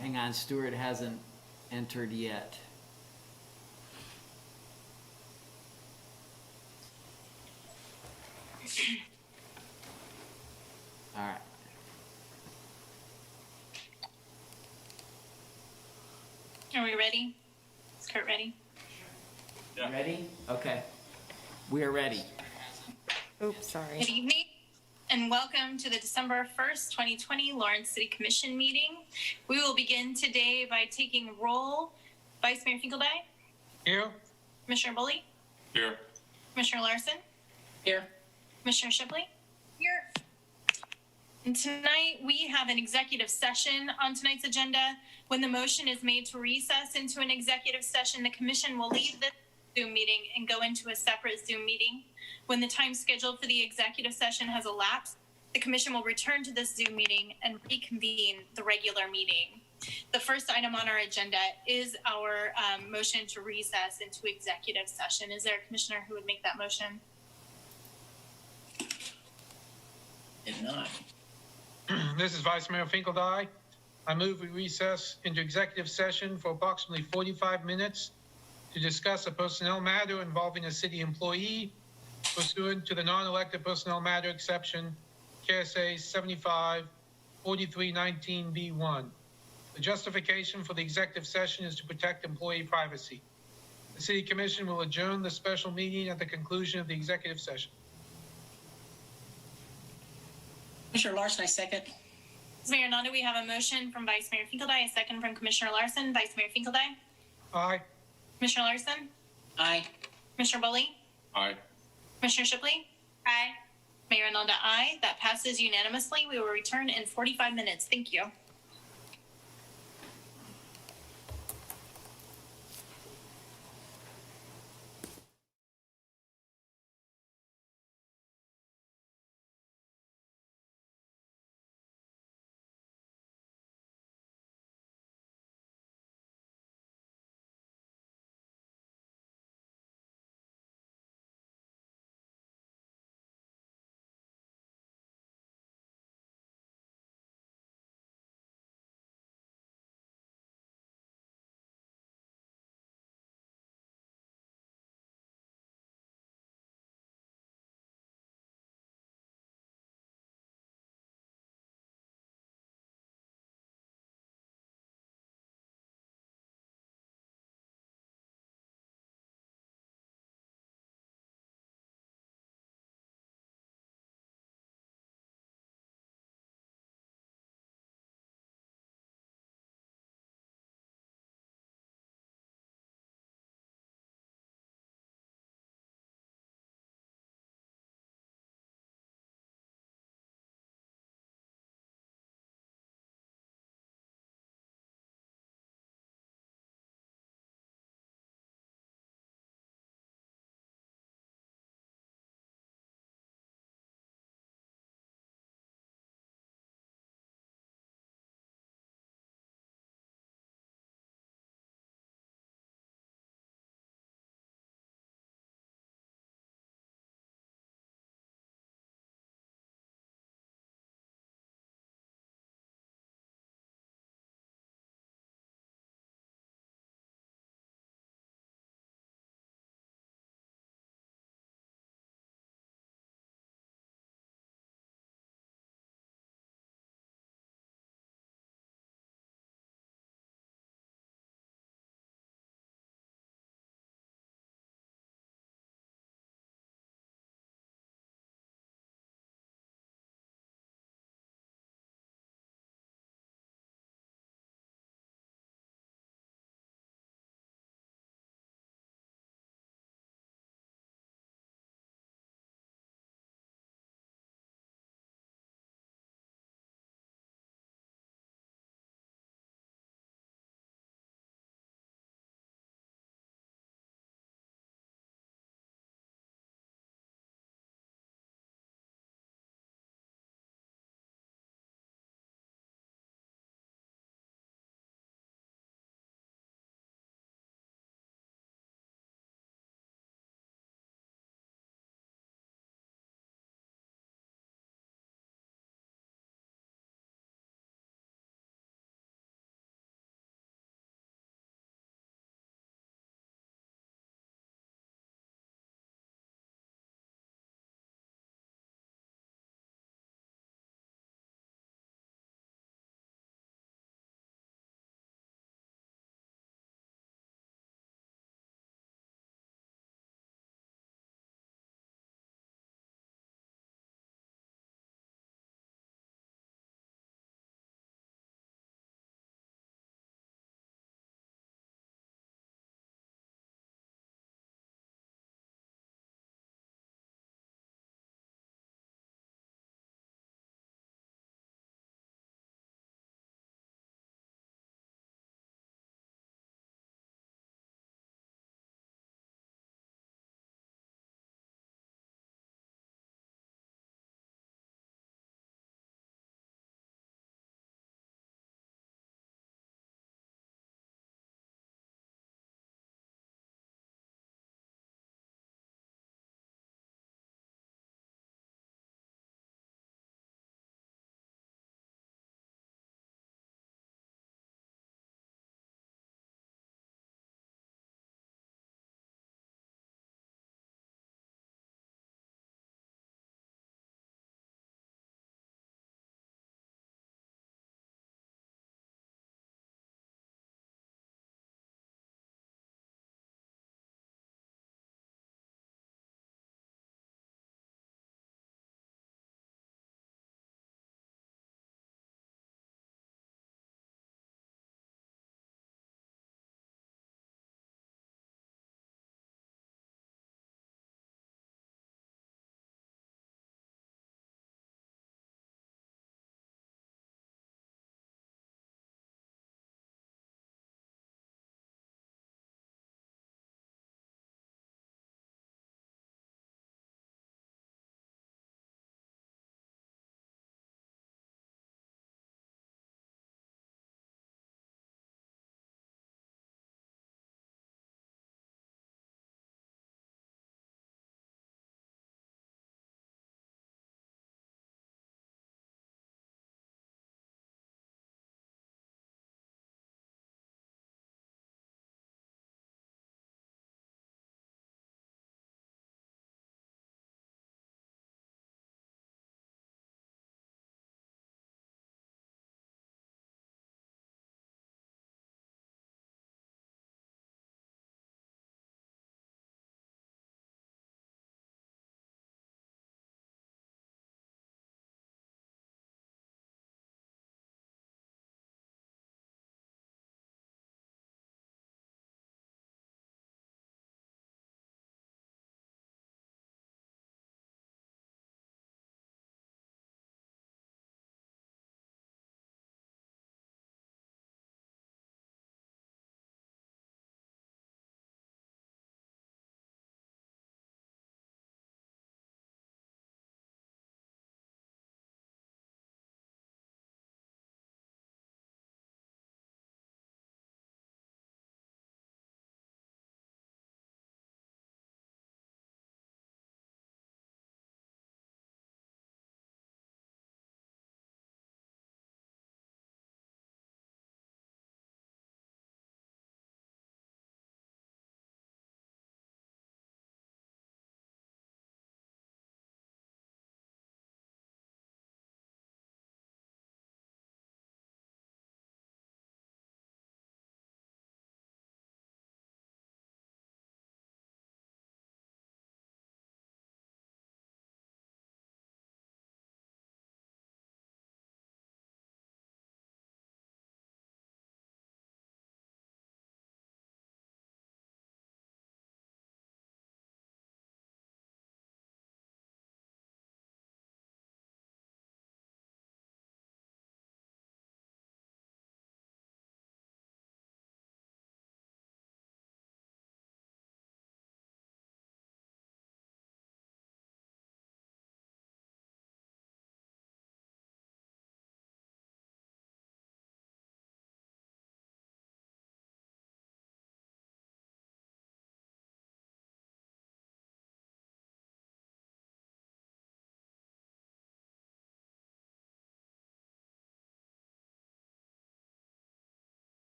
Hang on, Stuart hasn't entered yet. All right. Are we ready? Is Kurt ready? Yeah. Ready? Okay. We are ready. Oops, sorry. Good evening and welcome to the December 1st, 2020 Lawrence City Commission meeting. We will begin today by taking roll. Vice Mayor Finkeldye? Here. Commissioner Bully? Here. Commissioner Larson? Here. Commissioner Shipley? Here. And tonight we have an executive session on tonight's agenda. When the motion is made to recess into an executive session, the commission will leave the Zoom meeting and go into a separate Zoom meeting. When the time scheduled for the executive session has elapsed, the commission will return to this Zoom meeting and reconvene the regular meeting. The first item on our agenda is our motion to recess into executive session. Is there a commissioner who would make that motion? If not, This is Vice Mayor Finkeldye. I move we recess into executive session for approximately 45 minutes to discuss a personnel matter involving a city employee pursuant to the non-elected personnel matter exception, KSA 75-4319B1. The justification for the executive session is to protect employee privacy. The City Commission will adjourn the special meeting at the conclusion of the executive session. Commissioner Larson, I second. Mayor Nanda, we have a motion from Vice Mayor Finkeldye, a second from Commissioner Larson. Vice Mayor Finkeldye? Aye. Commissioner Larson? Aye. Commissioner Bully? Aye. Commissioner Shipley? Aye. Mayor Nanda, aye. That passes unanimously. We will return in 45 minutes. Thank you.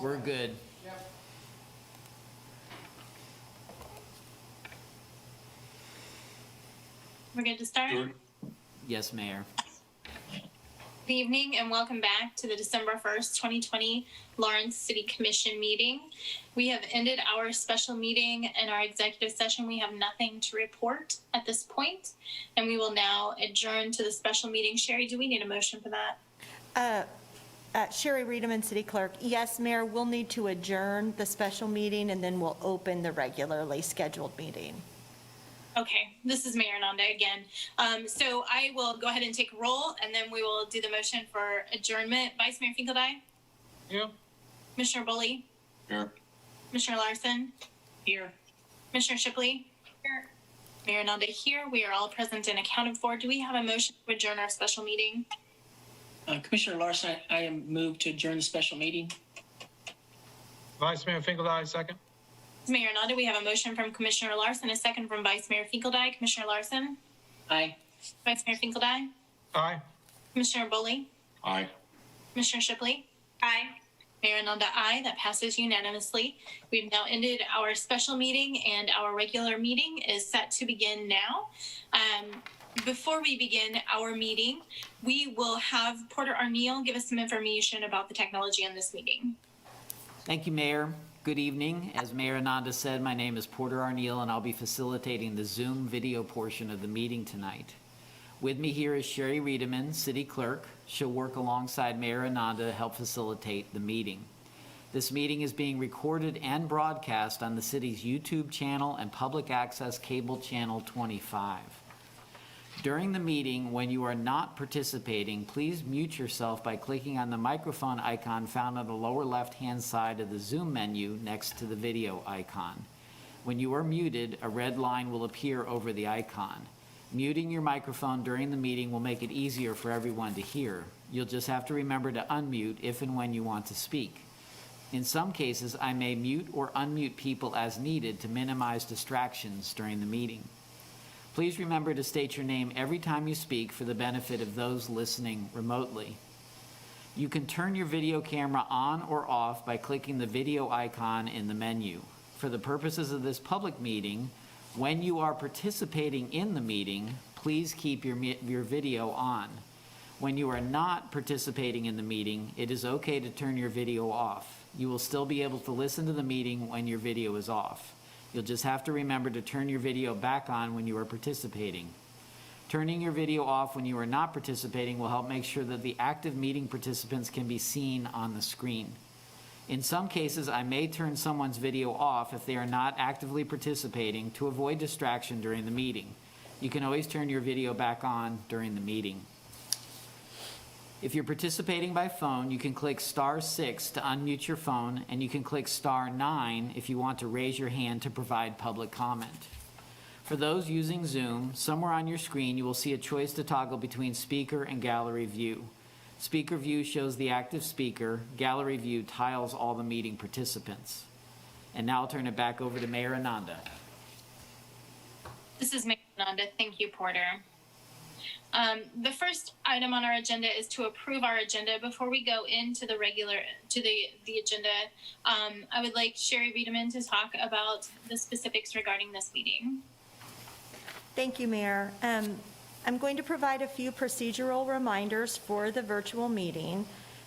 We're good. We're good to start? Yes, Mayor. Good evening and welcome back to the December 1st, 2020 Lawrence City Commission meeting. We have ended our special meeting and our executive session. We have nothing to report at this point, and we will now adjourn to the special meeting. Sherry, do we need a motion for that? Sherry Reederman, City Clerk. Yes, Mayor, we'll need to adjourn the special meeting, and then we'll open the regularly scheduled meeting. Okay, this is Mayor Nanda again. So I will go ahead and take a roll, and then we will do the motion for adjournment. Vice Mayor Finkeldie? Here. Commissioner Bully? Here. Commissioner Larson? Here. Commissioner Shipley? Here. Mayor Nanda here. We are all present and accounted for. Do we have a motion to adjourn our special meeting? Commissioner Larson, I am moved to adjourn the special meeting. Vice Mayor Finkeldie, second. Mayor Nanda, we have a motion from Commissioner Larson, a second from Vice Mayor Finkeldie. Commissioner Larson? Aye. Vice Mayor Finkeldie? Aye. Commissioner Bully? Aye. Commissioner Shipley? Aye. Mayor Nanda, aye. That passes unanimously. We've now ended our special meeting, and our regular meeting is set to begin now. Before we begin our meeting, we will have Porter Arneal give us some information about the technology in this meeting. Thank you, Mayor. Good evening. As Mayor Ananda said, my name is Porter Arneal, and I'll be facilitating the Zoom video portion of the meeting tonight. With me here is Sherry Reederman, City Clerk. She'll work alongside Mayor Ananda to help facilitate the meeting. This meeting is being recorded and broadcast on the city's YouTube channel and public access cable channel 25. During the meeting, when you are not participating, please mute yourself by clicking on the microphone icon found on the lower left-hand side of the Zoom menu next to the video icon. When you are muted, a red line will appear over the icon. Muting your microphone during the meeting will make it easier for everyone to hear. You'll just have to remember to unmute if and when you want to speak. In some cases, I may mute or unmute people as needed to minimize distractions during the meeting. Please remember to state your name every time you speak for the benefit of those listening remotely. You can turn your video camera on or off by clicking the video icon in the menu. For the purposes of this public meeting, when you are participating in the meeting, please keep your video on. When you are not participating in the meeting, it is okay to turn your video off. You will still be able to listen to the meeting when your video is off. You'll just have to remember to turn your video back on when you are participating. Turning your video off when you are not participating will help make sure that the active meeting participants can be seen on the screen. In some cases, I may turn someone's video off if they are not actively participating to avoid distraction during the meeting. You can always turn your video back on during the meeting. If you're participating by phone, you can click *6 to unmute your phone, and you can click *9 if you want to raise your hand to provide public comment. For those using Zoom, somewhere on your screen you will see a choice to toggle between speaker and gallery view. Speaker view shows the active speaker. Gallery view tiles all the meeting participants. And now I'll turn it back over to Mayor Ananda. This is Mayor Nanda. Thank you, Porter. The first item on our agenda is to approve our agenda. Before we go into the agenda, I would like Sherry Reederman to talk about the specifics regarding this meeting. Thank you, Mayor. I'm going to provide a few procedural reminders for the virtual meeting.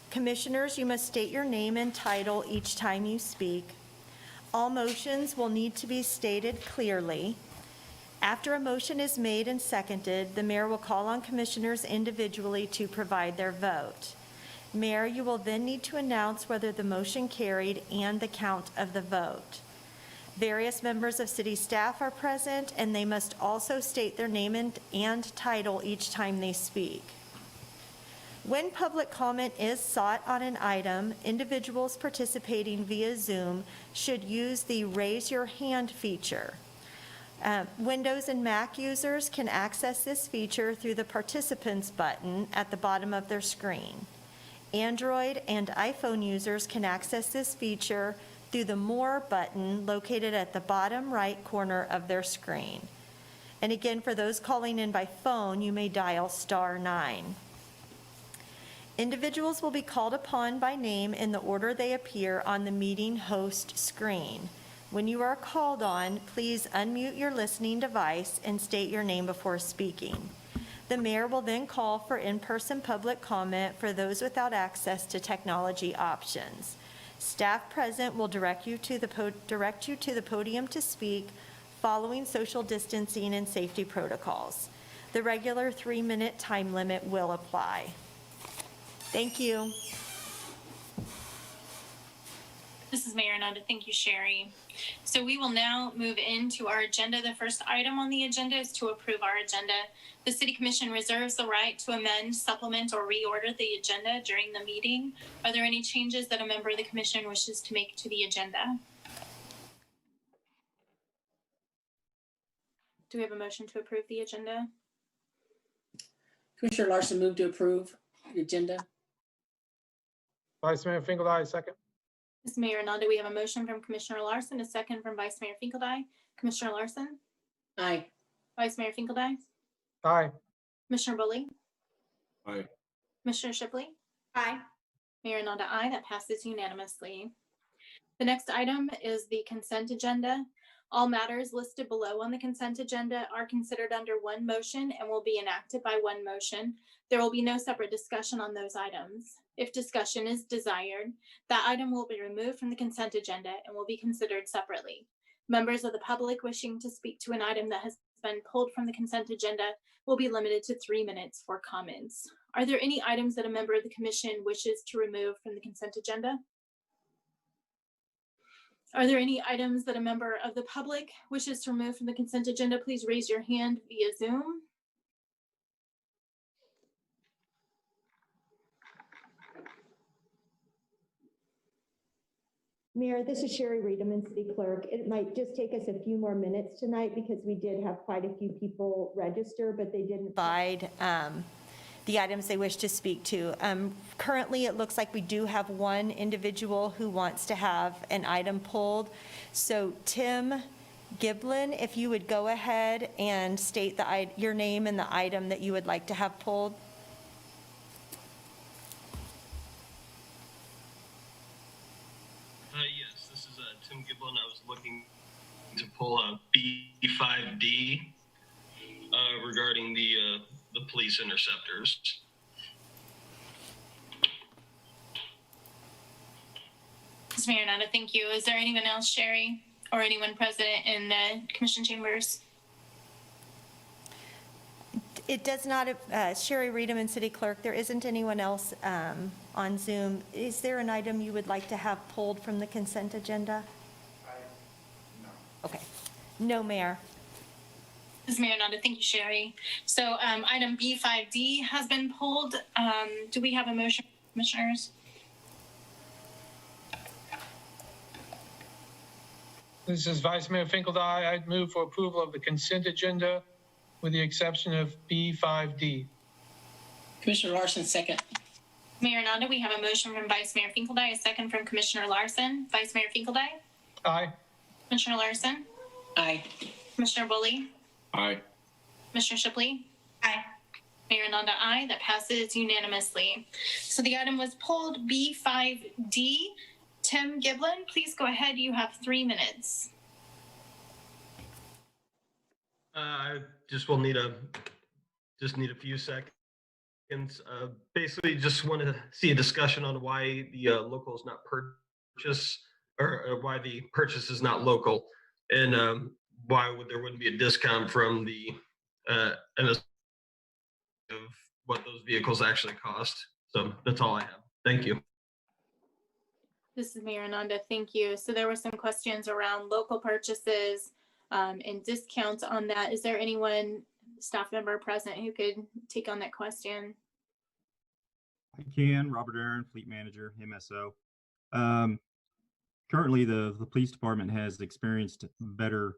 Commissioners, you must state your name and title each time you speak. All motions will need to be stated clearly. After a motion is made and seconded, the mayor will call on commissioners individually to provide their vote. Mayor, you will then need to announce whether the motion carried and the count of the vote. Various members of city staff are present, and they must also state their name and title each time they speak. When public comment is sought on an item, individuals participating via Zoom should use the Raise Your Hand feature. Windows and Mac users can access this feature through the Participants button at the bottom of their screen. Android and iPhone users can access this feature through the More button located at the bottom right corner of their screen. And again, for those calling in by phone, you may dial *9. Individuals will be called upon by name in the order they appear on the meeting host screen. When you are called on, please unmute your listening device and state your name before speaking. The mayor will then call for in-person public comment for those without access to technology options. Staff present will direct you to the podium to speak, following social distancing and safety protocols. The regular 3-minute time limit will apply. Thank you. This is Mayor Nanda. Thank you, Sherry. So we will now move into our agenda. The first item on the agenda is to approve our agenda. The City Commission reserves the right to amend, supplement, or reorder the agenda during the meeting. Are there any changes that a member of the commission wishes to make to the agenda? Do we have a motion to approve the agenda? Commissioner Larson moved to approve the agenda. Vice Mayor Finkeldine, second. Ms. Mayor Nanda, we have a motion from Commissioner Larson, a second from Vice Mayor Finkeldine. Commissioner Larson? Aye. Vice Mayor Finkeldine? Aye. Commissioner Bully? Aye. Commissioner Shipley? Aye. Mayor Nanda, aye. That passes unanimously. The next item is the consent agenda. All matters listed below on the consent agenda are considered under one motion and will be enacted by one motion. There will be no separate discussion on those items. If discussion is desired, that item will be removed from the consent agenda and will be considered separately. Members of the public wishing to speak to an item that has been pulled from the consent agenda will be limited to 3 minutes for comments. Are there any items that a member of the commission wishes to remove from the consent agenda? Are there any items that a member of the public wishes to remove from the consent agenda? Please raise your hand via Zoom. Mayor, this is Sherry Reedman, City Clerk. It might just take us a few more minutes tonight because we did have quite a few people register, but they didn't provide the items they wish to speak to. Currently, it looks like we do have one individual who wants to have an item pulled. So Tim Giblin, if you would go ahead and state your name and the item that you would like to have pulled. Yes, this is Tim Giblin. I was looking to pull a B5D regarding the police interceptors. Ms. Mayor Nanda, thank you. Is there anyone else, Sherry, or anyone present in the commission chambers? It does not, Sherry Reedman, City Clerk, there isn't anyone else on Zoom. Is there an item you would like to have pulled from the consent agenda? No. Okay. No, Mayor. Ms. Mayor Nanda, thank you, Sherry. So item B5D has been pulled. Do we have a motion, commissioners? This is Vice Mayor Finkeldine. I'd move for approval of the consent agenda with the exception of B5D. Commissioner Larson, second. Mayor Nanda, we have a motion from Vice Mayor Finkeldine, a second from Commissioner Larson. Vice Mayor Finkeldine? Aye. Commissioner Larson? Aye. Commissioner Bully? Aye. Commissioner Shipley? Aye. Mayor Nanda, aye. That passes unanimously. So the item was pulled. B5D. Tim Giblin, please go ahead. You have 3 minutes. I just will need a few seconds. Basically, just want to see a discussion on why the local is not purchase, or why the purchase is not local, and why there wouldn't be a discount from the of what those vehicles actually cost. So that's all I have. Thank you. This is Mayor Nanda. Thank you. So there were some questions around local purchases and discounts on that. Is there anyone, staff member present, who could take on that question? I can. Robert Aaron, Fleet Manager, MSO. Currently, the police department has experienced better,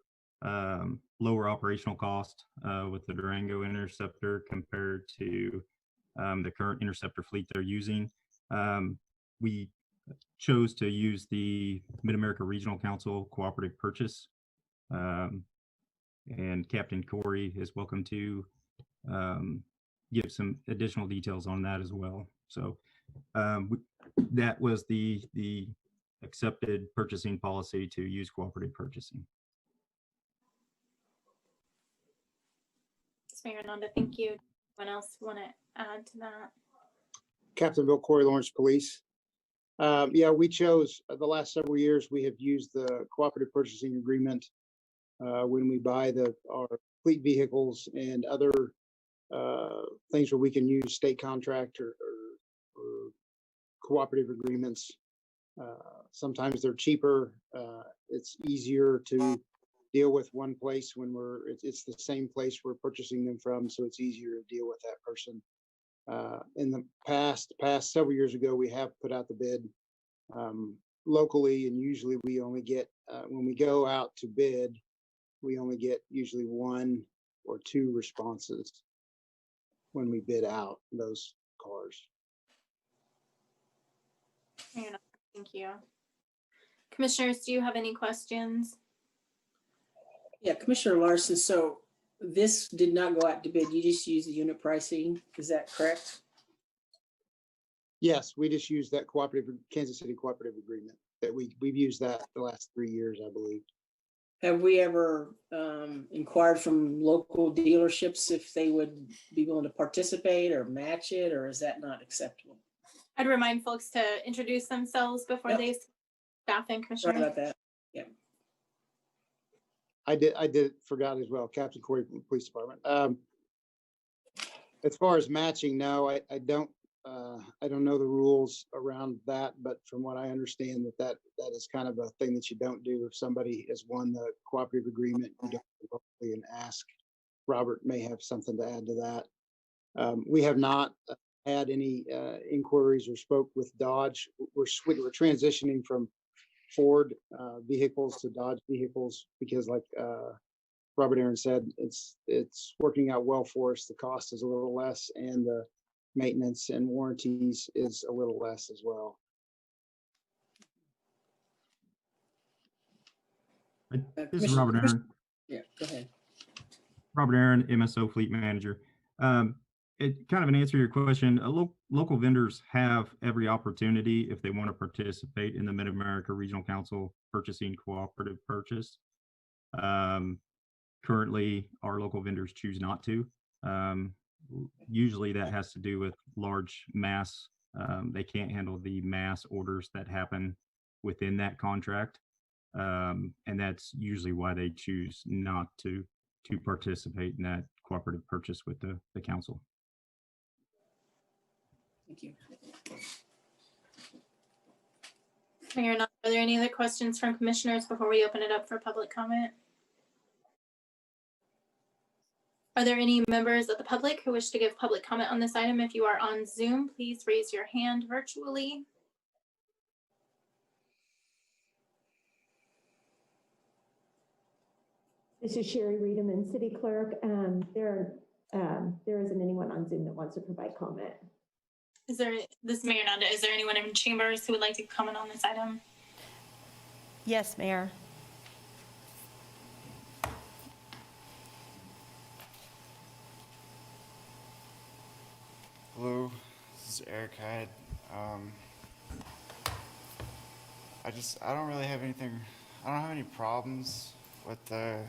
lower operational cost with the Durango Interceptor compared to the current Interceptor fleet they're using. We chose to use the Mid-America Regional Council cooperative purchase. And Captain Corey is welcome to give some additional details on that as well. So That was the accepted purchasing policy to use cooperative purchasing. Ms. Mayor Nanda, thank you. Anyone else want to add to that? Captain Bill Corey, Lawrence Police. Yeah, we chose the last several years, we have used the cooperative purchasing agreement when we buy our fleet vehicles and other things where we can use state contract or cooperative agreements. Sometimes they're cheaper. It's easier to deal with one place when it's the same place we're purchasing them from, so it's easier to deal with that person. In the past several years ago, we have put out the bid locally, and usually we only get, when we go out to bid, we only get usually 1 or 2 responses when we bid out those cars. Mayor Nanda, thank you. Commissioners, do you have any questions? Yeah, Commissioner Larson, so this did not go out to bid. You just used the unit pricing. Is that correct? Yes, we just use that Kansas City cooperative agreement that we've used that the last 3 years, I believe. Have we ever inquired from local dealerships if they would be willing to participate or match it, or is that not acceptable? I'd remind folks to introduce themselves before Yep. they staff and Sorry commissioners. about that. Yeah. I forgot as well, Captain Corey from the Police Department. As far as matching, no, I don't know the rules around that, but from what I understand, that is kind of a thing that you don't do if somebody has won the cooperative agreement. You don't go locally and ask. Robert may have something to add to that. We have not had any inquiries or spoke with Dodge. We're transitioning from Ford vehicles to Dodge vehicles because, like Robert Aaron said, it's working out well for us. The cost is a little less, and the maintenance and warranties is a little less as well. This is Commissioner- Robert Aaron. Yeah, go ahead. Robert Aaron, MSO Fleet Manager. It kind of an answer to your question. Local vendors have every opportunity if they want to participate in the Mid-America Regional Council purchasing cooperative purchase. Currently, our local vendors choose not to. Usually that has to do with large mass. They can't handle the mass orders that happen within that contract. And that's usually why they choose not to participate in that cooperative purchase with the council. Thank you. Mayor Nanda, are there any other questions from commissioners before we open it up for public comment? Are there any members of the public who wish to give public comment on this item? If you are on Zoom, please raise your hand virtually. This is Sherry Reederman, City Clerk. There isn't anyone on Zoom that wants to provide comment. This Mayor Nanda, is there anyone in chambers who would like to comment on this item? Yes, Mayor. Hello, this is Eric Hyde. I don't really have anything, I don't have any problems with this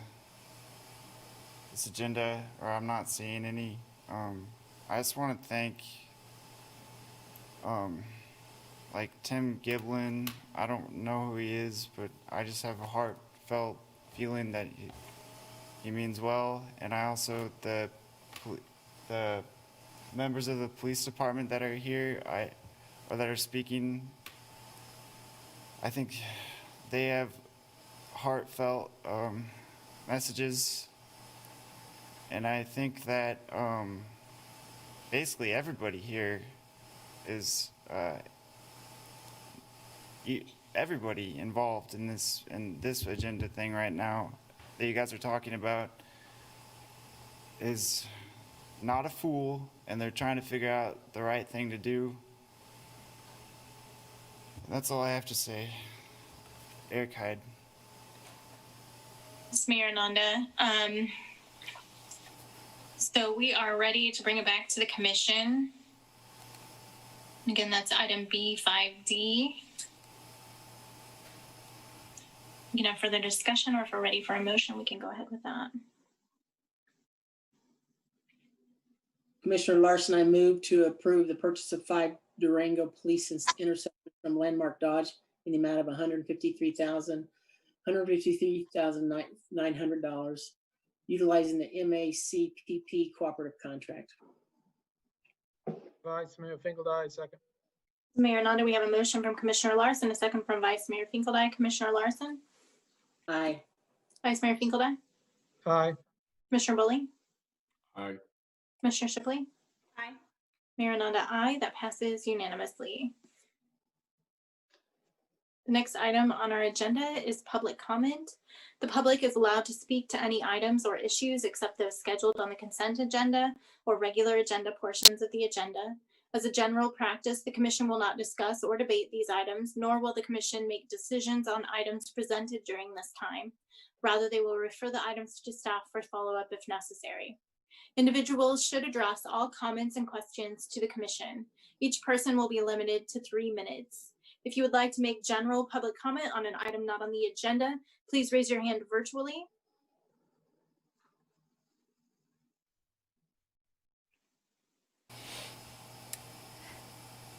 agenda, or I'm not seeing any. I just want to thank, like Tim Giblin. I don't know who he is, but I just have a heartfelt feeling that he means well. And I also, the members of the police department that are here, or that are speaking, I think they have heartfelt messages, and I think that basically everybody here is everybody involved in this agenda thing right now that you guys are talking about is not a fool, and they're trying to figure out the right thing to do. That's all I have to say. Eric Hyde. Ms. Mayor Nanda. So we are ready to bring it back to the commission. Again, that's item B5D. You can have further discussion, or if we're ready for a motion, we can go ahead with that. Commissioner Larson, I move to approve the purchase of 5 Durango police interceptors from Landmark Dodge in the amount of $153,900, utilizing the MACPP cooperative contract. Vice Mayor Finkeldine, second. Mayor Nanda, we have a motion from Commissioner Larson, a second from Vice Mayor Finkeldine. Commissioner Larson? Aye. Vice Mayor Finkeldine? Aye. Commissioner Bully? Aye. Commissioner Shipley? Aye. Mayor Nanda, aye. That passes unanimously. The next item on our agenda is public comment. The public is allowed to speak to any items or issues except those scheduled on the consent agenda or regular agenda portions of the agenda. As a general practice, the commission will not discuss or debate these items, nor will the commission make decisions on items presented during this time. Rather, they will refer the items to staff for follow-up if necessary. Individuals should address all comments and questions to the commission. Each person will be limited to 3 minutes. If you would like to make general public comment on an item not on the agenda, please raise your hand virtually.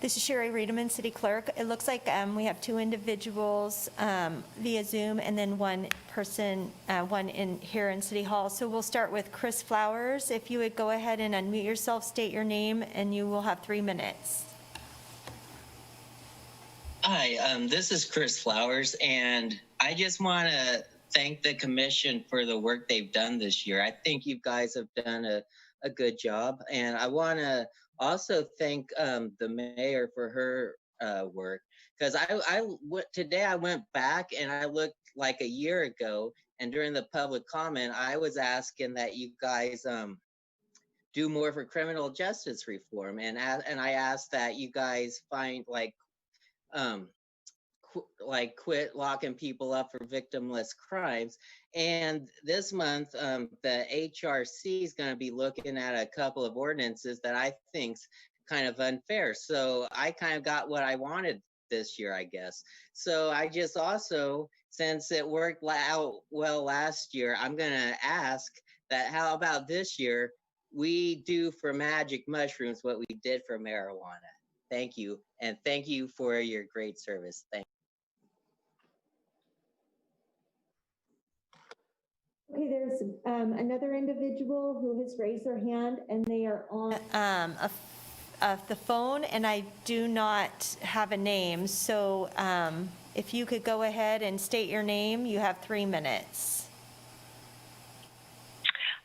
This is Sherry Riedemann, City Clerk. It looks like we have 2 individuals via Zoom and then 1 person, one here in City Hall. So we'll start with Chris Flowers. If you would go ahead and unmute yourself, state your name, and you will have 3 minutes. Hi, this is Chris Flowers, and I just want to thank the commission for the work they've done this year. I think you guys have done a good job, and I want to also thank the mayor for her work, because today I went back and I looked like a year ago, and during the public comment, I was asking that you guys do more for criminal justice reform, and I asked that you guys find quit locking people up for victimless crimes. And this month, the HRC is going to be looking at a couple of ordinances that I think's kind of unfair. So I kind of got what I wanted this year, I guess. So I just also, since it worked out well last year, I'm going to ask that how about this year we do for magic mushrooms what we did for marijuana. Thank you. And thank you for your great service. Thank you. Okay, there's another individual who has raised their hand, and they are on the phone, and I do not have a name. So if you could go ahead and state your name, you have 3 minutes.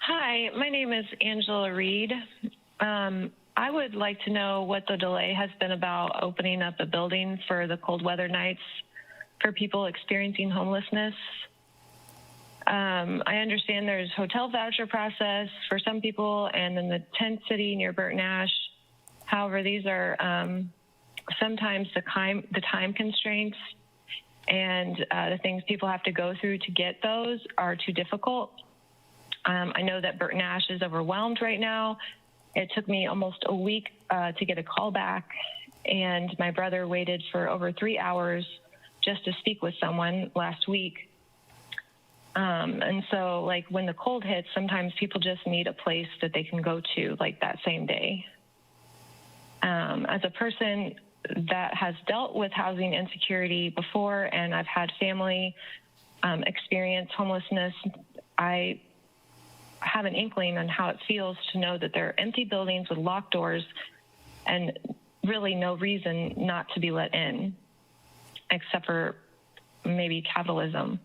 Hi, my name is Angela Reed. I would like to know what the delay has been about opening up a building for the cold weather nights for people experiencing homelessness. I understand there's hotel voucher process for some people, and then the tent city near Burton Ash. However, these are sometimes the time constraints and the things people have to go through to get those are too difficult. I know that Burton Ash is overwhelmed right now. It took me almost a week to get a call back, and my brother waited for over 3 hours just to speak with someone last week. And so, like, when the cold hits, sometimes people just need a place that they can go to, like, that same day. As a person that has dealt with housing insecurity before, and I've had family experience homelessness, I have an inkling on how it feels to know that there are empty buildings with locked doors and really no reason not to be let in, except for maybe capitalism.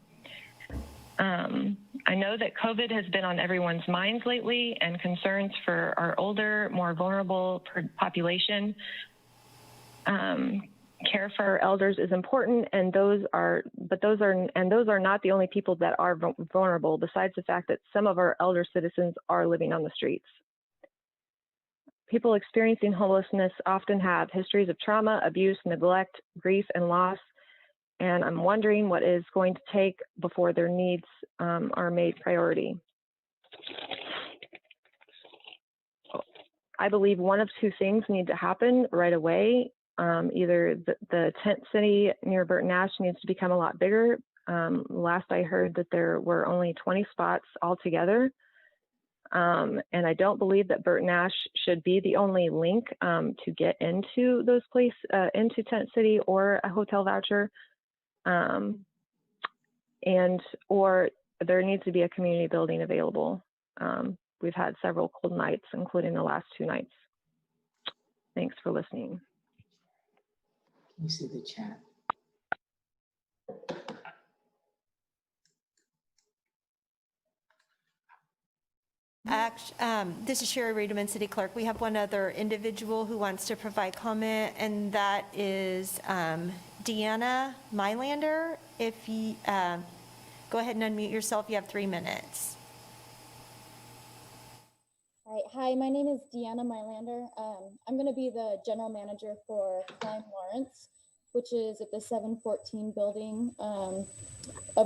I know that COVID has been on everyone's minds lately, and concerns for our older, more vulnerable population. Care for our elders is important, and those are not the only people that are vulnerable, besides the fact that some of our elder citizens are living on the streets. People experiencing homelessness often have histories of trauma, abuse, neglect, grief, and loss. And I'm wondering what is going to take before their needs are made priority. I believe one of 2 things need to happen right away. Either the tent city near Burton Nash needs to become a lot bigger. Last I heard that there were only 20 spots altogether. And I don't believe that Burton Nash should be the only link to get into those into Tent City or a hotel voucher. Or there needs to be a community building available. We've had several cold nights, including the last 2 nights. Thanks for listening. Can you see the chat? This is Sherry Reederman, City Clerk. We have one other individual who wants to provide comment, and that is Deanna Mylander. If you go ahead and unmute yourself, you have 3 minutes. All right. Hi, my name is Deanna Mylander. I'm going to be the general manager for Klein Lawrence, which is at the 714 building of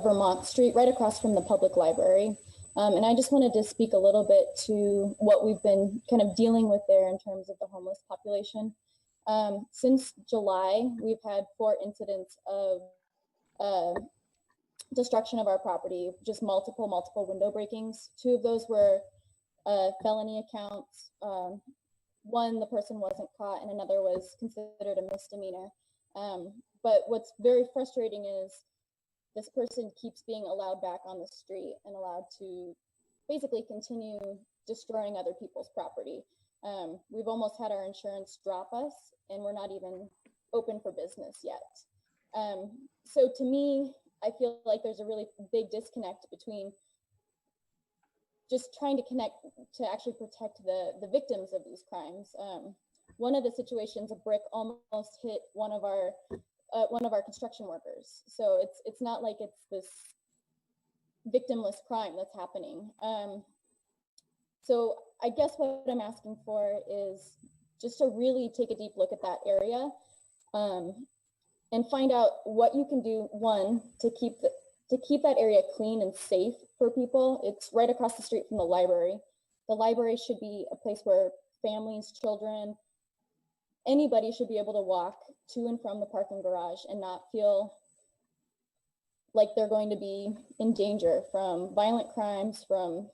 Vermont Street, right across from the public library. And I just wanted to speak a little bit to what we've been kind of dealing with there in terms of the homeless population. Since July, we've had 4 incidents of destruction of our property, just multiple window breakings. 2 of those were felony accounts. One, the person wasn't caught, and another was considered a misdemeanor. But what's very frustrating is this person keeps being allowed back on the street and allowed to basically continue destroying other people's property. We've almost had our insurance drop us, and we're not even open for business yet. So to me, I feel like there's a really big disconnect between just trying to connect to actually protect the victims of these crimes. One of the situations, a brick almost hit one of our construction workers. So it's not like it's this victimless crime that's happening. So I guess what I'm asking for is just to really take a deep look at that area and find out what you can do, one, to keep that area clean and safe for people. It's right across the street from the library. The library should be a place where families, children, anybody should be able to walk to and from the parking garage and not feel like they're going to be in danger from violent crimes, from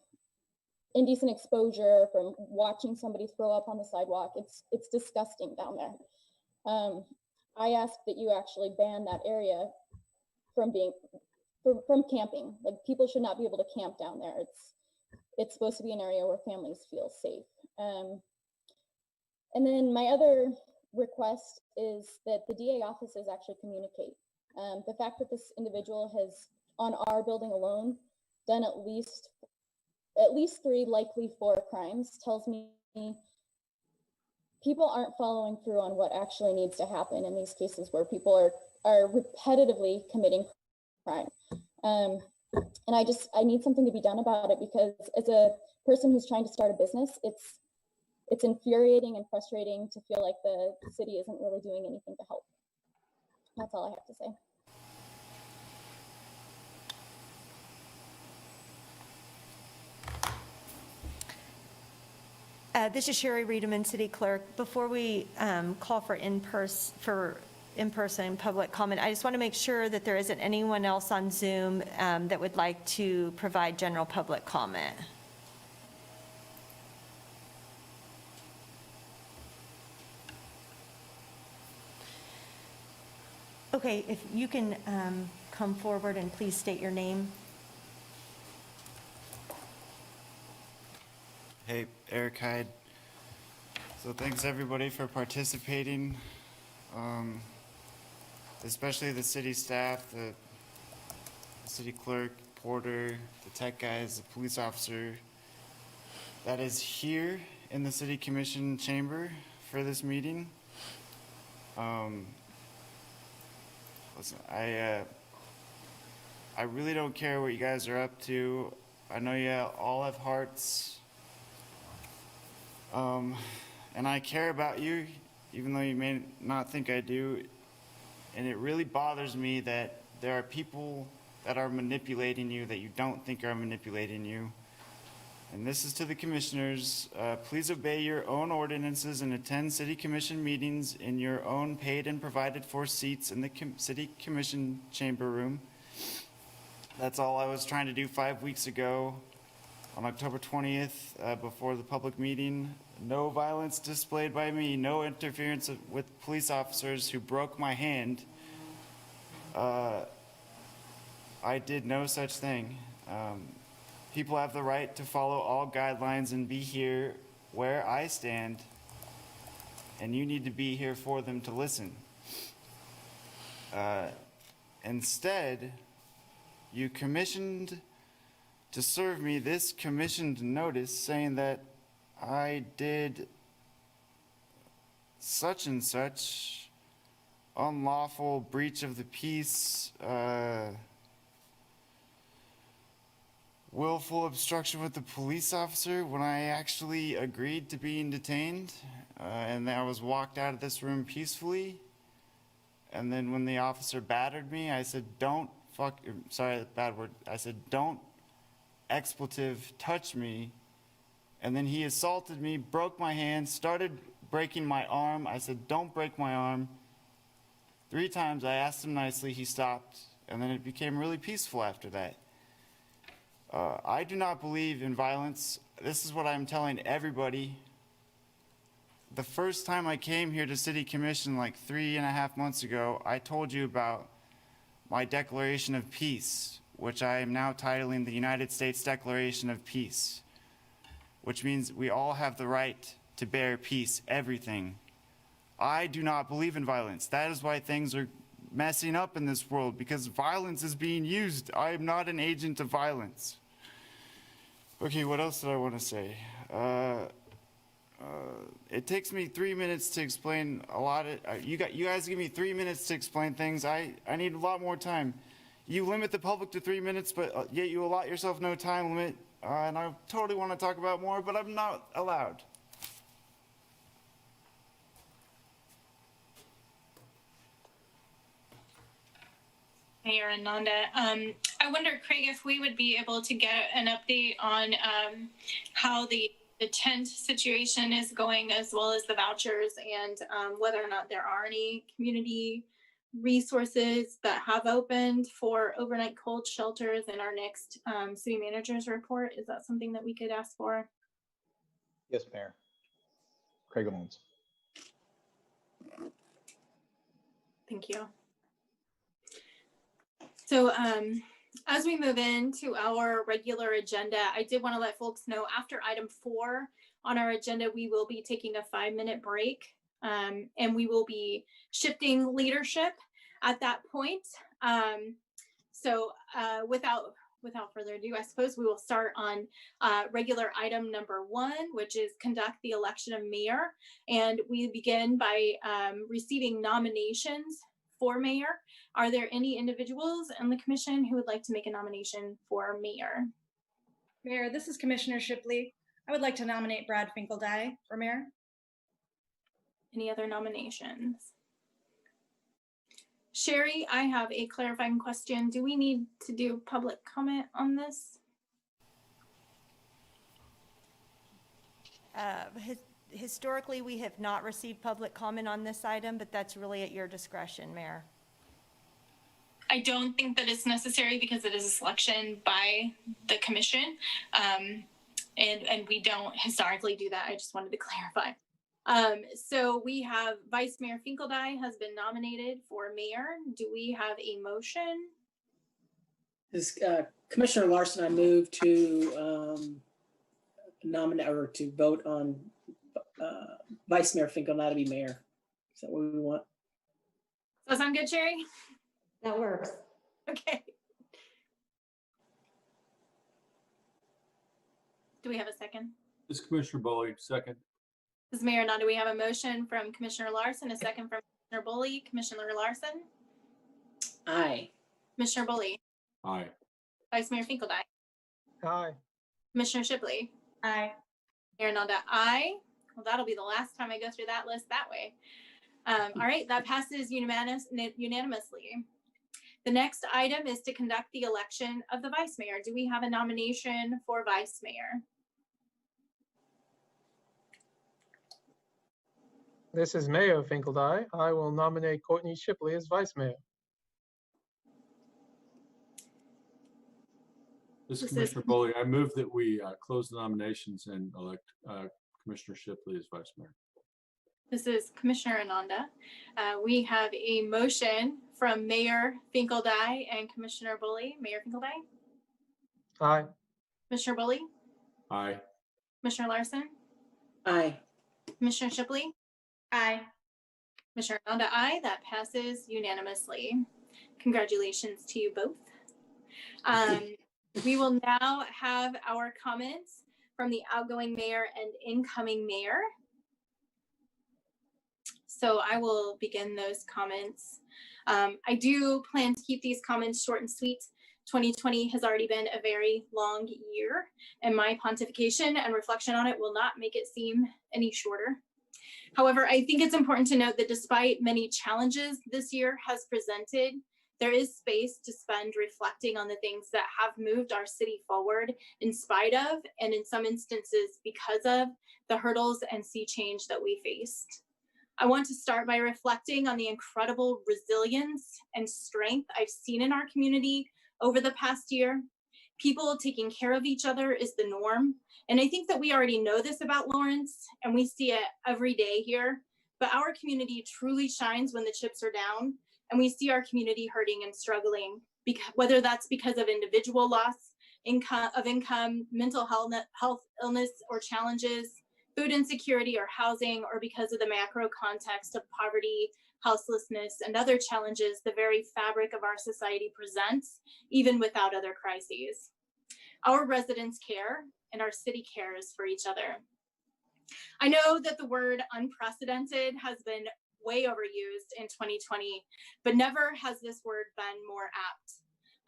indecent exposure, from watching somebody throw up on the sidewalk. It's disgusting down there. I ask that you actually ban that area from camping. Like, people should not be able to camp down there. It's supposed to be an area where families feel safe. And then my other request is that the DA offices actually communicate. The fact that this individual has, on our building alone, done at least 3, likely 4 crimes tells me people aren't following through on what actually needs to happen in these cases where people are repetitively committing crime. And I need something to be done about it, because as a person who's trying to start a business, it's infuriating and frustrating to feel like the city isn't really doing anything to help. That's all I have to say. This is Sherry Reederman, City Clerk. Before we call for in-person public comment, I just want to make sure that there isn't anyone else on Zoom that would like to provide general public comment. Okay, if you can come forward and please state your name. Hey, Eric Hyde. So thanks everybody for participating, especially the city staff, the city clerk, porter, the tech guys, the police officer that is here in the city commission chamber for this meeting. Listen, I really don't care what you guys are up to. I know you all have hearts. And I care about you, even though you may not think I do. And it really bothers me that there are people that are manipulating you that you don't think are manipulating you. and this is to the commissioners, please obey your own ordinances and attend city commission meetings in your own paid and provided for seats in the city commission chamber room. That's all I was trying to do 5 weeks ago on October 20th before the public meeting. No violence displayed by me, no interference with police officers who broke my hand. I did no such thing. People have the right to follow all guidelines and be here where I stand, and you need to be here for them to listen. Instead, you commissioned to serve me this commissioned notice saying that I did such and such unlawful breach of the peace, willful obstruction with the police officer when I actually agreed to being detained, and I was walked out of this room peacefully. And then when the officer battered me, I said, don't sorry, bad word. I said, don't expletive touch me. And then he assaulted me, broke my hand, started breaking my arm. I said, don't break my arm. 3 times I asked him nicely, he stopped, and then it became really peaceful after that. I do not believe in violence. This is what I'm telling everybody. The first time I came here to City Commission like 3.5 months ago, I told you about my Declaration of Peace, which I am now titling the United States Declaration of Peace, which means we all have the right to bear peace, everything. I do not believe in violence. That is why things are messing up in this world, because violence is being used. I am not an agent of violence. Okay, what else did I want to say? It takes me 3 minutes to explain a lot of, you guys give me 3 minutes to explain things. I need a lot more time. You limit the public to 3 minutes, but yet you allot yourself no time limit. And I totally want to talk about more, but I'm not allowed. Mayor Ananda. I wonder, Craig, if we would be able to get an update on how the tent situation is going, as well as the vouchers, and whether or not there are any community resources that have opened for overnight cold shelters in our next city manager's report. Is that something that we could ask for? Yes, Mayor. Craig Owens. Thank you. So as we move into our regular agenda, I did want to let folks know after item 4 on our agenda, we will be taking a 5-minute break, and we will be shifting leadership at that point. So without further ado, I suppose we will start on regular item number 1, which is conduct the election of mayor. And we begin by receiving nominations for mayor. Are there any individuals in the commission who would like to make a nomination for mayor? Mayor, this is Commissioner Shipley. I would like to nominate Brad Finkeldye for mayor. Any other nominations? Sherry, I have a clarifying question. Do we need to do public comment on this? Historically, we have not received public comment on this item, but that's really at your discretion, Mayor. I don't think that it's necessary because it is a selection by the commission. And we don't historically do that. I just wanted to clarify. So we have Vice Mayor Finkeldye has been nominated for mayor. Do we have a motion? This Commissioner Larson, I move to nominate or to vote on Vice Mayor Finkeldye to be mayor. Is that what we want? Does that sound good, Sherry? That works. Okay. Do we have a second? This is Commissioner Bully, second. This is Mayor Ananda. Do we have a motion from Commissioner Larson, a second from Commissioner Bully? Commissioner Larson? Aye. Commissioner Bully? Aye. Vice Mayor Finkeldye? Aye. Commissioner Shipley? Aye. Mayor Ananda, aye. Well, that'll be the last time I go through that list that way. All right, that passes unanimously. The next item is to conduct the election of the vice mayor. Do we have a nomination for vice mayor? This is Mayor Finkeldye. I will nominate Courtney Shipley as vice mayor. This is This is- Commissioner Bowley. I move that we close the nominations and elect Commissioner Shipley as vice mayor. This is Commissioner Ananda. We have a motion from Mayor Finkeldye and Commissioner Bully. Mayor Finkeldye, Aye. Commissioner Bully, Aye. Commissioner Larson, Aye. Commissioner Shipley, Aye. Commissioner Ananda, aye. That passes unanimously. Congratulations to you both. We will now have our comments from the outgoing mayor and incoming mayor. So I will begin those comments. I do plan to keep these comments short and sweet. 2020 has already been a very long year, and my pontification and reflection on it will not make it seem any shorter. However, I think it's important to note that despite many challenges this year has presented, there is space to spend reflecting on the things that have moved our city forward in spite of, and in some instances because of, the hurdles and sea change that we faced. I want to start by reflecting on the incredible resilience and strength I've seen in our community over the past year. People taking care of each other is the norm. And I think that we already know this about Lawrence, and we see it every day here. But our community truly shines when the chips are down, and we see our community hurting and struggling, whether that's because of individual loss, income, mental health, illness, or challenges, food insecurity or housing, or because of the macro context of poverty, houselessness, and other challenges the very fabric of our society presents, even without other crises. Our residents care, and our city cares for each other. I know that the word unprecedented has been way overused in 2020, but never has this word been more apt.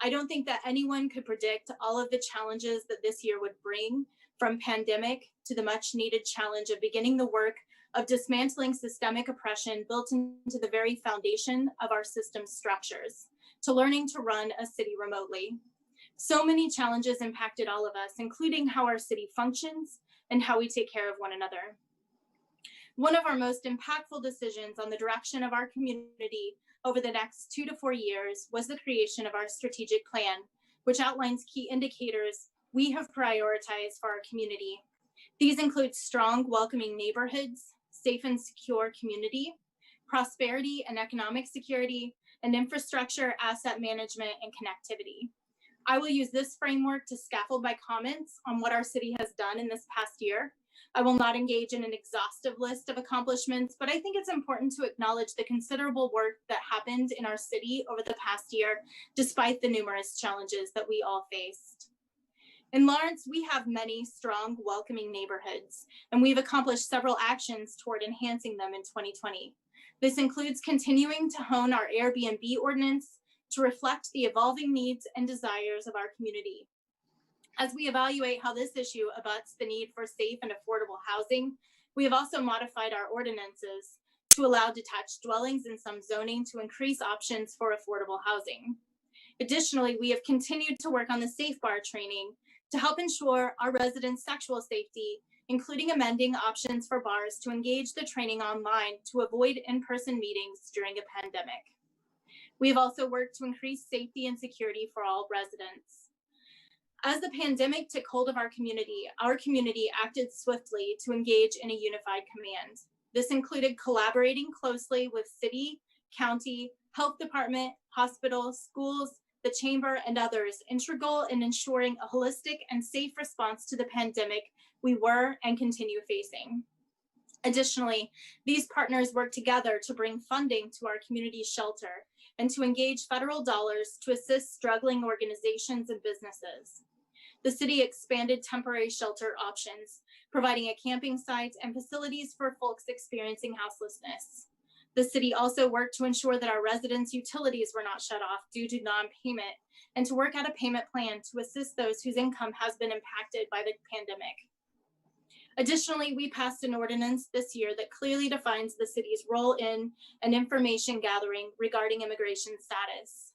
I don't think that anyone could predict all of the challenges that this year would bring, from pandemic to the much needed challenge of beginning the work of dismantling systemic oppression built into the very foundation of our system structures, to learning to run a city remotely. So many challenges impacted all of us, including how our city functions and how we take care of one another. One of our most impactful decisions on the direction of our community over the next 2 to 4 years was the creation of our strategic plan, which outlines key indicators we have prioritized for our community. These include strong, welcoming neighborhoods, safe and secure community, prosperity and economic security, and infrastructure, asset management, and connectivity. I will use this framework to scaffold my comments on what our city has done in this past year. I will not engage in an exhaustive list of accomplishments, but I think it's important to acknowledge the considerable work that happened in our city over the past year, despite the numerous challenges that we all faced. In Lawrence, we have many strong, welcoming neighborhoods, and we've accomplished several actions toward enhancing them in 2020. This includes continuing to hone our Airbnb ordinance to reflect the evolving needs and desires of our community. As we evaluate how this issue abuts the need for safe and affordable housing, we have also modified our ordinances to allow detached dwellings in some zoning to increase options for affordable housing. Additionally, we have continued to work on the Safe Bar training to help ensure our residents' sexual safety, including amending options for bars to engage the training online to avoid in-person meetings during a pandemic. We have also worked to increase safety and security for all residents. As the pandemic took hold of our community acted swiftly to engage in a unified command. This included collaborating closely with city, county, health department, hospitals, schools, the chamber, and others, integral in ensuring a holistic and safe response to the pandemic we were and continue facing. Additionally, these partners work together to bring funding to our community shelter and to engage federal dollars to assist struggling organizations and businesses. The city expanded temporary shelter options, providing a camping site and facilities for folks experiencing houselessness. The city also worked to ensure that our residents' utilities were not shut off due to non-payment, and to work out a payment plan to assist those whose income has been impacted by the pandemic. Additionally, we passed an ordinance this year that clearly defines the city's role in and information gathering regarding immigration status.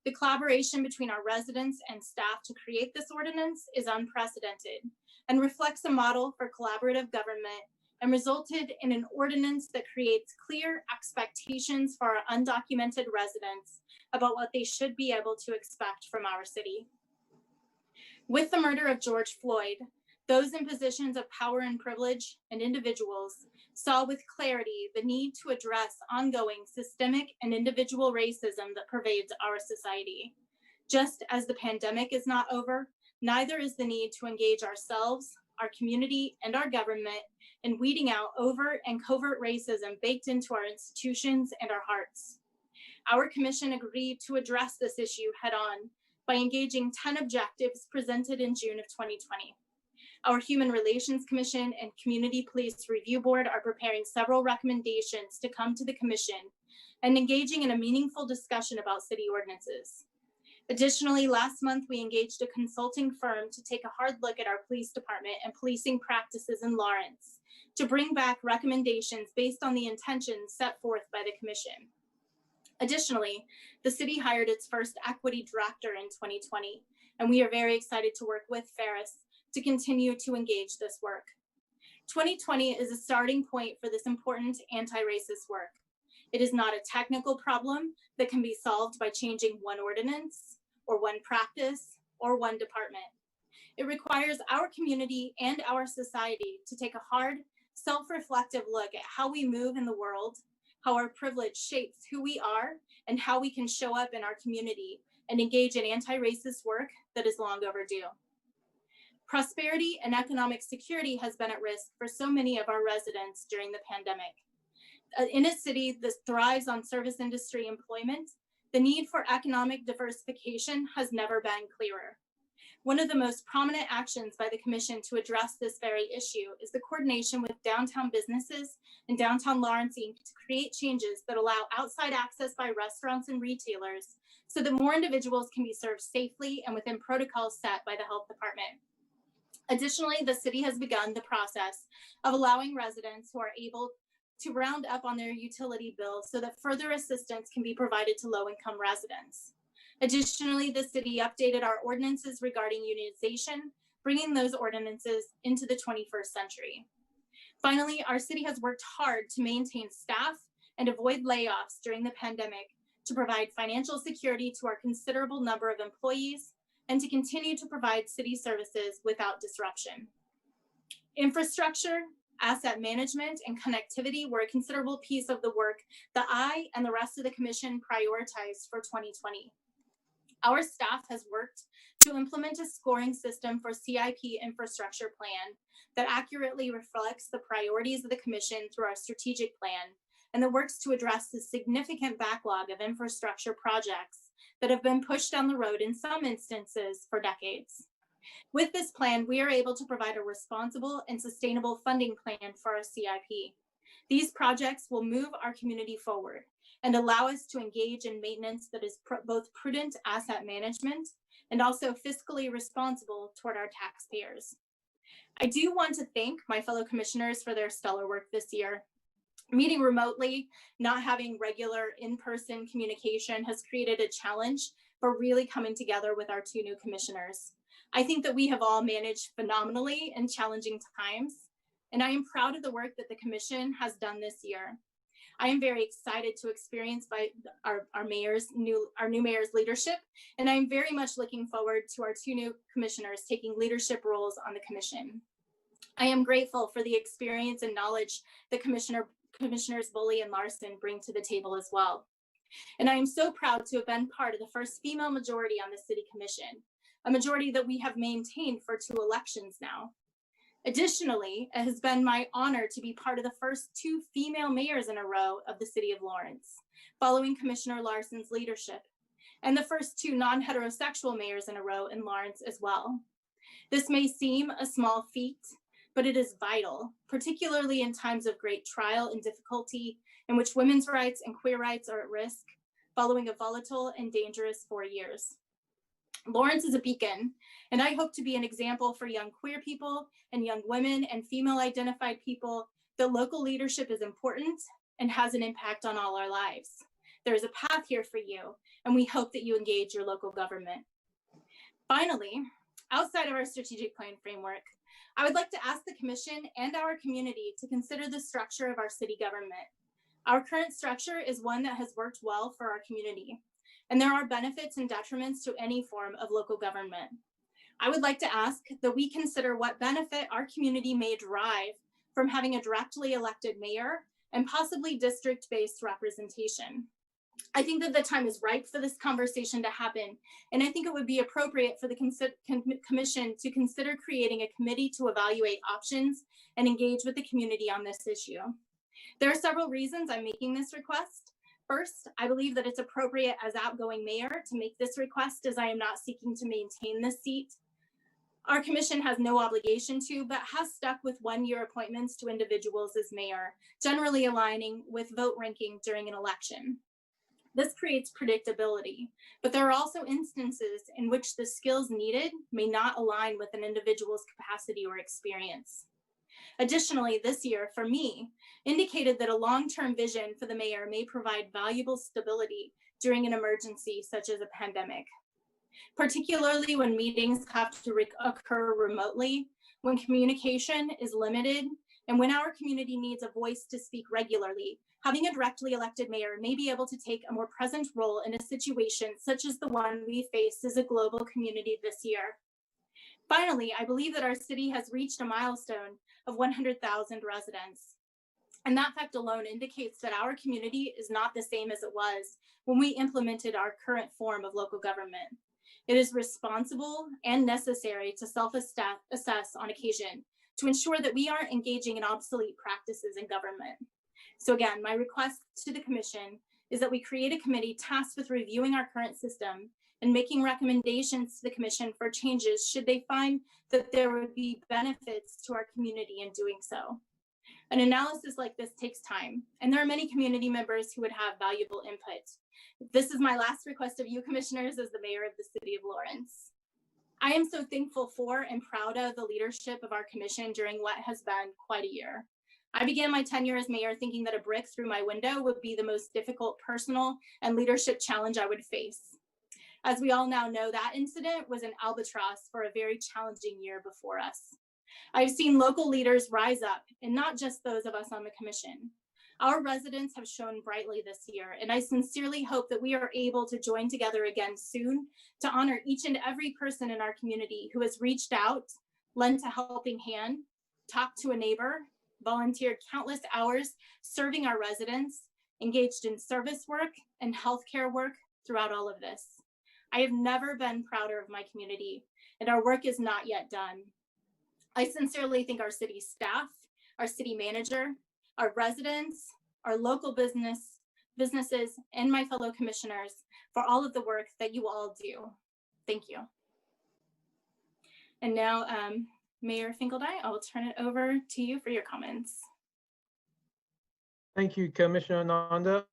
The collaboration between our residents and staff to create this ordinance is unprecedented and reflects a model for collaborative government and resulted in an ordinance that creates clear expectations for our undocumented residents about what they should be able to expect from our city. With the murder of George Floyd, those in positions of power and privilege and individuals saw with clarity the need to address ongoing systemic and individual racism that pervades our society. Just as the pandemic is not over, neither is the need to engage ourselves, our community, and our government in weeding out overt and covert racism baked into our institutions and our hearts. Our commission agreed to address this issue head on by engaging 10 objectives presented in June of 2020. Our Human Relations Commission and Community Police Review Board are preparing several recommendations to come to the commission and engaging in a meaningful discussion about city ordinances. Additionally, last month, we engaged a consulting firm to take a hard look at our police department and policing practices in Lawrence to bring back recommendations based on the intentions set forth by the commission. Additionally, the city hired its first equity director in 2020, and we are very excited to work with Ferris to continue to engage this work. 2020 is a starting point for this important anti-racist work. It is not a technical problem that can be solved by changing one ordinance or one practice or one department. It requires our community and our society to take a hard, self-reflective look at how we move in the world, how our privilege shapes who we are, and how we can show up in our community and engage in anti-racist work that is long overdue. Prosperity and economic security has been at risk for so many of our residents during the pandemic. In a city that thrives on service industry employment, the need for economic diversification has never been clearer. One of the most prominent actions by the Commission to address this very issue is the coordination with downtown businesses and downtown Lawrence Inc. to create changes that allow outside access by restaurants and retailers so that more individuals can be served safely and within protocols set by the health department. Additionally, the city has begun the process of allowing residents who are able to round up on their utility bills so that further assistance can be provided to low-income residents. Additionally, the city updated our ordinances regarding unionization, bringing those ordinances into the 21st century. Finally, our city has worked hard to maintain staff and avoid layoffs during the pandemic to provide financial security to our considerable number of employees and to continue to provide city services without disruption. Infrastructure, asset management, and connectivity were a considerable piece of the work that I and the rest of the commission prioritized for 2020. Our staff has worked to implement a scoring system for CIP infrastructure plan that accurately reflects the priorities of the commission through our strategic plan and that works to address the significant backlog of infrastructure projects that have been pushed down the road in some instances for decades. With this plan, we are able to provide a responsible and sustainable funding plan for our CIP. These projects will move our community forward and allow us to engage in maintenance that is both prudent asset management and also fiscally responsible toward our taxpayers. I do want to thank my fellow commissioners for their stellar work this year. Meeting remotely, not having regular in-person communication has created a challenge for really coming together with our two new commissioners. I think that we have all managed phenomenally in challenging times, and I am proud of the work that the commission has done this year. I am very excited to experience by our new mayor's leadership, and I'm very much looking forward to our two new commissioners taking leadership roles on the commission. I am grateful for the experience and knowledge that Commissioners Bully and Larson bring to the table as well. And I am so proud to have been part of the first female majority on the city commission, a majority that we have maintained for 2 elections now. Additionally, it has been my honor to be part of the first 2 female mayors in a row of the city of Lawrence, following Commissioner Larson's leadership, and the first 2 non-heterosexual mayors in a row in Lawrence as well. This may seem a small feat, but it is vital, particularly in times of great trial and difficulty in which women's rights and queer rights are at risk following a volatile and dangerous 4 years. Lawrence is a beacon, and I hope to be an example for young queer people and young women and female identified people that local leadership is important and has an impact on all our lives. There is a path here for you, and we hope that you engage your local government. Finally, outside of our strategic plan framework, I would like to ask the commission and our community to consider the structure of our city government. Our current structure is one that has worked well for our community, and there are benefits and detriments to any form of local government. I would like to ask that we consider what benefit our community may derive from having a directly elected mayor and possibly district-based representation. I think that the time is ripe for this conversation to happen, and I think it would be appropriate for the commission to consider creating a committee to evaluate options and engage with the community on this issue. There are several reasons I'm making this request. First, I believe that it's appropriate as outgoing mayor to make this request, as I am not seeking to maintain this seat. Our commission has no obligation to, but has stuck with one-year appointments to individuals as mayor, generally aligning with vote ranking during an election. This creates predictability, but there are also instances in which the skills needed may not align with an individual's capacity or experience. Additionally, this year, for me, indicated that a long-term vision for the mayor may provide valuable stability during an emergency such as a pandemic, particularly when meetings have to occur remotely, when communication is limited, and when our community needs a voice to speak regularly. Having a directly elected mayor may be able to take a more present role in a situation such as the one we face as a global community this year. Finally, I believe that our city has reached a milestone of 100,000 residents. And that fact alone indicates that our community is not the same as it was when we implemented our current form of local government. It is responsible and necessary to self-assess on occasion to ensure that we aren't engaging in obsolete practices in government. So again, my request to the commission is that we create a committee tasked with reviewing our current system and making recommendations to the commission for changes should they find that there would be benefits to our community in doing so. An analysis like this takes time, and there are many community members who would have valuable input. This is my last request of you, commissioners, as the mayor of the city of Lawrence. I am so thankful for and proud of the leadership of our commission during what has been quite a year. I began my tenure as mayor thinking that a brick through my window would be the most difficult personal and leadership challenge I would face. As we all now know, that incident was an albatross for a very challenging year before us. I've seen local leaders rise up, and not just those of us on the commission. Our residents have shone brightly this year, and I sincerely hope that we are able to join together again soon to honor each and every person in our community who has reached out, lent a helping hand, talked to a neighbor, volunteered countless hours serving our residents, engaged in service work and healthcare work throughout all of this. I have never been prouder of my community, and our work is not yet done. I sincerely thank our city staff, our city manager, our residents, our local businesses, and my fellow commissioners for all of the work that you all do. Thank you. And now, Mayor Finkeldye, I will turn it over to you for your comments. Thank you, Commissioner Nanda.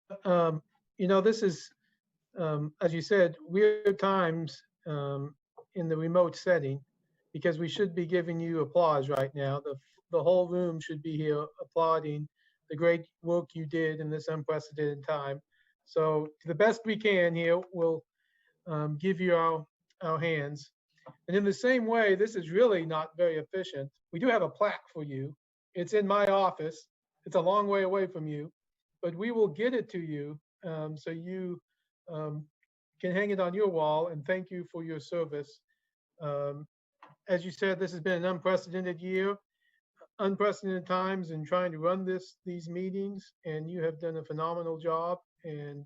This is, as you said, weird times in the remote setting, because we should be giving you applause right now. The whole room should be here applauding the great work you did in this unprecedented time. So to the best we can here, we'll give you our hands. And in the same way, this is really not very efficient. We do have a plaque for you. It's in my office. It's a long way away from you, but we will get it to you so you can hang it on your wall, and thank you for your service. As you said, this has been an unprecedented year, unprecedented times in trying to run these meetings, and you have done a phenomenal job. And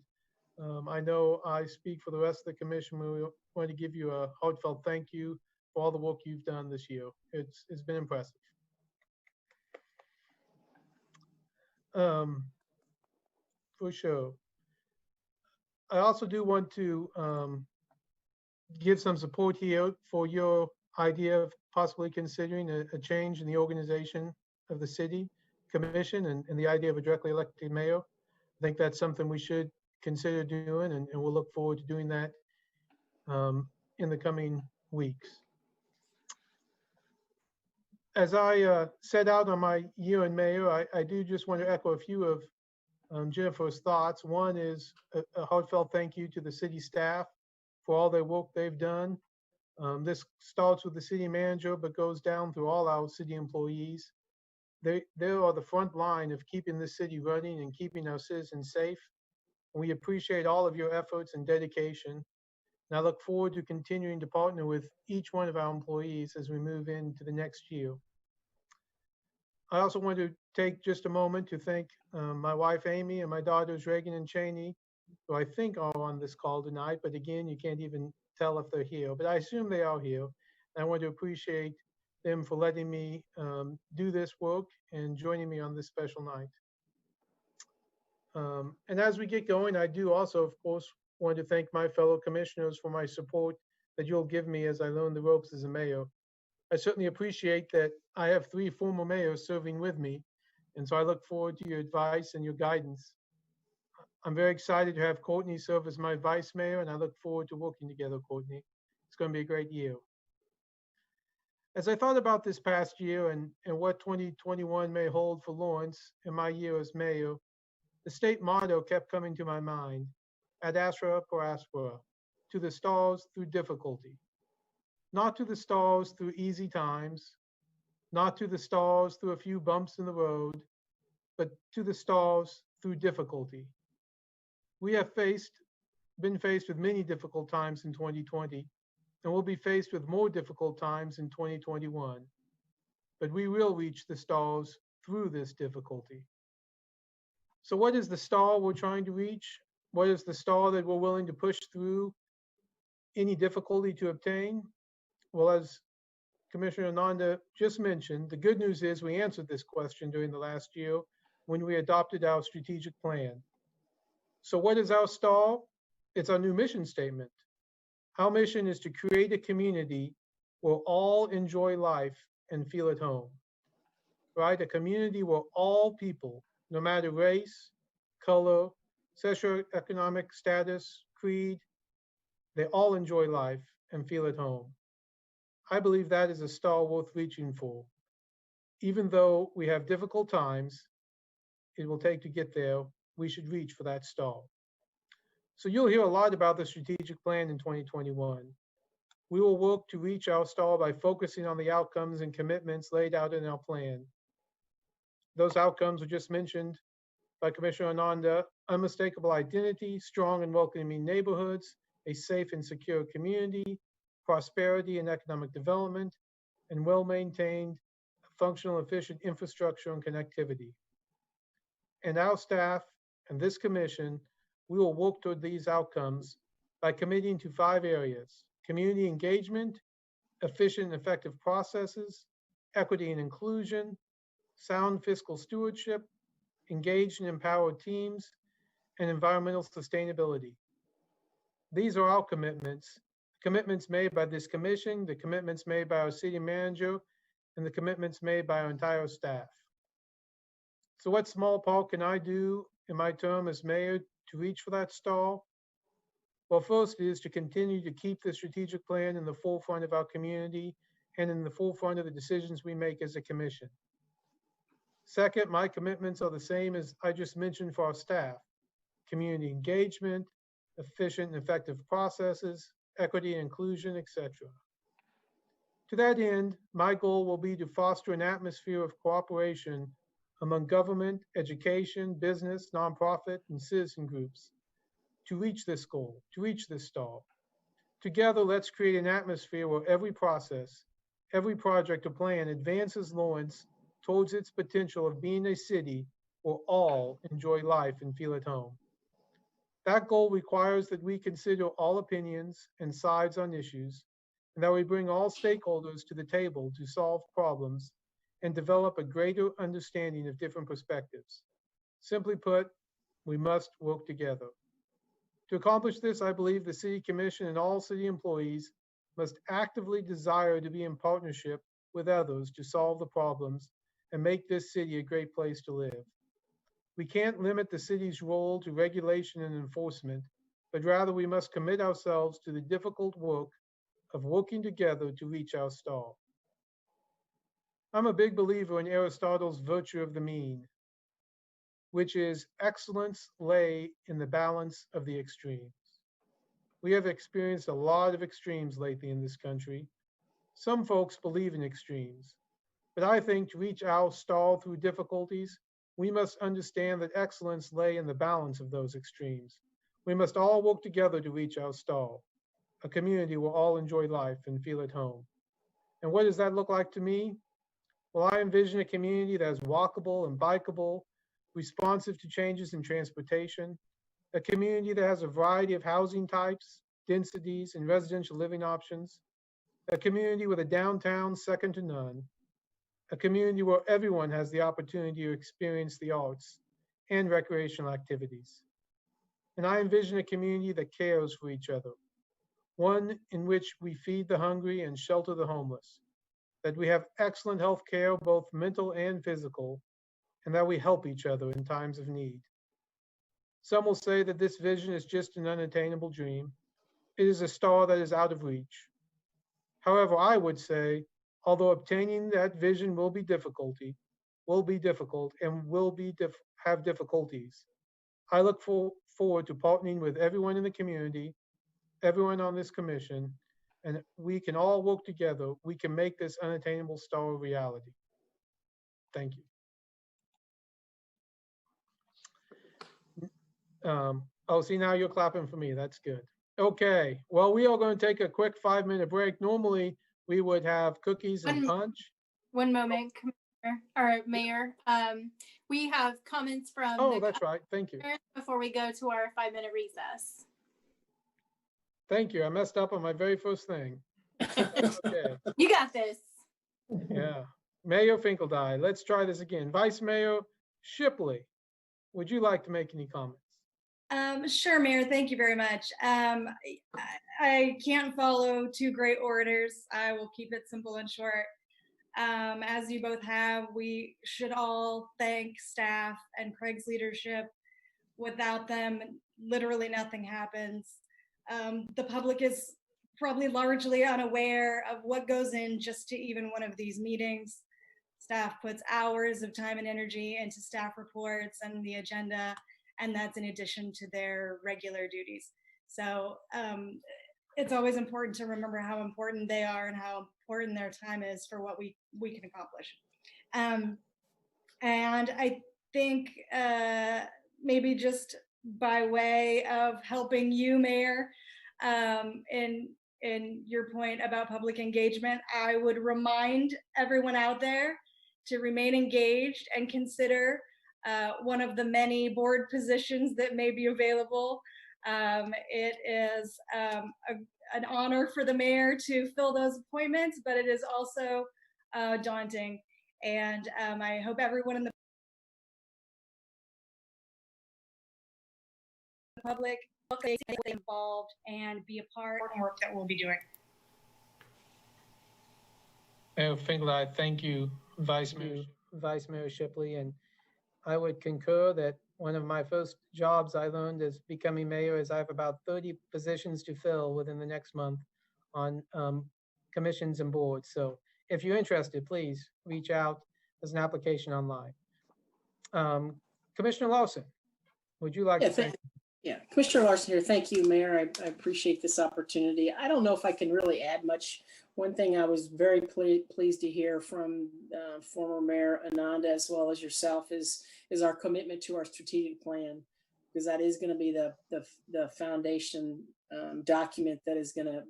I know I speak for the rest of the commission. We want to give you a heartfelt thank you for all the work you've done this year. It's been impressive. For sure. I also do want to give some support here for your idea of possibly considering a change in the organization of the city commission and the idea of a directly elected mayor. I think that's something we should consider doing, and we'll look forward to doing that in the coming weeks. As I set out on my year in mayor, I do just want to echo a few of Jennifer's thoughts. One is a heartfelt thank you to the city staff for all their work they've done This starts with the city manager, but goes down through all our city employees. They are the front line of keeping this city running and keeping our citizens safe. And we appreciate all of your efforts and dedication. And I look forward to continuing to partner with each one of our employees as we move into the next year. I also want to take just a moment to thank my wife, Amy, and my daughters, Reagan and Cheney, who I think are on this call tonight, but again, you can't even tell if they're here, but I assume they are here. And I want to appreciate them for letting me do this work and joining me on this special night. And as we get going, I do also, of course, want to thank my fellow commissioners for my support that you'll give me as I learn the ropes as a mayor. I certainly appreciate that I have 3 former mayors serving with me, and so I look forward to your advice and your guidance. I'm very excited to have Courtney serve as my vice mayor, and I look forward to working together, Courtney. It's going to be a great year. As I thought about this past year and what 2021 may hold for Lawrence in my year as mayor, the state motto kept coming to my mind: ad astra per aspera, to the stars through difficulty. Not to the stars through easy times, not to the stars through a few bumps in the road, but to the stars through difficulty. We have been faced with many difficult times in 2020, and we'll be faced with more difficult times in 2021. But we will reach the stars through this difficulty. So what is the star we're trying to reach? What is the star that we're willing to push through any difficulty to obtain? Well, as Commissioner Nanda just mentioned, the good news is we answered this question during the last year when we adopted our strategic plan. So what is our star? It's our new mission statement. Our mission is to create a community where all enjoy life and feel at home, right? A community where all people, no matter race, color, socioeconomic status, creed, they all enjoy life and feel at home. I believe that is a star worth reaching for. Even though we have difficult times it will take to get there, we should reach for that star. So you'll hear a lot about the strategic plan in 2021. We will work to reach our star by focusing on the outcomes and commitments laid out in our plan. Those outcomes were just mentioned by Commissioner Ananda: unmistakable identity, strong and welcoming neighborhoods, a safe and secure community, prosperity and economic development, and well-maintained, functional, efficient infrastructure and connectivity. And our staff and this commission, we will work toward these outcomes by committing to 5 areas: community engagement, efficient and effective processes, equity and inclusion, sound fiscal stewardship, engaged and empowered teams, and environmental sustainability. These are our commitments made by this commission, the commitments made by our city manager, and the commitments made by our entire staff. So what small part can I do in my term as mayor to reach for that star? Well, first is to continue to keep the strategic plan in the forefront of our community and in the forefront of the decisions we make as a commission. Second, my commitments are the same as I just mentioned for our staff: community engagement, efficient and effective processes, equity and inclusion, etc. To that end, my goal will be to foster an atmosphere of cooperation among government, education, business, nonprofit, and citizen groups to reach this goal, to reach this star. Together, let's create an atmosphere where every process, every project or plan advances Lawrence towards its potential of being a city where all enjoy life and feel at home. That goal requires that we consider all opinions and sides on issues, and that we bring all stakeholders to the table to solve problems and develop a greater understanding of different perspectives. Simply put, we must work together. To accomplish this, I believe the City Commission and all city employees must actively desire to be in partnership with others to solve the problems and make this city a great place to live. We can't limit the city's role to regulation and enforcement, but rather we must commit ourselves to the difficult work of working together to reach our star. I'm a big believer in Aristotle's virtue of the mean, which is excellence lay in the balance of the extremes. We have experienced a lot of extremes lately in this country. Some folks believe in extremes, but I think to reach our stall through difficulties, we must understand that excellence lay in the balance of those extremes. We must all work together to reach our stall, a community where all enjoy life and feel at home. And what does that look like to me? Well, I envision a community that is walkable and bikeable, responsive to changes in transportation, a community that has a variety of housing types, densities, and residential living options, a community with a downtown second to none, a community where everyone has the opportunity to experience the arts and recreational activities. And I envision a community that cares for each other, one in which we feed the hungry and shelter the homeless, that we have excellent health care, both mental and physical, and that we help each other in times of need. Some will say that this vision is just an unattainable dream. It is a star that is out of reach. However, I would say, although obtaining that vision will be difficult and have difficulties, I look forward to partnering with everyone in the community, everyone on this commission, and we can all work together. We can make this unattainable star a reality. Thank you. Oh, see, now you're clapping for me. That's good. Okay, well, we are going to take a quick 5-minute break. Normally, we would have cookies and punch. One moment, Commissioner, or Mayor. We have comments from Oh, that's right. Thank you. before we go to our 5-minute recess. Thank you. I messed up on my very first thing. Okay. You got this. Yeah. Mayor Finkeldye, let's try this again. Vice Mayor Shipley, would you like to make any comments? Sure, Mayor. Thank you very much. I can't follow two great orators. I will keep it simple and short. As you both have, we should all thank staff and Craig's leadership. Without them, literally nothing happens. The public is probably largely unaware of what goes in just to even one of these meetings. Staff puts hours of time and energy into staff reports and the agenda, and that's in addition to their regular duties. So it's always important to remember how important they are and how important their time is for what we can accomplish. And I think maybe just by way of helping you, Mayor, in your point about public engagement, I would remind everyone out there to remain engaged and consider one of the many board positions that may be available. It is an honor for the mayor to fill those appointments, but it is also daunting. And I hope everyone in the public will stay involved and be a part of the work that we'll be doing. Mayor Finkeldye, thank you, Vice Mayor Shipley. And I would concur that one of my first jobs I learned as becoming mayor is I have about 30 positions to fill within the next month on commissions and boards. So if you're interested, please reach out. There's an application online. Commissioner Lawson, would you like to say? Yeah, Commissioner Larson here. Thank you, Mayor. I appreciate this opportunity. I don't know if I can really add much. One thing I was very pleased to hear from former Mayor Ananda as well as yourself is our commitment to our strategic plan, because that is going to be the foundation document that is going to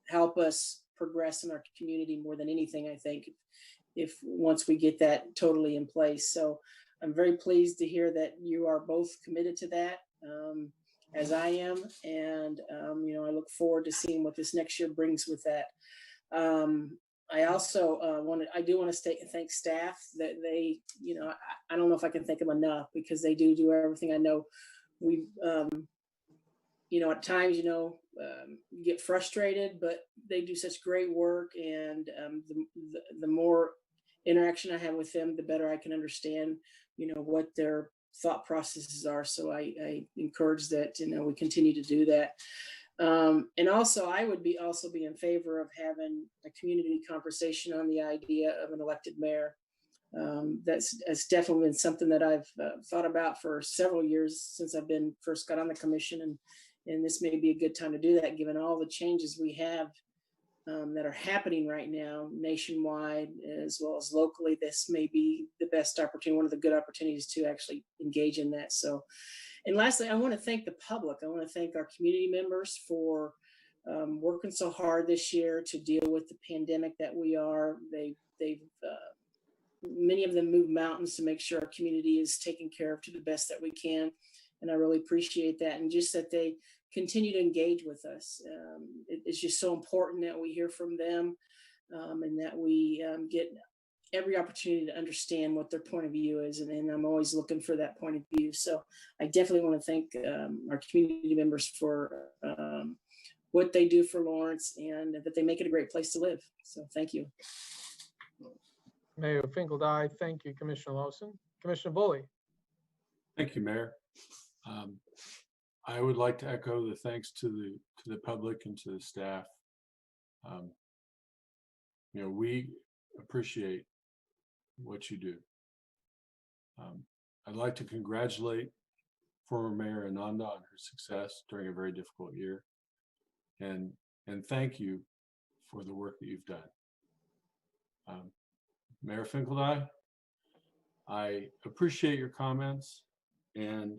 help us progress in our community more than anything, I think, if once we get that totally in place. So I'm very pleased to hear that you are both committed to that, as I am. And, I look forward to seeing what this next year brings with that. I also I do want to thank staff that they, I don't know if I can thank them enough, because they do everything. I know we, at times, you get frustrated, but they do such great work. And the more interaction I have with them, the better I can understand, what their thought processes are. So I encourage that, we continue to do that. And also, I would be in favor of having a community conversation on the idea of an elected mayor. That's definitely been something that I've thought about for several years since I've first got on the commission, And this may be a good time to do that, given all the changes we have that are happening right now nationwide as well as locally. This may be the best opportunity, one of the good opportunities to actually engage in that. So, and lastly, I want to thank the public. I want to thank our community members for working so hard this year to deal with the pandemic that we are. They've many of them moved mountains to make sure our community is taken care of to the best that we can. And I really appreciate that. And just that they continue to engage with us. It's just so important that we hear from them and that we get every opportunity to understand what their point of view is. And I'm always looking for that point of view. So I definitely want to thank our community members for what they do for Lawrence and that they make it a great place to live. So thank you. Mayor Finkel, aye. Thank you, Commissioner Lawson. Commissioner Bully. Thank you, Mayor. I would like to echo the thanks to the public and to the staff. We appreciate what you do. I'd like to congratulate former Mayor Ananda on her success during a very difficult year, and thank you for the work that you've done. Mayor Finkeldye, I appreciate your comments, and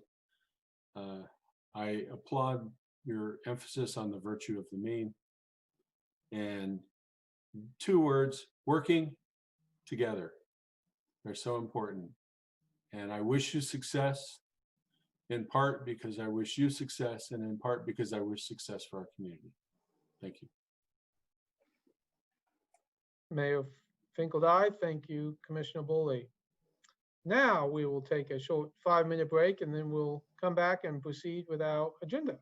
I applaud your emphasis on the virtue of the mean. And 2 words, working together. They're so important. And I wish you success, in part because I wish you success, and in part because I wish success for our community. Thank you. Mayor Finkel, aye. Thank you, Commissioner Bully. Now we will take a short 5-minute break and then we'll come back and proceed with our agenda.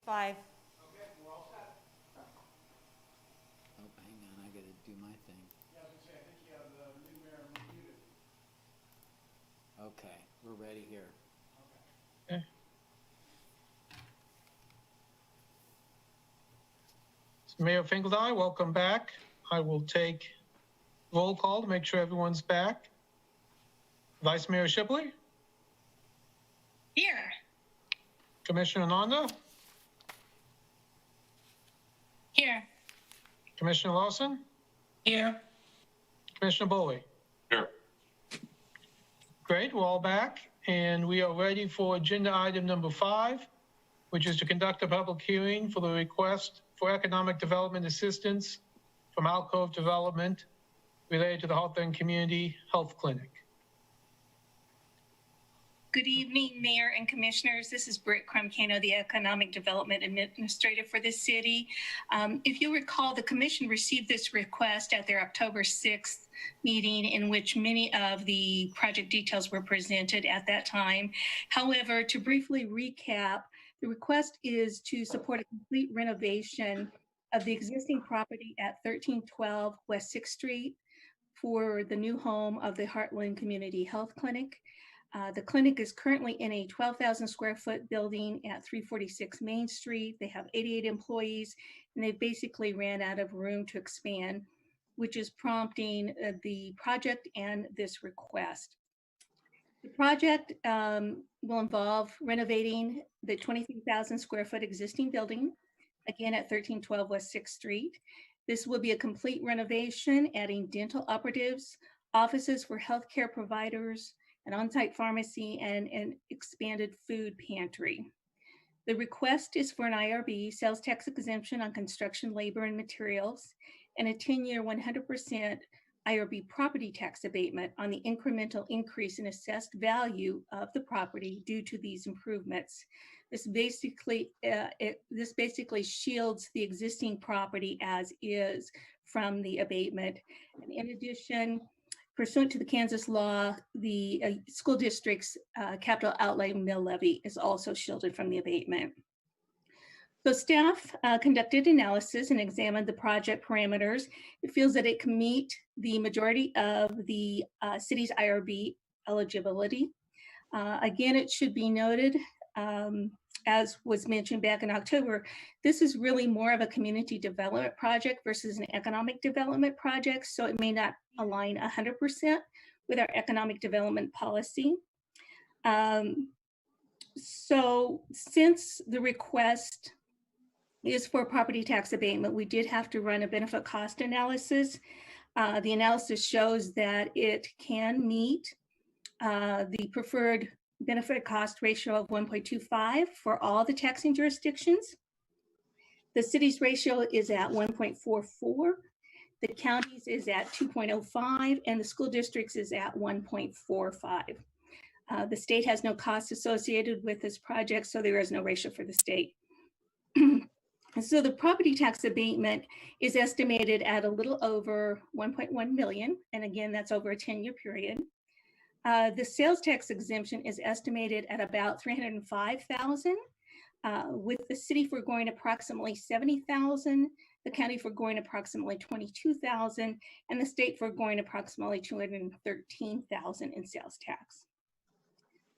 5. Oh, hang on, I gotta do my thing. Okay, we're ready here. Mayor Finkeldine, welcome back. I will take roll call to make sure everyone's back. Vice Mayor Shipley, Here. Commissioner Nanda, Here. Commissioner Lawson, Here. Commissioner Bowley. Here. Great, we're all back, and we are ready for agenda item number 5, which is to conduct a public hearing for the request for economic development assistance from Alcove Development related to the Hawthorne Community Health Clinic. Good evening, Mayor and Commissioners. This is Britt Crumcano, the Economic Development Administrator for the city. If you recall, the Commission received this request at their October 6th meeting, in which many of the project details were presented at that time. However, to briefly recap, the request is to support a complete renovation of the existing property at 1312 West 6th Street for the new home of the Heartland Community Health Clinic. The clinic is currently in a 12,000 square foot building at 346 Main Street. They have 88 employees, and they basically ran out of room to expand, which is prompting the project and this request. The project will involve renovating the 23,000 square foot existing building, again at 1312 West 6th Street. This will be a complete renovation, adding dental operatives, offices for healthcare providers, an on-site pharmacy, and an expanded food pantry. The request is for an IRB, sales tax exemption on construction labor and materials, and a 10-year 100% IRB property tax abatement on the incremental increase in assessed value of the property due to these improvements. This basically shields the existing property as is from the abatement. And in addition, pursuant to the Kansas law, the school district's capital outlay mill levy is also shielded from the abatement. So staff conducted analysis and examined the project parameters. It feels that it can meet the majority of the city's IRB eligibility. Again, it should be noted, as was mentioned back in October, this is really more of a community development project versus an economic development project, so it may not align 100% with our economic development policy. So since the request is for property tax abatement, we did have to run a benefit cost analysis. The analysis shows that it can meet the preferred benefit cost ratio of 1.25 for all the taxing jurisdictions. The city's ratio is at 1.44. The county's is at 2.05, and the school district's is at 1.45. The state has no costs associated with this project, so there is no ratio for the state. So the property tax abatement is estimated at a little over 1.1 million, and again, that's over a 10-year period. The sales tax exemption is estimated at about 305,000, with the city foregoing approximately 70,000, the county foregoing approximately 22,000, and the state foregoing approximately 213,000 in sales tax.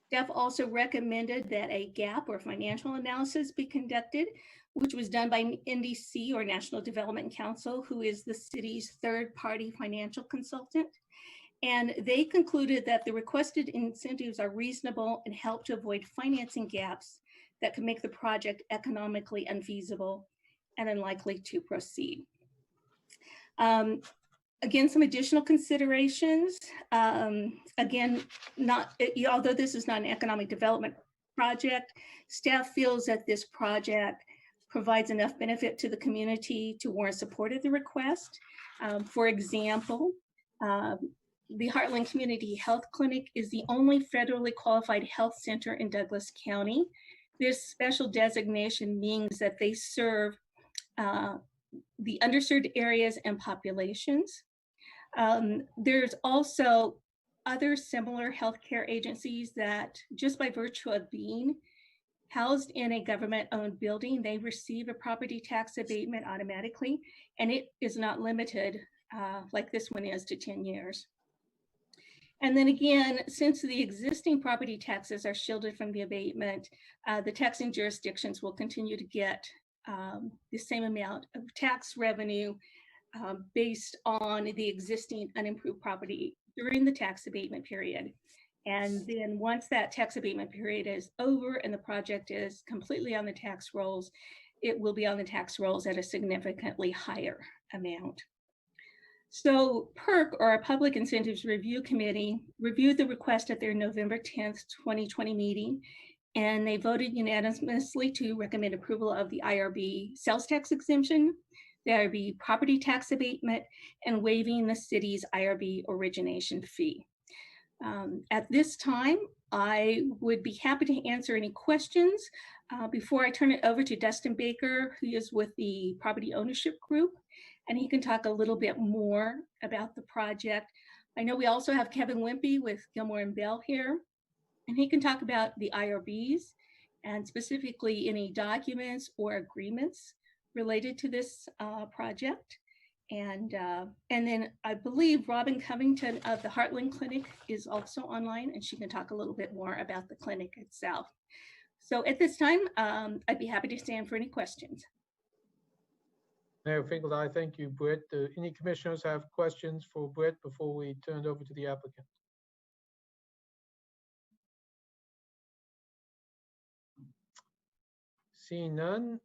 Staff also recommended that a gap or financial analysis be conducted, which was done by NDC, or National Development Council, who is the city's third-party financial consultant. And they concluded that the requested incentives are reasonable and help to avoid financing gaps that could make the project economically unfeasible and unlikely to proceed. Again, some additional considerations. Again, although this is not an economic development project, staff feels that this project provides enough benefit to the community to warrant support of the request. For example, the Heartland Community Health Clinic is the only federally qualified health center in Douglas County. This special designation means that they serve the underserved areas and populations. There's also other similar healthcare agencies that, just by virtue of being housed in a government-owned building, they receive a property tax abatement automatically, and it is not limited like this one is to 10 years. And then again, since the existing property taxes are shielded from the abatement, the taxing jurisdictions will continue to get the same amount of tax revenue based on the existing unimproved property during the tax abatement period. And then once that tax abatement period is over and the project is completely on the tax rolls, it will be on the tax rolls at a significantly higher amount. So PERC, or our Public Incentives Review Committee, reviewed the request at their November 10th, 2020 meeting, and they voted unanimously to recommend approval of the IRB sales tax exemption, the IRB property tax abatement, and waiving the city's IRB origination fee. At this time, I would be happy to answer any questions. Before I turn it over to Dustin Baker, who is with the Property Ownership Group, and he can talk a little bit more about the project. I know we also have Kevin Wimpy with Gilmore and Bell here, and he can talk about the IRBs and specifically any documents or agreements related to this project. And then I believe Robin Covington of the Heartland Clinic is also online, and she can talk a little bit more about the clinic itself. So at this time, I'd be happy to stand for any questions. Mayor Finkel, I thank you, Britt. Do any commissioners have questions for Britt before we turn it over to the applicant? Seeing none.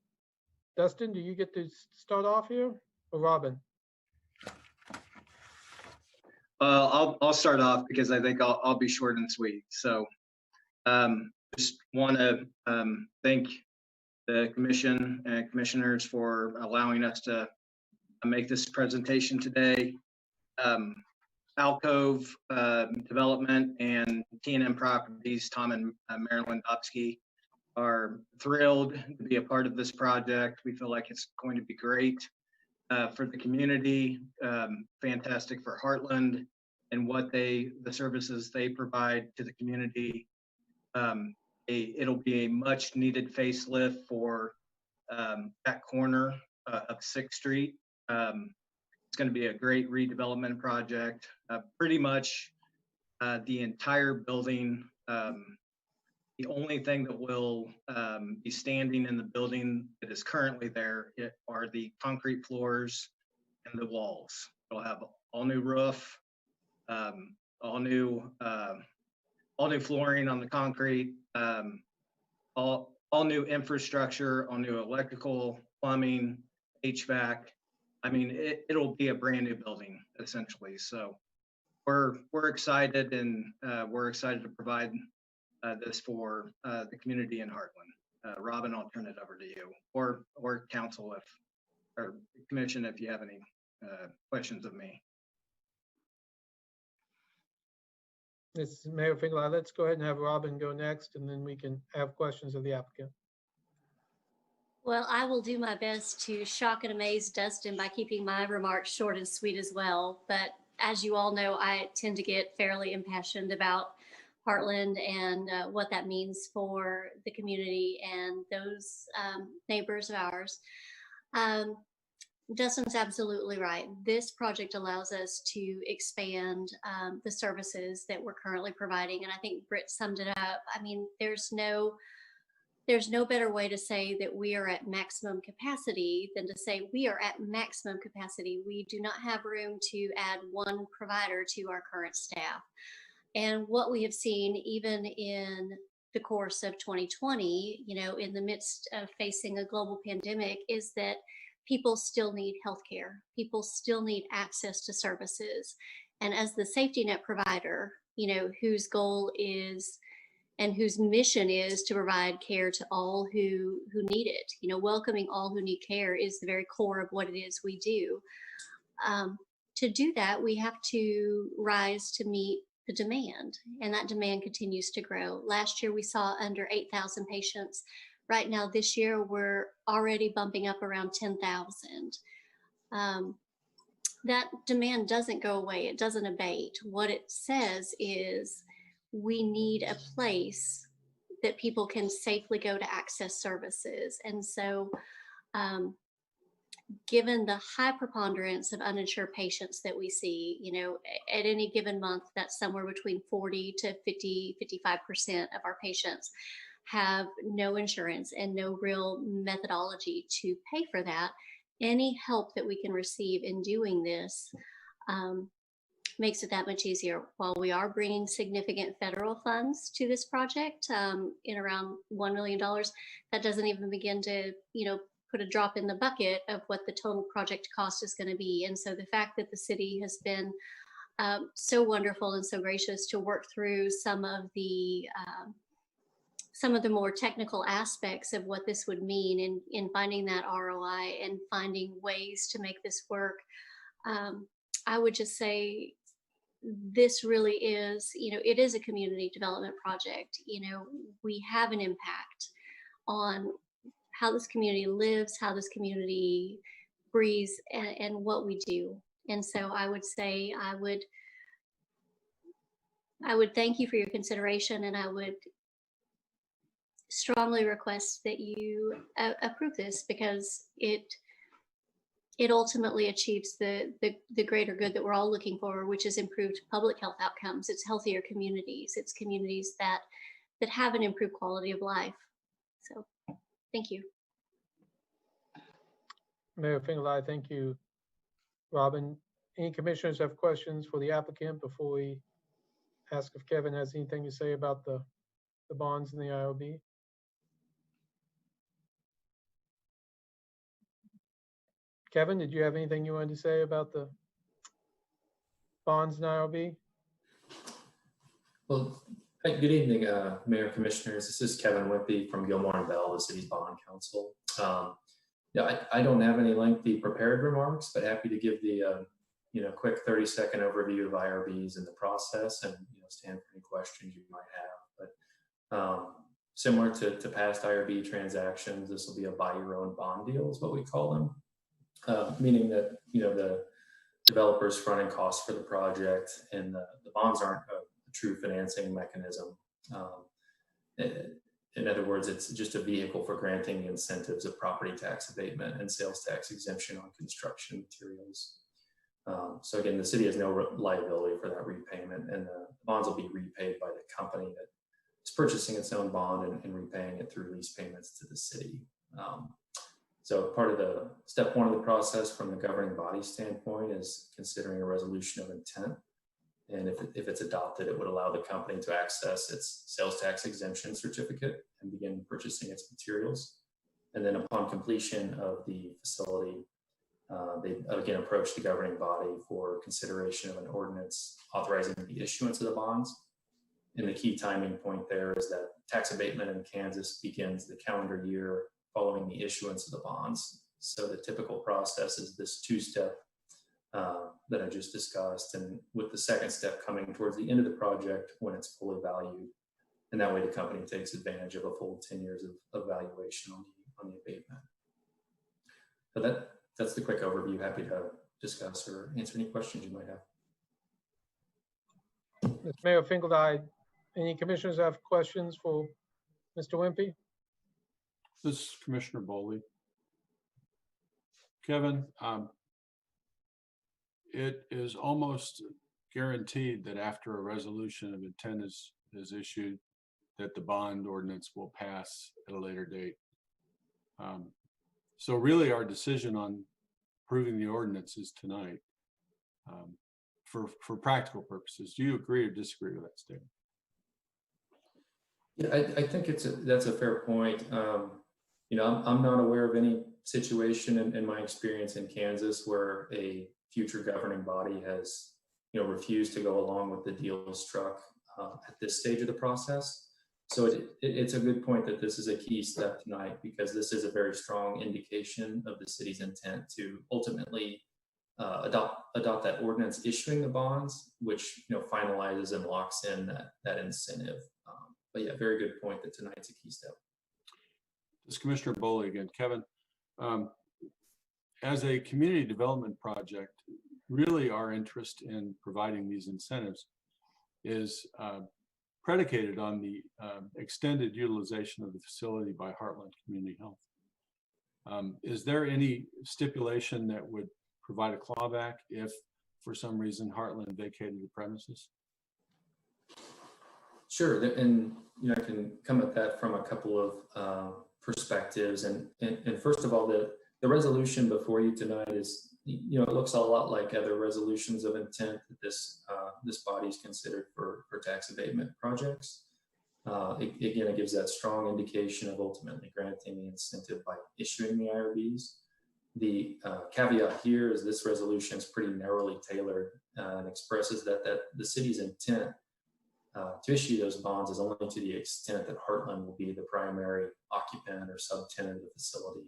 Dustin, do you get to start off here, or Robin? I'll start off because I think I'll be short and sweet. So just want to thank the commission and commissioners for allowing us to make this presentation today. Alcove Development and T&M Properties, Tom and Marilyn Dobsky, are thrilled to be a part of this project. We feel like it's going to be great for the community, fantastic for Heartland and what the services they provide to the community. It'll be a much needed facelift for that corner of 6th Street. It's going to be a great redevelopment project. Pretty much the entire building. The only thing that will be standing in the building that is currently there are the concrete floors and the walls. It'll have all new roof, all new flooring on the concrete, all new infrastructure, all new electrical, plumbing, HVAC. I mean, it'll be a brand new building essentially. So we're excited, and we're excited to provide this for the community in Heartland. Robin, I'll turn it over to you, or council or commission if you have any questions of me. This is Mayor Finkel. Let's go ahead and have Robin go next, and then we can have questions of the applicant. Well, I will do my best to shock and amaze Dustin by keeping my remarks short and sweet as well. But as you all know, I tend to get fairly impassioned about Heartland and what that means for the community and those neighbors of ours. Dustin's absolutely right. This project allows us to expand the services that we're currently providing. And I think Britt summed it up. I mean, there's no better way to say that we are at maximum capacity than to say we are at maximum capacity. We do not have room to add one provider to our current staff. And what we have seen, even in the course of 2020, in the midst of facing a global pandemic, is that people still need healthcare. People still need access to services. And as the safety net provider, whose goal is and whose mission is to provide care to all who need it, welcoming all who need care is the very core of what it is we do. To do that, we have to rise to meet the demand, and that demand continues to grow. Last year, we saw under 8,000 patients. Right now, this year, we're already bumping up around 10,000. That demand doesn't go away. It doesn't abate. What it says is we need a place that people can safely go to access services. And so, given the high preponderance of uninsured patients that we see, at any given month, that's somewhere between 40 to 55% of our patients have no insurance and no real methodology to pay for that. Any help that we can receive in doing this makes it that much easier. While we are bringing significant federal funds to this project, in around $1 million, that doesn't even begin to, put a drop in the bucket of what the total project cost is going to be. And so the fact that the city has been so wonderful and so gracious to work through some of the more technical aspects of what this would mean in finding that ROI and finding ways to make this work, I would just say this really is, it is a community development project. We have an impact on how this community lives, how this community breathes, and what we do. And so I would say I would thank you for your consideration, and I would strongly request that you approve this, because it ultimately achieves the greater good that we're all looking for, which is improved public health outcomes. It's healthier communities. It's communities that have an improved quality of life. So thank you. Mayor Finkelstein, thank you. Robin, any commissioners have questions for the applicant before we ask if Kevin has anything to say about the bonds and the IOB? Kevin, did you have anything you wanted to say about the bonds and IOB? Well, good evening, Mayor, Commissioners. This is Kevin Wimpy from Gilmore and Bell, the city's bond counsel. I don't have any lengthy prepared remarks, but happy to give the quick 30-second overview of IRBs and the process, and stand for any questions you might have. But similar to past IRB transactions, this will be a buy your own bond deal, is what we call them, meaning that the developer's fronting costs for the project, and the bonds aren't a true financing mechanism. In other words, it's just a vehicle for granting the incentives of property tax abatement and sales tax exemption on construction materials. So again, the city has no liability for that repayment, and the bonds will be repaid by the company that is purchasing its own bond and repaying it through lease payments to the city. So part of the step one of the process from the governing body standpoint is considering a resolution of intent. And if it's adopted, it would allow the company to access its sales tax exemption certificate and begin purchasing its materials. And then upon completion of the facility, they again approach the governing body for consideration of an ordinance authorizing the issuance of the bonds. And the key timing point there is that tax abatement in Kansas begins the calendar year following the issuance of the bonds. So the typical process is this two-step that I just discussed, and with the second step coming towards the end of the project when it's fully valued. And that way the company takes advantage of a full 10 years of valuation on the abatement. So that's the quick overview. Happy to discuss or answer any questions you might have. Mayor Finkelstein, any commissioners have questions for Mr. Wimpy? This is Commissioner Bowley. Kevin, it is almost guaranteed that after a resolution of intent is issued, that the bond ordinance will pass at a later date. So really our decision on approving the ordinance is tonight, for practical purposes. Do you agree or disagree with that statement? Yeah, I think that's a fair point. I'm not aware of any situation in my experience in Kansas where a future governing body has, refused to go along with the deal struck at this stage of the process. So it's a good point that this is a key step tonight, because this is a very strong indication of the city's intent to ultimately adopt that ordinance issuing the bonds, which finalizes and locks in that incentive. But yeah, very good point that tonight's a key step. This is Commissioner Bowley again. Kevin, as a community development project, really our interest in providing these incentives is predicated on the extended utilization of the facility by Heartland Community Health. Is there any stipulation that would provide a clawback if, for some reason, Heartland vacated the premises? Sure, and I can come at that from a couple of perspectives. And first of all, the resolution before you tonight is, it looks a lot like other resolutions of intent that this body is considered for tax abatement projects. Again, it gives that strong indication of ultimately granting the incentive by issuing the IRBs. The caveat here is this resolution is pretty narrowly tailored and expresses that the city's intent to issue those bonds is only to the extent that Heartland will be the primary occupant or subtenant of the facility.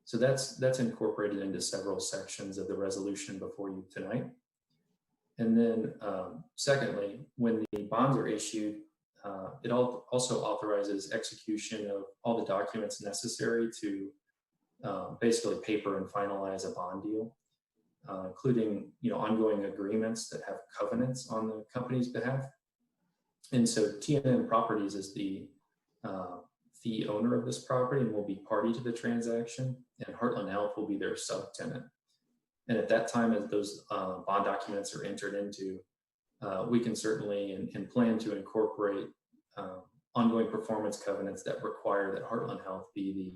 So that's incorporated into several sections of the resolution before you tonight. And then secondly, when the bonds are issued, it also authorizes execution of all the documents necessary to basically paper and finalize a bond deal, including ongoing agreements that have covenants on the company's behalf. And so T&M Properties is the owner of this property and will be party to the transaction, and Heartland Health will be their subtenant. And at that time, as those bond documents are entered into, we can certainly and plan to incorporate ongoing performance covenants that require that Heartland Health be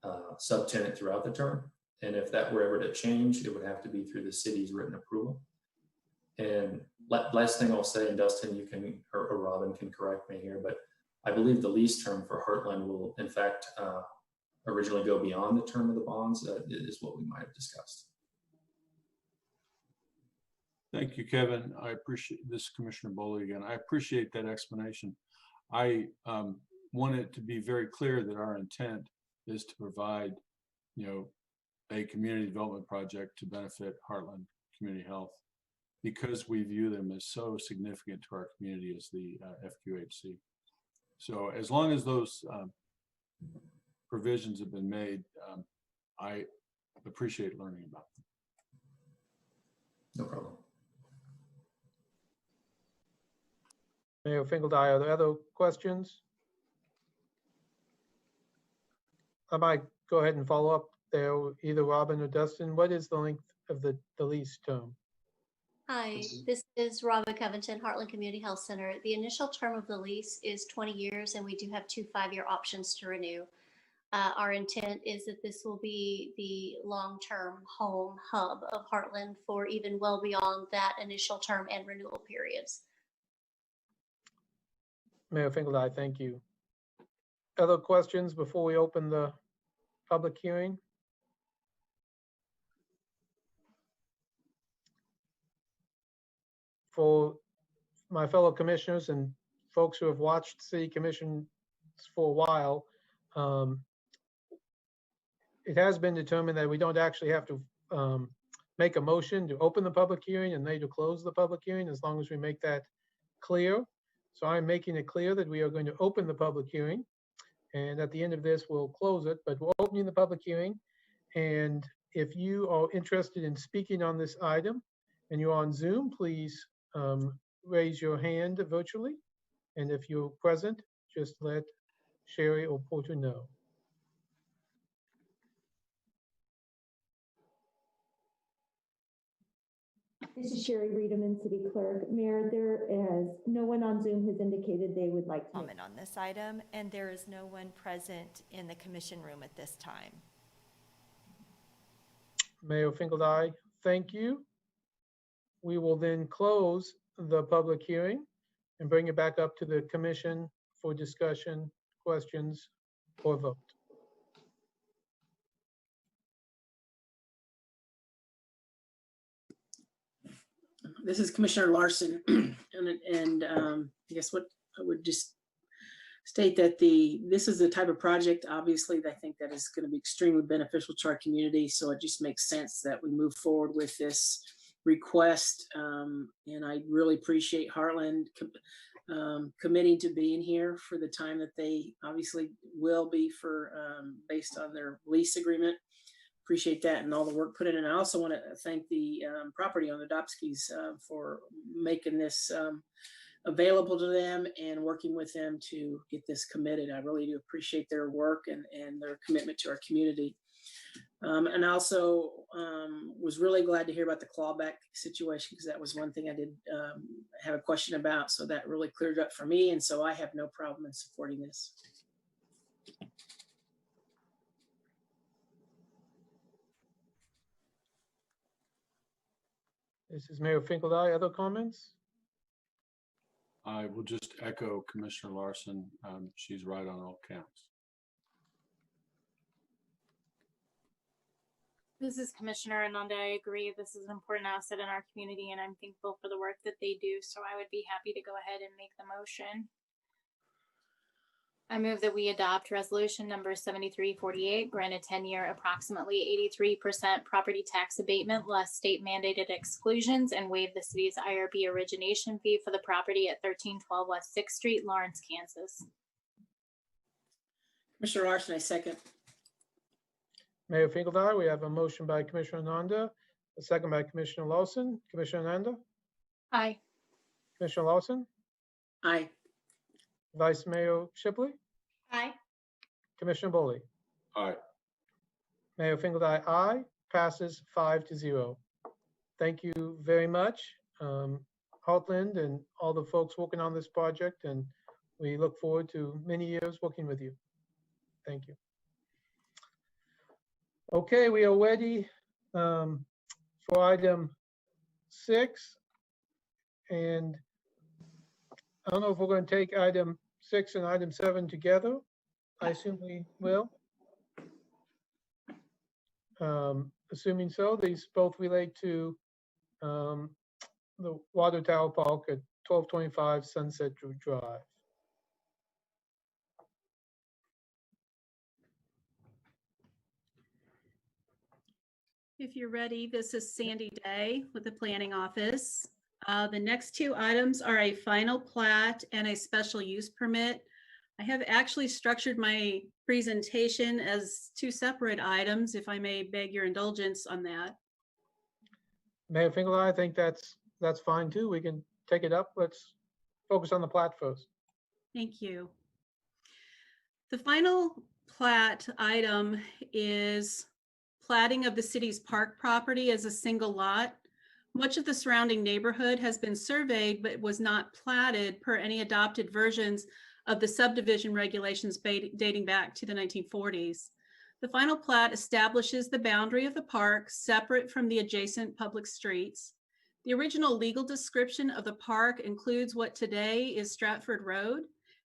the subtenant throughout the term. And if that were ever to change, it would have to be through the city's written approval. And last thing I'll say, and Dustin, you can, or Robin can correct me here, but I believe the lease term for Heartland will, in fact, originally go beyond the term of the bonds. Is what we might have discussed. Thank you, Kevin. I appreciate this, Commissioner Bowley again. I appreciate that explanation. I want it to be very clear that our intent is to provide, a community development project to benefit Heartland Community Health, because we view them as so significant to our community as the FQHC. So as long as those provisions have been made, I appreciate learning about them. No problem. Mayor Finkeldye, are there other questions? I might go ahead and follow up there, either Robin or Dustin. What is the length of the lease term? Hi, this is Robin Covington, Heartland Community Health Center. The initial term of the lease is 20 years, and we do have 2 5-year options to renew. Our intent is that this will be the long-term home hub of Heartland for even well beyond that initial term and renewal periods. Mayor Finkeldye, thank you. Other questions before we open the public hearing? For my fellow commissioners and folks who have watched City Commission for a while, it has been determined that we don't actually have to make a motion to open the public hearing and then to close the public hearing, as long as we make that clear. So I'm making it clear that we are going to open the public hearing, and at the end of this, we'll close it, but we're opening the public hearing. And if you are interested in speaking on this item and you're on Zoom, please raise your hand virtually. And if you're present, just let Sherry or Porter know. This is Sherry Reederman, City Clerk. Mayor, there is no one on Zoom has indicated they would like to comment on this item, and there is no one present in the commission room at this time. Mayor Finkeldye, thank you. We will then close the public hearing and bring it back up to the commission for discussion, questions, or vote. This is Commissioner Larson, and I guess what I would just state that this is the type of project, obviously, that I think that is going to be extremely beneficial to our community. So it just makes sense that we move forward with this request. And I really appreciate Heartland committing to being here for the time that they obviously will be for based on their lease agreement. Appreciate that and all the work put in. And I also want to thank the property owner, Dobskis, for making this available to them and working with them to get this committed. I really do appreciate their work and their commitment to our community. And also was really glad to hear about the clawback situation, because that was one thing I did have a question about. So that really cleared up for me. And so I have no problem in supporting this. This is Mayor Finkeldye. Other comments? I will just echo Commissioner Larson. She's right on all counts. This is Commissioner Ananda. I agree. This is an important asset in our community, and I'm thankful for the work that they do. So I would be happy to go ahead and make the motion. I move that we adopt resolution number 7348, grant a 10-year, approximately 83% property tax abatement, less state mandated exclusions, and waive the city's IRB origination fee for the property at 1312 West 6th Street, Lawrence, Kansas. Commissioner Larson, I second. Mayor Finkeldye, we have a motion by Commissioner Ananda, a second by Commissioner Lawson. Commissioner Ananda? Aye. Commissioner Lawson? Aye. Vice Mayor Shipley? Aye. Commissioner Bowley? Aye. Mayor Finkeldye, aye. Passes 5-0. Thank you very much, Heartland and all the folks working on this project, and we look forward to many years working with you. Thank you. Okay, we are ready for item 6. And I don't know if we're going to take item 6 and item 7 together. I assume we will. Assuming so, these both relate to the Water Tower Park at 1225 Sunset Drive. If you're ready, this is Sandy Day with the Planning Office. The next two items are a final plat and a special use permit. I have actually structured my presentation as two separate items, if I may beg your indulgence on that. Mayor Finkeldye, I think that's fine too. We can take it up. Let's focus on the plat first. Thank you. The final plat item is platting of the city's park property as a single lot. Much of the surrounding neighborhood has been surveyed, but was not platted per any adopted versions of the subdivision regulations dating back to the 1940s. The final plat establishes the boundary of the park separate from the adjacent public streets. The original legal description of the park includes what today is Stratford Road.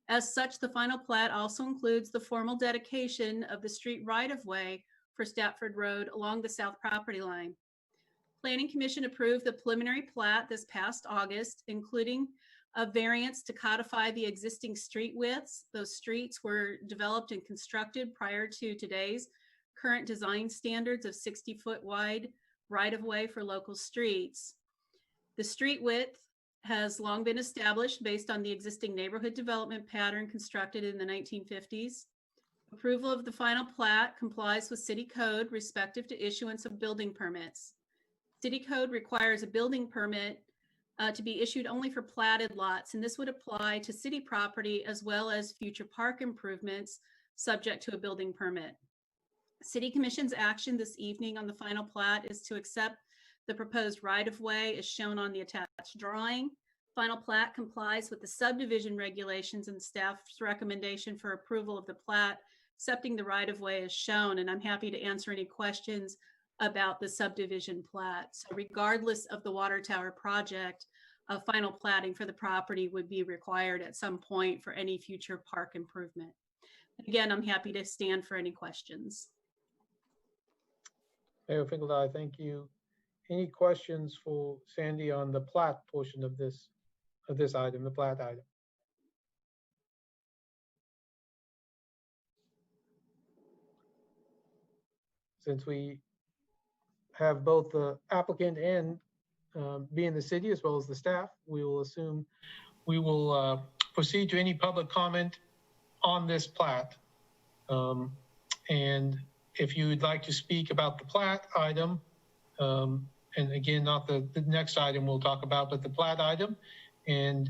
As such, the final plat also includes the formal dedication of the street right-of-way for Stratford Road along the south property line. Planning Commission approved the preliminary plat this past August, including a variance to codify the existing street widths. Those streets were developed and constructed prior to today's current design standards of 60-foot wide right-of-way for local streets. The street width has long been established based on the existing neighborhood development pattern constructed in the 1950s. Approval of the final plat complies with City Code respective to issuance of building permits. City Code requires a building permit to be issued only for platted lots, and this would apply to city property as well as future park improvements subject to a building permit. City Commission's action this evening on the final plat is to accept the proposed right-of-way as shown on the attached drawing. Final plat complies with the subdivision regulations and staff's recommendation for approval of the plat, accepting the right-of-way as shown, and I'm happy to answer any questions about the subdivision plat. So regardless of the water tower project, a final platting for the property would be required at some point for any future park improvement. Again, I'm happy to stand for any questions. Mayor Finkeldye, thank you. Any questions for Sandy on the plat portion of this item, the plat item? Since we have both the applicant and being the city as well as the staff, we will proceed to any public comment on this plat. And if you would like to speak about the plat item, and again, not the next item we'll talk about, but the plat item, and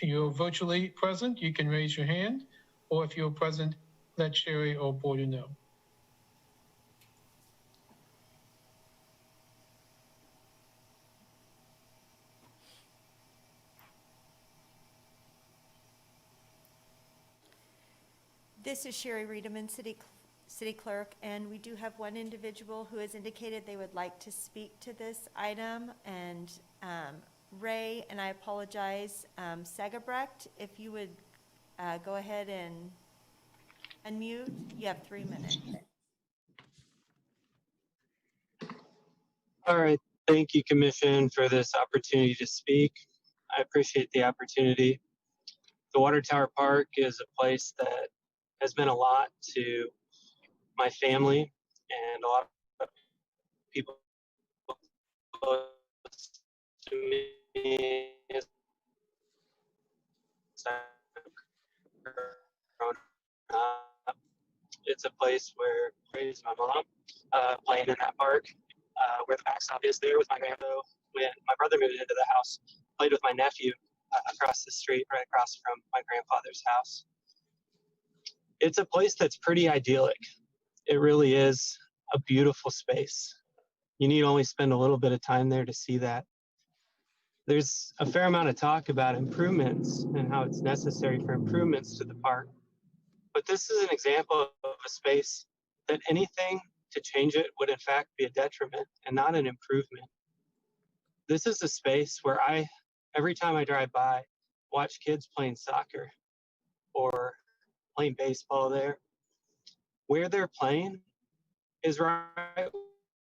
you're virtually present, you can raise your hand, or if you're present, let Sherry or Porter know. This is Sherry Riedemann, City Clerk, and we do have one individual who has indicated they would like to speak to this item. And Ray, and I apologize, Segebrecht, if you would go ahead and unmute, you have 3 minutes. All right. Thank you, Commission, for this opportunity to speak. I appreciate the opportunity. The Water Tower Park is a place that has meant a lot to my family and a lot of people close to me as I've grown up. It's a place where I raised my mom, playing in that park, where the backstop is there with my grandpa. When my brother moved into the house, played with my nephew across the street, right across from my grandfather's house. It's a place that's pretty idyllic. It really is a beautiful space. You need only spend a little bit of time there to see that. There's a fair amount of talk about improvements and how it's necessary for improvements to the park. But this is an example of a space that anything to change it would in fact be a detriment and not an improvement. This is a space where every time I drive by, watch kids playing soccer or playing baseball there. Where they're playing is right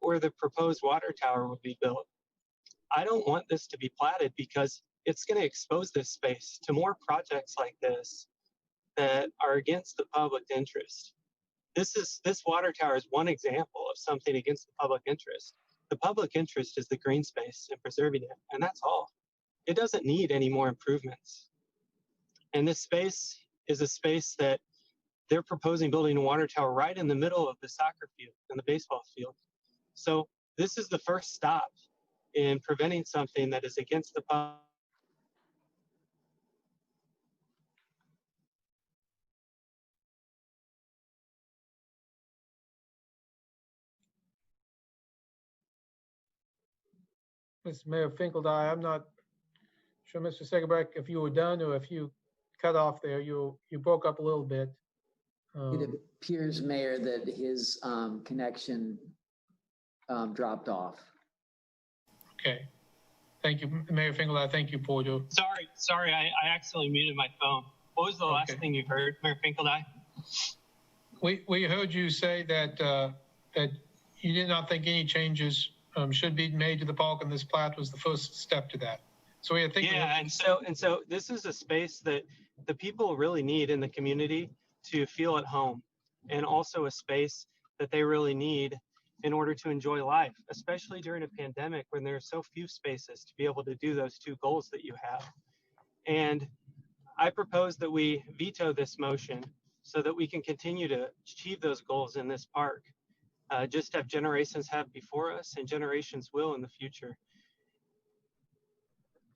where the proposed water tower will be built. I don't want this to be platted because it's going to expose this space to more projects like this that are against the public interest. This water tower is one example of something against the public interest. The public interest is the green space and preserving it, and that's all. It doesn't need any more improvements. And this space is a space that they're proposing building a water tower right in the middle of the soccer field and the baseball field. So this is the first stop in preventing something that is against the public. Mr. Mayor Finkeldye, I'm not sure, Mr. Segebrecht, if you were done or if you cut off there. You broke up a little bit. It appears, Mayor, that his connection dropped off. Okay. Thank you, Mayor Finkeldye. Thank you, Porter. Sorry, I accidentally muted my phone. What was the last thing you heard, Mayor Finkeldye? We heard you say that that you did not think any changes should be made to the park, and this plat was the first step to that. So I think and so this is a space that the people really need in the community to feel at home, and also a space that they really need in order to enjoy life, especially during a pandemic when there are so few spaces to be able to do those two goals that you have. And I propose that we veto this motion so that we can continue to achieve those goals in this park. Just have generations have before us and generations will in the future.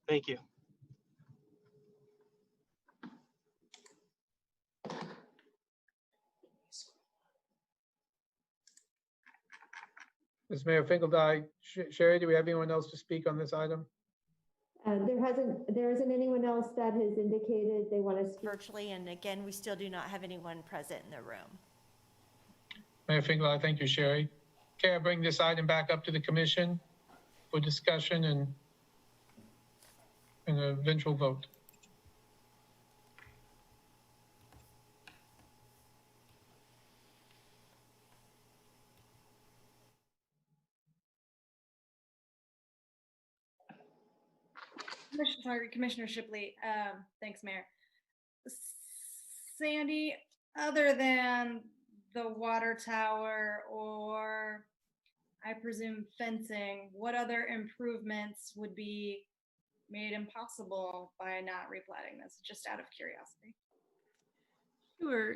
Thank you. Ms. Mayor Finkeldye, Sherry, do we have anyone else to speak on this item? There isn't anyone else that has indicated they want to speak virtually, and again, we still do not have anyone present in the room. Mayor Finkeldye, thank you, Sherry. Okay, I bring this item back up to the commission for discussion and an eventual vote. Commissioner Shipley, thanks, Mayor. Sandy, other than the water tower or I presume fencing, what other improvements would be made impossible by not replatting this, just out of curiosity? Sure.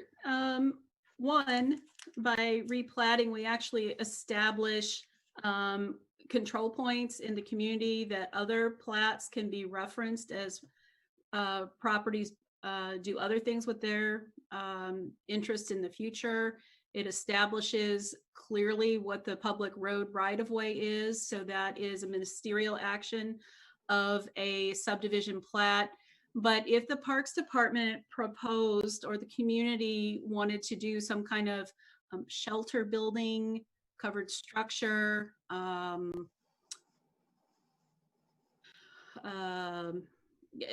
One, by replatting, we actually establish control points in the community that other plats can be referenced as properties do other things with their interests in the future. It establishes clearly what the public road right-of-way is. So that is a ministerial action of a subdivision plat. But if the Parks Department proposed or the community wanted to do some kind of shelter building, covered structure,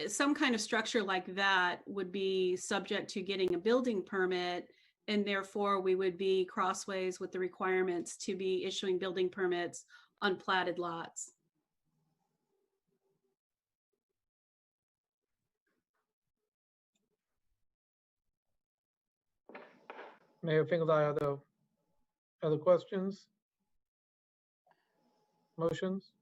some kind of structure like that would be subject to getting a building permit, and therefore we would be crossways with the requirements to be issuing building permits on platted lots. Mayor Finkeldine, other questions? Motions?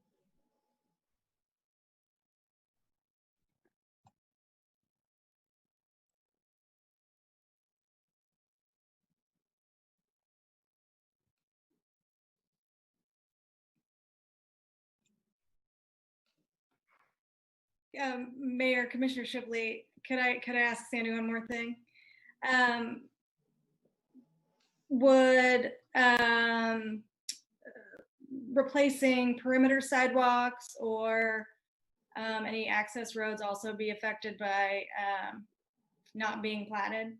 Mayor, Commissioner Shipley, could I ask Sandy one more thing? Would replacing perimeter sidewalks or any access roads also be affected by not being platted?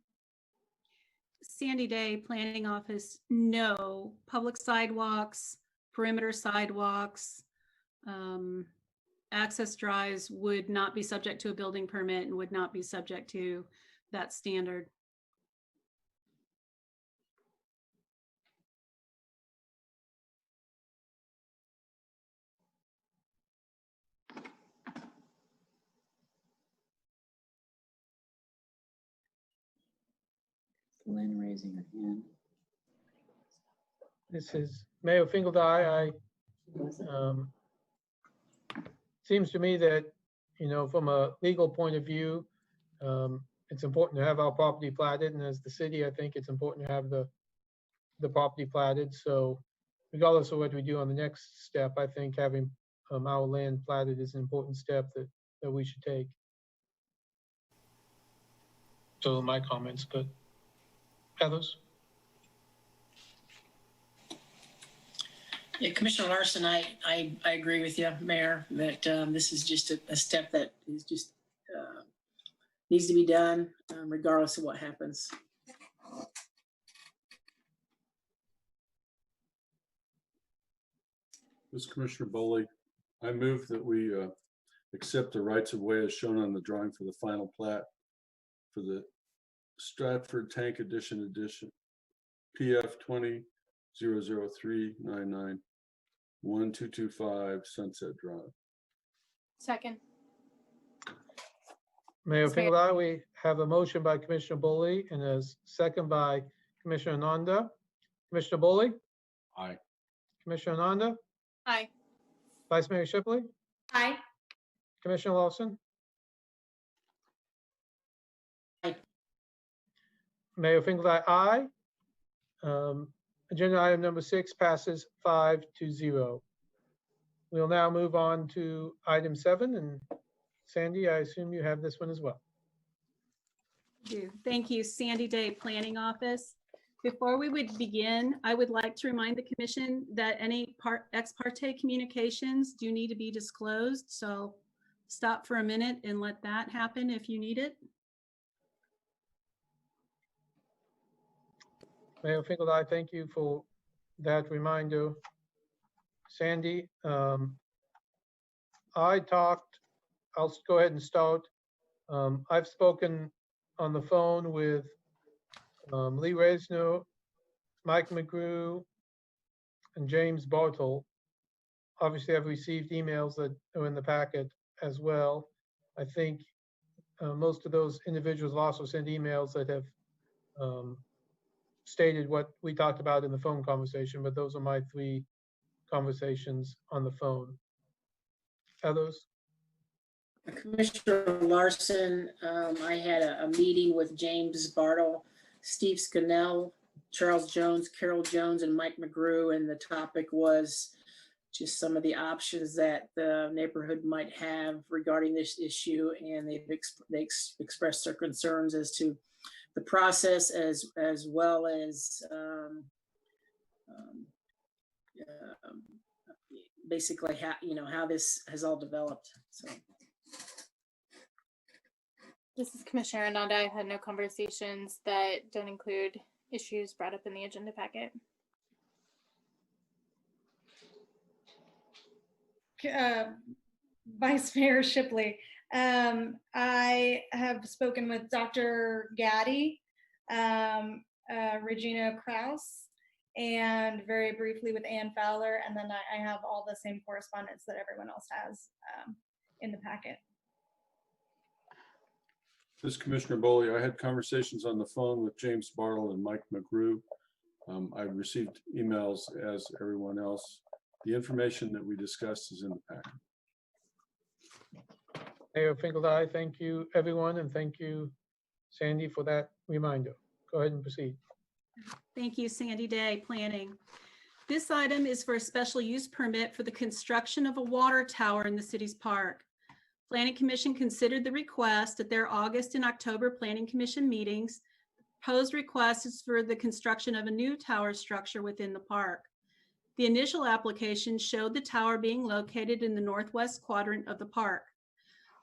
Sandy Day Planning Office, no. Public sidewalks, perimeter sidewalks, access drives would not be subject to a building permit and would not be subject to that standard. Lynn raising her hand. This is Mayor Finkeldine. Seems to me that, from a legal point of view, it's important to have our property platted, and as the city, I think it's important to have the property platted. So regardless of what we do on the next step, I think having our land platted is an important step that we should take. So my comments, but others? Yeah, Commissioner Larson, I agree with you, Mayor, that this is just a step that is just needs to be done regardless of what happens. This is Commissioner Boley. I move that we accept the rights of way as shown on the drawing for the final plat for the Stratford Tank Addition PF 20-00399-1225 Sunset Drive. Second. Mayor Finkeldine, we have a motion by Commissioner Boley and a second by Commissioner Nanda. Commissioner Boley? Aye. Commissioner Nanda? Aye. Vice Mayor Shipley? Aye. Commissioner Lawson? Aye. Mayor Finkeldine, aye. Agenda item number 6 passes 5-0. We'll now move on to item 7, and Sandy, I assume you have this one as well. Thank you, Sandy Day Planning Office. Before we would begin, I would like to remind the commission that any ex parte communications do need to be disclosed. So stop for a minute and let that happen if you need it. Mayor Finkeldine, thank you for that reminder. Sandy, I'll go ahead and start. I've spoken on the phone with Lee Resner, Mike McGrew, and James Bartle. Obviously, I've received emails that are in the packet as well. I think most of those individuals also sent emails that have stated what we talked about in the phone conversation, but those are my 3 conversations on the phone. Others? Commissioner Larson, I had a meeting with James Bartle, Steve Scannell, Charles Jones, Carol Jones, and Mike McGrew, and the topic was just some of the options that the neighborhood might have regarding this issue, and they expressed their concerns as to the process as well as basically how this has all developed. So. This is Commissioner Ananda. I had no conversations that don't include issues brought up in the agenda packet. Vice Mayor Shipley, I have spoken with Dr. Gaddy, Regina Kraus, and very briefly with Ann Fowler, and then I have all the same correspondence that everyone else has in the packet. This is Commissioner Boley. I had conversations on the phone with James Bartle and Mike McGrew. I received emails as everyone else. The information that we discussed is in the packet. Mayor Finkeldye, thank you, everyone, and thank you, Sandy, for that reminder. Go ahead and proceed. Thank you, Sandy Day, Planning. This item is for a special use permit for the construction of a water tower in the city's park. Planning Commission considered the request at their August and October Planning Commission meetings. The proposed request is for the construction of a new tower structure within the park. The initial application showed the tower being located in the northwest quadrant of the park.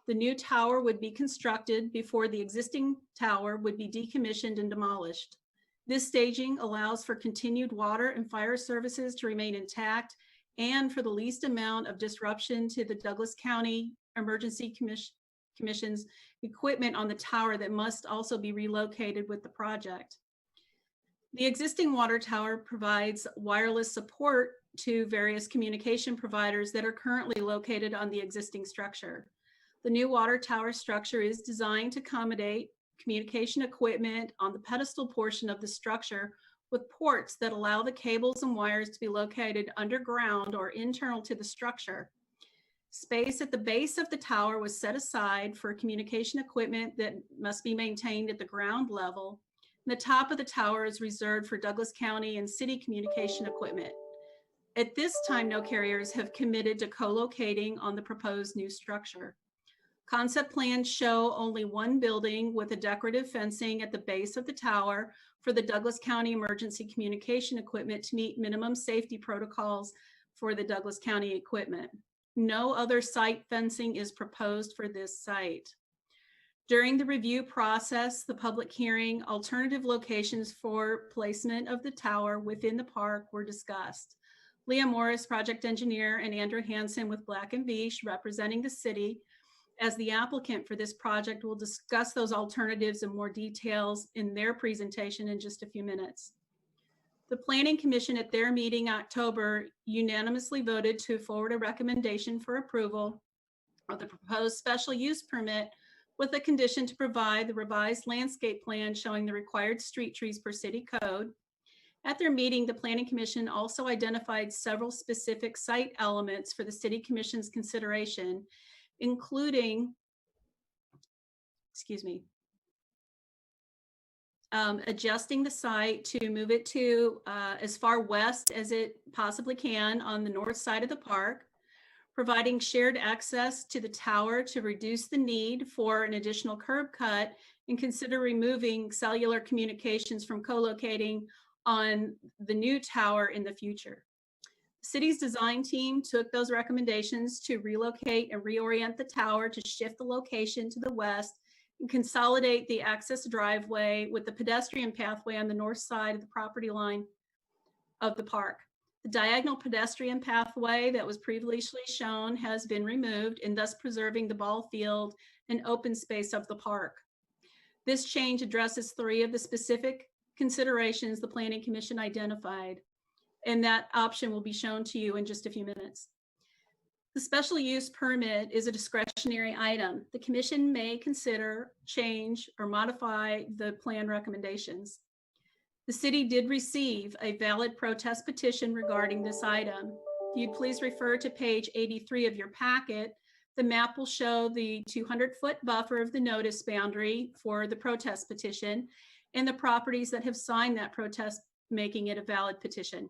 The new tower would be constructed before the existing tower would be decommissioned and demolished. This staging allows for continued water and fire services to remain intact and for the least amount of disruption to the Douglas County Emergency Commission's equipment on the tower that must also be relocated with the project. The existing water tower provides wireless support to various communication providers that are currently located on the existing structure. The new water tower structure is designed to accommodate communication equipment on the pedestal portion of the structure with ports that allow the cables and wires to be located underground or internal to the structure. Space at the base of the tower was set aside for communication equipment that must be maintained at the ground level. The top of the tower is reserved for Douglas County and city communication equipment. At this time, no carriers have committed to co-locating on the proposed new structure. Concept plans show only one building with a decorative fencing at the base of the tower for the Douglas County emergency communication equipment to meet minimum safety protocols for the Douglas County equipment. No other site fencing is proposed for this site. During the review process, the public hearing, alternative locations for placement of the tower within the park were discussed. Leah Morris, project engineer, and Andrew Hansen with Black & Veatch, representing the city as the applicant for this project, will discuss those alternatives in more details in their presentation in just a few minutes. The Planning Commission at their meeting October unanimously voted to forward a recommendation for approval of the proposed special use permit with a condition to provide the revised landscape plan showing the required street trees per city code. At their meeting, the Planning Commission also identified several specific site elements for the City Commission's consideration, including, adjusting the site to move it to as far west as it possibly can on the north side of the park, providing shared access to the tower to reduce the need for an additional curb cut, and consider removing cellular communications from co-locating on the new tower in the future. The city's design team took those recommendations to relocate and reorient the tower to shift the location to the west and consolidate the access driveway with the pedestrian pathway on the north side of the property line of the park. The diagonal pedestrian pathway that was previously shown has been removed, and thus preserving the ball field and open space of the park. This change addresses 3 of the specific considerations the Planning Commission identified, and that option will be shown to you in just a few minutes. The special use permit is a discretionary item. The Commission may consider, change, or modify the plan recommendations. The city did receive a valid protest petition regarding this item. If you'd please refer to page 83 of your packet, the map will show the 200-foot buffer of the notice boundary for the protest petition and the properties that have signed that protest, making it a valid petition.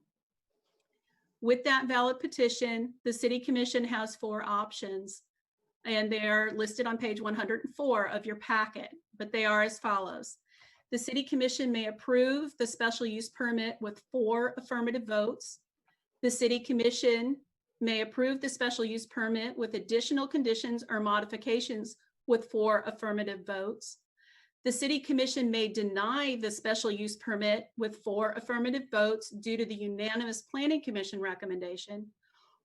With that valid petition, the City Commission has 4 options, and they are listed on page 104 of your packet, but they are as follows. The City Commission may approve the special use permit with 4 affirmative votes. The City Commission may approve the special use permit with additional conditions or modifications with 4 affirmative votes. The City Commission may deny the special use permit with 4 affirmative votes due to the unanimous Planning Commission recommendation,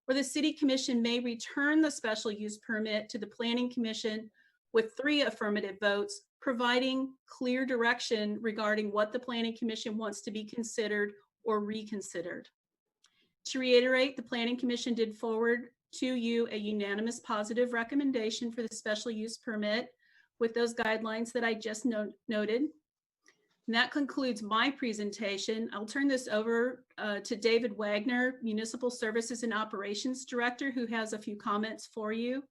or the City Commission may return the special use permit to the Planning Commission with 3 affirmative votes, providing clear direction regarding what the Planning Commission wants to be considered or reconsidered. To reiterate, the Planning Commission did forward to you a unanimous positive recommendation for the special use permit with those guidelines that I just noted. And that concludes my presentation. I'll turn this over to David Wagner, Municipal Services and Operations Director, who has a few comments for you.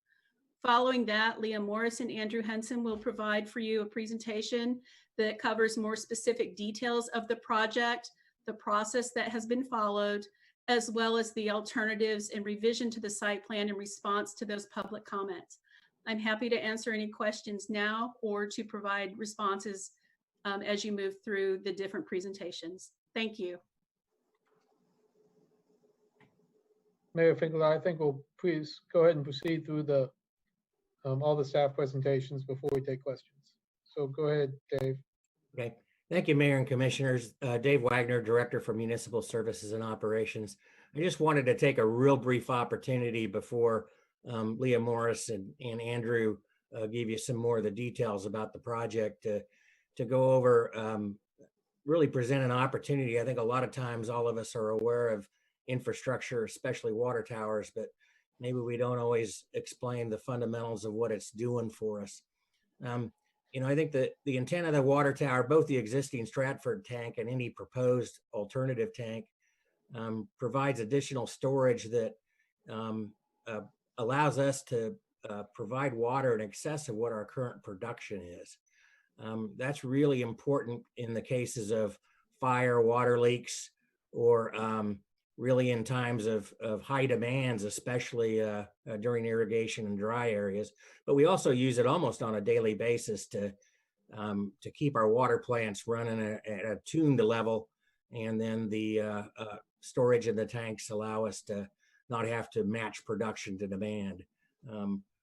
Following that, Leah Morris and Andrew Henson will provide for you a presentation that covers more specific details of the project, the process that has been followed, as well as the alternatives and revision to the site plan in response to those public comments. I'm happy to answer any questions now or to provide responses as you move through the different presentations. Thank you. Mayor Finkel, I think we'll please go ahead and proceed through the all the staff presentations before we take questions. So go ahead, Dave. Okay. Thank you, Mayor and Commissioners. Dave Wagner, Director for Municipal Services and Operations. I just wanted to take a real brief opportunity before Leah Morris and Andrew give you some more of the details about the project to go over, really present an opportunity. I think a lot of times all of us are aware of infrastructure, especially water towers, but maybe we don't always explain the fundamentals of what it's doing for us. You know, I think that the intent of the water tower, both the existing Stratford tank and any proposed alternative tank, provides additional storage that allows us to provide water in excess of what our current production is. That's really important in the cases of fire, water leaks, or really in times of high demands, especially during irrigation and dry areas. But we also use it almost on a daily basis to keep our water plants running at a tuned level. And then the storage in the tanks allow us to not have to match production to demand.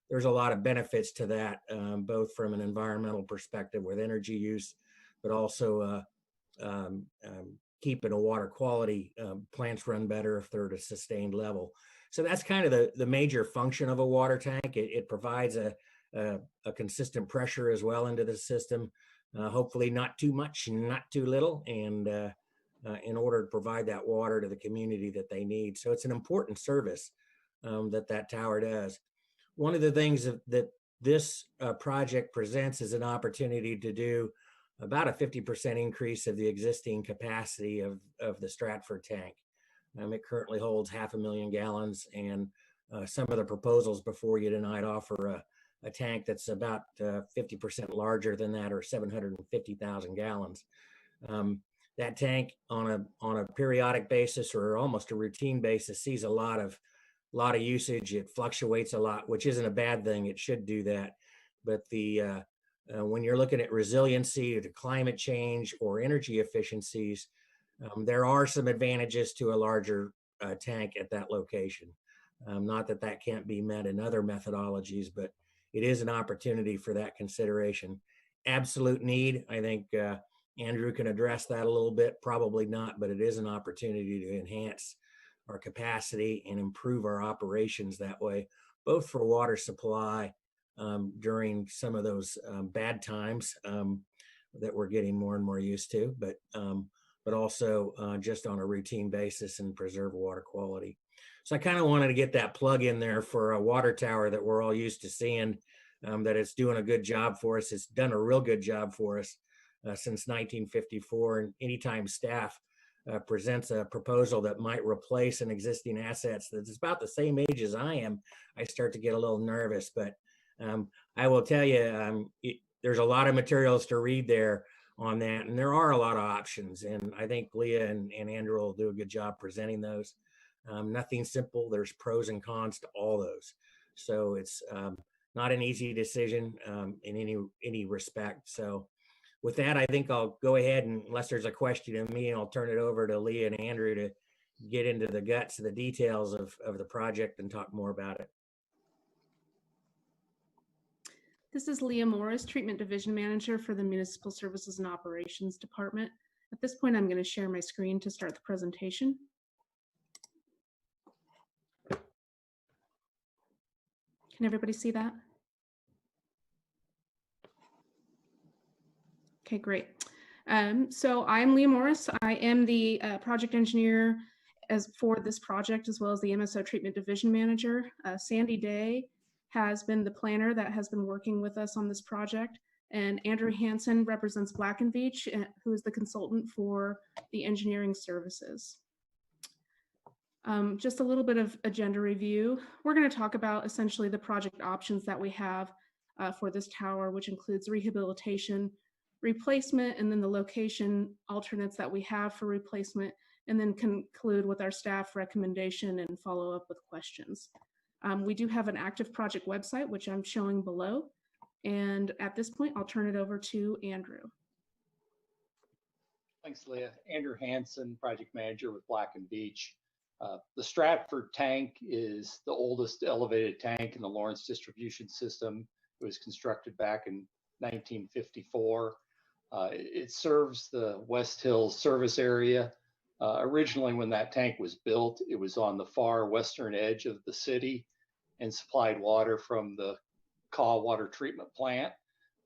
There's a lot of benefits to that, both from an environmental perspective with energy use, but also keeping a water quality, plants run better if they're at a sustained level. So that's kind of the major function of a water tank. It provides a consistent pressure as well into the system, hopefully not too much, not too little, and in order to provide that water to the community that they need. So it's an important service that tower does. One of the things that this project presents is an opportunity to do about a 50% increase of the existing capacity of the Stratford tank. It currently holds 500,000 gallons, and some of the proposals before you tonight offer a tank that's about 50% larger than that, or 750,000 gallons. That tank on a periodic basis or almost a routine basis sees a lot of usage. It fluctuates a lot, which isn't a bad thing. It should do that. But when you're looking at resiliency to climate change or energy efficiencies, there are some advantages to a larger tank at that location. Not that that can't be met in other methodologies, but it is an opportunity for that consideration. Absolute need, I think Andrew can address that a little bit, probably not, but it is an opportunity to enhance our capacity and improve our operations that way, both for water supply during some of those bad times that we're getting more and more used to, but also just on a routine basis and preserve water quality. So I kind of wanted to get that plug in there for a water tower that we're all used to seeing, that it's doing a good job for us. It's done a real good job for us since 1954. And anytime staff presents a proposal that might replace an existing asset that's about the same age as I am, I start to get a little nervous. But I will tell you, there's a lot of materials to read there on that, and there are a lot of options. And I think Leah and Andrew will do a good job presenting those. Nothing simple. There's pros and cons to all those. So it's not an easy decision in any respect. So with that, I think I'll go ahead and, unless there's a question of me, I'll turn it over to Leah and Andrew to get into the guts of the details of the project and talk more about it. This is Leah Morris, Treatment Division Manager for the Municipal Services and Operations Department. At this point, I'm going to share my screen to start the presentation. Can everybody see that? Okay, great. So I'm Leah Morris. I am the project engineer for this project, as well as the MSO Treatment Division Manager. Sandy Day has been the planner that has been working with us on this project, and Andrew Hansen represents Black & Veatch, who is the consultant for the engineering services. Just a little bit of agenda review. We're going to talk about essentially the project options that we have for this tower, which includes rehabilitation, replacement, and then the location alternates that we have for replacement, and then conclude with our staff recommendation and follow up with questions. We do have an active project website, which I'm showing below. And at this point, I'll turn it over to Andrew. Thanks, Leah. Andrew Hansen, project manager with Black & Veatch. The Stratford tank is the oldest elevated tank in the Lawrence distribution system. It was constructed back in 1954. It serves the West Hills service area. Originally, when that tank was built, it was on the far western edge of the city and supplied water from the Caw water treatment plant.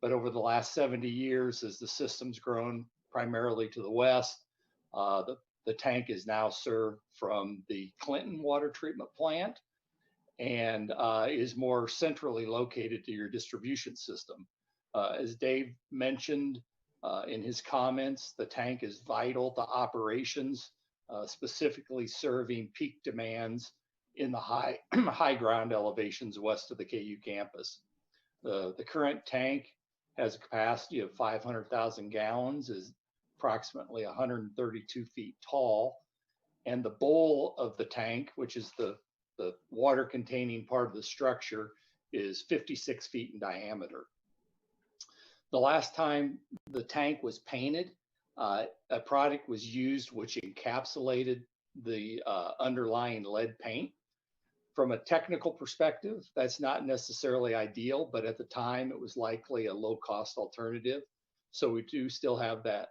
But over the last 70 years, as the system's grown primarily to the west, the tank is now served from the Clinton water treatment plant and is more centrally located to your distribution system. As Dave mentioned in his comments, the tank is vital to operations, specifically serving peak demands in the high ground elevations west of the KU campus. The current tank has a capacity of 500,000 gallons, is approximately 132 feet tall, and the bowl of the tank, which is the water containing part of the structure, is 56 feet in diameter. The last time the tank was painted, a product was used which encapsulated the underlying lead paint. From a technical perspective, that's not necessarily ideal, but at the time it was likely a low cost alternative. So we do still have that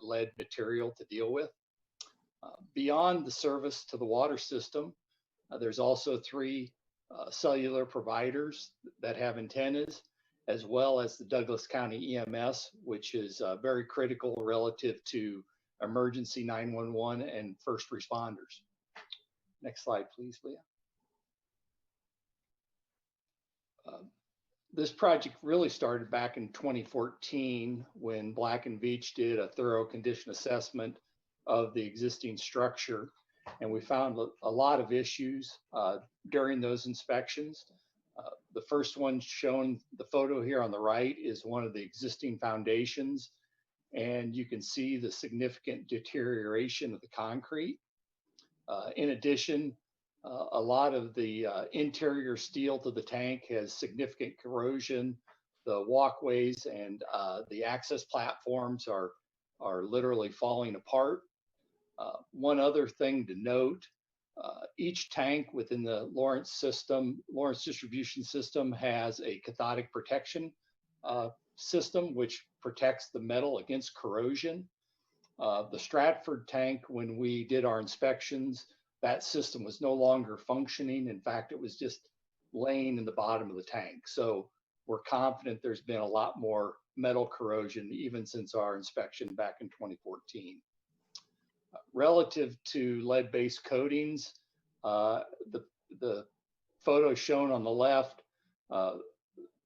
lead material to deal with. Beyond the service to the water system, there's also 3 cellular providers that have antennas, as well as the Douglas County EMS, which is very critical relative to emergency 911 and first responders. Next slide, please, Leah. This project really started back in 2014 when Black & Veatch did a thorough condition assessment of the existing structure. And we found a lot of issues during those inspections. The first one shown, the photo here on the right, is one of the existing foundations. And you can see the significant deterioration of the concrete. In addition, a lot of the interior steel to the tank has significant corrosion. The walkways and the access platforms are literally falling apart. One other thing to note, each tank within the Lawrence distribution system has a cathodic protection system, which protects the metal against corrosion. The Stratford tank, when we did our inspections, that system was no longer functioning. In fact, it was just laying in the bottom of the tank. So we're confident there's been a lot more metal corrosion even since our inspection back in 2014. Relative to lead-based coatings, the photo shown on the left,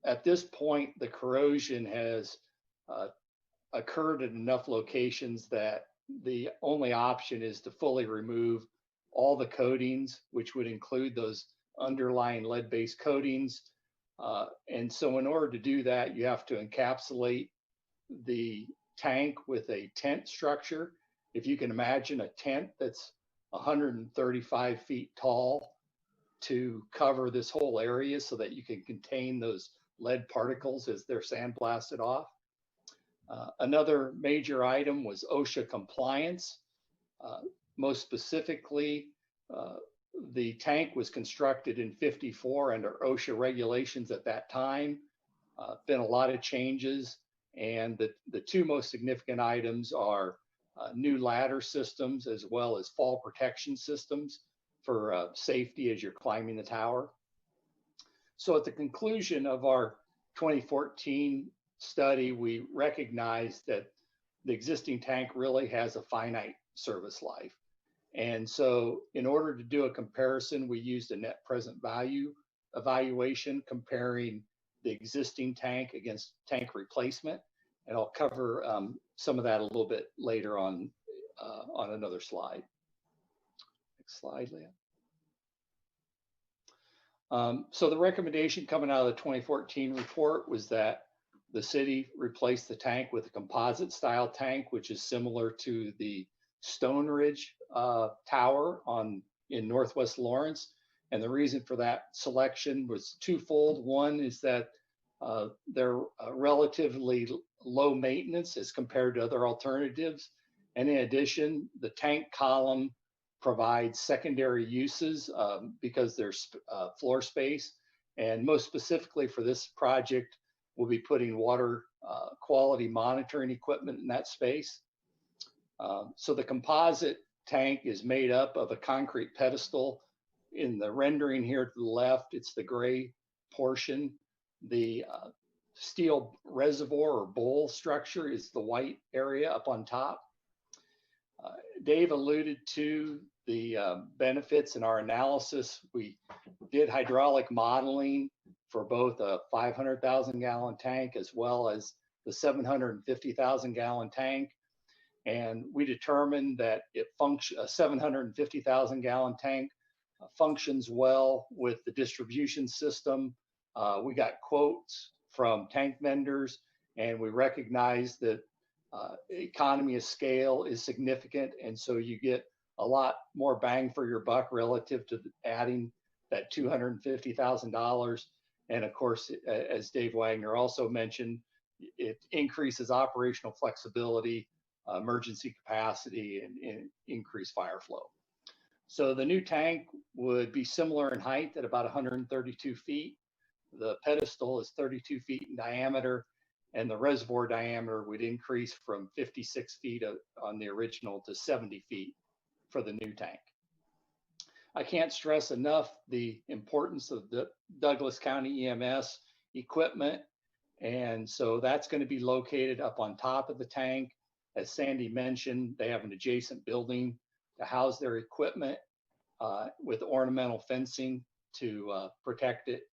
at this point, the corrosion has occurred at enough locations that the only option is to fully remove all the coatings, which would include those underlying lead-based coatings. And so in order to do that, you have to encapsulate the tank with a tent structure. If you can imagine a tent that's 135 feet tall to cover this whole area so that you can contain those lead particles as they're sandblasted off. Another major item was OSHA compliance. Most specifically, the tank was constructed in '54 under OSHA regulations at that time. Been a lot of changes, and the two most significant items are new ladder systems as well as fall protection systems for safety as you're climbing the tower. So at the conclusion of our 2014 study, we recognized that the existing tank really has a finite service life. And so in order to do a comparison, we used a net present value evaluation comparing the existing tank against tank replacement. And I'll cover some of that a little bit later on another slide. Next slide, Leah. So the recommendation coming out of the 2014 report was that the city replaced the tank with a composite style tank, which is similar to the Stone Ridge Tower in Northwest Lawrence. And the reason for that selection was twofold. One is that they're relatively low maintenance as compared to other alternatives. And in addition, the tank column provides secondary uses because there's floor space. And most specifically for this project, we'll be putting water quality monitoring equipment in that space. So the composite tank is made up of a concrete pedestal. In the rendering here to the left, it's the gray portion. The steel reservoir or bowl structure is the white area up on top. Dave alluded to the benefits in our analysis. We did hydraulic modeling for both a 500,000 gallon tank as well as the 750,000 gallon tank. And we determined that a 750,000 gallon tank functions well with the distribution system. We got quotes from tank vendors, and we recognize that economy of scale is significant. And so you get a lot more bang for your buck relative to adding that $250,000. And of course, as Dave Wagner also mentioned, it increases operational flexibility, emergency capacity, and increased fire flow. So the new tank would be similar in height at about 132 feet. The pedestal is 32 feet in diameter, and the reservoir diameter would increase from 56 feet on the original to 70 feet for the new tank. I can't stress enough the importance of the Douglas County EMS equipment. And so that's going to be located up on top of the tank. As Sandy mentioned, they have an adjacent building to house their equipment with ornamental fencing to protect it.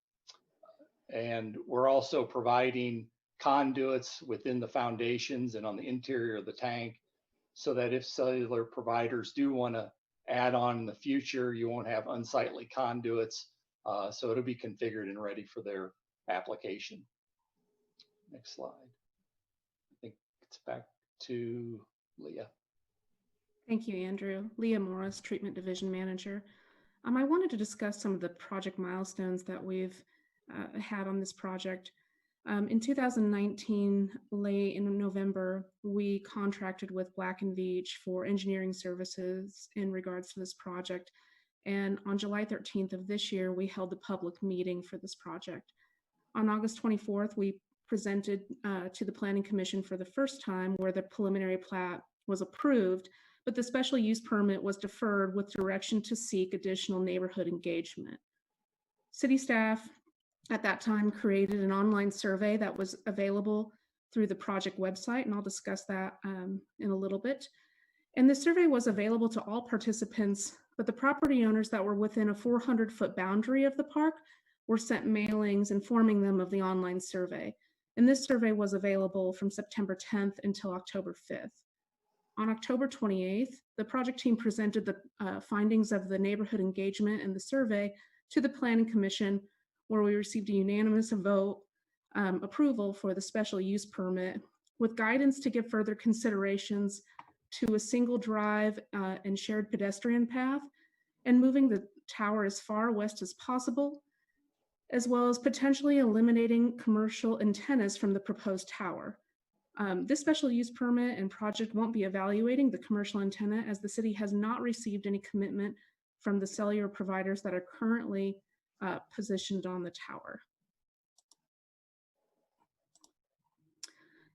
And we're also providing conduits within the foundations and on the interior of the tank so that if cellular providers do want to add on in the future, you won't have unsightly conduits. So it'll be configured and ready for their application. Next slide. I think it's back to Leah. Thank you, Andrew. Leah Morris, Treatment Division Manager. I wanted to discuss some of the project milestones that we've had on this project. In 2019, late in November, we contracted with Black & Veatch for engineering services in regards to this project. And on July 13th of this year, we held the public meeting for this project. On August 24th, we presented to the Planning Commission for the first time where the preliminary plat was approved, but the special use permit was deferred with direction to seek additional neighborhood engagement. City staff at that time created an online survey that was available through the project website, and I'll discuss that in a little bit. And the survey was available to all participants, but the property owners that were within a 400-foot boundary of the park were sent mailings informing them of the online survey. And this survey was available from September 10th until October 5th. On October 28th, the project team presented the findings of the neighborhood engagement and the survey to the Planning Commission, where we received a unanimous vote approval for the special use permit with guidance to give further considerations to a single drive and shared pedestrian path, and moving the tower as far west as possible, as well as potentially eliminating commercial antennas from the proposed tower. This special use permit and project won't be evaluating the commercial antenna, as the city has not received any commitment from the cellular providers that are currently positioned on the tower.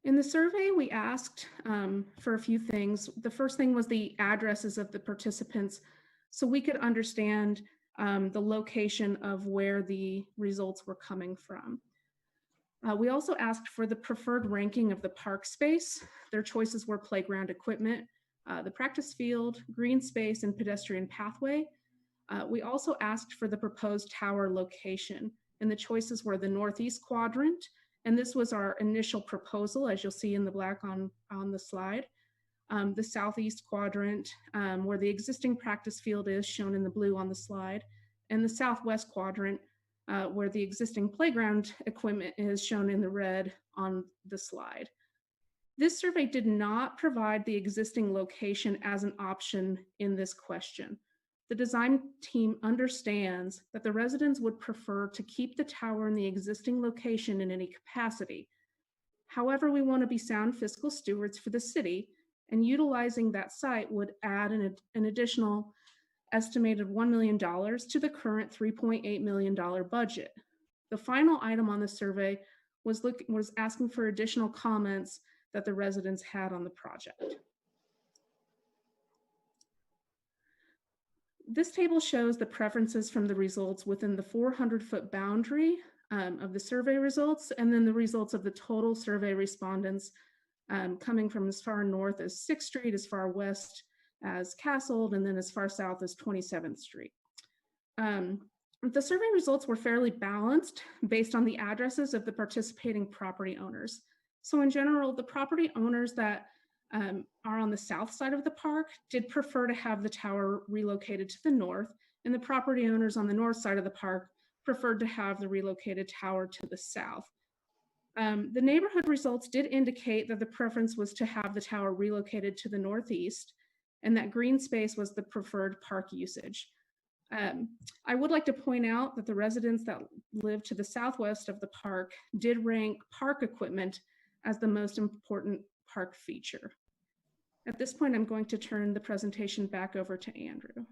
In the survey, we asked for a few things. The first thing was the addresses of the participants, so we could understand the location of where the results were coming from. We also asked for the preferred ranking of the park space. Their choices were playground equipment, the practice field, green space, and pedestrian pathway. We also asked for the proposed tower location, and the choices were the northeast quadrant, and this was our initial proposal, as you'll see in the black on the slide. The southeast quadrant, where the existing practice field is shown in the blue on the slide, and the southwest quadrant, where the existing playground equipment is shown in the red on the slide. This survey did not provide the existing location as an option in this question. The design team understands that the residents would prefer to keep the tower in the existing location in any capacity. However, we want to be sound fiscal stewards for the city, and utilizing that site would add an additional estimated $1 million to the current $3.8 million budget. The final item on the survey was asking for additional comments that the residents had on the project. This table shows the preferences from the results within the 400-foot boundary of the survey results, and then the results of the total survey respondents coming from as far north as 6th Street, as far west as Castle, and then as far south as 27th Street. The survey results were fairly balanced based on the addresses of the participating property owners. So in general, the property owners that are on the south side of the park did prefer to have the tower relocated to the north, and the property owners on the north side of the park preferred to have the relocated tower to the south. The neighborhood results did indicate that the preference was to have the tower relocated to the northeast, and that green space was the preferred park usage. I would like to point out that the residents that live to the southwest of the park did rank park equipment as the most important park feature. At this point, I'm going to turn the presentation back over to Andrew.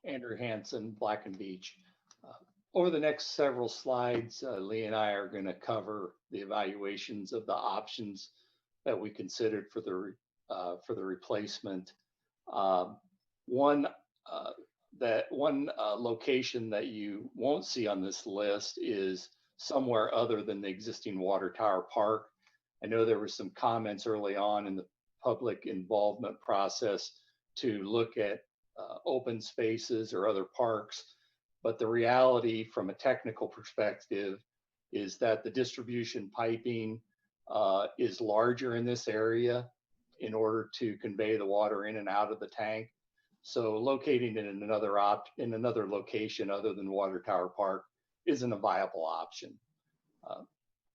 Andrew Hansen, Black and Beach. Over the next several slides, Lee and I are going to cover the evaluations of the options that we considered for the replacement. One location that you won't see on this list is somewhere other than the existing water tower park. I know there were some comments early on in the public involvement process to look at open spaces or other parks, but the reality from a technical perspective is that the distribution piping is larger in this area in order to convey the water in and out of the tank. So locating it in another location other than Water Tower Park isn't a viable option.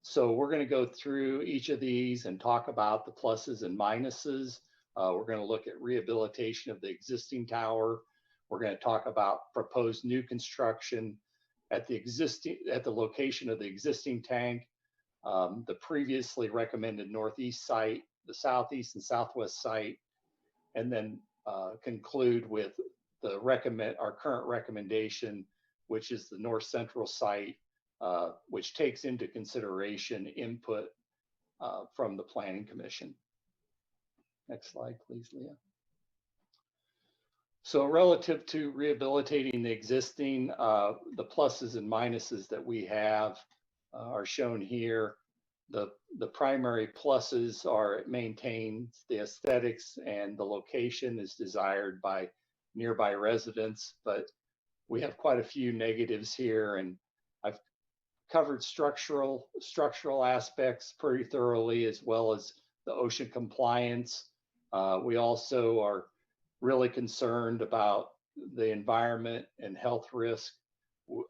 So we're going to go through each of these and talk about the pluses and minuses. We're going to look at rehabilitation of the existing tower. We're going to talk about proposed new construction at the location of the existing tank, the previously recommended northeast site, the southeast and southwest site, and then conclude with our current recommendation, which is the north central site, which takes into consideration input from the Planning Commission. Next slide, please, Leah. So relative to rehabilitating the existing, the pluses and minuses that we have are shown here. The primary pluses are it maintains the aesthetics and the location is desired by nearby residents, but we have quite a few negatives here, and I've covered structural aspects pretty thoroughly, as well as the ocean compliance. We also are really concerned about the environment and health risk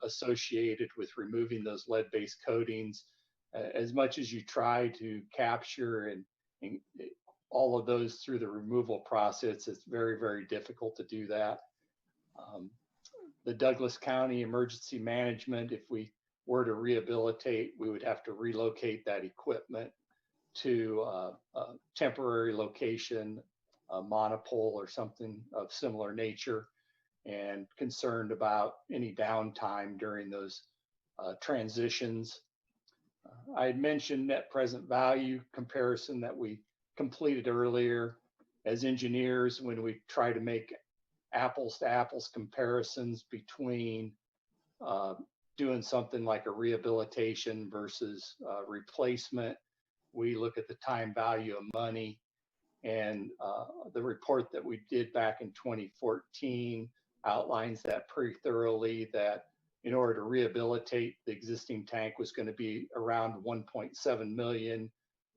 associated with removing those lead-based coatings. As much as you try to capture and all of those through the removal process. It's very, very difficult to do that. The Douglas County Emergency Management, if we were to rehabilitate, we would have to relocate that equipment to a temporary location, a monopole or something of similar nature, and concerned about any downtime during those transitions. I had mentioned net present value comparison that we completed earlier. As engineers, when we try to make apples to apples comparisons between doing something like a rehabilitation versus replacement, we look at the time value of money. And the report that we did back in 2014 outlines that pretty thoroughly, that in order to rehabilitate the existing tank was going to be around 1.7 million,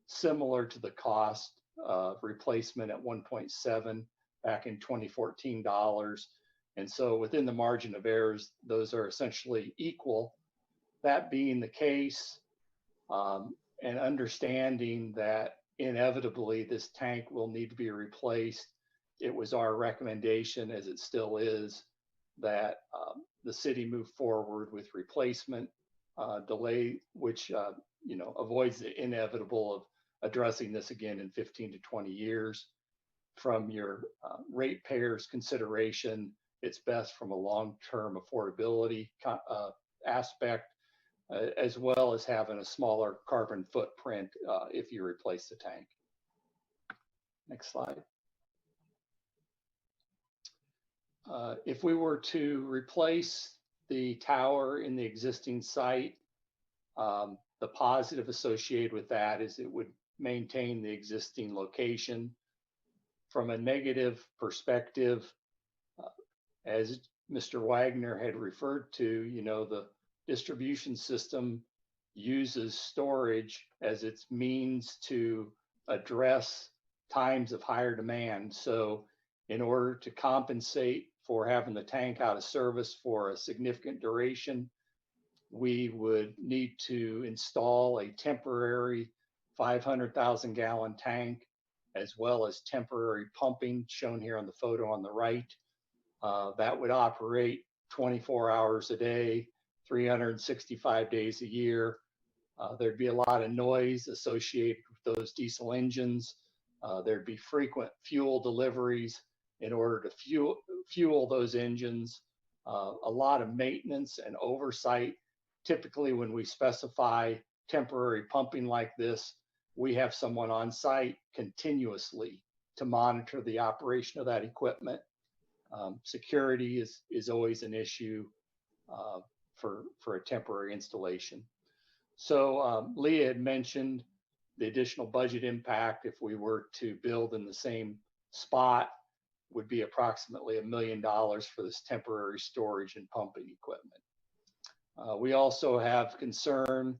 similar to the cost of replacement at 1.7 back in 2014 dollars. And so within the margin of errors, those are essentially equal. That being the case, and understanding that inevitably this tank will need to be replaced, it was our recommendation, as it still is, that the city move forward with replacement delay, which avoids the inevitable of addressing this again in 15 to 20 years. From your ratepayers' consideration, it's best from a long-term affordability aspect, as well as having a smaller carbon footprint if you replace the tank. Next slide. If we were to replace the tower in the existing site, the positive associated with that is it would maintain the existing location. From a negative perspective, as Mr. Wagner had referred to, the distribution system uses storage as its means to address times of higher demand. So in order to compensate for having the tank out of service for a significant duration, we would need to install a temporary 500,000 gallon tank, as well as temporary pumping shown here on the photo on the right. That would operate 24 hours a day, 365 days a year. There'd be a lot of noise associated with those diesel engines. There'd be frequent fuel deliveries in order to fuel those engines. A lot of maintenance and oversight. Typically, when we specify temporary pumping like this, we have someone on site continuously to monitor the operation of that equipment. Security is always an issue for a temporary installation. So Leah had mentioned the additional budget impact if we were to build in the same spot would be approximately $1 million for this temporary storage and pumping equipment. We also have concern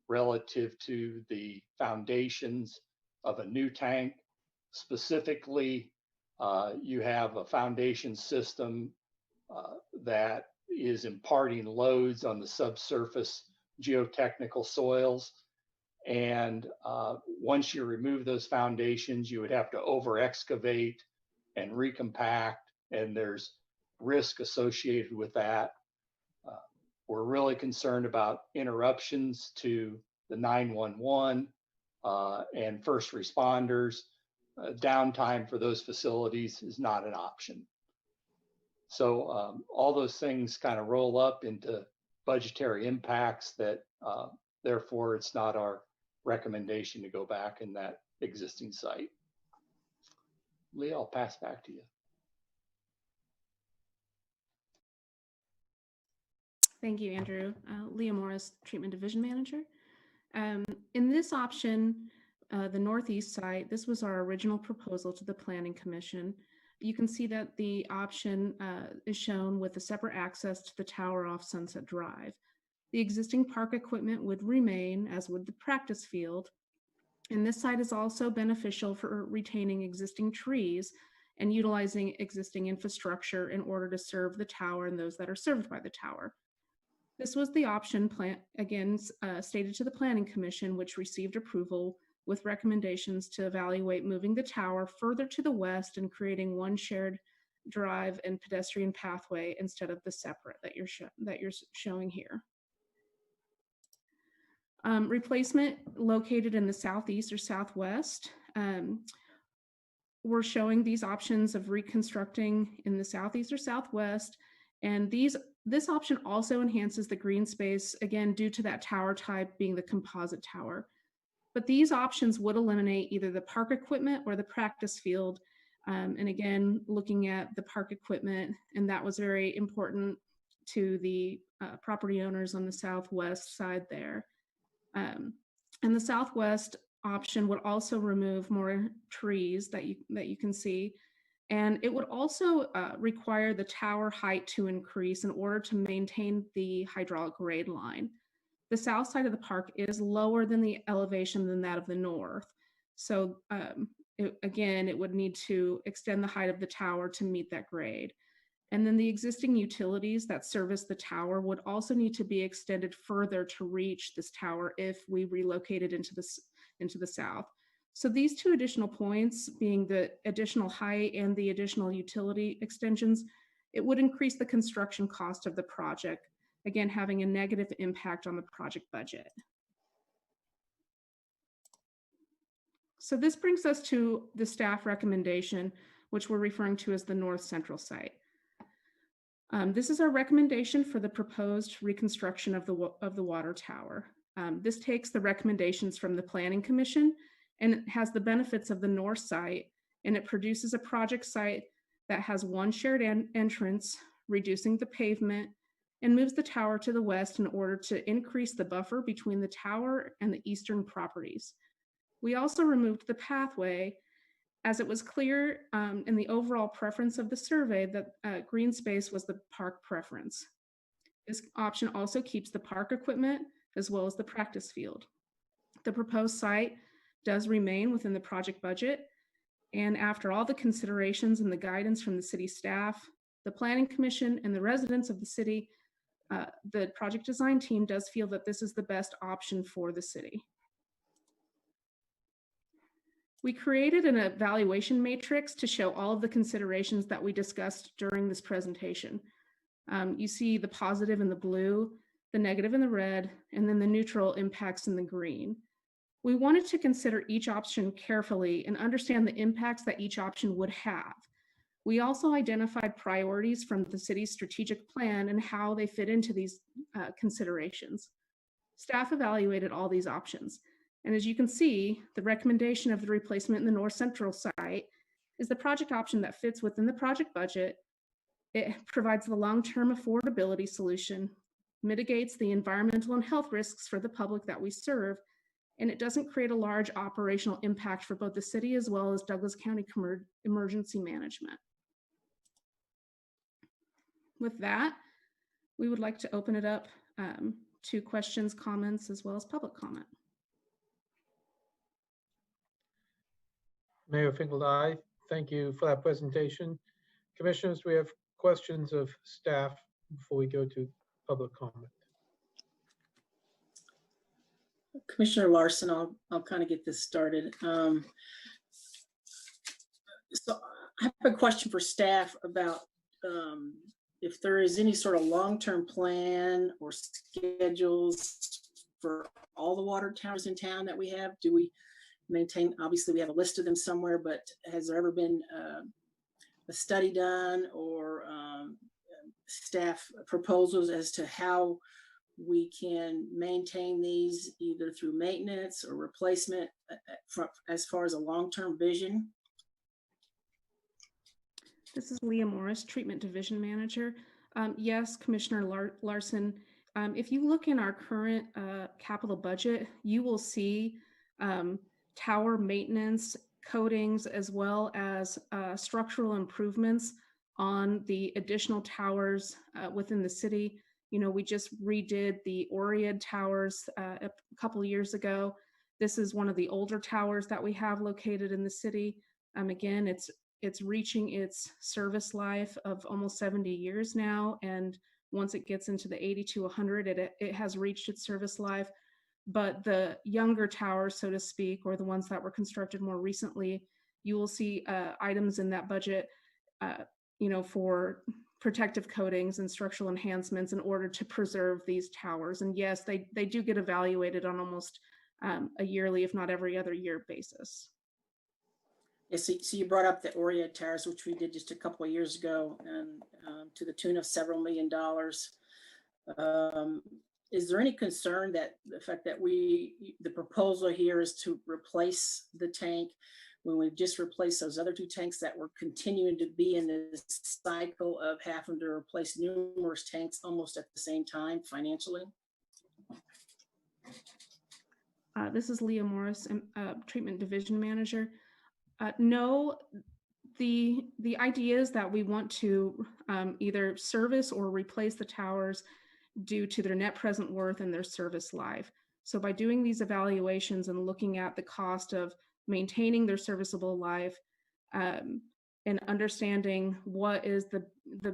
relative to the foundations of a new tank. Specifically, you have a foundation system that is imparting loads on the subsurface geotechnical soils. And once you remove those foundations, you would have to over excavate and recompact, and there's risk associated with that. We're really concerned about interruptions to the 911 and first responders. Downtime for those facilities is not an option. So all those things kind of roll up into budgetary impacts that therefore it's not our recommendation to go back in that existing site. Leah, I'll pass back to you. Thank you, Andrew. Leah Morris, Treatment Division Manager. In this option, the northeast site, this was our original proposal to the Planning Commission. You can see that the option is shown with a separate access to the tower off Sunset Drive. The existing park equipment would remain, as would the practice field. And this site is also beneficial for retaining existing trees and utilizing existing infrastructure in order to serve the tower and those that are served by the tower. This was the option stated to the Planning Commission, which received approval with recommendations to evaluate moving the tower further to the west and creating one shared drive and pedestrian pathway instead of the separate that you're showing here. Replacement located in the southeast or southwest. We're showing these options of reconstructing in the southeast or southwest, and this option also enhances the green space, again, due to that tower type being the composite tower. But these options would eliminate either the park equipment or the practice field. And again, looking at the park equipment, and that was very important to the property owners on the southwest side there. And the southwest option would also remove more trees that you can see. And it would also require the tower height to increase in order to maintain the hydraulic grade line. The south side of the park is lower than the elevation than that of the north. So again, it would need to extend the height of the tower to meet that grade. And then the existing utilities that service the tower would also need to be extended further to reach this tower if we relocated into the south. So these two additional points, being the additional height and the additional utility extensions, it would increase the construction cost of the project, again, having a negative impact on the project budget. So this brings us to the staff recommendation, which we're referring to as the North Central site. This is our recommendation for the proposed reconstruction of the water tower. This takes the recommendations from the Planning Commission, and it has the benefits of the north site, and it produces a project site that has one shared entrance, reducing the pavement, and moves the tower to the west in order to increase the buffer between the tower and the eastern properties. We also removed the pathway, as it was clear in the overall preference of the survey that green space was the park preference. This option also keeps the park equipment as well as the practice field. The proposed site does remain within the project budget, and after all the considerations and the guidance from the city staff, the Planning Commission, and the residents of the city, the project design team does feel that this is the best option for the city. We created an evaluation matrix to show all of the considerations that we discussed during this presentation. You see the positive in the blue, the negative in the red, and then the neutral impacts in the green. We wanted to consider each option carefully and understand the impacts that each option would have. We also identified priorities from the city's strategic plan and how they fit into these considerations. Staff evaluated all these options. And as you can see, the recommendation of the replacement in the North Central site is the project option that fits within the project budget. It provides the long-term affordability solution, mitigates the environmental and health risks for the public that we serve, and it doesn't create a large operational impact for both the city as well as Douglas County Emergency Management. With that, we would like to open it up to questions, comments, as well as public comment. Mayor Finkel, aye. Thank you for that presentation. Commissioners, we have questions of staff before we go to public comment. Commissioner Larson, I'll kind of get this started. So I have a question for staff about if there is any sort of long-term plan or schedules for all the water towers in town that we have. Do we maintain, obviously we have a list of them somewhere, but has there ever been a study done or staff proposals as to how we can maintain these either through maintenance or replacement as far as a long-term vision? This is Leah Morris, Treatment Division Manager. Yes, Commissioner Larson, if you look in our current capital budget, you will see tower maintenance, coatings, as well as structural improvements on the additional towers within the city. You know, we just redid the Oriad towers a couple of years ago. This is one of the older towers that we have located in the city. Again, it's reaching its service life of almost 70 years now. And once it gets into the 80 to 100, it has reached its service life. but the younger towers, so to speak, or the ones that were constructed more recently, you will see items in that budget, for protective coatings and structural enhancements in order to preserve these towers. And yes, they do get evaluated on almost a yearly, if not every other year basis. Yeah, so you brought up the Oria towers, which we did just a couple of years ago, and to the tune of several $1,000,000. Is there any concern that the fact that the proposal here is to replace the tank when we've just replaced those other two tanks, that we're continuing to be in this cycle of having to replace numerous tanks almost at the same time financially? This is Leah Morris, Treatment Division Manager. No, the idea is that we want to either service or replace the towers due to their net present worth and their service life. So by doing these evaluations and looking at the cost of maintaining their serviceable life, and understanding what is the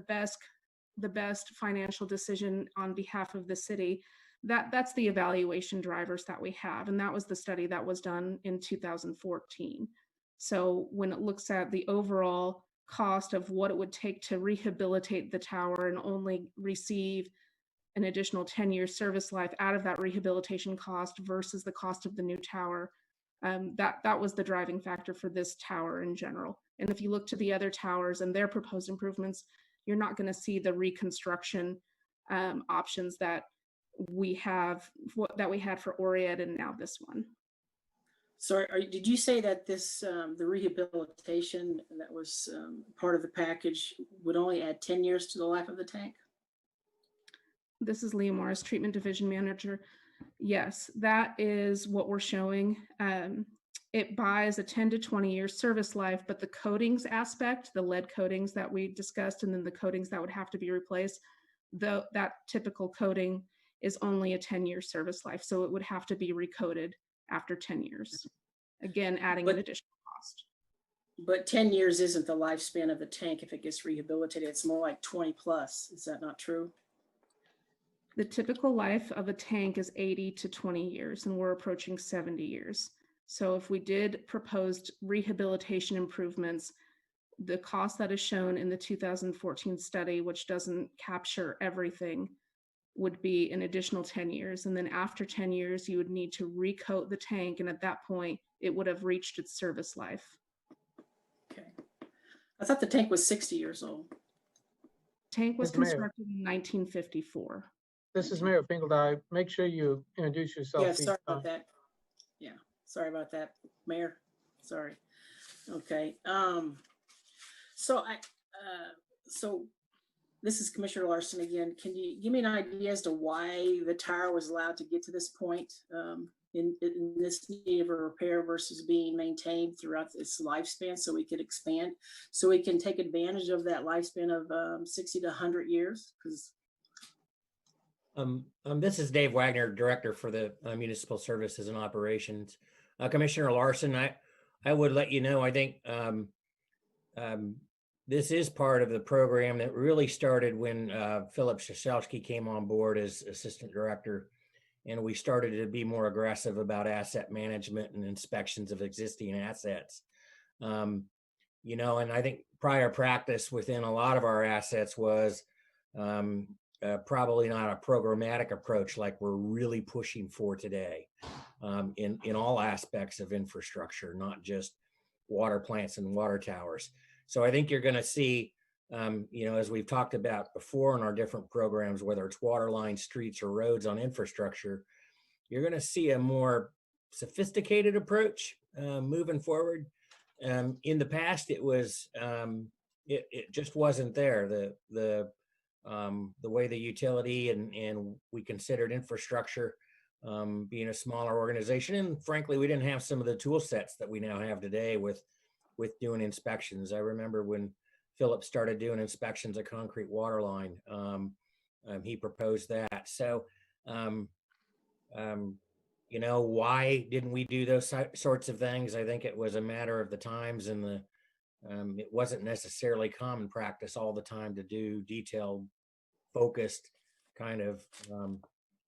best financial decision on behalf of the city, that's the evaluation drivers that we have. And that was the study that was done in 2014. So when it looks at the overall cost of what it would take to rehabilitate the tower and only receive an additional 10-year service life out of that rehabilitation cost versus the cost of the new tower, that was the driving factor for this tower in general. And if you look to the other towers and their proposed improvements, you're not going to see the reconstruction options that we had for Oriad and now this one. So did you say that this, the rehabilitation that was part of the package would only add 10 years to the life of the tank? This is Leah Morris, Treatment Division Manager. Yes, that is what we're showing. It buys a 10 to 20 year service life, but the coatings aspect, the lead coatings that we discussed, and then the coatings that would have to be replaced, that typical coating is only a 10-year service life. So it would have to be recoated after 10 years. Again, adding an additional cost. But 10 years isn't the lifespan of the tank if it gets rehabilitated. It's more like 20 plus. Is that not true? The typical life of a tank is 80 to 20 years, and we're approaching 70 years. So if we did proposed rehabilitation improvements, the cost that is shown in the 2014 study, which doesn't capture everything, would be an additional 10 years. And then after 10 years, you would need to recoat the tank. And at that point, it would have reached its service life. Okay. I thought the tank was 60 years old. Tank was Mr. Mayor. constructed in 1954. This is Mayor Finkeldye. Make sure you introduce yourself. Yeah, each sorry time. about that. Yeah, sorry about that, Mayor. Sorry. Okay. So this is Commissioner Larson again. Can you give me an idea as to why the tower was allowed to get to this point in this need of a repair versus being maintained throughout its lifespan, so we could expand, so we can take advantage of that lifespan of 60 to 100 years? Because this is Dave Wagner, Director for the Municipal Services and Operations. Commissioner Larson, I would let you know, I think this is part of the program that really started when Philip Shashelski came on board as Assistant Director, and we started to be more aggressive about asset management and inspections of existing assets. And I think prior practice within a lot of our assets was probably not a programmatic approach like we're really pushing for today in all aspects of infrastructure, not just water plants and water towers. So I think you're going to see, as we've talked about before in our different programs, whether it's water lines, streets, or roads on infrastructure, you're going to see a more sophisticated approach moving forward. In the past, it was it just wasn't there. The way the utility and we considered infrastructure being a smaller organization, and frankly, we didn't have some of the tool sets that we now have today with doing inspections. I remember when Philip started doing inspections of concrete water line, he proposed that. So, why didn't we do those sorts of things? I think it was a matter of the times, and it wasn't necessarily common practice all the time to do detailed, focused kind of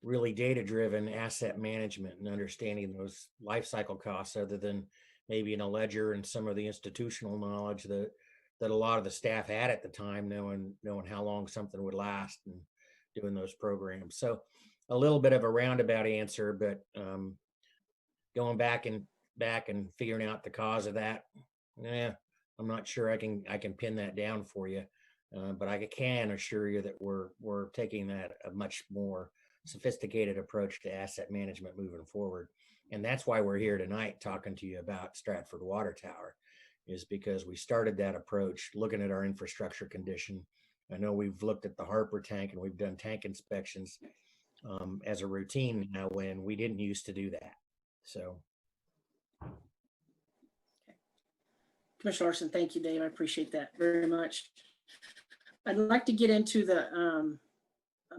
really data-driven asset management and understanding those life cycle costs other than maybe in a ledger and some of the institutional knowledge that a lot of the staff had at the time, knowing how long something would last and doing those programs. So a little bit of a roundabout answer, but going back and figuring out the cause of that, I'm not sure I can pin that down for you. But I can assure you that we're taking that a much more sophisticated approach to asset management moving forward. And that's why we're here tonight talking to you about Stratford Water Tower, is because we started that approach looking at our infrastructure condition. I know we've looked at the Harper tank and we've done tank inspections as a routine now when we didn't used to do that. So. Commissioner Larson, thank you, Dave. I appreciate that very much. I'd like to get into the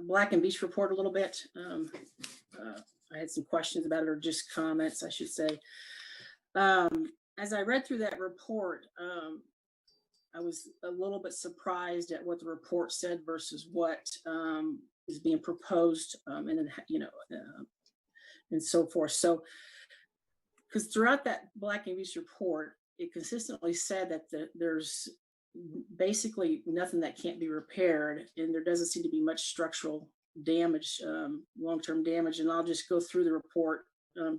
Black and Beach report a little bit. I had some questions about it, or just comments, I should say. As I read through that report, I was a little bit surprised at what the report said versus what is being proposed, and then, and so forth. So, because throughout that Black and Beach report, it consistently said that there's basically nothing that can't be repaired, and there doesn't seem to be much structural damage, long-term damage. And I'll just go through the report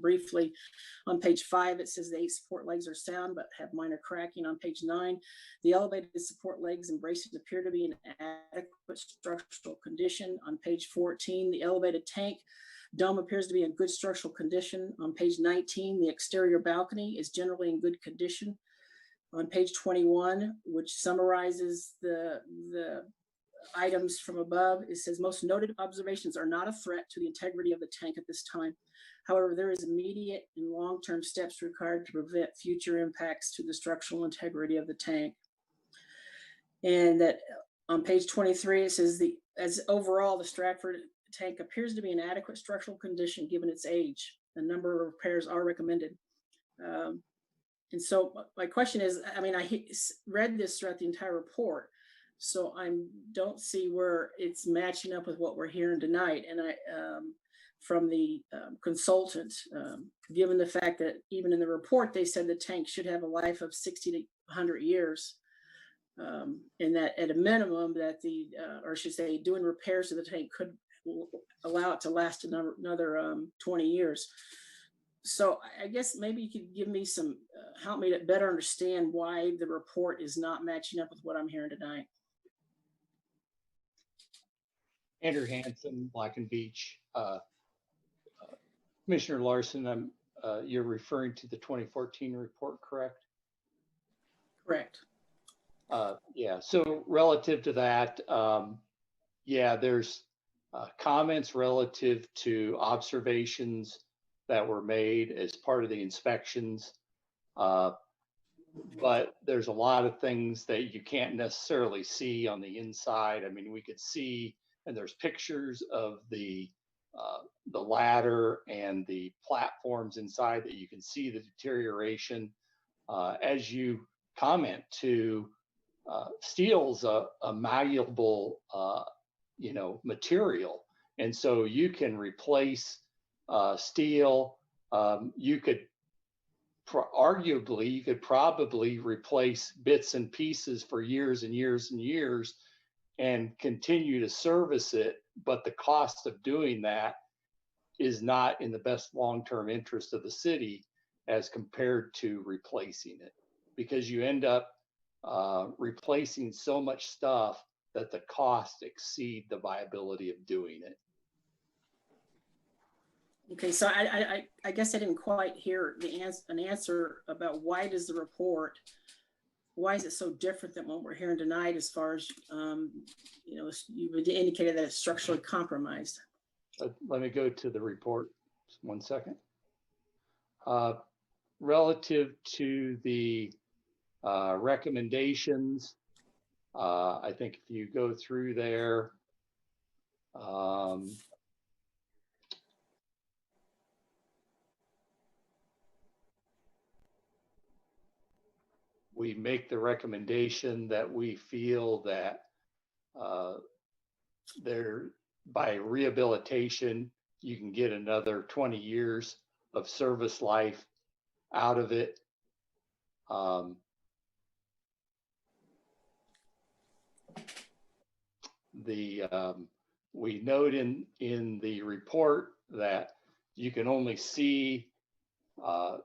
briefly. On page 5, it says the 8 support legs are sound but have minor cracking. On page 9, the elevated support legs and braces appear to be in adequate structural condition. On page 14, the elevated tank dome appears to be in good structural condition. On page 19, the exterior balcony is generally in good condition. On page 21, which summarizes the items from above, it says most noted observations are not a threat to the integrity of the tank at this time. However, there is immediate and long-term steps required to prevent future impacts to the structural integrity of the tank. And that on page 23, it says as overall, the Stratford tank appears to be in adequate structural condition given its age. A number of repairs are recommended. And so my question is, I mean, I read this throughout the entire report, so I don't see where it's matching up with what we're hearing tonight. And from the consultant, given the fact that even in the report, they said the tank should have a life of 60 to 100 years. And that at a minimum that or I should say doing repairs to the tank could allow it to last another 20 years. So I guess maybe you could give me some, help me to better understand why the report is not matching up with what I'm hearing tonight. Andrew Hansen, Black and Beach. Commissioner Larson, you're referring to the 2014 report, correct? Correct. Yeah, so relative to that, yeah, there's comments relative to observations that were made as part of the inspections. But there's a lot of things that you can't necessarily see on the inside. I mean, we could see, and there's pictures of the ladder and the platforms inside that you can see the deterioration. As you comment to, steel's a malleable, material. And so you can replace steel. You could arguably, you could probably replace bits and pieces for years and years and years and continue to service it. But the cost of doing that is not in the best long-term interest of the city as compared to replacing it, because you end up replacing so much stuff that the costs exceed the viability of doing it. Okay, so I guess I didn't quite hear an answer about why does the report, why is it so different than what we're hearing tonight as far as, you've indicated that it's structurally compromised. Let me go to the report, just 1 second. Relative to the recommendations, I think if you go through there, we make the recommendation that we feel that by rehabilitation, you can get another 20 years of service life out of it. We note in the report that you can only see the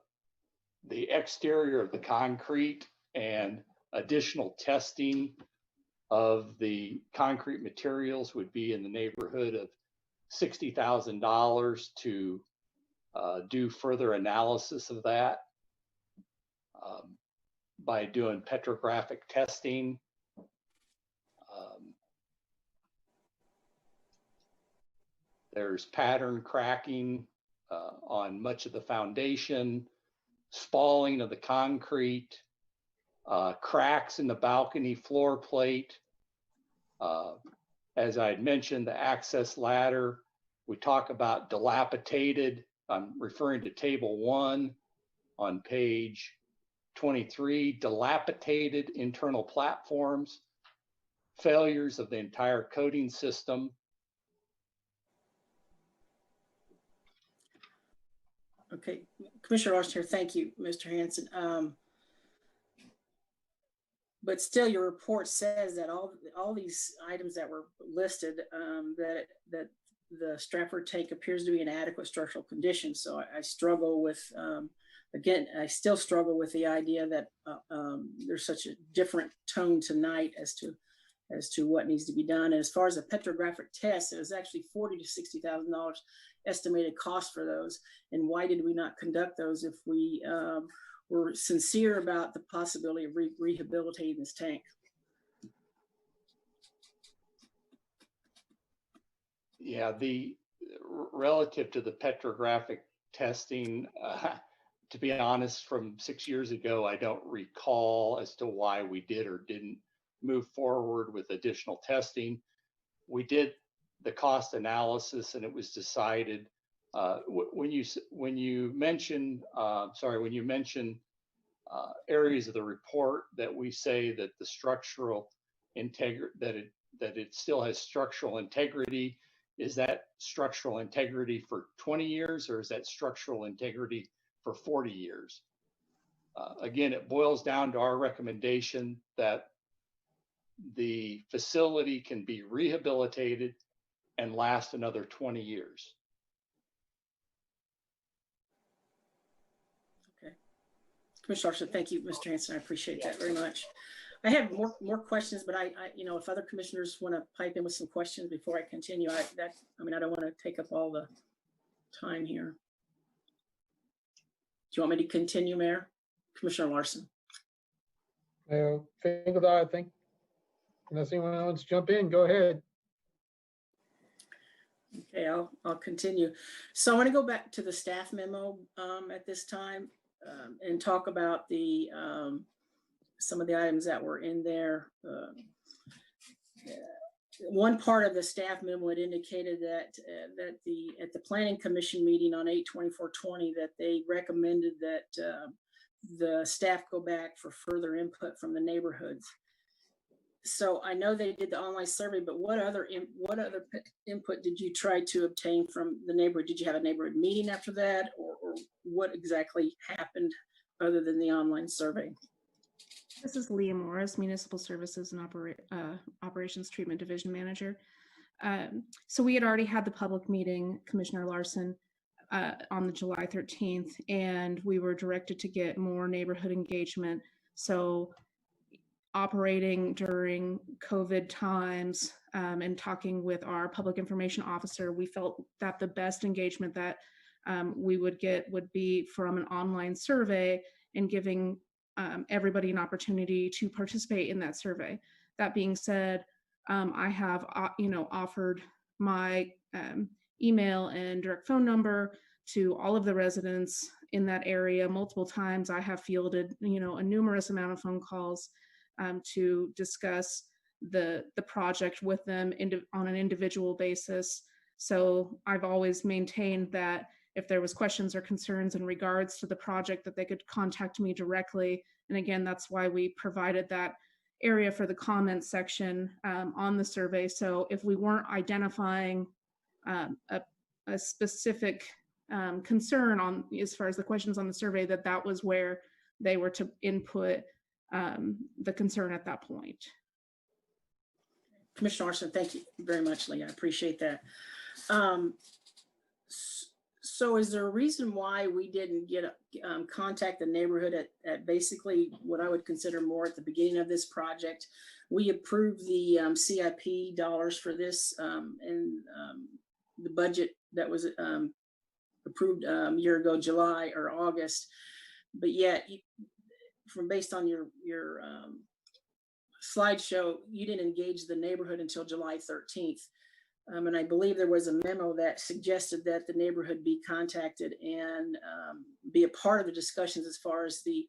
exterior of the concrete, and additional testing of the concrete materials would be in the neighborhood of $60,000 to do further analysis of that by doing petrographic testing. There's pattern cracking on much of the foundation, spalling of the concrete, cracks in the balcony floor plate. As I had mentioned, the access ladder, we talk about dilapidated. I'm referring to table 1 on page 23, dilapidated internal platforms, failures of the entire coating system. Okay, Commissioner Larson here. Thank you, Mr. Hanson. But still, your report says that all these items that were listed, that the Stratford tank appears to be in adequate structural condition. So I struggle with, again, I still struggle with the idea that there's such a different tone tonight as to what needs to be done. And as far as the petrographic test, it was actually $40,000 to $60,000 estimated cost for those. And why did we not conduct those if we were sincere about the possibility of rehabilitating this tank? Yeah, relative to the petrographic testing, to be honest, from 6 years ago, I don't recall as to why we did or didn't move forward with additional testing. We did the cost analysis, and it was decided when you mention areas of the report that we say that the structural integrity, that it still has structural integrity. Is that structural integrity for 20 years, or is that structural integrity for 40 years? Again, it boils down to our recommendation that the facility can be rehabilitated and last another 20 years. Okay. Commissioner Larson, thank you, Mr. Hanson. I appreciate that very much. I have more questions, but I if other commissioners want to pipe in with some questions before I continue, I don't want to take up all the time here. Do you want me to continue, Mayor? Commissioner Larson. Mayor Finkeldine, I think, unless anyone wants to jump in, go ahead. Okay, I'll continue. So I want to go back to the staff memo at this time and talk about the some of the items that were in there. One part of the staff memo had indicated that at the Planning Commission meeting on 8/24/20 that they recommended that the staff go back for further input from the neighborhoods. So I know they did the online survey, but what other input did you try to obtain from the neighborhood? Did you have a neighborhood meeting after that, or what exactly happened other than the online survey? This is Leah Morris, Municipal Services and Operations Treatment Division Manager. So we had already had the public meeting, Commissioner Larson, on the July 13th, and we were directed to get more neighborhood engagement. So operating during COVID times and talking with our public information officer, we felt that the best engagement that we would get would be from an online survey and giving everybody an opportunity to participate in that survey. That being said, I have offered my email and direct phone number to all of the residents in that area multiple times. I have fielded a numerous amount of phone calls to discuss the project with them on an individual basis. So I've always maintained that if there was questions or concerns in regards to the project, that they could contact me directly. And again, that's why we provided that area for the comment section on the survey. So if we weren't identifying a a specific concern on, as far as the questions on the survey, that was where they were to input the concern at that point. Commissioner Larson, thank you very much, Lee. I appreciate that. So is there a reason why we didn't get contact the neighborhood at basically what I would consider more at the beginning of this project? We approved the CIP dollars for this and the budget that was approved a year ago, July or August, but yet from based on your slideshow, you didn't engage the neighborhood until July 13th. And I believe there was a memo that suggested that the neighborhood be contacted and be a part of the discussions as far as the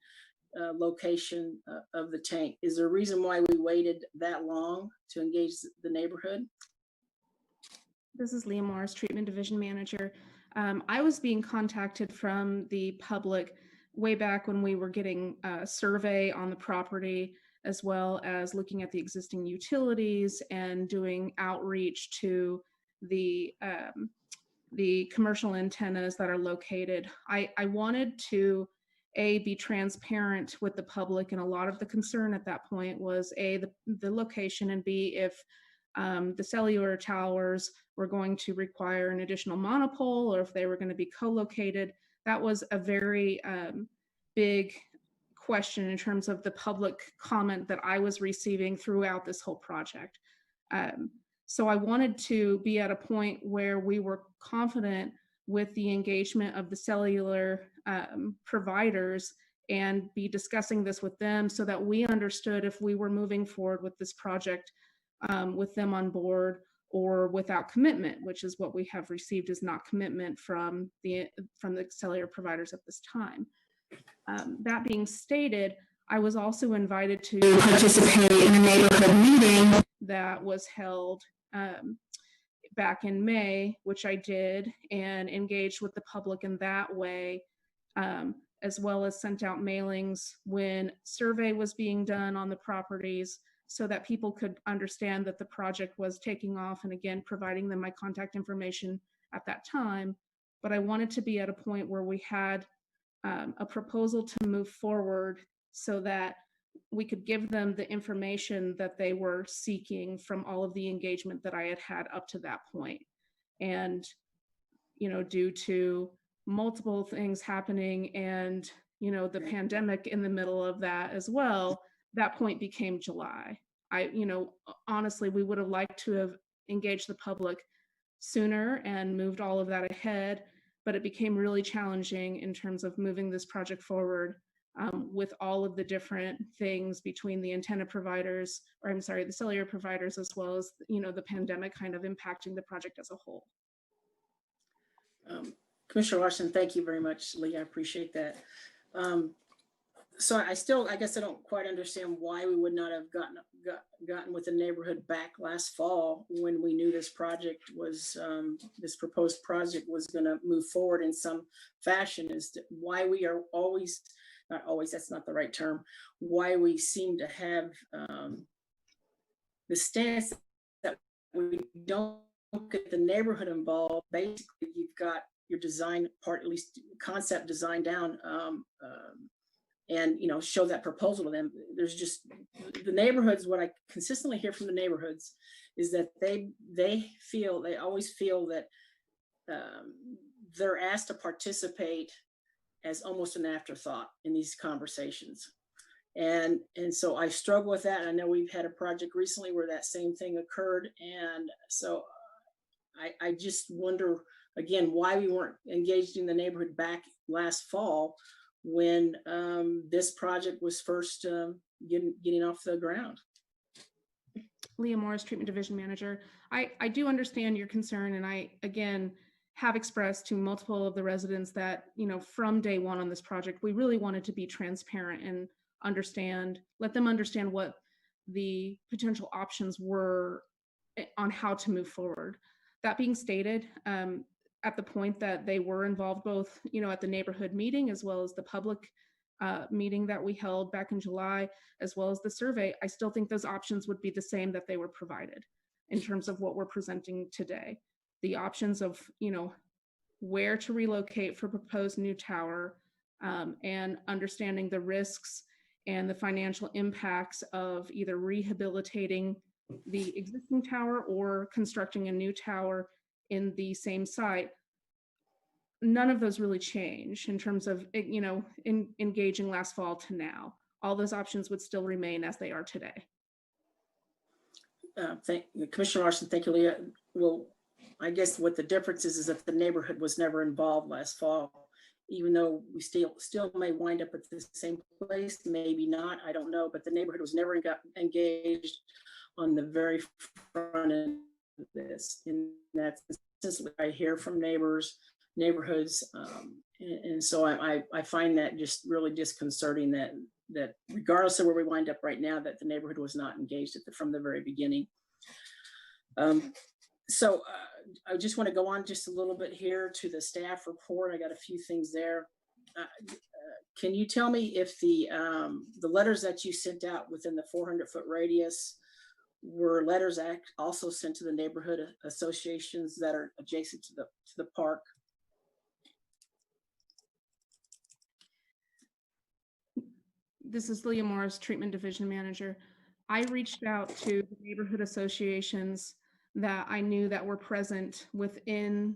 location of the tank. Is there a reason why we waited that long to engage the neighborhood? This is Leah Morris, Treatment Division Manager. I was being contacted from the public way back when we were getting a survey on the property, as well as looking at the existing utilities and doing outreach to the commercial antennas that are located. I wanted to, A, be transparent with the public, and a lot of the concern at that point was A, the location, and B, if the cellular towers were going to require an additional monopole or if they were going to be co-located. That was a very big question in terms of the public comment that I was receiving throughout this whole project. So I wanted to be at a point where we were confident with the engagement of the cellular providers and be discussing this with them so that we understood if we were moving forward with this project with them on board or without commitment, which is what we have received is not commitment from the cellular providers at this time. That being stated, I was also invited to participate in a neighborhood meeting that was held back in May, which I did, and engaged with the public in that way, as well as sent out mailings when survey was being done on the properties so that people could understand that the project was taking off, and again, providing them my contact information at that time. But I wanted to be at a point where we had a proposal to move forward so that we could give them the information that they were seeking from all of the engagement that I had had up to that point. And, you know, due to multiple things happening and, you know, the pandemic in the middle of that as well, that point became July. Honestly, we would have liked to have engaged the public sooner and moved all of that ahead, but it became really challenging in terms of moving this project forward with all of the different things between the antenna providers, or I'm sorry, the cellular providers, as well as, you know, the pandemic kind of impacting the project as a whole. Commissioner Larson, thank you very much, Lee. I appreciate that. So I guess I don't quite understand why we would not have gotten with the neighborhood back last fall when we knew this project was, this proposed project was going to move forward in some fashion. Is why we are always, not always, that's not the right term, why we seem to have the stance that we don't get the neighborhood involved. Basically, you've got your design part, at least concept design down, and, you know, show that proposal to them. There's just the neighborhoods, what I consistently hear from the neighborhoods is that they always feel that they're asked to participate as almost an afterthought in these conversations. And so I struggle with that. I know we've had a project recently where that same thing occurred. And so I just wonder, again, why we weren't engaged in the neighborhood back last fall when this project was first getting off the ground. Leah Morris, Treatment Division Manager. I do understand your concern, and I, again, have expressed to multiple of the residents that, you know, from day one on this project, we really wanted to be transparent and let them understand what the potential options were on how to move forward. That being stated, at the point that they were involved both, you know, at the neighborhood meeting as well as the public meeting that we held back in July, as well as the survey, I still think those options would be the same that they were provided in terms of what we're presenting today. The options of, you know, where to relocate for proposed new tower, and understanding the risks and the financial impacts of either rehabilitating the existing tower or constructing a new tower in the same site. None of those really change in terms of, engaging last fall to now. All those options would still remain as they are today. Thank Commissioner Larson. Thank you, Leah. Well, I guess what the difference is that the neighborhood was never involved last fall, even though we still may wind up at the same place, maybe not, I don't know, but the neighborhood was never engaged on the very front end of this. And that's what I hear from neighborhoods. And so I find that just really disconcerting that regardless of where we wind up right now, that the neighborhood was not engaged from the very beginning. So I just want to go on just a little bit here to the staff report. I got a few things there. Can you tell me if the letters that you sent out within the 400-foot radius were letters also sent to the neighborhood associations that are adjacent to the park? This is Leah Morris, Treatment Division Manager. I reached out to the neighborhood associations that I knew that were present within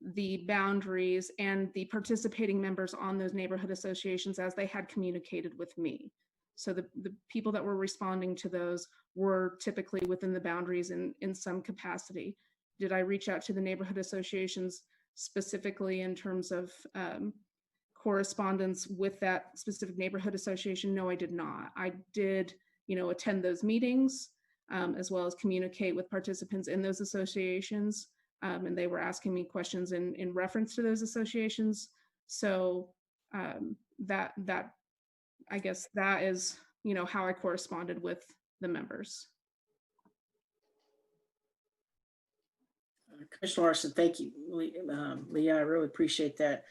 the boundaries and the participating members on those neighborhood associations as they had communicated with me. So the people that were responding to those were typically within the boundaries in some capacity. Did I reach out to the neighborhood associations specifically in terms of correspondence with that specific neighborhood association? No, I did not. I did, attend those meetings as well as communicate with participants in those associations. And they were asking me questions in reference to those associations. So that I guess that is, how I corresponded with the members. Commissioner Larson, thank you. Leah, I really appreciate that.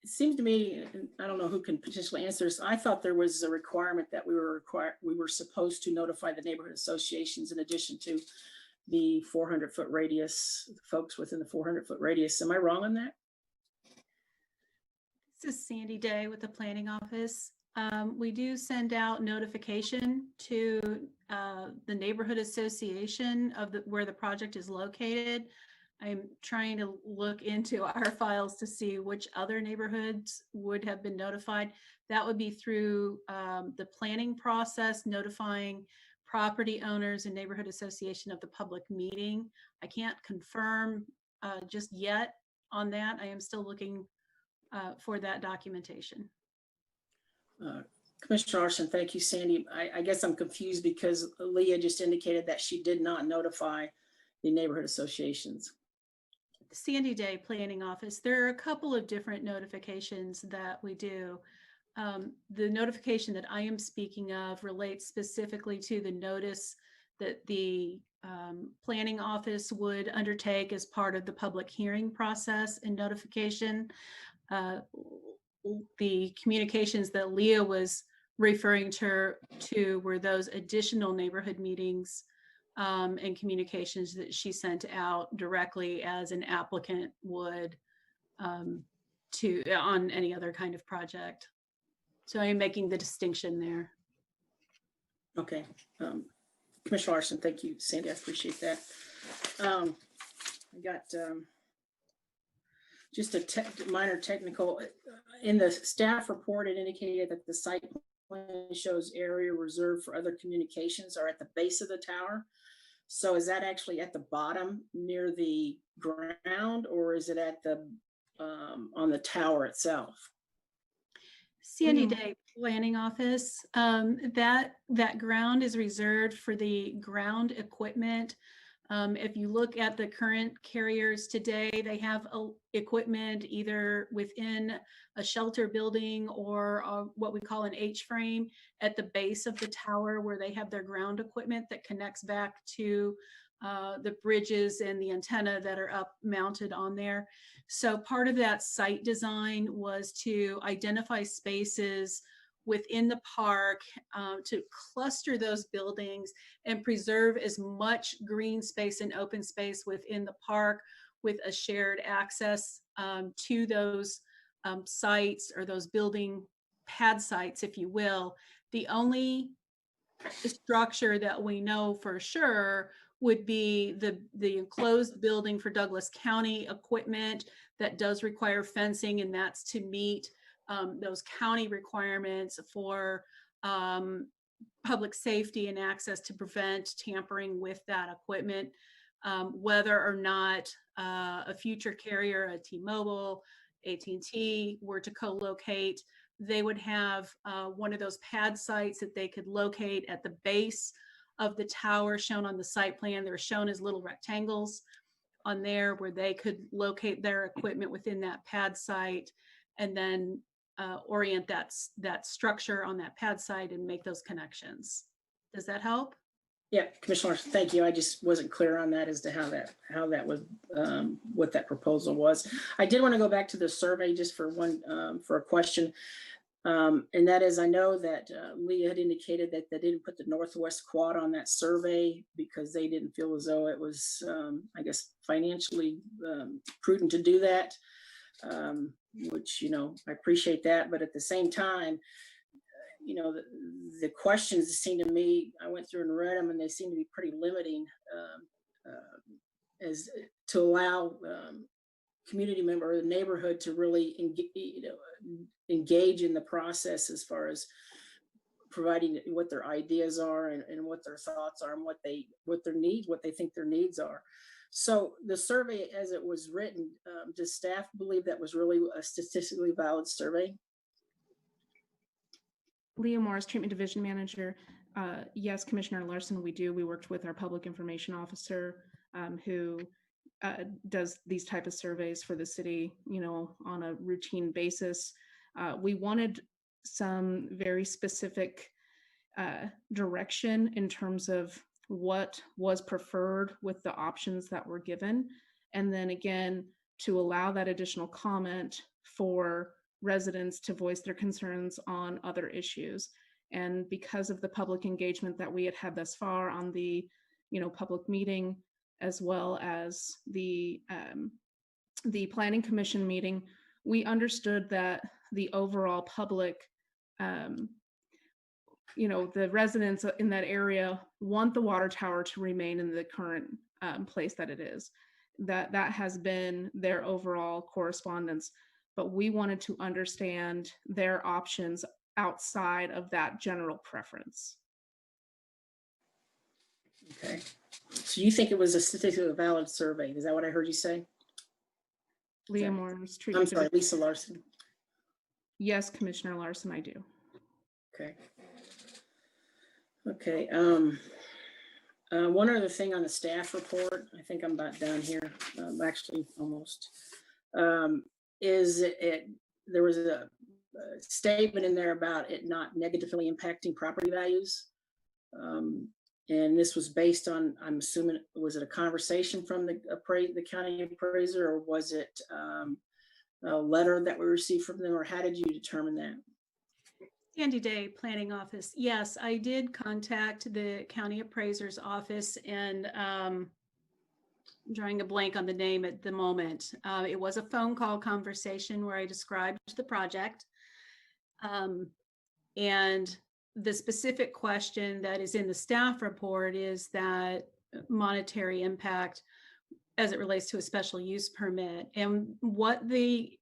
It seems to me, I don't know who can potentially answer this. I thought there was a requirement that we were supposed to notify the neighborhood associations in addition to the 400-foot radius, folks within the 400-foot radius. Am I wrong on that? This is Sandy Day with the Planning Office. We do send out notification to the neighborhood association of where the project is located. I'm trying to look into our files to see which other neighborhoods would have been notified. That would be through the planning process, notifying property owners and neighborhood association of the public meeting. I can't confirm just yet on that. I am still looking for that documentation. Commissioner Larson, thank you, Sandy. I guess I'm confused because Leah just indicated that she did not notify the neighborhood associations. Sandy Day Planning Office. There are a couple of different notifications that we do. The notification that I am speaking of relates specifically to the notice that the planning office would undertake as part of the public hearing process and notification. The communications that Leah was referring to were those additional neighborhood meetings and communications that she sent out directly as an applicant would on any other kind of project. So I'm making the distinction there. Okay. Commissioner Larson, thank you, Sandy. I appreciate that. I got just a minor technical. In the staff report, it indicated that the site plan shows area reserved for other communications are at the base of the tower. So is that actually at the bottom near the ground, or is it at the on the tower itself? Sandy Day Planning Office. That ground is reserved for the ground equipment. If you look at the current carriers today, they have equipment either within a shelter building or what we call an H-frame at the base of the tower where they have their ground equipment that connects back to the bridges and the antenna that are up mounted on there. So part of that site design was to identify spaces within the park to cluster those buildings and preserve as much green space and open space within the park with a shared access to those sites or those building pad sites, if you will. The only structure that we know for sure would be the enclosed building for Douglas County equipment that does require fencing, and that's to meet those county requirements for public safety and access to prevent tampering with that equipment. Whether or not a future carrier, a T-Mobile, AT&T, were to co-locate, they would have one of those pad sites that they could locate at the base of the tower shown on the site plan. They're shown as little rectangles on there where they could locate their equipment within that pad site and then orient that structure on that pad site and make those connections. Does that help? Yeah, Commissioner, thank you. I just wasn't clear on that as to how that was, what that proposal was. I did want to go back to the survey just for for a question. And that is, I know that Leah had indicated that they didn't put the Northwest Quad on that survey because they didn't feel as though it was, I guess, financially prudent to do that, which, you know, I appreciate that. But at the same time, you know, the questions seem to me, I went through and read them, and they seem to be pretty limiting as to allow community member or the neighborhood to really engage in the process as far as providing what their ideas are and what their thoughts are and what they think their needs are. So the survey as it was written, does staff believe that was really a statistically valid survey? Leah Morris, Treatment Division Manager. Yes, Commissioner Larson, we do. We worked with our Public Information Officer who does these type of surveys for the city, you know, on a routine basis. We wanted some very specific direction in terms of what was preferred with the options that were given. And then again, to allow that additional comment for residents to voice their concerns on other issues. And because of the public engagement that we had had thus far on the, you know, public meeting, as well as the Planning Commission meeting, we understood that the overall public, you know, the residents in that area want the water tower to remain in the current place that it is. That has been their overall correspondence. But we wanted to understand their options outside of that general preference. Okay. So you think it was a statistically valid survey? Is that what I heard you say? Leah Morris, I'm sorry, Lisa Larson. Yes, Commissioner Larson, I do. Okay. Okay. One other thing on the staff report, I think I'm about done here, actually almost, is there was a statement in there about it not negatively impacting property values. And this was based on, I'm assuming, was it a conversation from the county appraiser, or was it a letter that we received from them, or how did you determine that? Sandy Day, Planning Office. Yes, I did contact the county appraiser's office, and I'm drawing a blank on the name at the moment. It was a phone call conversation where I described the project. And the specific question that is in the staff report is that monetary impact as it relates to a special use permit. And what the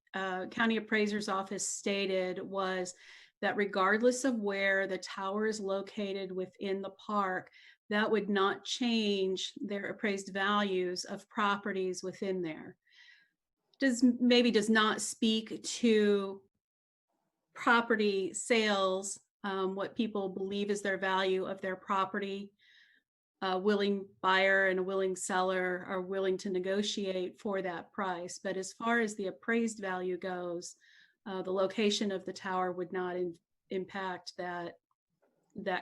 county appraiser's office stated was that regardless of where the tower is located within the park, that would not change their appraised values of properties within there. Does not speak to property sales, what people believe is their value of their property. A willing buyer and a willing seller are willing to negotiate for that price. But as far as the appraised value goes, the location of the tower would not impact that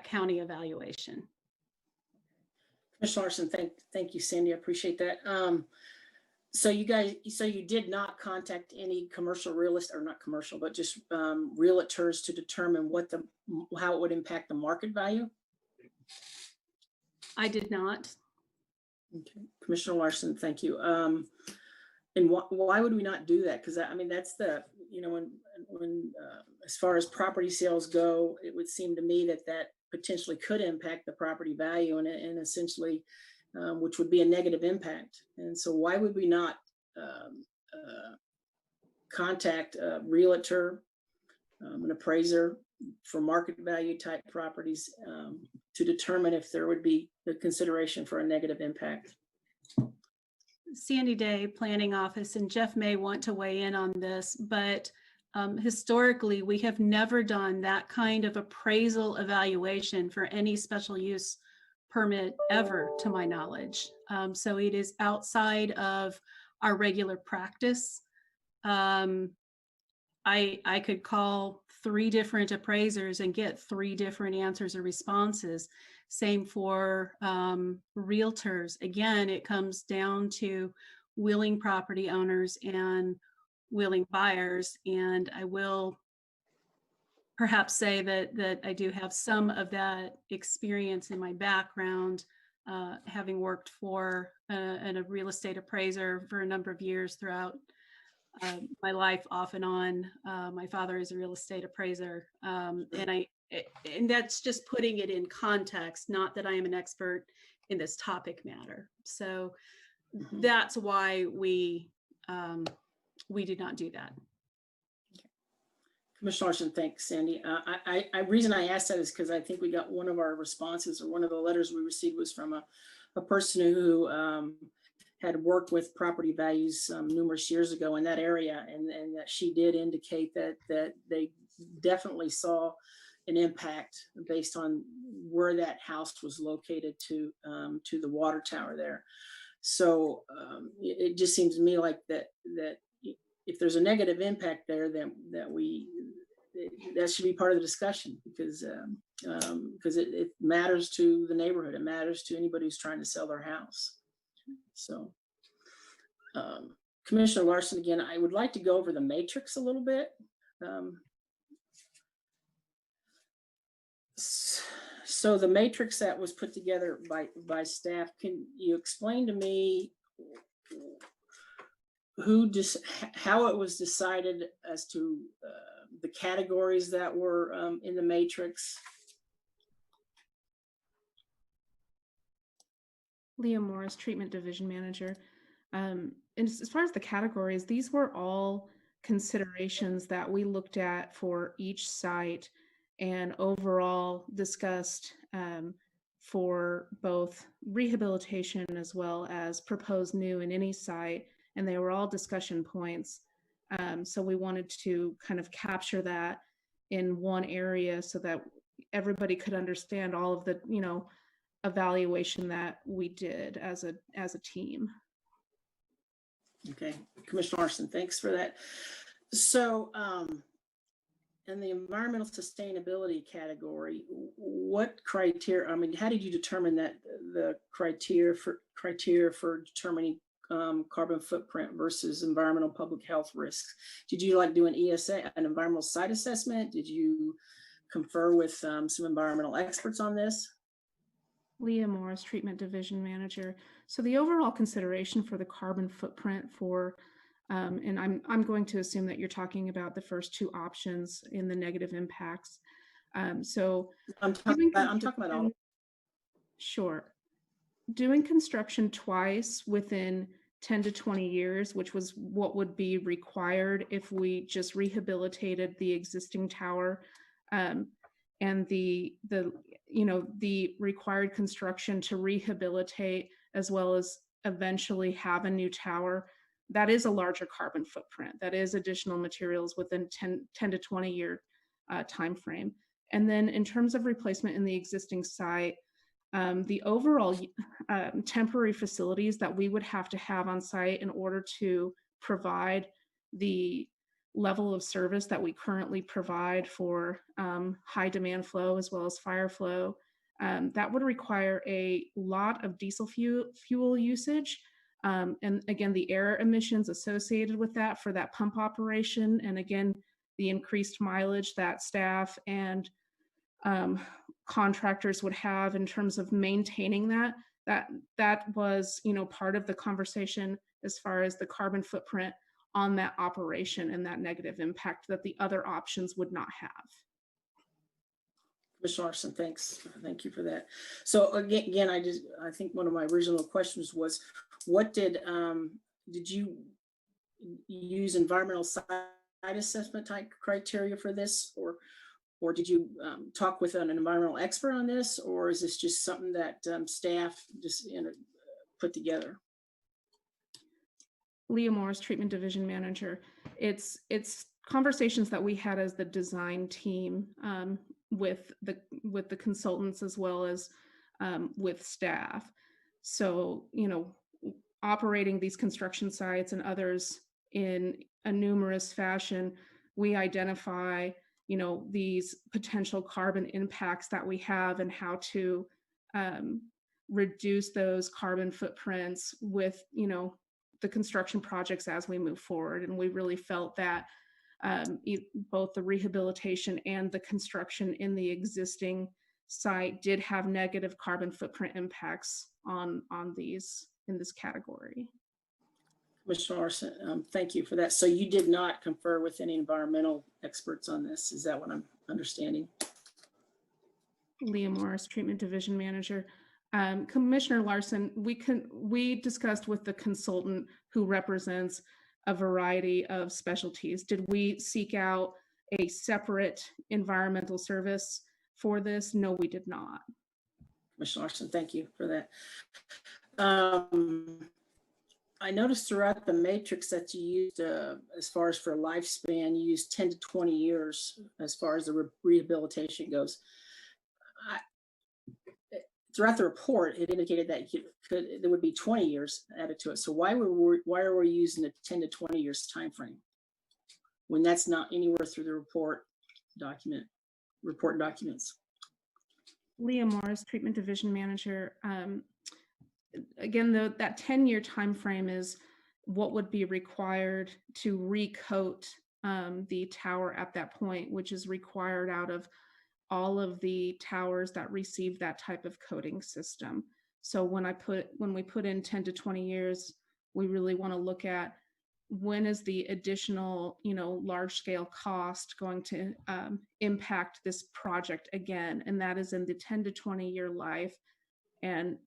county evaluation. Commissioner Larson, thank you, Sandy. I appreciate that. So you guys, so you did not contact any commercial realist, or not commercial, but just realtors to determine how it would impact the market value? I did not. Okay, Commissioner Larson, thank you. And why would we not do that? Because I mean, that's the, when as far as property sales go, it would seem to me that potentially could impact the property value and essentially, which would be a negative impact. And so why would we not contact a realtor, an appraiser for market value type properties to determine if there would be the consideration for a negative impact? Sandy Day Planning Office, and Jeff may want to weigh in on this, but historically, we have never done that kind of appraisal evaluation for any special use permit ever, to my knowledge. So it is outside of our regular practice. I could call 3 different appraisers and get 3 different answers or responses. Same for realtors. Again, it comes down to willing property owners and willing buyers. And I will perhaps say that I do have some of that experience in my background, having worked for a real estate appraiser for a number of years throughout my life, off and on. My father is a real estate appraiser, and that's just putting it in context, not that I am an expert in this topic matter. So that's why we did not do that. Commissioner Larson, thanks, Sandy. Reason I asked that is because I think we got one of our responses, or one of the letters we received was from a person who had worked with property values numerous years ago in that area, and that she did indicate that they definitely saw an impact based on where that house was located to the water tower there. So it just seems to me like that if there's a negative impact there, then that should be part of the discussion, because it matters to the neighborhood. It matters to anybody who's trying to sell their house. So Commissioner Larson, again, I would like to go over the matrix a little bit. So the matrix that was put together by staff, can you explain to me how it was decided as to the categories that were in the matrix? Leah Morris, Treatment Division Manager. And as far as the categories, these were all considerations that we looked at for each site and overall discussed for both rehabilitation as well as proposed new in any site. And they were all discussion points. So we wanted to kind of capture that in one area so that everybody could understand all of the, evaluation that we did as a team. Okay, Commissioner Larson, thanks for that. So in the environmental sustainability category, what criteria, how did you determine that the criteria for determining carbon footprint versus environmental public health risks? Did you do an ESA, an environmental site assessment? Did you confer with some environmental experts on this? Leah Morris, Treatment Division Manager. So the overall consideration for the carbon footprint for, and I'm going to assume that you're talking about the first 2 options in the negative impacts. So I'm talking about all. Sure. Doing construction twice within 10 to 20 years, which was what would be required if we just rehabilitated the existing tower, and the required construction to rehabilitate as well as eventually have a new tower, that is a larger carbon footprint. That is additional materials within 10 to 20 year time frame. And then in terms of replacement in the existing site, the overall temporary facilities that we would have to have on site in order to provide the level of service that we currently provide for high demand flow as well as fire flow, that would require a lot of diesel fuel usage, And again, the air emissions associated with that for that pump operation, and again, the increased mileage that staff and contractors would have in terms of maintaining that was, part of the conversation as far as the carbon footprint on that operation and that negative impact that the other options would not have. Commissioner Larson, thanks. Thank you for that. So again, I think one of my original questions was, what did you use environmental site assessment type criteria for this, or did you talk with an environmental expert on this, or is this just something that staff just put together? Leah Morris, Treatment Division Manager. It's conversations that we had as the design team with the consultants as well as with staff. So, operating these construction sites and others in a numerous fashion, we identify, these potential carbon impacts that we have and how to reduce those carbon footprints with, the construction projects as we move forward. And we really felt that both the rehabilitation and the construction in the existing site did have negative carbon footprint impacts on these in this category. Commissioner Larson, thank you for that. So you did not confer with any environmental experts on this. Is that what I'm understanding? Leah Morris, Treatment Division Manager. Commissioner Larson, we discussed with the consultant who represents a variety of specialties. Did we seek out a separate environmental service for this? No, we did not. Commissioner Larson, thank you for that. I noticed throughout the matrix that you used, as far as for lifespan, you used 10 to 20 years as far as the rehabilitation goes. Throughout the report, it indicated that there would be 20 years added to it. So why are we using a 10 to 20 years time frame when that's not anywhere through the report documents? Leah Morris, Treatment Division Manager. Again, that 10-year time frame is what would be required to recoat the tower at that point, which is required out of all of the towers that receive that type of coating system. So when we put in 10 to 20 years, we really want to look at when is the additional, large scale cost going to impact this project again, and that is in the 10 to 20 year life, and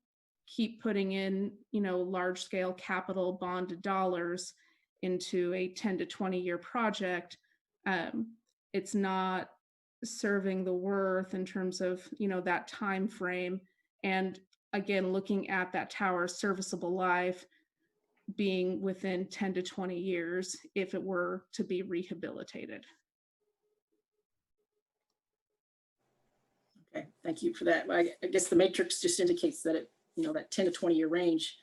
keep putting in, large scale capital bonded dollars into a 10 to 20 year project. It's not serving the worth in terms of, that time frame. And again, looking at that tower's serviceable life being within 10 to 20 years if it were to be rehabilitated. Okay, thank you for that. I guess the matrix just indicates that that 10 to 20 year range.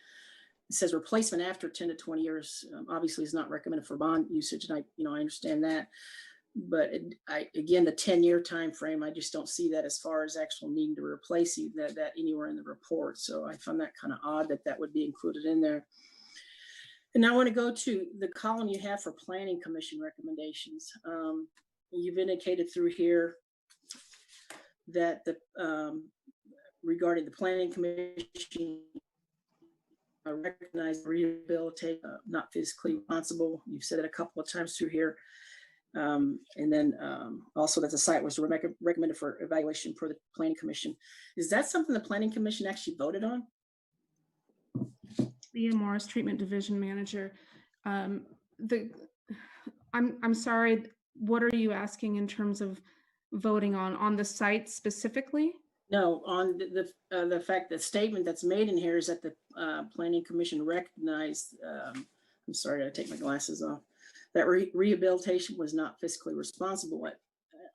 It says replacement after 10 to 20 years obviously is not recommended for bond usage, and I understand that. But again, the 10-year time frame, I just don't see that as far as actual needing to replace that anywhere in the report. So I found that kind of odd that would be included in there. And now I want to go to the column you have for Planning Commission recommendations. You've indicated through here that regarding the Planning Commission, recognize, rehabilitate, not physically responsible. You've said it a couple of times through here. And then also that the site was recommended for evaluation for the Planning Commission. Is that something the Planning Commission actually voted on? Leah Morris, Treatment Division Manager. I'm sorry, what are you asking in terms of voting on the site specifically? No, on the fact that statement that's made in here is that the Planning Commission recognized, I'm sorry, I take my glasses off, that rehabilitation was not fiscally responsible.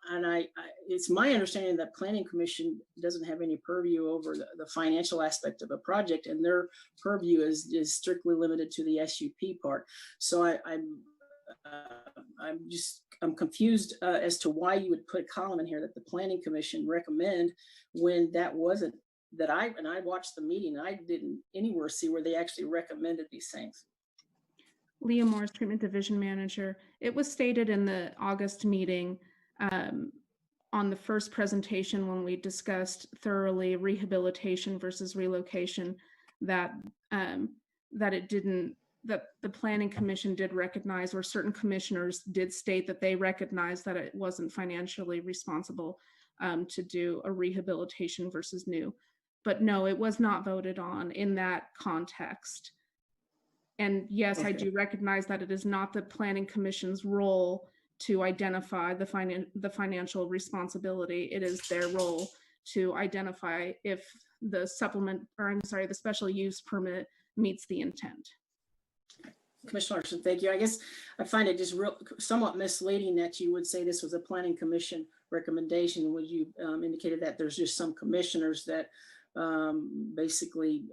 And it's my understanding that Planning Commission doesn't have any purview over the financial aspect of a project, and their purview is strictly limited to the SUP part. So I'm confused as to why you would put a column in here that the Planning Commission recommend when that wasn't that I watched the meeting, I didn't anywhere see where they actually recommended these things. Leah Morris, Treatment Division Manager. It was stated in the August meeting on the first presentation when we discussed thoroughly rehabilitation versus relocation that that the Planning Commission did recognize, or certain commissioners did state that they recognized that it wasn't financially responsible to do a rehabilitation versus new. But no, it was not voted on in that context. And yes, I do recognize that it is not the Planning Commission's role to identify the financial responsibility. It is their role to identify if the the special use permit meets the intent. Commissioner Larson, thank you. I guess I find it just somewhat misleading that you would say this was a Planning Commission recommendation when you indicated that there's just some commissioners that basically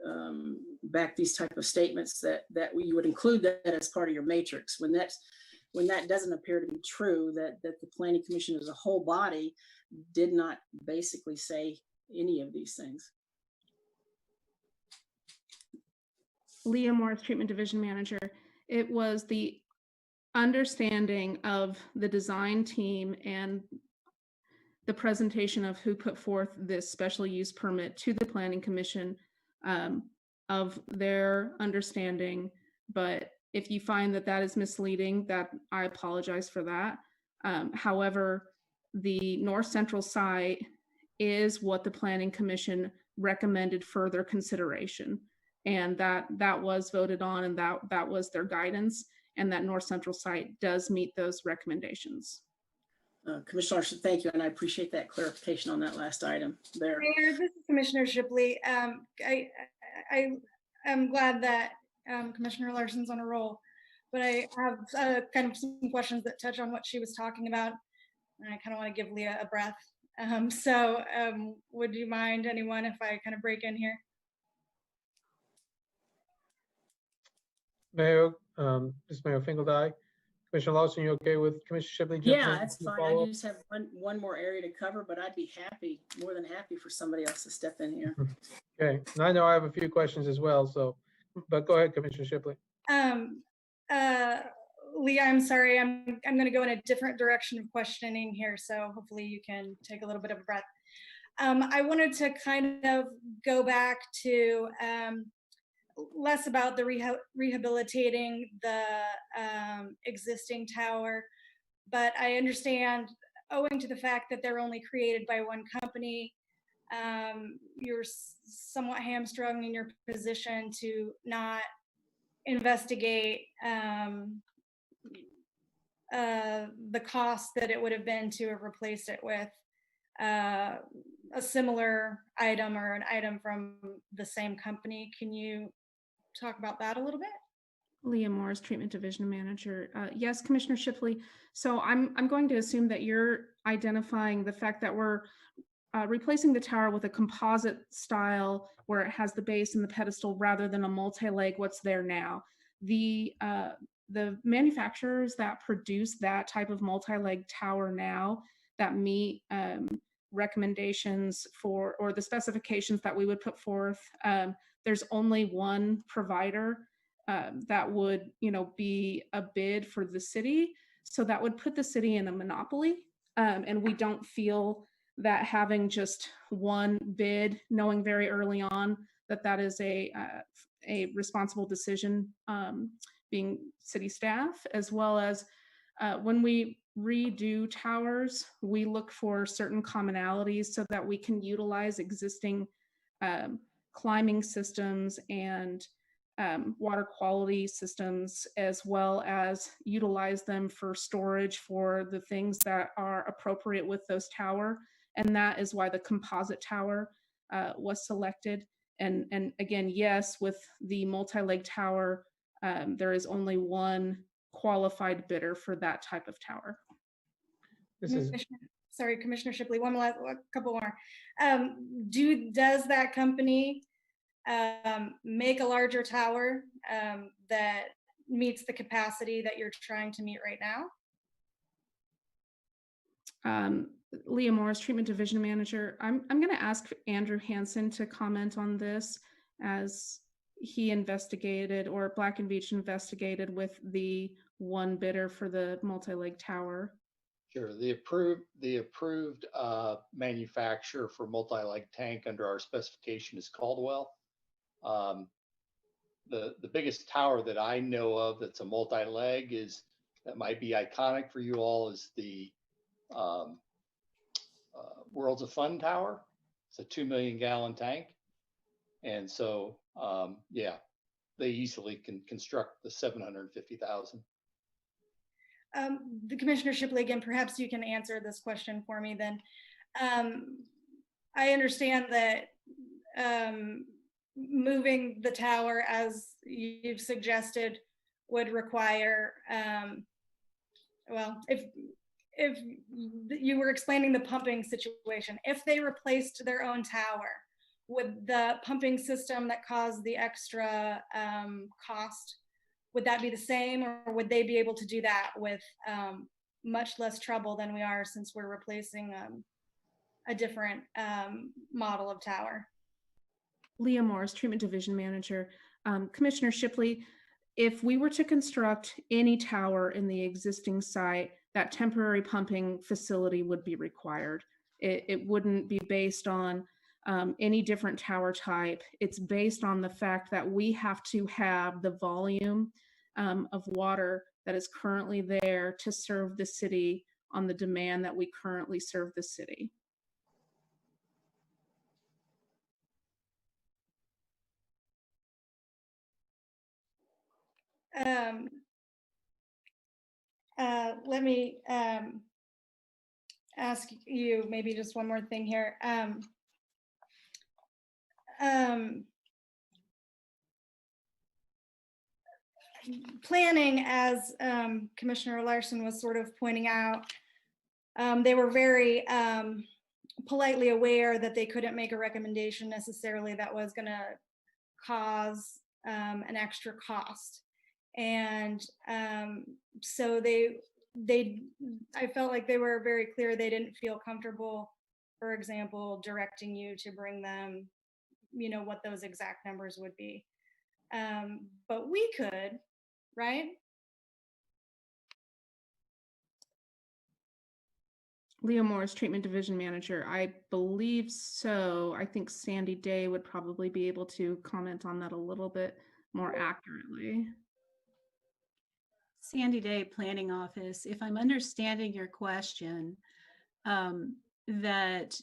back these type of statements that you would include that as part of your matrix when that doesn't appear to be true, that the Planning Commission as a whole body did not basically say any of these things. Leah Morris, Treatment Division Manager. It was the understanding of the design team and the presentation of who put forth this special use permit to the Planning Commission of their understanding. But if you find that that is misleading, that I apologize for that. However, the North Central site is what the Planning Commission recommended further consideration. And that was voted on, and that was their guidance, and that North Central site does meet those recommendations. Commissioner Larson, thank you, and I appreciate that clarification on that last item there. Mayor, this is Commissioner Shipley. I am glad that Commissioner Larson's on a roll, but I have kind of some questions that touch on what she was talking about, and I kind of want to give Leah a breath. Would you mind, anyone, if I kind of break in here? Mayor, this is Mayor Finkeldye. Commissioner Lawson, you okay with Commissioner Shipley? Yeah, that's fine. I just have one more area to cover, but I'd be more than happy for somebody else to step in here. Okay, and I know I have a few questions as well, so, but go ahead, Commissioner Shipley. Leah, I'm sorry, I'm going to go in a different direction of questioning here, so hopefully you can take a little bit of a breath. I wanted to kind of go back to less about the rehabilitating the existing tower, but I understand, owing to the fact that they're only created by one company, you're somewhat hamstrung in your position to not investigate the cost that it would have been to have replaced it with a similar item or an item from the same company. Can you talk about that a little bit? Leah Morris, Treatment Division Manager. Yes, Commissioner Shipley. So I'm going to assume that you're identifying the fact that we're replacing the tower with a composite style where it has the base and the pedestal rather than a multi-leg what's there now. The manufacturers that produce that type of multi-leg tower now that meet recommendations for, or the specifications that we would put forth, there's only one provider that would, be a bid for the city. So that would put the city in a monopoly. And we don't feel that having just one bid, knowing very early on that that is a responsible decision, being city staff, as well as when we redo towers, we look for certain commonalities so that we can utilize existing climbing systems and water quality systems, as well as utilize them for storage for the things that are appropriate with those tower. And that is why the composite tower was selected. And again, yes, with the multi-leg tower, there is only one qualified bidder for that type of tower. Sorry, Commissioner Shipley, a couple more. Does that company make a larger tower that meets the capacity that you're trying to meet right now? Leah Morris, Treatment Division Manager. I'm going to ask Andrew Hansen to comment on this, as he investigated, or Black and Beach investigated with the one bidder for the multi-leg tower. Sure. The approved manufacturer for multi-leg tank under our specification is Caldwell. The biggest tower that I know of that's a multi-leg that might be iconic for you all is the Worlds of Fun Tower. It's a 2 million gallon tank. And so, yeah, they easily can construct the 750,000. The Commissioner Shipley, again, perhaps you can answer this question for me then. I understand that moving the tower, as you've suggested, would require, well, if you were explaining the pumping situation, if they replaced their own tower, would the pumping system that caused the extra cost, would that be the same, or would they be able to do that with much less trouble than we are, since we're replacing a different model of tower? Leah Morris, Treatment Division Manager. Commissioner Shipley, if we were to construct any tower in the existing site, that temporary pumping facility would be required. It wouldn't be based on any different tower type. It's based on the fact that we have to have the volume of water that is currently there to serve the city on the demand that we currently serve the city. Let me ask you maybe just one more thing here. Planning, as Commissioner Larson was sort of pointing out, they were very politely aware that they couldn't make a recommendation necessarily that was going to cause an extra cost. And so I felt like they were very clear they didn't feel comfortable, for example, directing you to bring them, what those exact numbers would be. But we could, right? Leah Morris, Treatment Division Manager. I believe so. I think Sandy Day would probably be able to comment on that a little bit more accurately. Sandy Day, Planning Office. If I'm understanding your question, that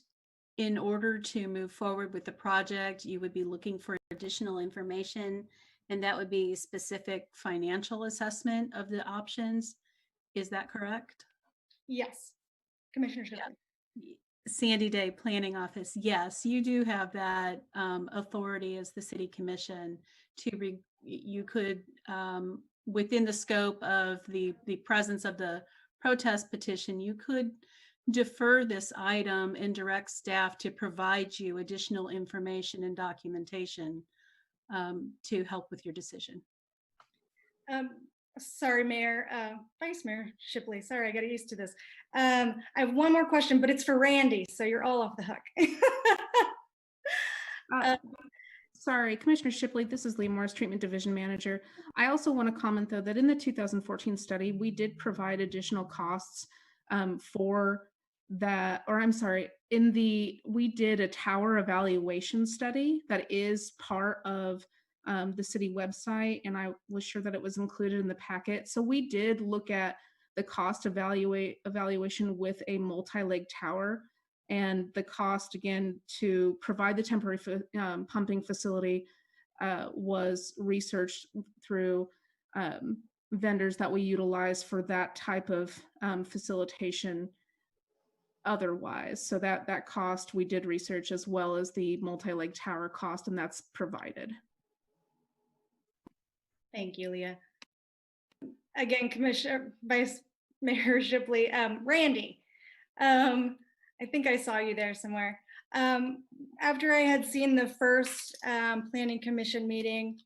in order to move forward with the project, you would be looking for additional information, and that would be specific financial assessment of the options. Is that correct? Yes. Commissioner Shipley. Yeah. Sandy Day, Planning Office. Yes, you do have that authority as the City Commission to you could, within the scope of the presence of the protest petition, you could defer this item and direct staff to provide you additional information and documentation to help with your decision. Sorry, Mayor, Vice Mayor Shipley. Sorry, I got used to this. I have one more question, but it's for Randy, so you're all off the hook. Sorry, Commissioner Shipley, this is Lee Morris, Treatment Division Manager. I also want to comment, though, that in the 2014 study, we did provide additional costs for that, or I'm sorry, we did a tower evaluation study that is part of the city website, and I was sure that it was included in the packet. So we did look at the cost evaluation with a multi-leg tower, and the cost, again, to provide the temporary pumping facility was researched through vendors that we utilize for that type of facilitation otherwise. So that cost we did research, as well as the multi-leg tower cost, and that's provided. Thank you, Leah. Again, Commissioner Vice Mayor Shipley, Randy, I think I saw you there somewhere. After I had seen the first Planning Commission meeting,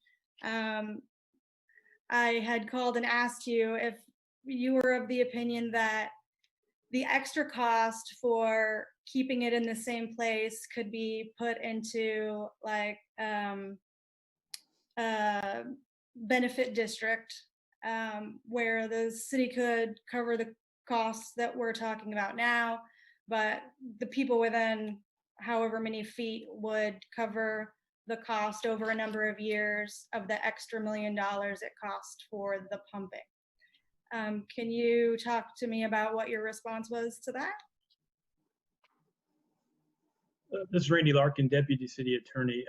I had called and asked you if you were of the opinion that the extra cost for keeping it in the same place could be put into like benefit district, where the city could cover the costs that we're talking about now, but the people within however many feet would cover the cost over a number of years of the extra $1 million it cost for the pumping. Can you talk to me about what your response was to that? This is Randy Larkin, Deputy City Attorney.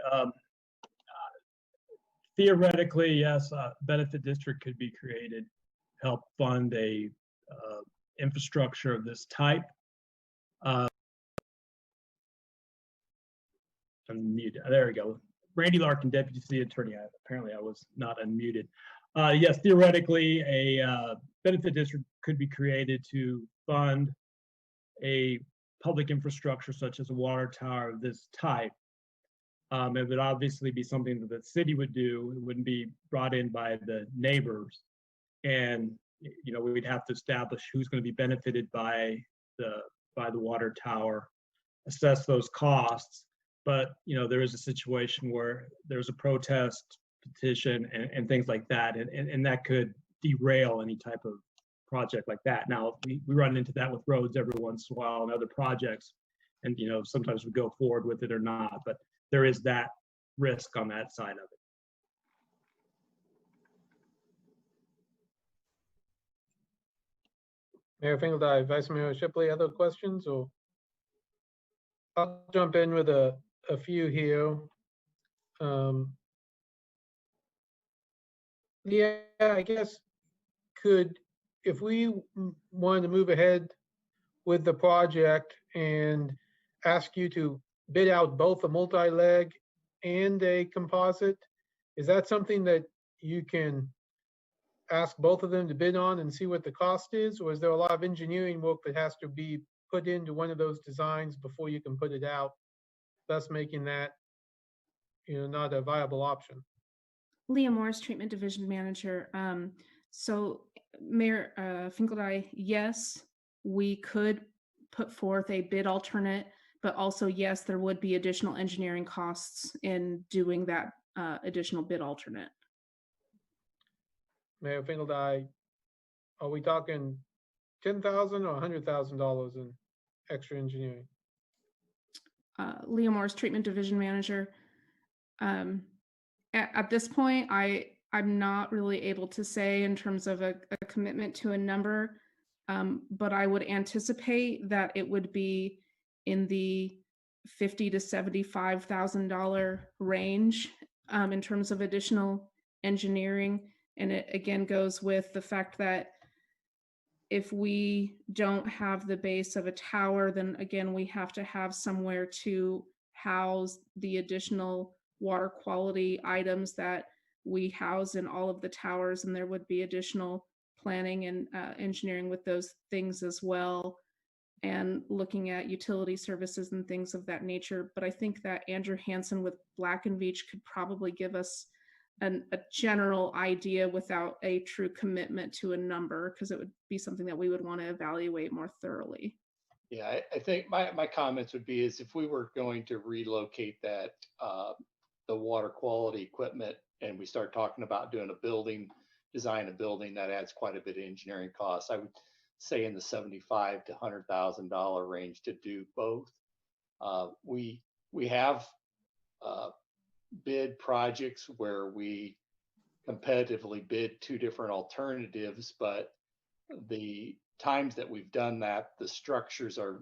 Theoretically, yes, a benefit district could be created, help fund a infrastructure of this type. Unmuted. There we go. Randy Larkin, Deputy City Attorney. Apparently I was not unmuted. Yes, theoretically, a benefit district could be created to fund a public infrastructure such as a water tower of this type. It would obviously be something that the city would do. It wouldn't be brought in by the neighbors. And, you know, we'd have to establish who's going to be benefited by the water tower, assess those costs. But, you know, there is a situation where there's a protest petition and things like that. And that could derail any type of project like that. Now, we run into that with roads every once in a while and other projects. And, you know, sometimes we go forward with it or not. But there is that risk on that side of it. Mayor Finkeldine, Vice Mayor Shipley, other questions? Or I'll jump in with a few here. Yeah, I guess if we wanted to move ahead with the project and ask you to bid out both a multi-leg and a composite, is that something that you can ask both of them to bid on and see what the cost is? Or is there a lot of engineering work that has to be put into one of those designs before you can put it out, thus making that, you know, not a viable option? Leah Morris, Treatment Division Manager. So Mayor Finkeldine, yes, we could put forth a bid alternate, but also, yes, there would be additional engineering costs in doing that additional bid alternate. Mayor Finkeldine, are we talking $10,000 or $100,000 in extra engineering? Leah Morris, Treatment Division Manager. At this point, I'm not really able to say in terms of a commitment to a number, but I would anticipate that it would be in the $50,000 to $75,000 range in terms of additional engineering. And it again goes with the fact that if we don't have the base of a tower, then again, we have to have somewhere to house the additional water quality items that we house in all of the towers, and there would be additional planning and engineering with those things as well, and looking at utility services and things of that nature. But I think that Andrew Hansen with Black & Veatch could probably give us a general idea without a true commitment to a number, because it would be something that we would want to evaluate more thoroughly. Yeah, I think my comments would be is if we were going to relocate that, the water quality equipment, and we start talking about doing a building, design a building, that adds quite a bit of engineering costs. I would say in the $75,000 to $100,000 range to do both. We have bid projects where we competitively bid two different alternatives, but the times that we've done that, the structures are,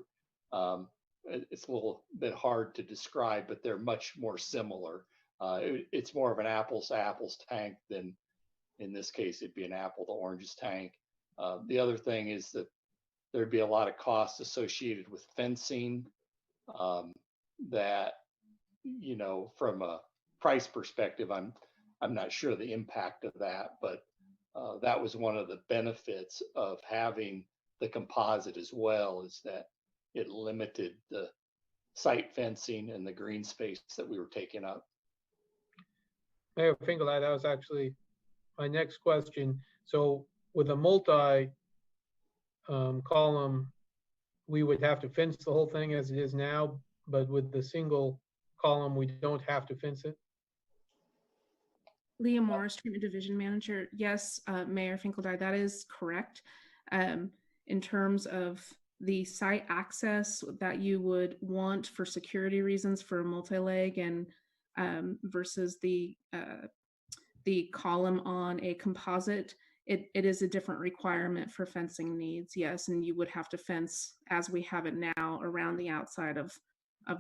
it's a little bit hard to describe, but they're much more similar. It's more of an apples to apples tank than, in this case, it'd be an apple to oranges tank. The other thing is that there'd be a lot of costs associated with fencing that, you know, from a price perspective, I'm not sure the impact of that, but that was one of the benefits of having the composite as well, is that it limited the site fencing and the green space that we were taking up. Mayor Finkeldine, that was actually my next question. So with a multi column we would have to fence the whole thing as it is now, but with the single column, we don't have to fence it? Leah Morris, Treatment Division Manager. Yes, Mayor Finkeldye, that is correct. In terms of the site access that you would want for security reasons for a multi-leg and versus the column on a composite, it is a different requirement for fencing needs, yes, and you would have to fence as we have it now around the outside of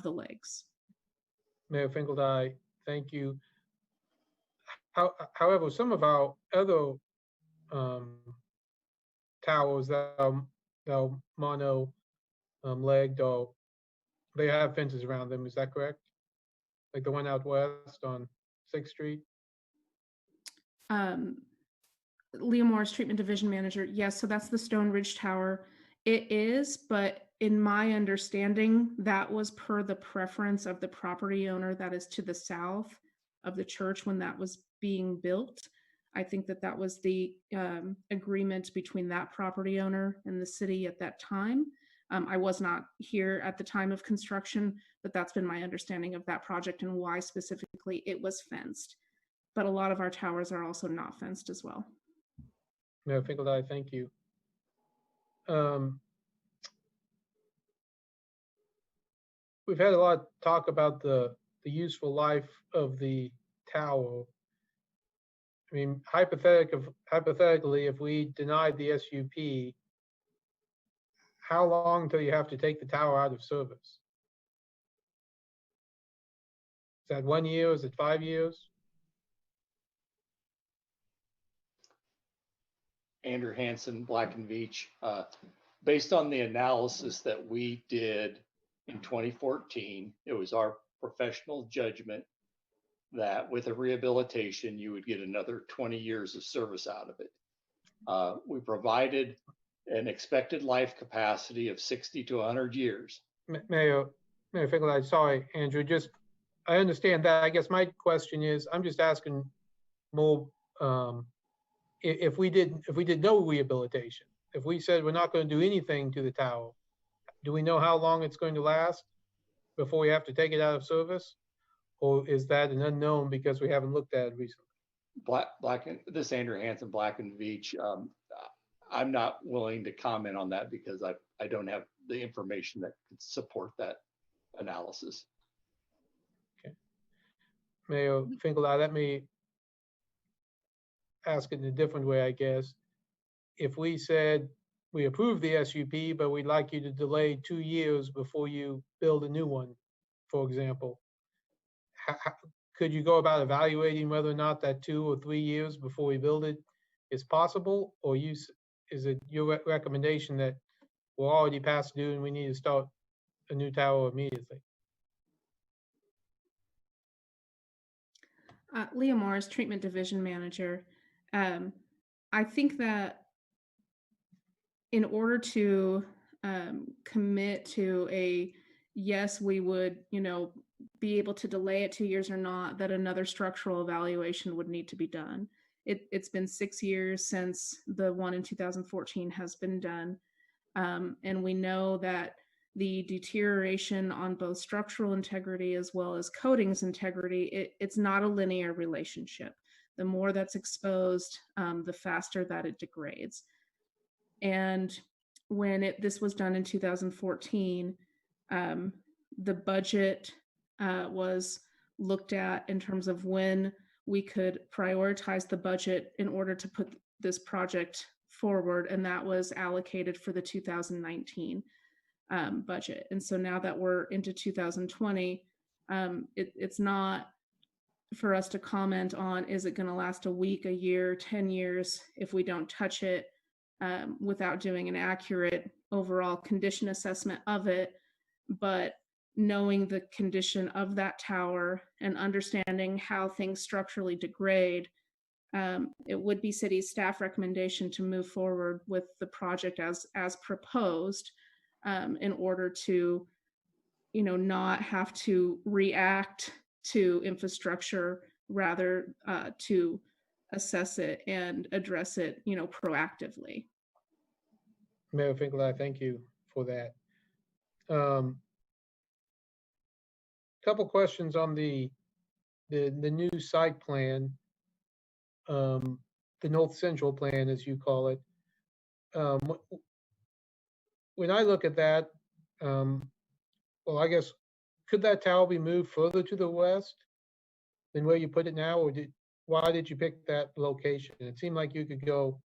the legs. Mayor Finkeldye, thank you. However, some of our other towers that are mono legged, or they have fences around them, is that correct? Like the one out west on 6th Street? Leah Morris, Treatment Division Manager. Yes, so that's the Stone Ridge Tower. It is, but in my understanding, that was per the preference of the property owner that is to the south of the church when that was being built. I think that that was the agreement between that property owner and the city at that time. I was not here at the time of construction, but that's been my understanding of that project and why specifically it was fenced. But a lot of our towers are also not fenced as well. Mayor Finkeldye, thank you. We've had a lot of talk about the useful life of the tower. I mean, hypothetically, if we denied the SUP, how long till you have to take the tower out of service? Is that 1 year? Is it 5 years? Andrew Hansen, Black and Veatch. Based on the analysis that we did in 2014, it was our professional judgment that with a rehabilitation, you would get another 20 years of service out of it. We provided an expected life capacity of 60 to 100 years. Mayor Finkeldye, sorry, Andrew, I understand that. I guess my question is, I'm just asking more, if we did no rehabilitation, if we said we're not going to do anything to the tower, do we know how long it's going to last before we have to take it out of service? Or is that an unknown because we haven't looked at it recently? This is Andrew Hansen, Black and Veatch. I'm not willing to comment on that because I don't have the information that could support that analysis. Okay. Mayor Finkeldye, let me ask it in a different way, I guess. If we said we approve the SUP, but we'd like you to delay 2 years before you build a new one, for example, could you go about evaluating whether or not that 2 or 3 years before we build it is possible? Or is it your recommendation that we're already past due and we need to start a new tower immediately? Leah Morris, Treatment Division Manager. I think that in order to commit to a yes, we would, be able to delay it 2 years or not, that another structural evaluation would need to be done. It's been 6 years since the one in 2014 has been done. And we know that the deterioration on both structural integrity as well as coatings integrity, it's not a linear relationship. The more that's exposed, the faster that it degrades. And when this was done in 2014, the budget was looked at in terms of when we could prioritize the budget in order to put this project forward, and that was allocated for the 2019 budget. And so now that we're into 2020, it's not for us to comment on, is it going to last a week, a year, 10 years if we don't touch it without doing an accurate overall condition assessment of it. But knowing the condition of that tower and understanding how things structurally degrade, it would be city staff recommendation to move forward with the project as proposed in order to, not have to react to infrastructure, rather to assess it and address it, proactively. Mayor Finkeldye, thank you for that. Couple questions on the new site plan, the North Central plan, as you call it. When I look at that, well, I guess, could that tower be moved further to the west than where you put it now, or why did you pick that location? It seemed like you could go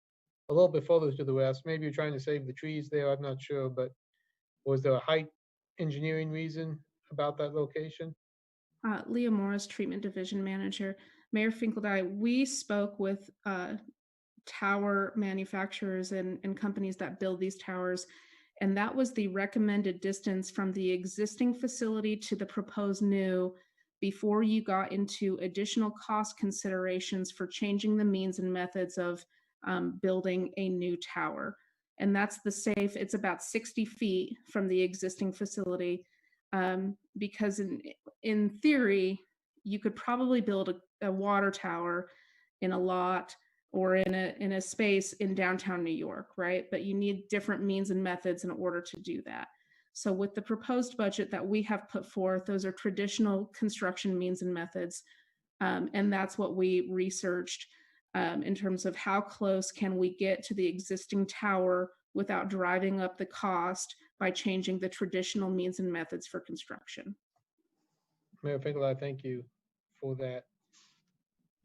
a little bit further to the west. Maybe you're trying to save the trees there, I'm not sure, but was there a height engineering reason about that location? Leah Morris, Treatment Division Manager. Mayor Finkeldye, we spoke with tower manufacturers and companies that build these towers, and that was the recommended distance from the existing facility to the proposed new before you got into additional cost considerations for changing the means and methods of building a new tower. And that's the safe, it's about 60 feet from the existing facility, because in theory, you could probably build a water tower in a lot or in a space in downtown New York, right? But you need different means and methods in order to do that. So with the proposed budget that we have put forth, those are traditional construction means and methods. And that's what we researched in terms of how close can we get to the existing tower without driving up the cost by changing the traditional means and methods for construction. Mayor Finkelstein, thank you for that.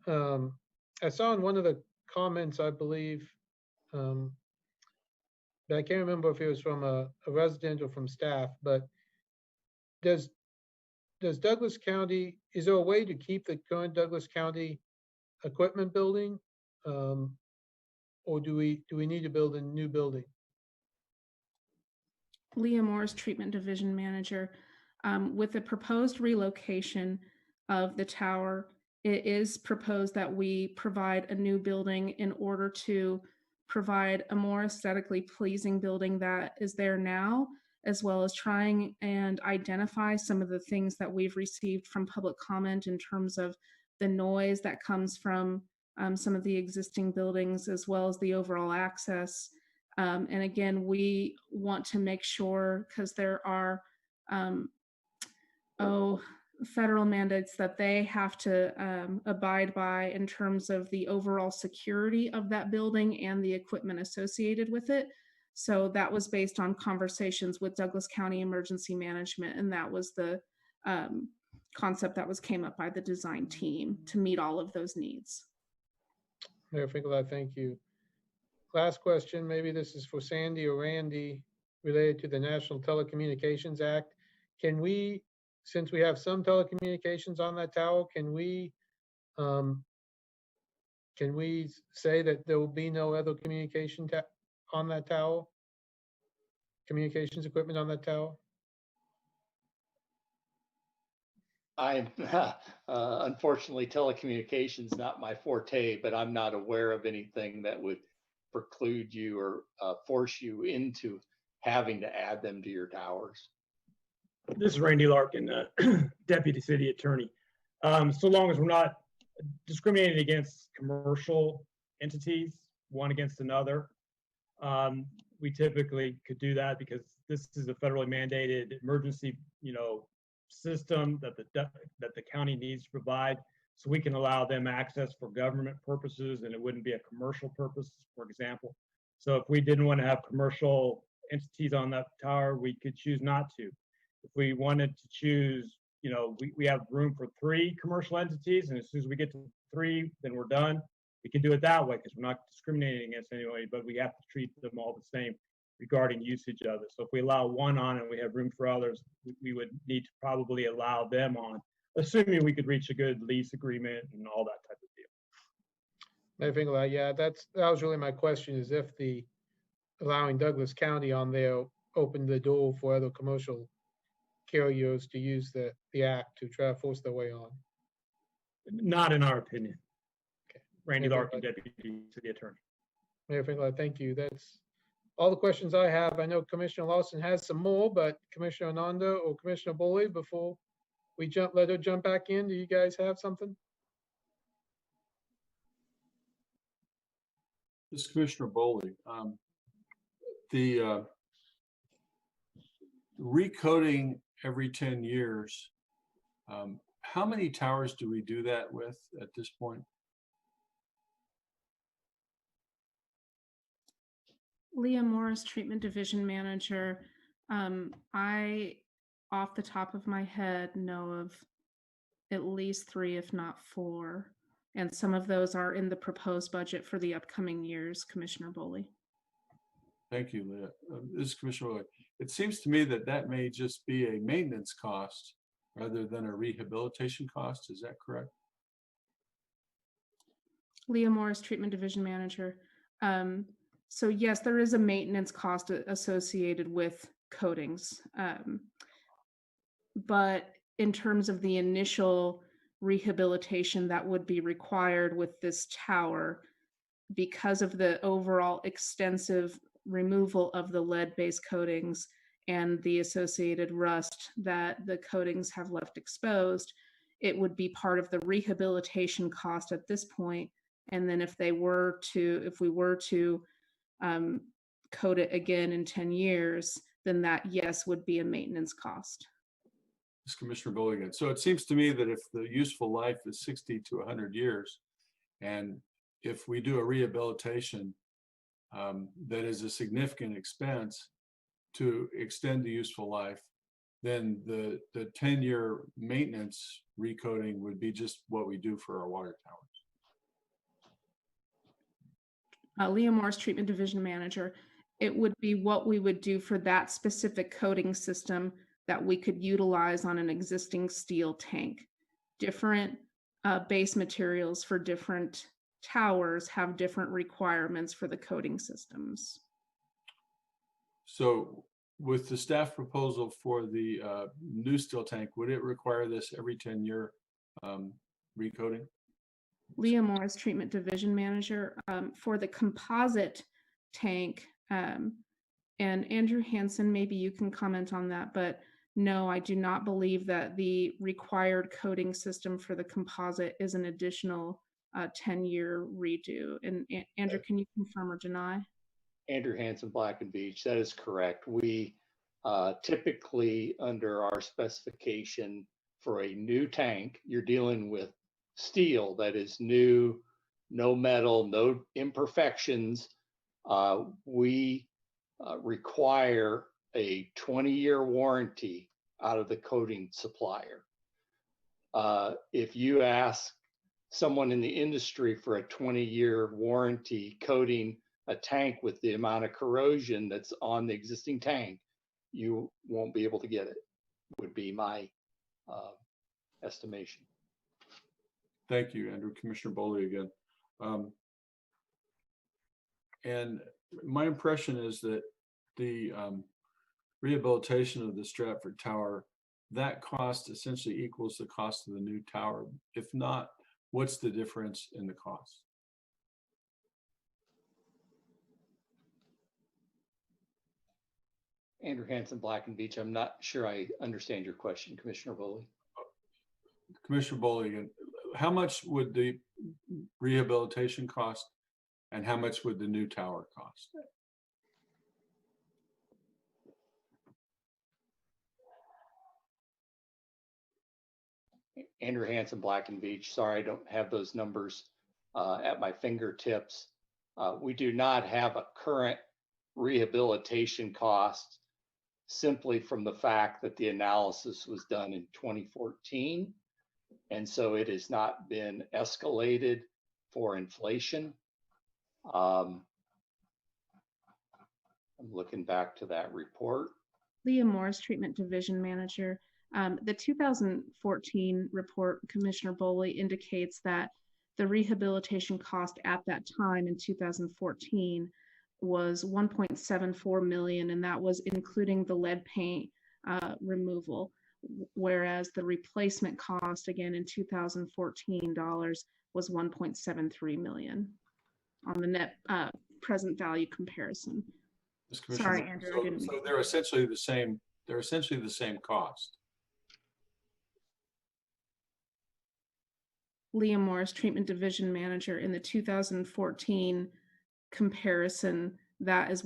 I saw in one of the comments, I believe, but I can't remember if it was from a resident or from staff, but does Douglas County, is there a way to keep the current Douglas County equipment building? Or do we need to build a new building? Leah Morris, Treatment Division Manager. With the proposed relocation of the tower, it is proposed that we provide a new building in order to provide a more aesthetically pleasing building that is there now, as well as trying and identify some of the things that we've received from public comment in terms of the noise that comes from some of the existing buildings, as well as the overall access. And again, we want to make sure, because there are federal mandates that they have to abide by in terms of the overall security of that building and the equipment associated with it. So that was based on conversations with Douglas County Emergency Management, and that was the concept that came up by the design team to meet all of those needs. Mayor Finkelstein, thank you. Last question, maybe this is for Sandy or Randy, related to the National Telecommunications Act. Can we, since we have some telecommunications on that tower, can we say that there will be no other communication on that tower? Communications equipment on that tower? I'm unfortunately, telecommunications not my forte, but I'm not aware of anything that would preclude you or force you into having to add them to your towers. This is Randy Larkin, Deputy City Attorney. So long as we're not discriminating against commercial entities, one against another, we typically could do that because this is a federally mandated emergency, system that the county needs to provide. So we can allow them access for government purposes, and it wouldn't be a commercial purpose, for example. So if we didn't want to have commercial entities on that tower, we could choose not to. If we wanted to choose, we have room for 3 commercial entities, and as soon as we get to 3, then we're done. We can do it that way because we're not discriminating against anybody, but we have to treat them all the same regarding usage of it. So if we allow one on and we have room for others, we would need to probably allow them on, assuming we could reach a good lease agreement and all that type of deal. Mayor Finkelstein, yeah, that was really my question, is if allowing Douglas County on there opened the door for other commercial carriers to use the act to try to force their way on. Not in our opinion. Okay. Randy Larkin, Deputy City Attorney. Mayor Finkelstein, thank you. That's all the questions I have. I know Commissioner Lawson has some more, but Commissioner Ananda or Commissioner Boley, before we let her jump back in, do you guys have something? This is Commissioner Boley. The recoating every 10 years, how many towers do we do that with at this point? Leah Morris, Treatment Division Manager. I, off the top of my head, know of at least 3, if not 4. And some of those are in the proposed budget for the upcoming years, Commissioner Boley. Thank you, Leah. This is Commissioner Lloyd. It seems to me that that may just be a maintenance cost rather than a rehabilitation cost. Is that correct? Leah Morris, Treatment Division Manager. So yes, there is a maintenance cost associated with coatings. But in terms of the initial rehabilitation that would be required with this tower, because of the overall extensive removal of the lead-based coatings and the associated rust that the coatings have left exposed, it would be part of the rehabilitation cost at this point. And then if we were to coat it again in 10 years, then that, yes, would be a maintenance cost. This is Commissioner Bulligan. So it seems to me that if the useful life is 60 to 100 years, and if we do a rehabilitation that is a significant expense to extend the useful life, then the 10-year maintenance recoating would be just what we do for our water towers. Leah Morris, Treatment Division Manager. It would be what we would do for that specific coating system that we could utilize on an existing steel tank. Different base materials for different towers have different requirements for the coating systems. So with the staff proposal for the new steel tank, would it require this every 10-year recoating? Leah Morris, Treatment Division Manager. For the composite tank, and Andrew Hansen, maybe you can comment on that, but no, I do not believe that the required coating system for the composite is an additional 10-year redo. And Andrew, can you confirm or deny? Andrew Hansen, Black and Beach, that is correct. We typically, under our specification for a new tank, you're dealing with steel that is new, no metal, no imperfections. We require a 20-year warranty out of the coating supplier. If you ask someone in the industry for a 20-year warranty coating a tank with the amount of corrosion that's on the existing tank, you won't be able to get it, would be my estimation. Thank you, Andrew. Commissioner Boley again. And my impression is that the rehabilitation of the Stratford Tower, that cost essentially equals the cost of the new tower. If not, what's the difference in the cost? Andrew Hansen, Black and Beach. I'm not sure I understand your question, Commissioner Boley. Commissioner Boley again. How much would the rehabilitation cost and how much would the new tower cost? Andrew Hansen, Black and Beach. Sorry, I don't have those numbers at my fingertips. We do not have a current rehabilitation cost simply from the fact that the analysis was done in 2014. And so it has not been escalated for inflation. I'm looking back to that report. Leah Morris, Treatment Division Manager. The 2014 report, Commissioner Boley, indicates that the rehabilitation cost at that time in 2014 was $1.74 million, and that was including the lead paint removal, whereas the replacement cost, again in 2014 dollars, was $1.73 million on the net present value comparison. Sorry, Andrew, I didn't mean. So they're essentially the same. They're essentially the same cost. Leah Morris, Treatment Division Manager. In the 2014 comparison, that was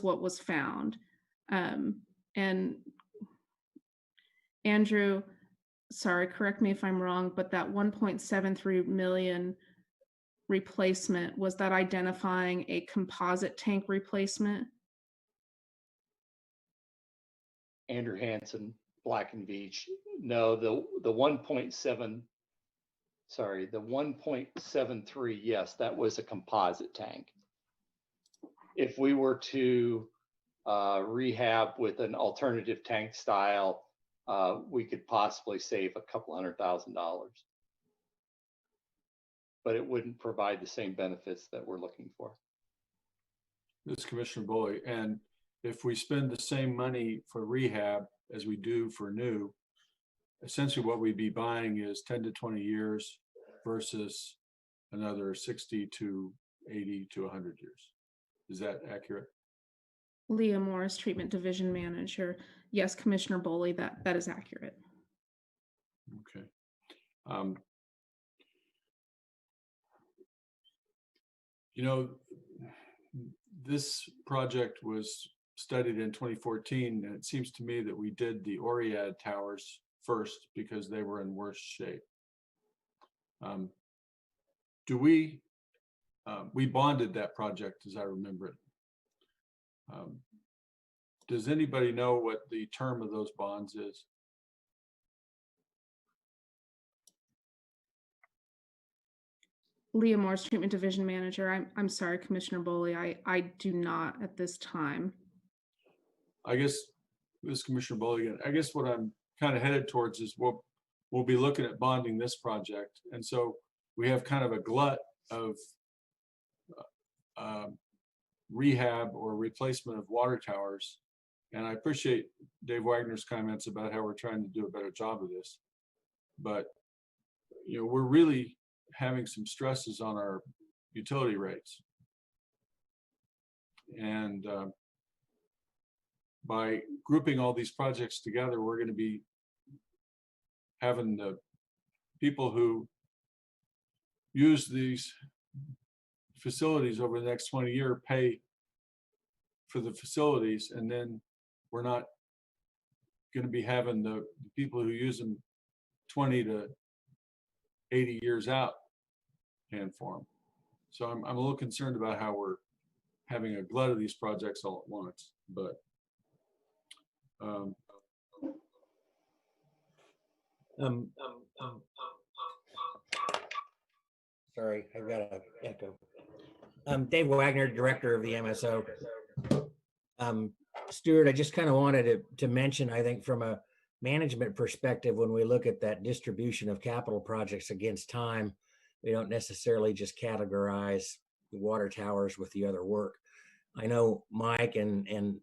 what was found. And Andrew, sorry, correct me if I'm wrong, but that 1.73 million replacement, was that identifying a composite tank replacement? Andrew Hansen, Black and Beach. No, the 1.7, sorry, the 1.73, yes, that was a composite tank. If we were to rehab with an alternative tank style, we could possibly save a couple $100,000. But it wouldn't provide the same benefits that we're looking for. This is Commissioner Bully, and if we spend the same money for rehab as we do for new, essentially what we'd be buying is 10 to 20 years versus another 60 to 80 to 100 years. Is that accurate? Leah Morris, Treatment Division Manager. Yes, Commissioner Boley, that is accurate. Okay. You know, this project was studied in 2014, and it seems to me that we did the Oriad towers first because they were in worse shape. We bonded that project, as I remember it. Does anybody know what the term of those bonds is? Leah Morris, Treatment Division Manager. I'm sorry, Commissioner Boley, I do not at this time. I guess this is Commissioner Boley again. I guess what I'm kind of headed towards is we'll be looking at bonding this project, and so we have kind of a glut of rehab or replacement of water towers. And I appreciate Dave Wagner's comments about how we're trying to do a better job of this, but you know, we're really having some stresses on our utility rates. And by grouping all these projects together, we're going to be having the people who use these facilities over the next 20 years pay for the facilities, and then we're not going to be having the people who use them 20 to 80 years out paying for them. So I'm a little concerned about how we're having a glut of these projects all at once, but sorry, I've got an echo. Dave Wagner, Director of the MSO. Stuart, I just kind of wanted to mention, I think from a management perspective, when we look at that distribution of capital projects against time, we don't necessarily just categorize the water towers with the other work. I know Mike and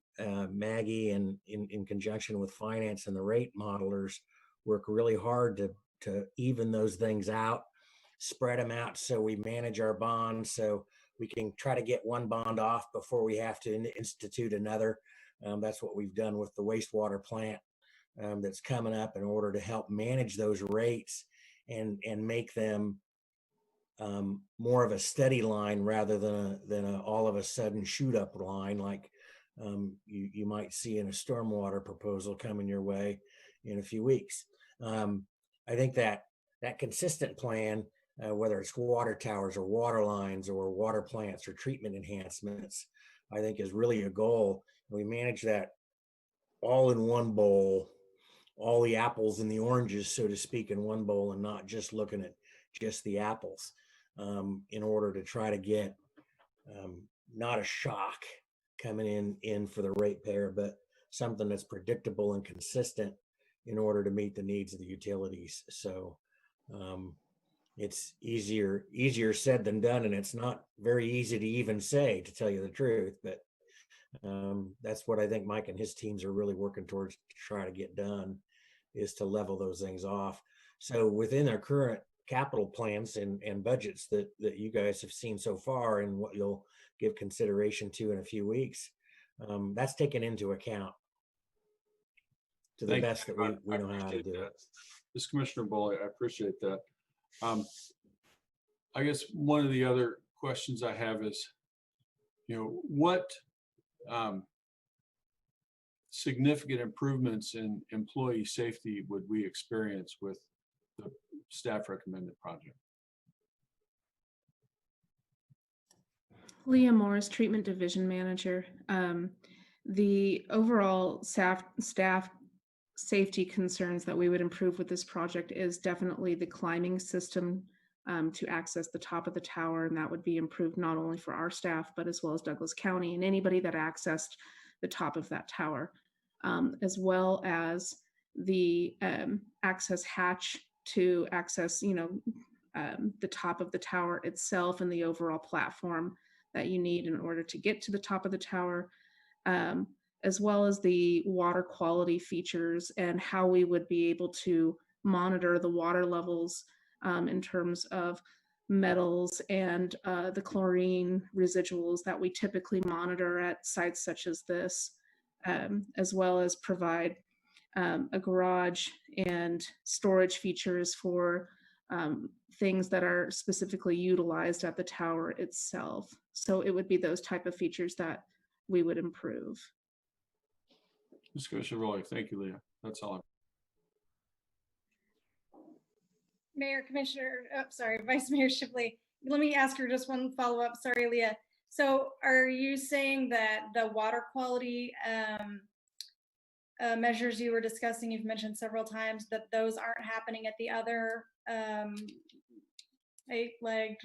Maggie, and in conjunction with finance and the rate modelers, work really hard to even those things out, spread them out so we manage our bonds, so we can try to get one bond off before we have to institute another. That's what we've done with the wastewater plant that's coming up, in order to help manage those rates and make them more of a steady line rather than a all of a sudden shoot up line like you might see in a stormwater proposal coming your way in a few weeks. I think that consistent plan, whether it's water towers or water lines or water plants or treatment enhancements, I think is really a goal. We manage that all in one bowl, all the apples and the oranges, so to speak, in one bowl, and not just looking at just the apples, in order to try to get not a shock coming in for the ratepayer, but something that's predictable and consistent in order to meet the needs of the utilities. So it's easier said than done, and it's not very easy to even say, to tell you the truth, but that's what I think Mike and his teams are really working towards to try to get done, is to level those things off. So within our current capital plans and budgets that you guys have seen so far, and what you'll give consideration to in a few weeks, that's taken into account to the best that we know how to do it. This Commissioner Bully, I appreciate that. I guess one of the other questions I have is, you know, what significant improvements in employee safety would we experience with the staff recommended project? Leah Morris, Treatment Division Manager. The overall staff safety concerns that we would improve with this project is definitely the climbing system to access the top of the tower, and that would be improved not only for our staff, but as well as Douglas County and anybody that accessed the top of that tower, as well as the access hatch to access, the top of the tower itself and the overall platform that you need in order to get to the top of the tower, as well as the water quality features and how we would be able to monitor the water levels in terms of metals and the chlorine residuals that we typically monitor at sites such as this, as well as provide a garage and storage features for things that are specifically utilized at the tower itself. So it would be those type of features that we would improve. Ms. Roy, thank you, Leah. That's all. Mayor, Commissioner, Vice Mayor Shipley, let me ask her just one follow-up. Sorry, Leah. So are you saying that the water quality measures you were discussing, you've mentioned several times, that those aren't happening at the other 8-legged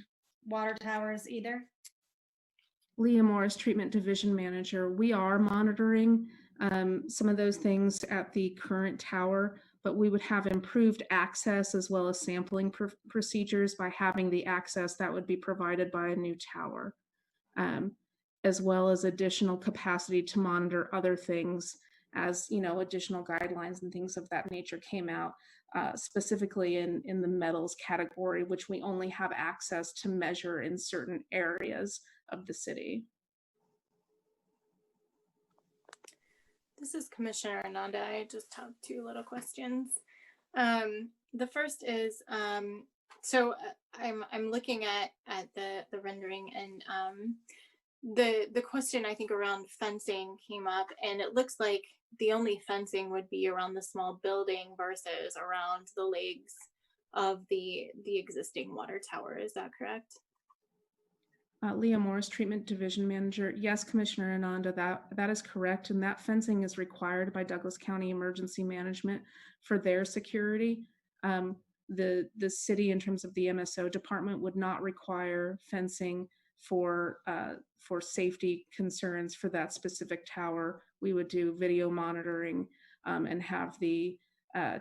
water towers either? Leah Morris, Treatment Division Manager. We are monitoring some of those things at the current tower, but we would have improved access as well as sampling procedures by having the access that would be provided by a new tower, as well as additional capacity to monitor other things as, additional guidelines and things of that nature came out, specifically in the metals category, which we only have access to measure in certain areas of the city. This is Commissioner Ananda. I just have two little questions. The first is, so I'm looking at the rendering, and the question I think around fencing came up, and it looks like the only fencing would be around the small building versus around the legs of the existing water tower. Is that correct? Leah Morris, Treatment Division Manager. Yes, Commissioner Ananda, that is correct. And that fencing is required by Douglas County Emergency Management for their security. The city, in terms of the MSO department, would not require fencing for safety concerns for that specific tower. We would do video monitoring and have the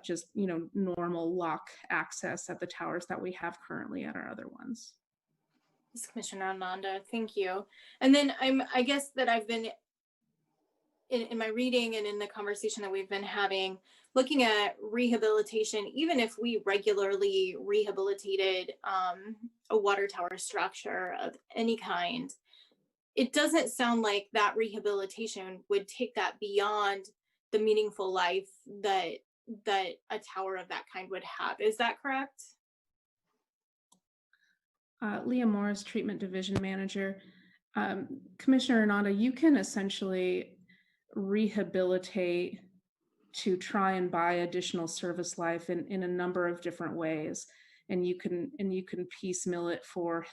just, normal lock access at the towers that we have currently at our other ones. Commissioner Ananda, thank you. And then I guess that I've been in my reading and in the conversation that we've been having, looking at rehabilitation, even if we regularly rehabilitated a water tower structure of any kind, it doesn't sound like that rehabilitation would take that beyond the meaningful life that a tower of that kind would have. Is that correct? Leah Morris, Treatment Division Manager. Commissioner Ananda, you can essentially rehabilitate to try and buy additional service life in a number of different ways, and you can piecemeal it for,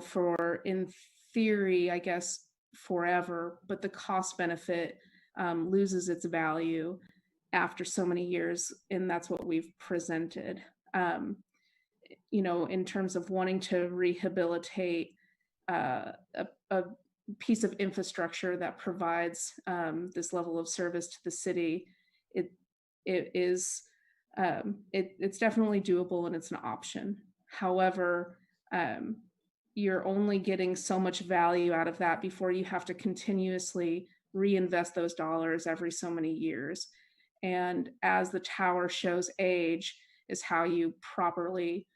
for, in theory, I guess, forever, but the cost benefit loses its value after so many years, and that's what we've presented. In terms of wanting to rehabilitate a piece of infrastructure that provides this level of service to the city, it's definitely doable and it's an option. However, you're only getting so much value out of that before you have to continuously reinvest those dollars every so many years. And as the tower shows age is how you properly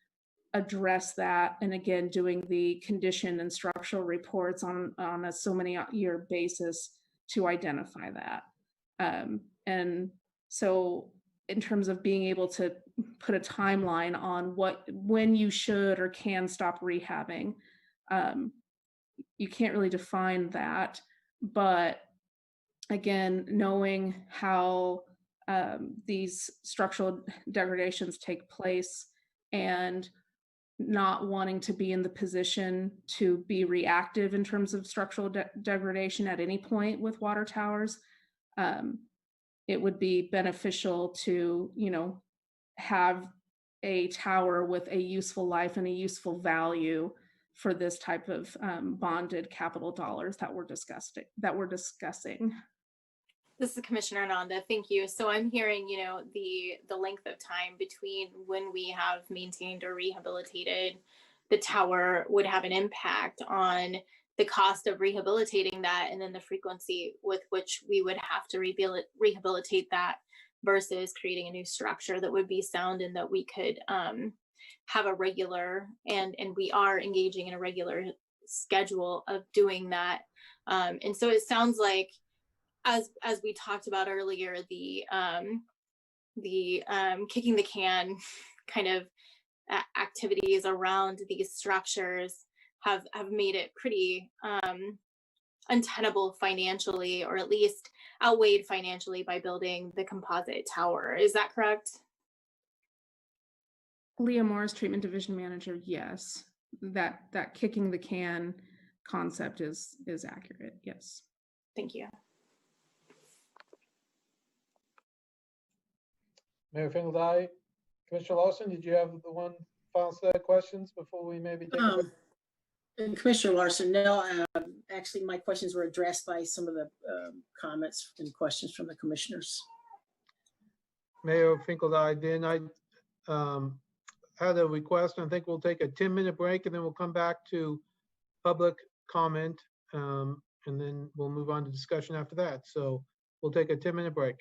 address that, and again doing the condition and structural reports on a so many year basis to identify that. And so in terms of being able to put a timeline on when you should or can stop rehabbing, you can't really define that, but again, knowing how these structural degradations take place and not wanting to be in the position to be reactive in terms of structural degradation at any point with water towers, it would be beneficial to, have a tower with a useful life and a useful value for this type of bonded capital dollars that we're discussing. This is Commissioner Nanda. Thank you. So I'm hearing, the length of time between when we have maintained or rehabilitated the tower would have an impact on the cost of rehabilitating that, and then the frequency with which we would have to rehabilitate that versus creating a new structure that would be sound and that we could have a regular, and we are engaging in a regular schedule of doing that. And so it sounds like, as we talked about earlier, the kicking the can kind of activities around these structures have made it pretty untenable financially, or at least outweighed financially by building the composite tower. Is that correct? Leah Morris, Treatment Division Manager, yes. That kicking the can concept is accurate, yes. Thank you. Mayor Finkeldine, Commissioner Larson, did you have the one final set of questions before we maybe take a break? And Commissioner Larson, no, actually, my questions were addressed by some of the comments and questions from the commissioners. Mayor Finkeldine, then I had a request. I think we'll take a 10-minute break and then we'll come back to public comment, and then we'll move on to discussion after that. So we'll take a 10-minute break.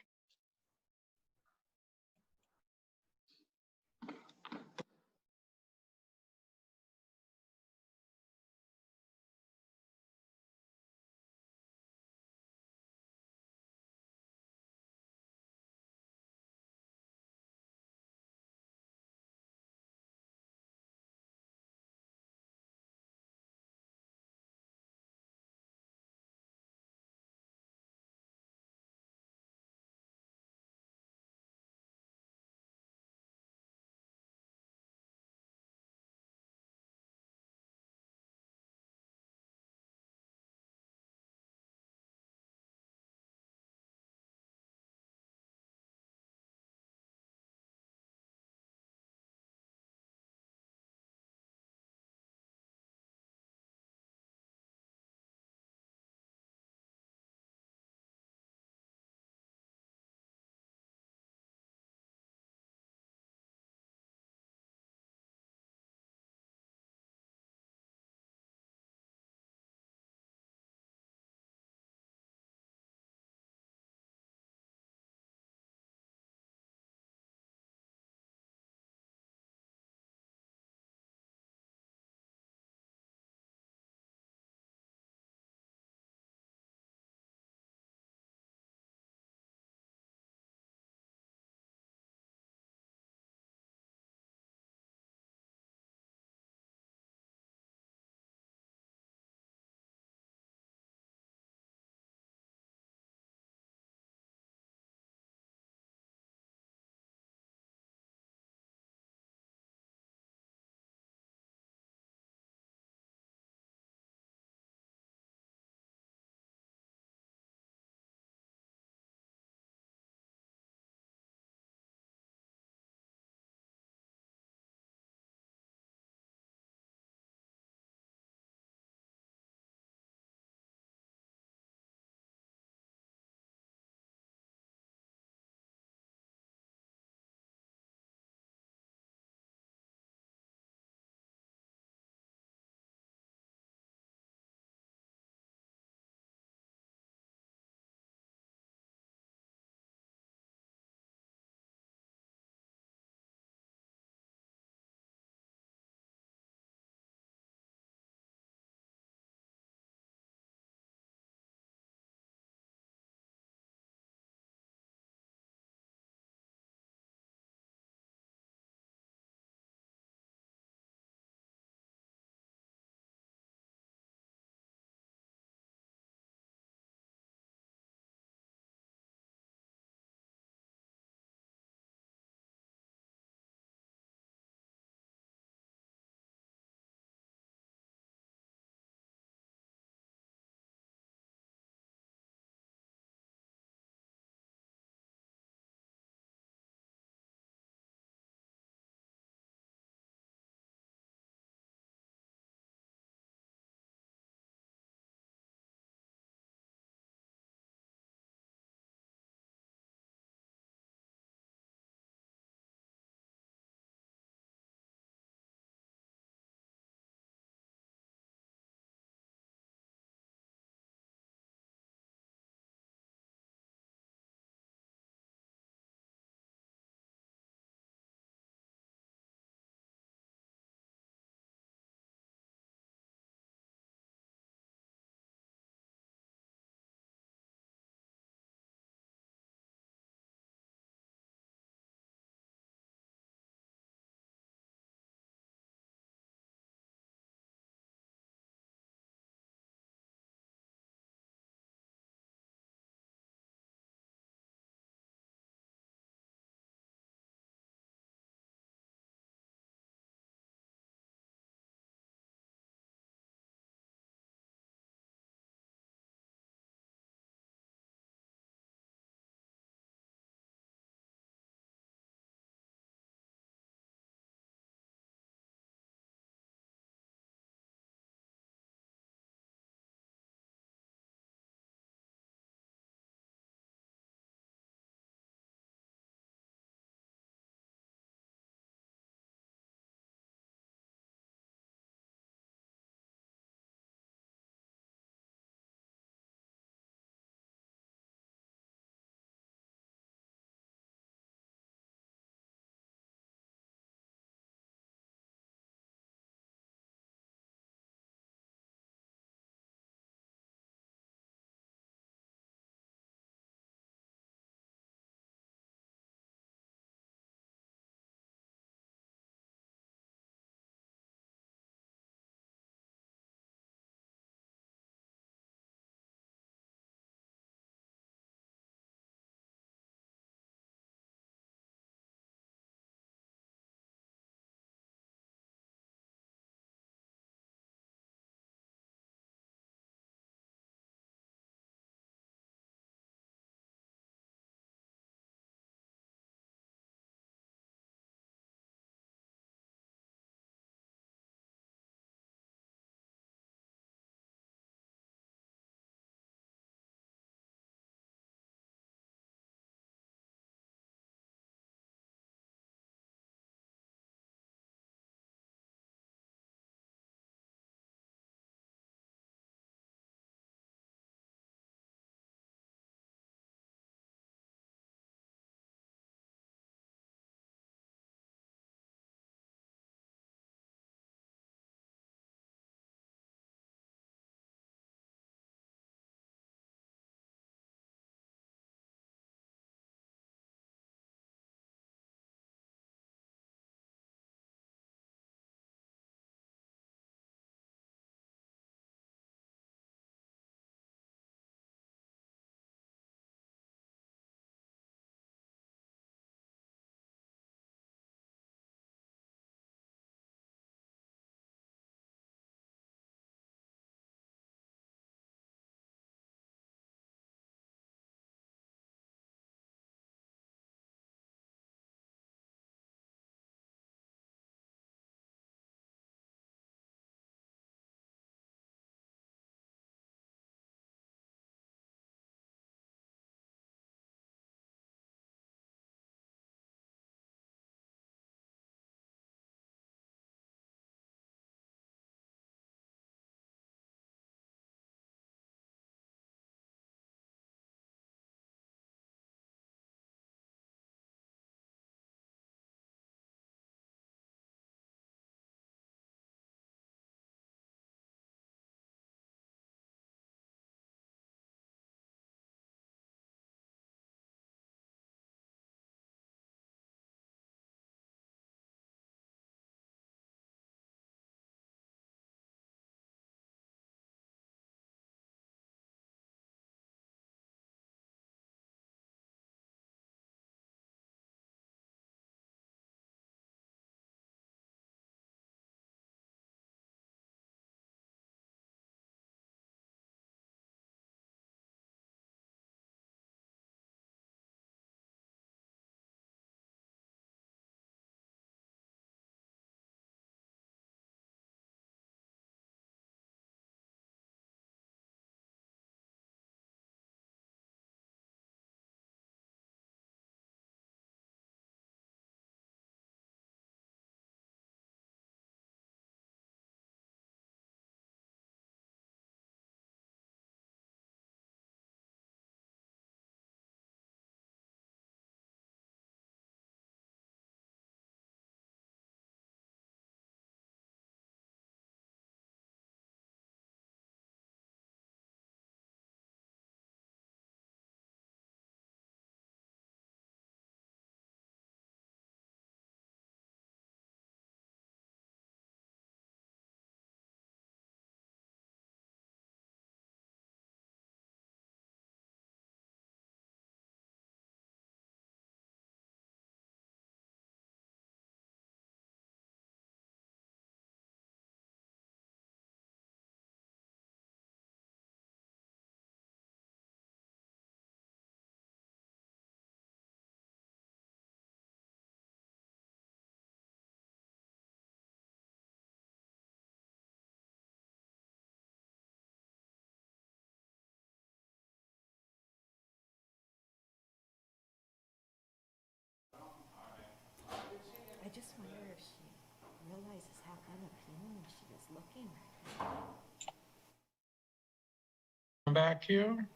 I'm back here.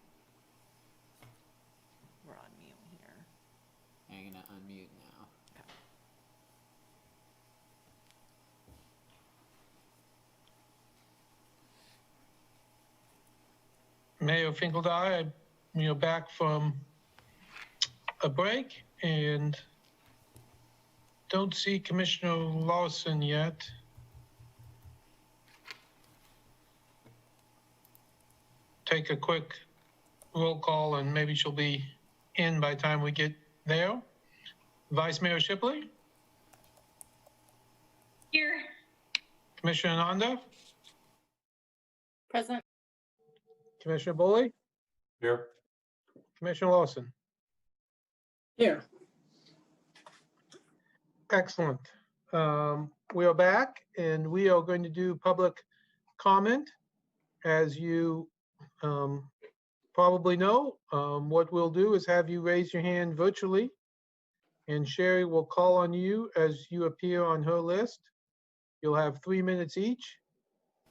We're on mute here. I'm gonna unmute now. Mayor Finkeldye, back from a break and don't see Commissioner Lawson yet. Take a quick roll call and maybe she'll be in by the time we get there. Vice Mayor Shipley? Here. Commissioner Nanda? Present. Commissioner Bully? Here. Commissioner Lawson? Here. Excellent. We are back and we are going to do public comment. As you probably know, what we'll do is have you raise your hand virtually and Sherry will call on you as you appear on her list. You'll have 3 minutes each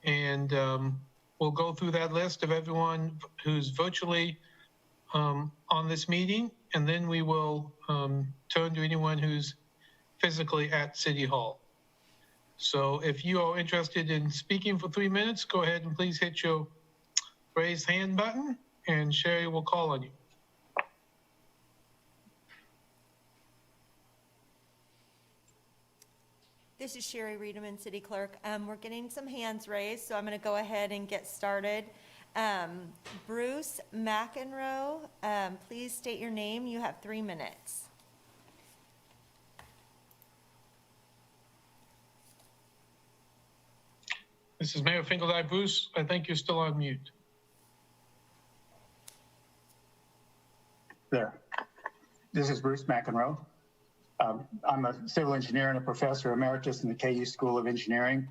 and we'll go through that list of everyone who's virtually on this meeting, and then we will turn to anyone who's physically at City Hall. So if you are interested in speaking for 3 minutes, go ahead and please hit your raise hand button and Sherry will call on you. This is Sherry Riedemann, City Clerk. We're getting some hands raised, so I'm going to go ahead and get started. Bruce McEnroe, please state your name. You have 3 minutes. This is Mayor Finkeldye. Bruce, I think you're still on mute. There. This is Bruce McEnroe. I'm a civil engineer and a professor emeritus in the KU School of Engineering.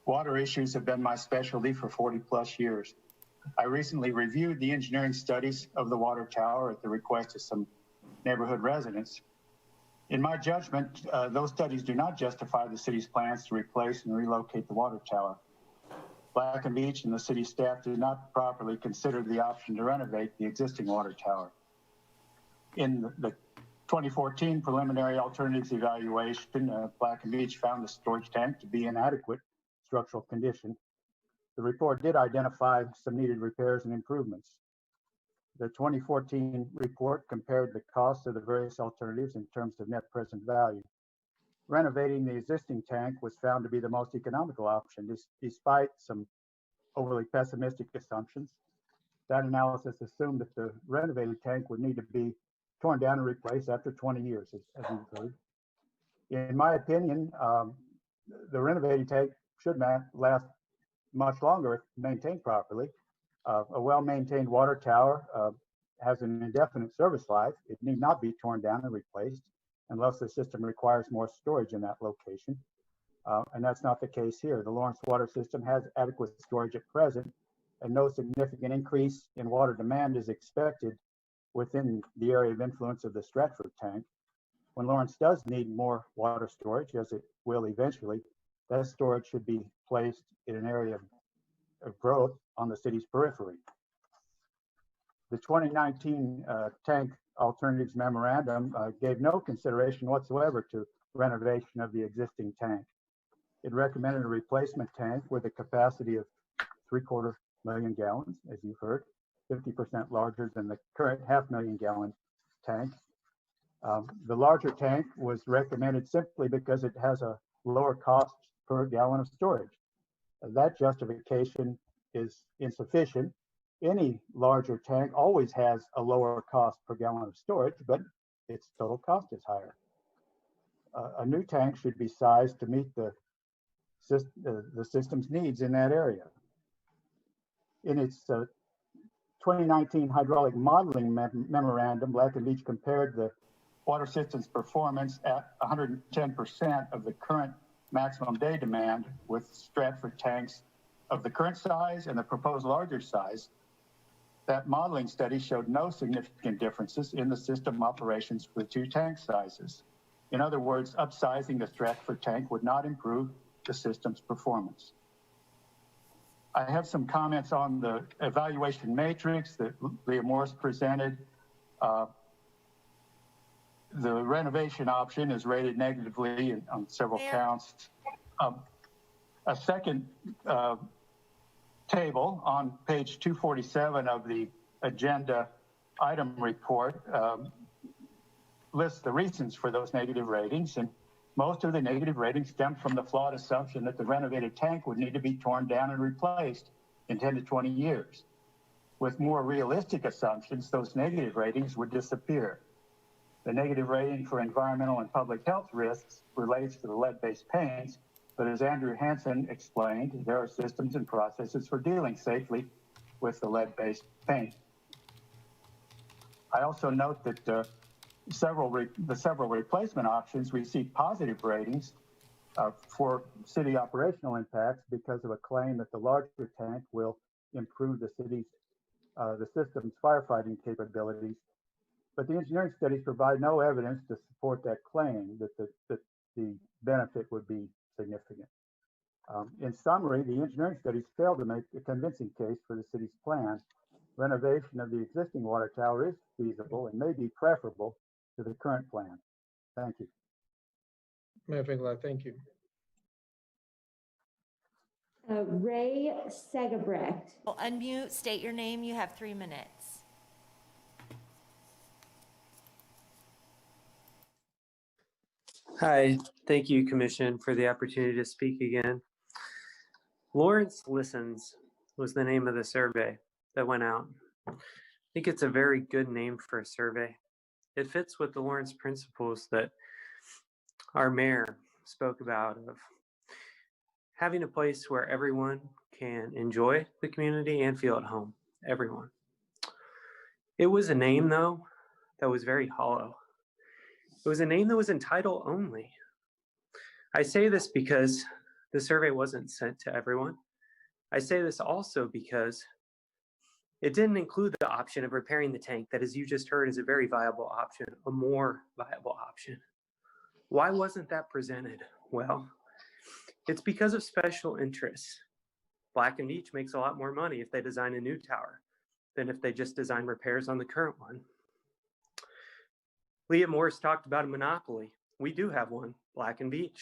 Water issues have been my specialty for 40 plus years. I recently reviewed the engineering studies of the water tower at the request of some neighborhood residents. In my judgment, those studies do not justify the city's plans to replace and relocate the water tower. Black & Veatch and the city staff did not properly consider the option to renovate the existing water tower. In the 2014 preliminary alternatives evaluation, Black & Veatch found the storage tank to be in adequate structural condition. The report did identify some needed repairs and improvements. The 2014 report compared the cost of the various alternatives in terms of net present value. Renovating the existing tank was found to be the most economical option, despite some overly pessimistic assumptions. That analysis assumed that the renovated tank would need to be torn down and replaced after 20 years, as you've heard. In my opinion, the renovated tank should last much longer if maintained properly. A well-maintained water tower has an indefinite service life. It need not be torn down and replaced unless the system requires more storage in that location. And that's not the case here. The Lawrence water system has adequate storage at present, and no significant increase in water demand is expected within the area of influence of the Stratford tank. When Lawrence does need more water storage, as it will eventually, that storage should be placed in an area of growth on the city's periphery. The 2019 tank alternatives memorandum gave no consideration whatsoever to renovation of the existing tank. It recommended a replacement tank with a capacity of 3/4 million gallons, as you've heard, 50% larger than the current 500,000 gallon tank. The larger tank was recommended simply because it has a lower cost per gallon of storage. That justification is insufficient. Any larger tank always has a lower cost per gallon of storage, but its total cost is higher. A new tank should be sized to meet the system's needs in that area. In its 2019 hydraulic modeling memorandum, Black & Veatch compared the water system's performance at 110% of the current maximum day demand with Stratford tanks of the current size and the proposed larger size. That modeling study showed no significant differences in the system operations for the two tank sizes. In other words, upsizing the Stratford tank would not improve the system's performance. I have some comments on the evaluation matrix that Leah Morris presented. The renovation option is rated negatively on several counts. A second table on page 247 of the agenda item report lists the reasons for those negative ratings, and most of the negative ratings stem from the flawed assumption that the renovated tank would need to be torn down and replaced in 10 to 20 years. With more realistic assumptions, those negative ratings would disappear. The negative rating for environmental and public health risks relates to the lead-based paints, but as Andrew Hansen explained, there are systems and processes for dealing safely with the lead-based paint. I also note that the several replacement options receive positive ratings for city operational impacts because of a claim that the larger tank will improve the system's firefighting capabilities. But the engineering studies provide no evidence to support that claim that the benefit would be significant. In summary, the engineering studies failed to make a convincing case for the city's plan. Renovation of the existing water tower is feasible and may be preferable to the current plan. Thank you. Mayor Finkelstein, thank you. Ray Segebrecht. Unmute, state your name. You have 3 minutes. Hi, thank you, Commission, for the opportunity to speak again. Lawrence Listens was the name of the survey that went out. I think it's a very good name for a survey. It fits with the Lawrence principles that our mayor spoke about of having a place where everyone can enjoy the community and feel at home, everyone. It was a name, though, that was very hollow. It was a name that was in title only. I say this because the survey wasn't sent to everyone. I say this also because it didn't include the option of repairing the tank that, as you just heard, is a very viable option, a more viable option. Why wasn't that presented? Well, it's because of special interests. Black & Veatch makes a lot more money if they design a new tower than if they just design repairs on the current one. Leah Morris talked about a monopoly. We do have one, Black & Veatch.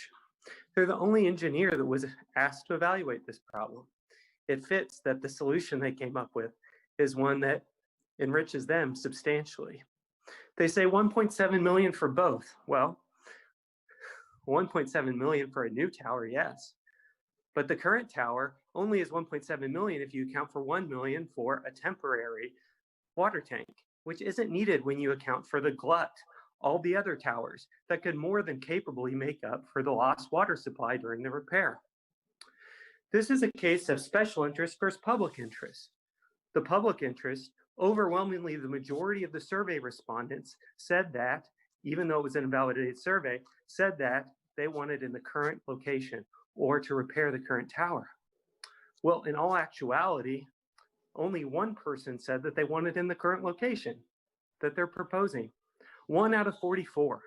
They're the only engineer that was asked to evaluate this problem. It fits that the solution they came up with is one that enriches them substantially. They say 1.7 million for both. Well, 1.7 million for a new tower, yes. But the current tower only is 1.7 million if you account for 1 million for a temporary water tank, which isn't needed when you account for the glut, all the other towers that could more than capably make up for the lost water supply during the repair. This is a case of special interest versus public interest. The public interest, overwhelmingly the majority of the survey respondents said that, even though it was an invalidated survey, said that they wanted in the current location or to repair the current tower. Well, in all actuality, only one person said that they wanted in the current location that they're proposing. 1 out of 44.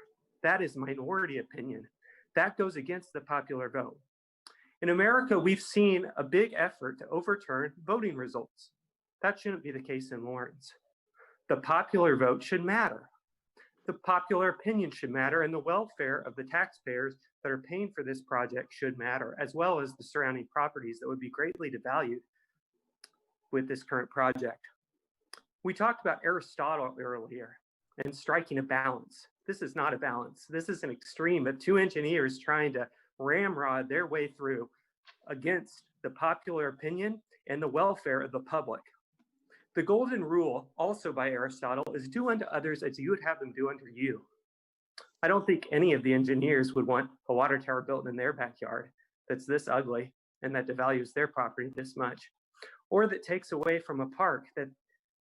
That is minority opinion. That goes against the popular vote. In America, we've seen a big effort to overturn voting results. That shouldn't be the case in Lawrence. The popular vote should matter. The popular opinion should matter, and the welfare of the taxpayers that are paying for this project should matter, as well as the surrounding properties that would be greatly devalued with this current project. We talked about Aristotle earlier and striking a balance. This is not a balance. This is an extreme of 2 engineers trying to ramrod their way through against the popular opinion and the welfare of the public. The golden rule, also by Aristotle, is do unto others as you would have them do unto you. I don't think any of the engineers would want a water tower built in their backyard that's this ugly and that devalues their property this much, or that takes away from a park that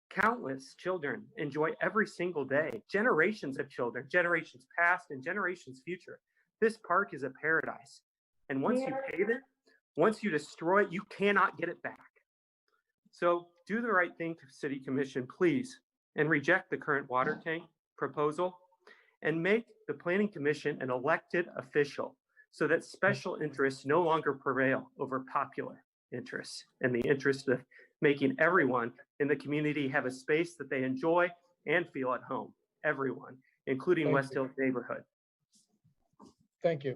countless children enjoy every single day, generations of children, generations past and generations future. This park is a paradise. And once you pave it, once you destroy it, you cannot get it back. So do the right thing, City Commission, please, and reject the current water tank proposal and make the Planning Commission an elected official so that special interests no longer prevail over popular interests and the interest of making everyone in the community have a space that they enjoy and feel at home. Everyone, including Thank West you. Hills neighborhood. Thank you.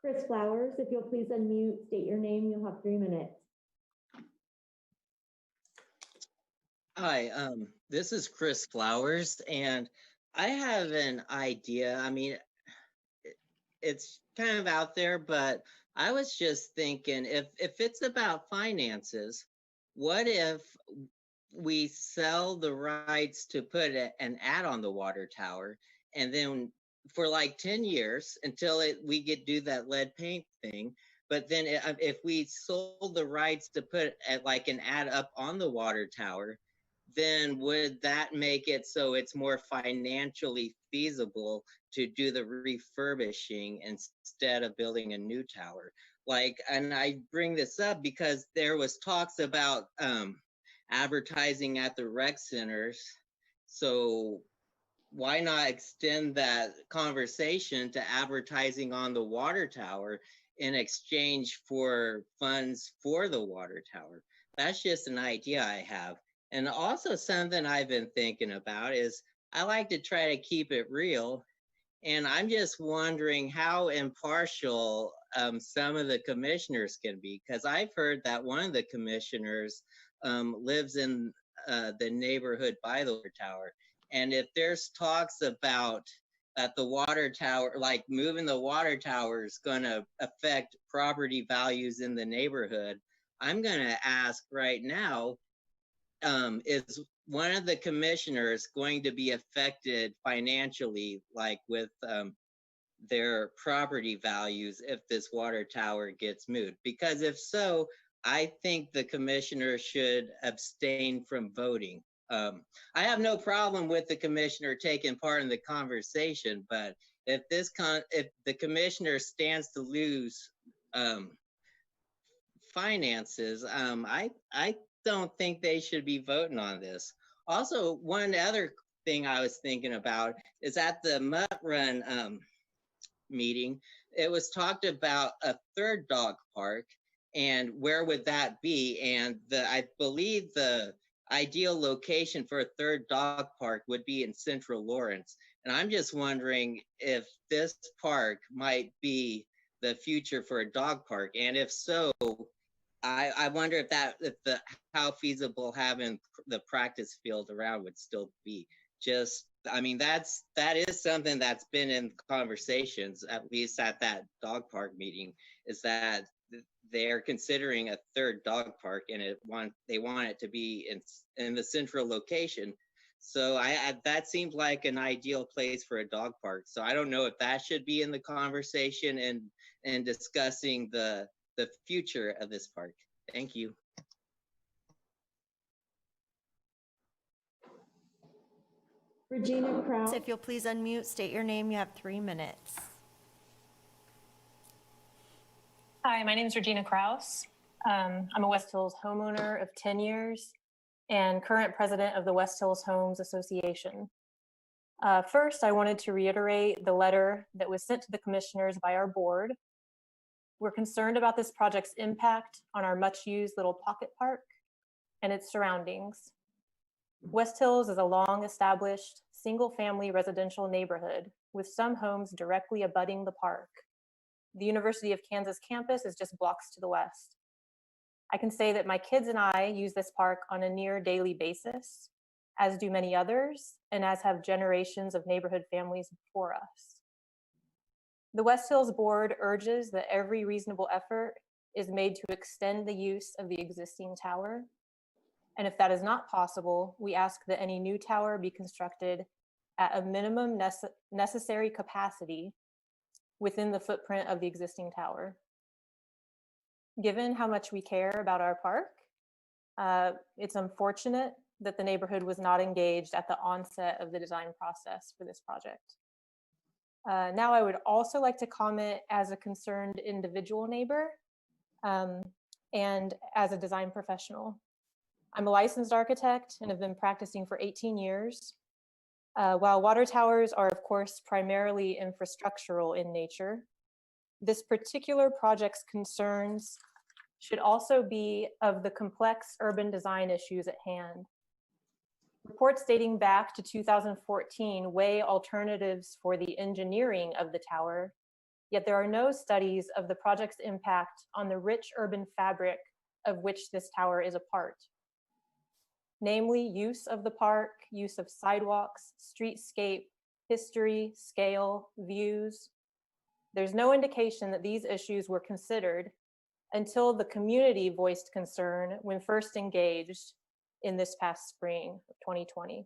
Chris Flowers, if you'll please unmute, state your name, you'll have 3 minutes. Hi, this is Chris Flowers, and I have an idea. I mean, it's kind of out there, but I was just thinking if it's about finances, what if we sell the rights to put an ad on the water tower, and then for like 10 years until we do that lead paint thing. But then if we sold the rights to put like an ad up on the water tower, then would that make it so it's more financially feasible to do the refurbishing instead of building a new tower? Like, and I bring this up because there was talks about advertising at the rec centers. So why not extend that conversation to advertising on the water tower in exchange for funds for the water tower? That's just an idea I have. And also something I've been thinking about is I like to try to keep it real. And I'm just wondering how impartial some of the commissioners can be, because I've heard that one of the commissioners lives in the neighborhood by the water tower. And if there's talks about that the water tower, like moving the water tower is going to affect property values in the neighborhood, I'm going to ask right now, is one of the commissioners going to be affected financially, like with their property values if this water tower gets moved? Because if so, I think the commissioner should abstain from voting. I have no problem with the commissioner taking part in the conversation, but if the commissioner stands to lose finances, I don't think they should be voting on this. Also, one other thing I was thinking about is at the Mutt Run meeting, it was talked about a third dog park, and where would that be? And I believe the ideal location for a third dog park would be in Central Lawrence. And I'm just wondering if this park might be the future for a dog park, and if so, I wonder how feasible having the practice field around would still be. I mean, that is something that's been in conversations, at least at that dog park meeting, is that they're considering a third dog park, and they want it to be in the central location. So that seems like an ideal place for a dog park. So I don't know if that should be in the conversation and discussing the future of this park. Thank you. Regina Krause, if you'll please unmute, state your name, you have 3 minutes. Hi, my name is Regina Krause. I'm a West Hills homeowner of 10 years and current president of the West Hills Homes Association. First, I wanted to reiterate the letter that was sent to the commissioners by our board. We're concerned about this project's impact on our much-used little pocket park and its surroundings. West Hills is a long-established, single-family residential neighborhood with some homes directly abutting the park. The University of Kansas campus is just blocks to the west. I can say that my kids and I use this park on a near daily basis, as do many others, and as have generations of neighborhood families before us. The West Hills Board urges that every reasonable effort is made to extend the use of the existing tower. And if that is not possible, we ask that any new tower be constructed at a minimum necessary capacity within the footprint of the existing tower. Given how much we care about our park, it's unfortunate that the neighborhood was not engaged at the onset of the design process for this project. Now I would also like to comment as a concerned individual neighbor and as a design professional. I'm a licensed architect and have been practicing for 18 years. While water towers are, of course, primarily infrastructural in nature, this particular project's concerns should also be of the complex urban design issues at hand. Reports dating back to 2014 weigh alternatives for the engineering of the tower, yet there are no studies of the project's impact on the rich urban fabric of which this tower is a part. Namely, use of the park, use of sidewalks, streetscape, history, scale, views. There's no indication that these issues were considered until the community voiced concern when first engaged in this past spring of 2020.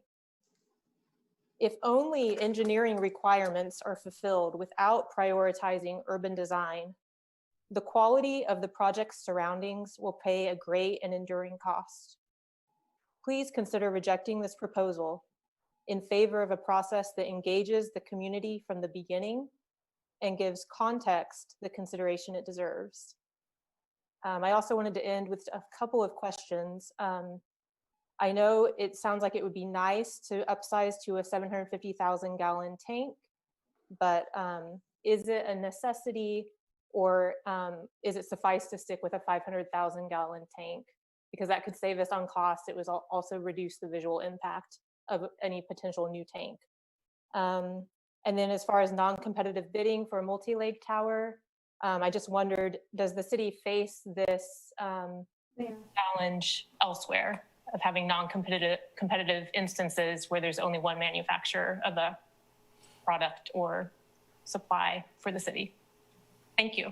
If only engineering requirements are fulfilled without prioritizing urban design, the quality of the project's surroundings will pay a great and enduring cost. Please consider rejecting this proposal in favor of a process that engages the community from the beginning and gives context the consideration it deserves. I also wanted to end with a couple of questions. I know it sounds like it would be nice to upsize to a 750,000 gallon tank, but is it a necessity, or is it suffice to stick with a 500,000 gallon tank? Because that could save us on cost. It was also reduce the visual impact of any potential new tank. And then as far as non-competitive bidding for a multi-leg tower, I just wondered, does the city face this challenge elsewhere of having non-competitive instances where there's only one manufacturer of a product or supply for the city? Thank you.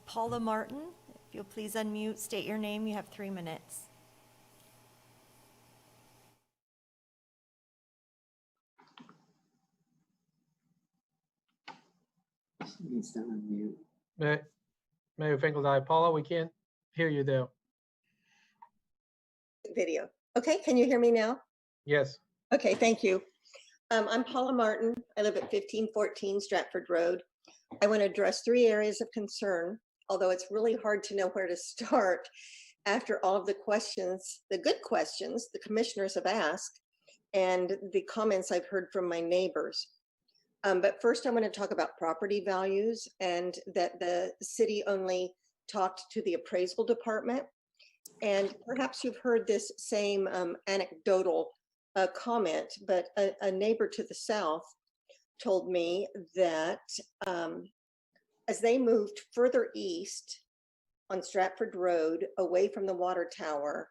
Paula Martin, if you'll please unmute, state your name, you have 3 minutes. Needs to unmute. Mayor Finkeldine, Paula, we can't hear you there. Video. Okay, can you hear me now? Yes. Okay, thank you. I'm Paula Martin. I live at 1514 Stratford Road. I want to address 3 areas of concern, although it's really hard to know where to start after all of the questions, the good questions the commissioners have asked and the comments I've heard from my neighbors. But first I want to talk about property values and that the city only talked to the appraisal department. And perhaps you've heard this same anecdotal comment, but a neighbor to the south told me that as they moved further east on Stratford Road, away from the water tower,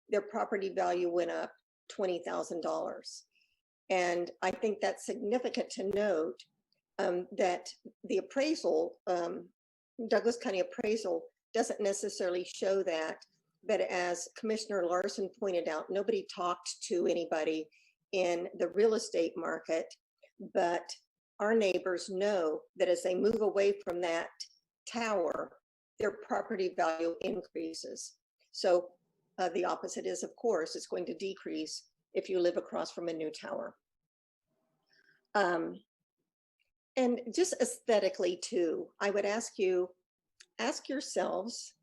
their property value went up $20,000. And I think that's significant to note that the appraisal, Douglas County appraisal, doesn't necessarily show that. But as Commissioner Larson pointed out, nobody talked to anybody in the real estate market, but our neighbors know that as they move away from that tower, their property value increases. So the opposite is, of course, it's going to decrease if you live across from a new tower. And just aesthetically too, I would ask yourselves,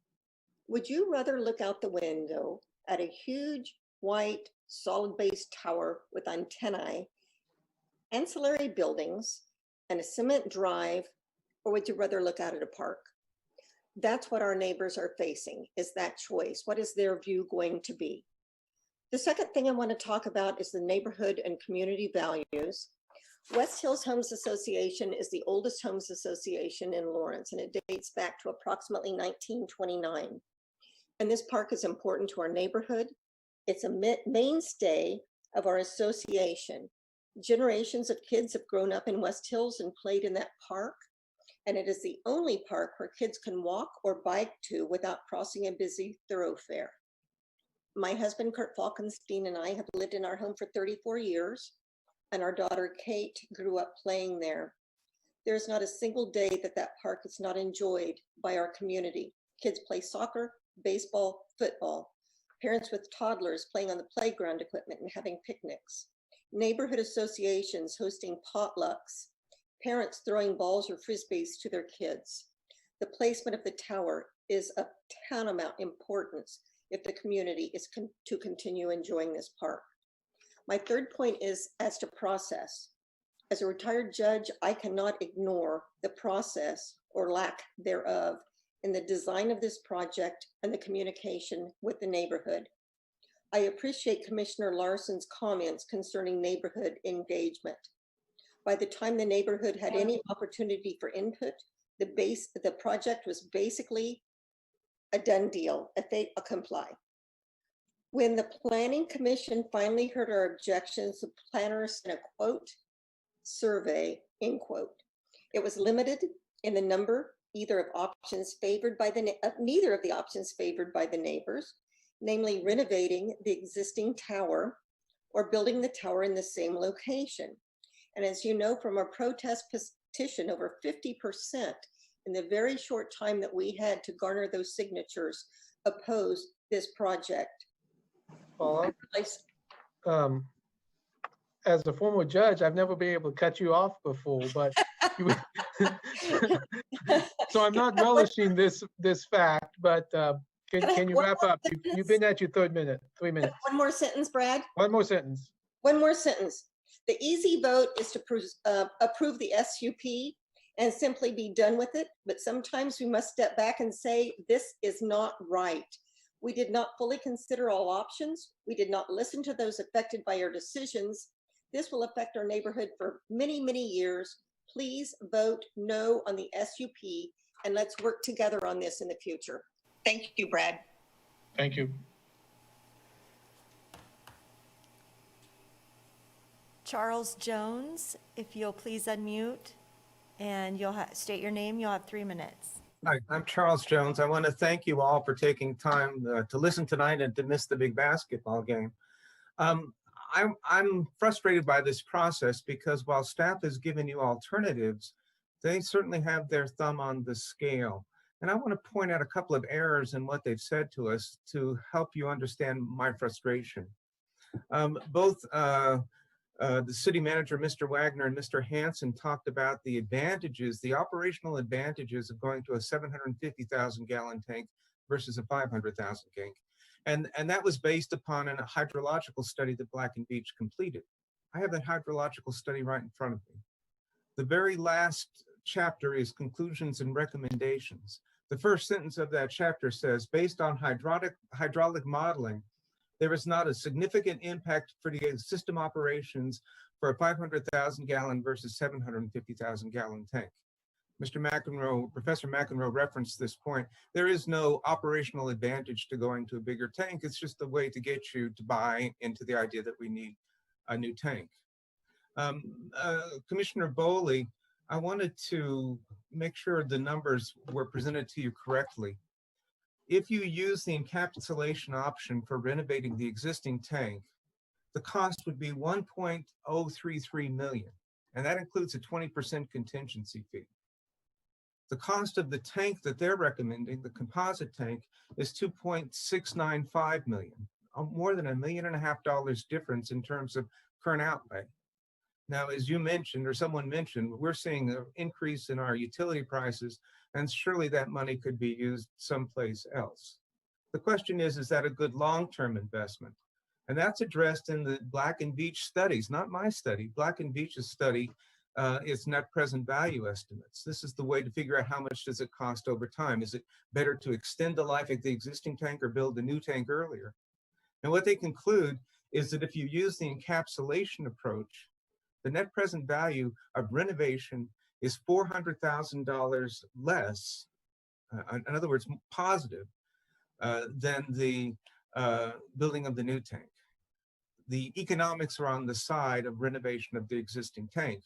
would you rather look out the window at a huge white solid base tower with antennae, ancillary buildings, and a cement drive, or would you rather look out at a park? That's what our neighbors are facing, is that choice. What is their view going to be? The second thing I want to talk about is the neighborhood and community values. West Hills Homes Association is the oldest homes association in Lawrence, and it dates back to approximately 1929. And this park is important to our neighborhood. It's a mainstay of our association. Generations of kids have grown up in West Hills and played in that park. And it is the only park where kids can walk or bike to without crossing a busy thoroughfare. My husband, Kurt Falkenstein, and I have lived in our home for 34 years, and our daughter, Kate, grew up playing there. There's not a single day that that park is not enjoyed by our community. Kids play soccer, baseball, football. Parents with toddlers playing on the playground equipment and having picnics. Neighborhood associations hosting potlucks. Parents throwing balls or frisbees to their kids. The placement of the tower is of tantamount importance if the community is to continue enjoying this park. My third point is as to process. As a retired judge, I cannot ignore the process or lack thereof in the design of this project and the communication with the neighborhood. I appreciate Commissioner Larson's comments concerning neighborhood engagement. By the time the neighborhood had any opportunity for input, the project was basically a done deal, a fait accompli. When the Planning Commission finally heard our objections, the planners sent a quote survey, end quote. It was limited in the number either of options favored by neither of the options favored by the neighbors, namely renovating the existing tower or building the tower in the same location. And as you know from our protest petition, over 50% in the very short time that we had to garner those signatures opposed this project. Paula, as a former judge, I've never been able to cut you off before, but so I'm not relishing this fact, but can you wrap up? You've been at your 3 minutes. One more sentence, Brad. One more sentence. One more sentence. The easy vote is to approve the SUP and simply be done with it. But sometimes we must step back and say, this is not right. We did not fully consider all options. We did not listen to those affected by our decisions. This will affect our neighborhood for many, many years. Please vote no on the SUP and let's work together on this in the future. Thank you, Brad. Thank you. Charles Jones, if you'll please unmute and you'll state your name, you'll have 3 minutes. Hi, I'm Charles Jones. I want to thank you all for taking time to listen tonight and to miss the big basketball game. I'm frustrated by this process because while staff has given you alternatives, they certainly have their thumb on the scale. And I want to point out a couple of errors in what they've said to us to help you understand my frustration. Both the city manager, Mr. Wagner, and Mr. Hansen talked about the advantages, the operational advantages of going to a 750,000 gallon tank versus a 500,000 tank. And that was based upon a hydrological study that Black and Beach completed. I have that hydrological study right in front of me. The very last chapter is conclusions and recommendations. The first sentence of that chapter says, based on hydraulic modeling, there is not a significant impact for the system operations for a 500,000 gallon versus 750,000 gallon tank. Mr. McEnroe, Professor McEnroe referenced this point. There is no operational advantage to going to a bigger tank. It's just a way to get you to buy into the idea that we need a new tank. Commissioner Bowley, I wanted to make sure the numbers were presented to you correctly. If you use the encapsulation option for renovating the existing tank, the cost would be $1.033 million, and that includes a 20% contingency fee. The cost of the tank that they're recommending, the composite tank, is $2.695 million, more than $1.5 million difference in terms of current outlay. Now, as you mentioned, or someone mentioned, we're seeing an increase in our utility prices, and surely that money could be used someplace else. The question is that a good long-term investment? And that's addressed in the Black and Beach studies, not my study. Black and Beach's study is net present value estimates. This is the way to figure out how much does it cost over time. Is it better to extend the life of the existing tank or build a new tank earlier? And what they conclude is that if you use the encapsulation approach, the net present value of renovation is $400,000 less, in other words, positive, than the building of the new tank. The economics are on the side of renovation of the existing tank.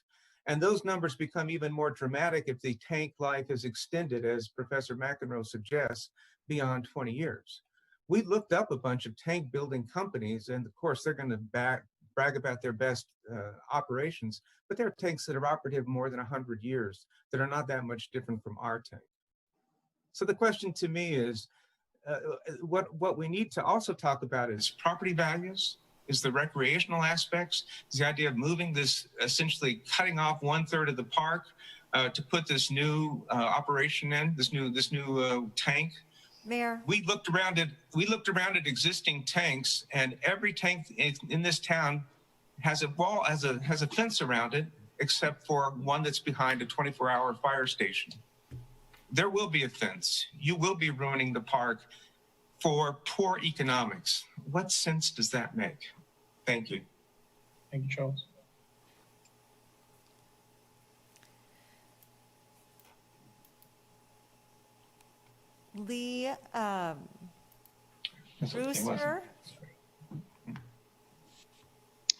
And those numbers become even more dramatic if the tank life is extended, as Professor McEnroe suggests, beyond 20 years. We looked up a bunch of tank building companies, and of course, they're going to brag about their best operations, but there are tanks that are operative more than 100 years that are not that much different from our tank. So the question to me is, what we need to also talk about is property values, is the recreational aspects, is the idea of moving this, essentially cutting off 1/3 of the park to put this new operation in, this new tank. Mayor, We looked around at existing tanks, and every tank in this town has a wall, has a fence around it, except for one that's behind a 24-hour fire station. There will be a fence. You will be ruining the park for poor economics. What sense does that make? Thank you. Thank you, Charles. Lee Brewster.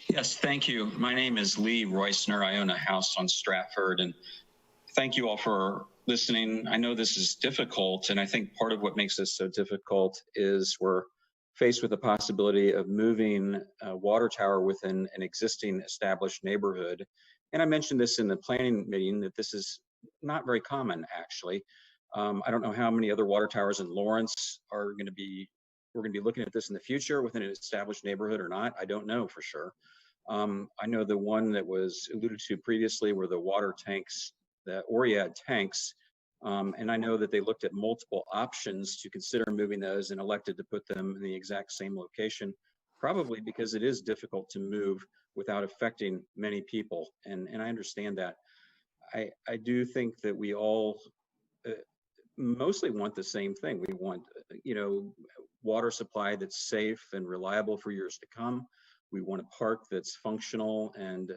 Yes, thank you. My name is Lee Roisner. I own a house on Stratford, and thank you all for listening. I know this is difficult, and I think part of what makes this so difficult is we're faced with the possibility of moving a water tower within an existing established neighborhood. And I mentioned this in the planning meeting that this is not very common, actually. I don't know how many other water towers in Lawrence are going to be, we're going to be looking at this in the future within an established neighborhood or not. I don't know for sure. I know the one that was alluded to previously were the water tanks, the Oriad tanks. And I know that they looked at multiple options to consider moving those and elected to put them in the exact same location, probably because it is difficult to move without affecting many people. And I understand that. I do think that we all mostly want the same thing. We want, water supply that's safe and reliable for years to come. We want a park that's functional, and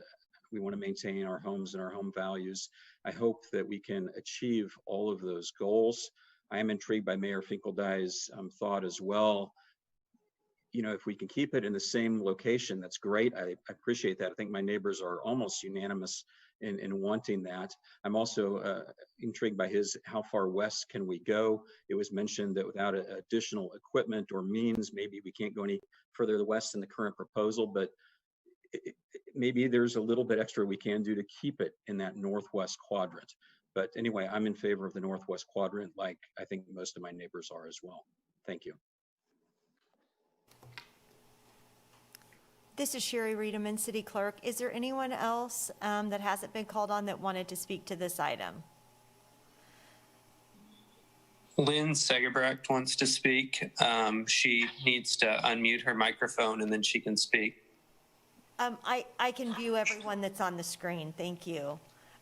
we want to maintain our homes and our home values. I hope that we can achieve all of those goals. I am intrigued by Mayor Finkeldei's thought as well. If we can keep it in the same location, that's great. I appreciate that. I think my neighbors are almost unanimous in wanting that. I'm also intrigued by how far west can we go? It was mentioned that without additional equipment or means, maybe we can't go any further west in the current proposal, but maybe there's a little bit extra we can do to keep it in that northwest quadrant. But anyway, I'm in favor of the northwest quadrant, like I think most of my neighbors are as well. Thank you. This is Sherry Riedemann, City Clerk. Is there anyone else that hasn't been called on that wanted to speak to this item? Lynn Segebrecht wants to speak. She needs to unmute her microphone and then she can speak. I can view everyone that's on the screen. Thank you.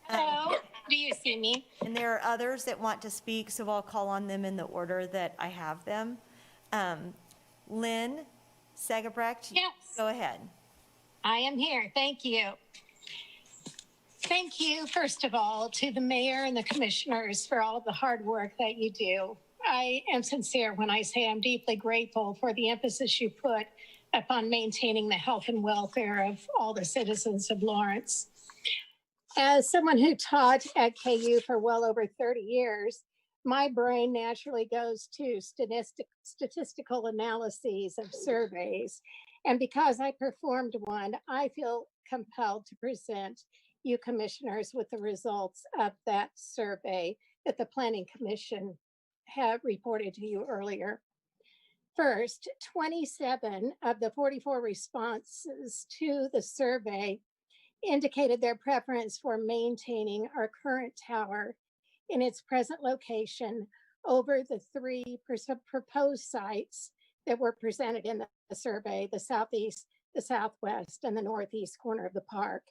Hello, do you see me? And there are others that want to speak, so I'll call on them in the order that I have them. Lynn Segebrecht, yes. Go ahead. I am here. Thank you. Thank you, first of all, to the mayor and the commissioners for all of the hard work that you do. I am sincere when I say I'm deeply grateful for the emphasis you put upon maintaining the health and welfare of all the citizens of Lawrence. As someone who taught at KU for well over 30 years, my brain naturally goes to statistical analyses of surveys. And because I performed one, I feel compelled to present you commissioners with the results of that survey that the Planning Commission had reported to you earlier. First, 27 of the 44 responses to the survey indicated their preference for maintaining our current tower in its present location over the 3 proposed sites that were presented in the survey: the southeast, the southwest, and the northeast corner of the park.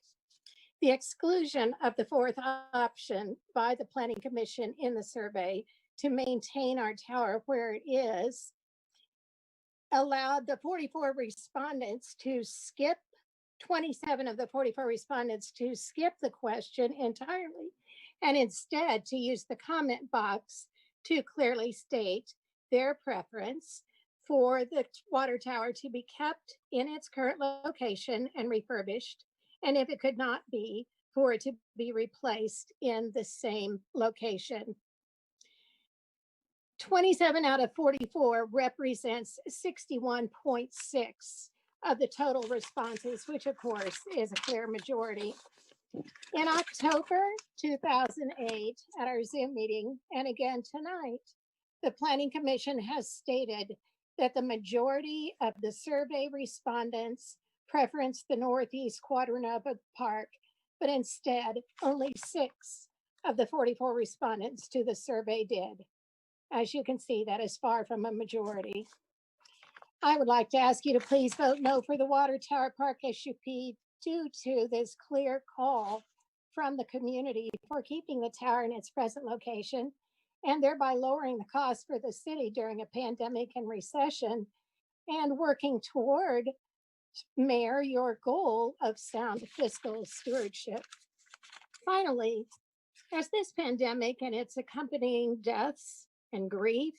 The exclusion of the 4th option by the Planning Commission in the survey to maintain our tower where it is allowed the 44 respondents to skip 27 of the 44 respondents to skip the question entirely, and instead to use the comment box to clearly state their preference for the water tower to be kept in its current location and refurbished, and if it could not be, for it to be replaced in the same location. 27 out of 44 represents 61.6 of the total responses, which of course is a clear majority. In October 2008, at our Zoom meeting, and again tonight, the Planning Commission has stated that the majority of the survey respondents preference the northeast quadrant of the park, but instead only 6 of the 44 respondents to the survey did. As you can see, that is far from a majority. I would like to ask you to please vote no for the Water Tower Park SUP due to this clear call from the community for keeping the tower in its present location and thereby lowering the cost for the city during a pandemic and recession and working toward, Mayor, your goal of sound fiscal stewardship. Finally, as this pandemic and its accompanying deaths and grief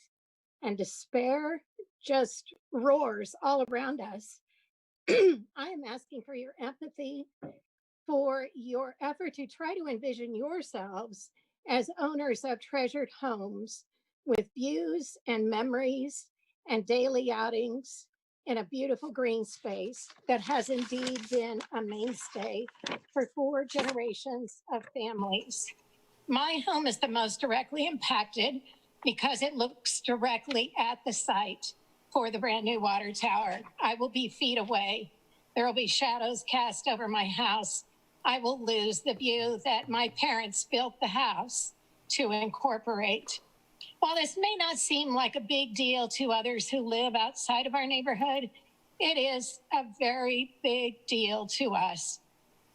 and despair just roars all around us, I am asking for your empathy, for your effort to try to envision yourselves as owners of treasured homes with views and memories and daily outings in a beautiful green space that has indeed been a mainstay for 4 generations of families. My home is the most directly impacted because it looks directly at the site for the brand new water tower. I will be feet away. There will be shadows cast over my house. I will lose the view that my parents built the house to incorporate. While this may not seem like a big deal to others who live outside of our neighborhood, it is a very big deal to us.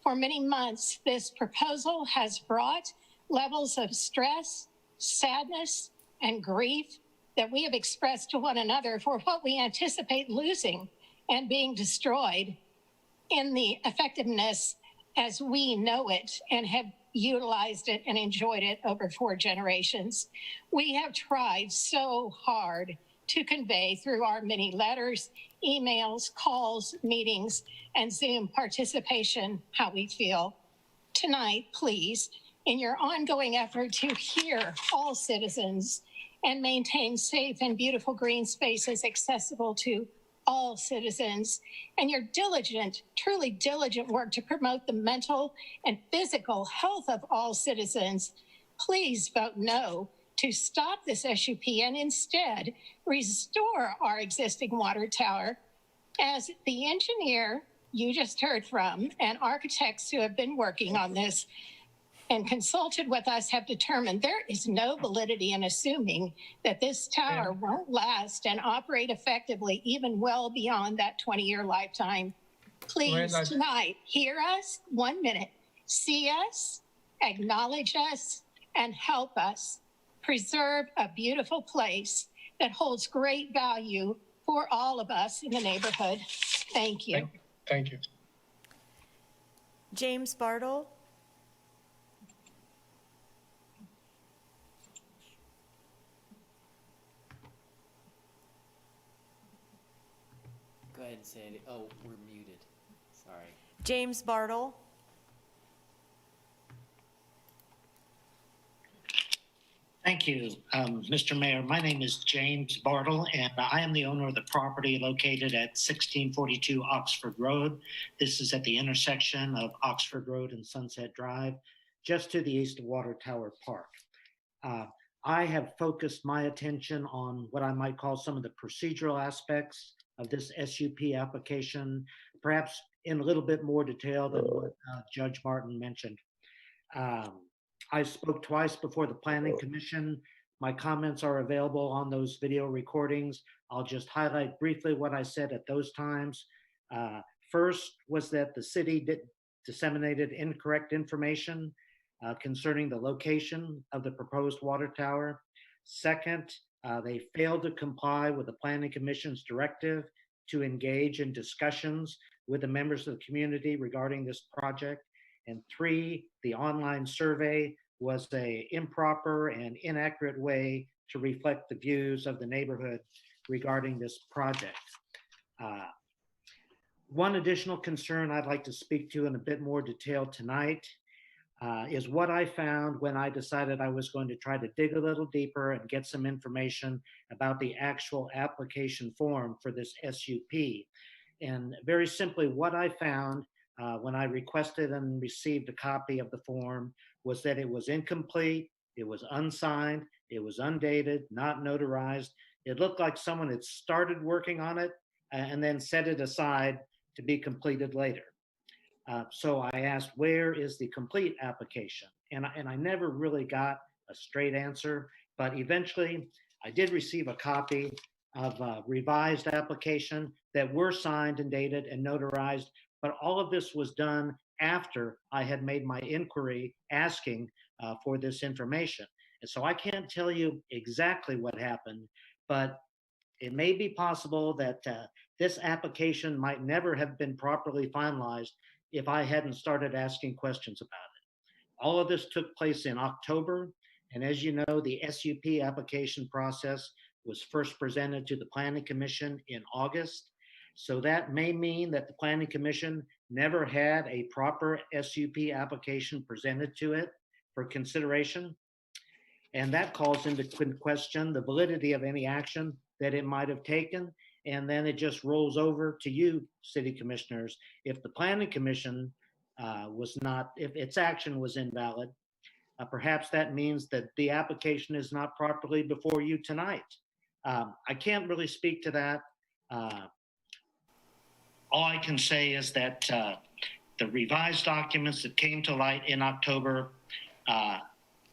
For many months, this proposal has brought levels of stress, sadness, and grief that we have expressed to one another for what we anticipate losing and being destroyed in the effectiveness as we know it and have utilized it and enjoyed it over 4 generations. We have tried so hard to convey through our many letters, emails, calls, meetings, and Zoom participation how we feel. Tonight, please, in your ongoing effort to hear all citizens and maintain safe and beautiful green spaces accessible to all citizens, and your diligent, truly diligent work to promote the mental and physical health of all citizens, please vote no to stop this SUP and instead restore our existing water tower. As the engineer you just heard from and architects who have been working on this and consulted with us have determined there is no validity in assuming that this tower won't last and operate effectively even well beyond that 20-year lifetime. Please, tonight, hear us 1 minute, see us, acknowledge us, and help us preserve a beautiful place that holds great value for all of us in the neighborhood. Thank you. Thank you. James Bartle. Go ahead and say it. Oh, we're muted. Sorry. James Bartle. Thank you, Mr. Mayor. My name is James Bartle, and I am the owner of the property located at 1642 Oxford Road. This is at the intersection of Oxford Road and Sunset Drive, just to the east of Water Tower Park. I have focused my attention on what I might call some of the procedural aspects of this SUP application, perhaps in a little bit more detail than what Judge Martin mentioned. I spoke twice before the Planning Commission. My comments are available on those video recordings. I'll just highlight briefly what I said at those times. First was that the city disseminated incorrect information concerning the location of the proposed water tower. Second, they failed to comply with the Planning Commission's directive to engage in discussions with the members of the community regarding this project. And 3, the online survey was an improper and inaccurate way to reflect the views of the neighborhood regarding this project. One additional concern I'd like to speak to in a bit more detail tonight is what I found when I decided I was going to try to dig a little deeper and get some information about the actual application form for this SUP. And very simply, what I found when I requested and received a copy of the form was that it was incomplete, it was unsigned, it was undated, not notarized. It looked like someone had started working on it and then set it aside to be completed later. So I asked, where is the complete application? and I never really got a straight answer, but eventually I did receive a copy of a revised application that were signed and dated and notarized, but all of this was done after I had made my inquiry asking for this information. And so I can't tell you exactly what happened, but it may be possible that this application might never have been properly finalized if I hadn't started asking questions about it. All of this took place in October, and as you know, the SUP application process was first presented to the Planning Commission in August. So that may mean that the Planning Commission never had a proper SUP application presented to it for consideration. And that calls into question the validity of any action that it might have taken. And then it just rolls over to you, city commissioners. If the Planning Commission if its action was invalid, perhaps that means that the application is not properly before you tonight. I can't really speak to that. All I can say is that the revised documents that came to light in October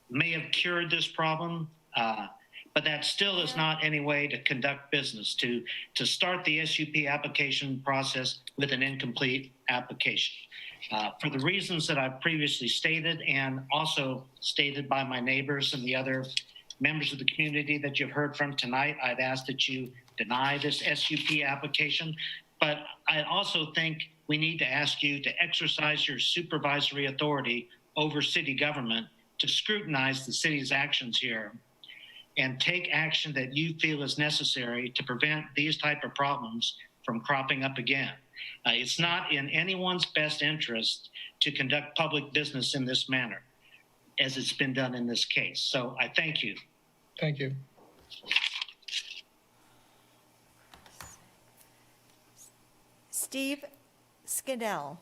may have cured this problem, but that still is not any way to conduct business, to start the SUP application process with an incomplete application. For the reasons that I've previously stated and also stated by my neighbors and the other members of the community that you've heard from tonight, I'd ask that you deny this SUP application. But I also think we need to ask you to exercise your supervisory authority over city government to scrutinize the city's actions here and take action that you feel is necessary to prevent these type of problems from cropping up again. It's not in anyone's best interest to conduct public business in this manner, as it's been done in this case. So I thank you. Thank you. Steve Scannell.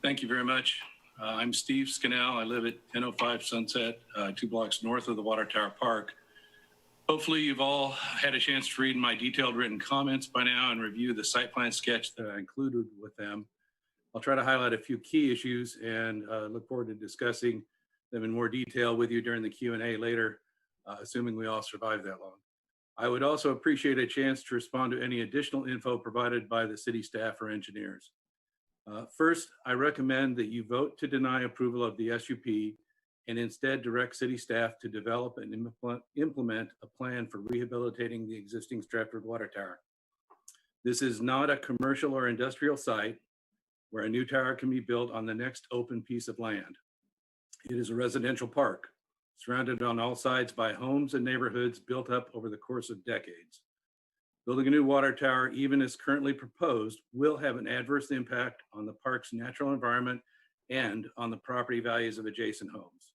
Thank you very much. I'm Steve Scannell. I live at 1005 Sunset, 2 blocks north of the Water Tower Park. Hopefully you've all had a chance to read my detailed written comments by now and review the site plan sketch that I included with them. I'll try to highlight a few key issues and look forward to discussing them in more detail with you during the Q&A later, assuming we all survive that long. I would also appreciate a chance to respond to any additional info provided by the city staff or engineers. First, I recommend that you vote to deny approval of the SUP and instead direct city staff to develop and implement a plan for rehabilitating the existing Stratford Water Tower. This is not a commercial or industrial site where a new tower can be built on the next open piece of land. It is a residential park surrounded on all sides by homes and neighborhoods built up over the course of decades. Building a new water tower, even as currently proposed, will have an adverse impact on the park's natural environment and on the property values of adjacent homes.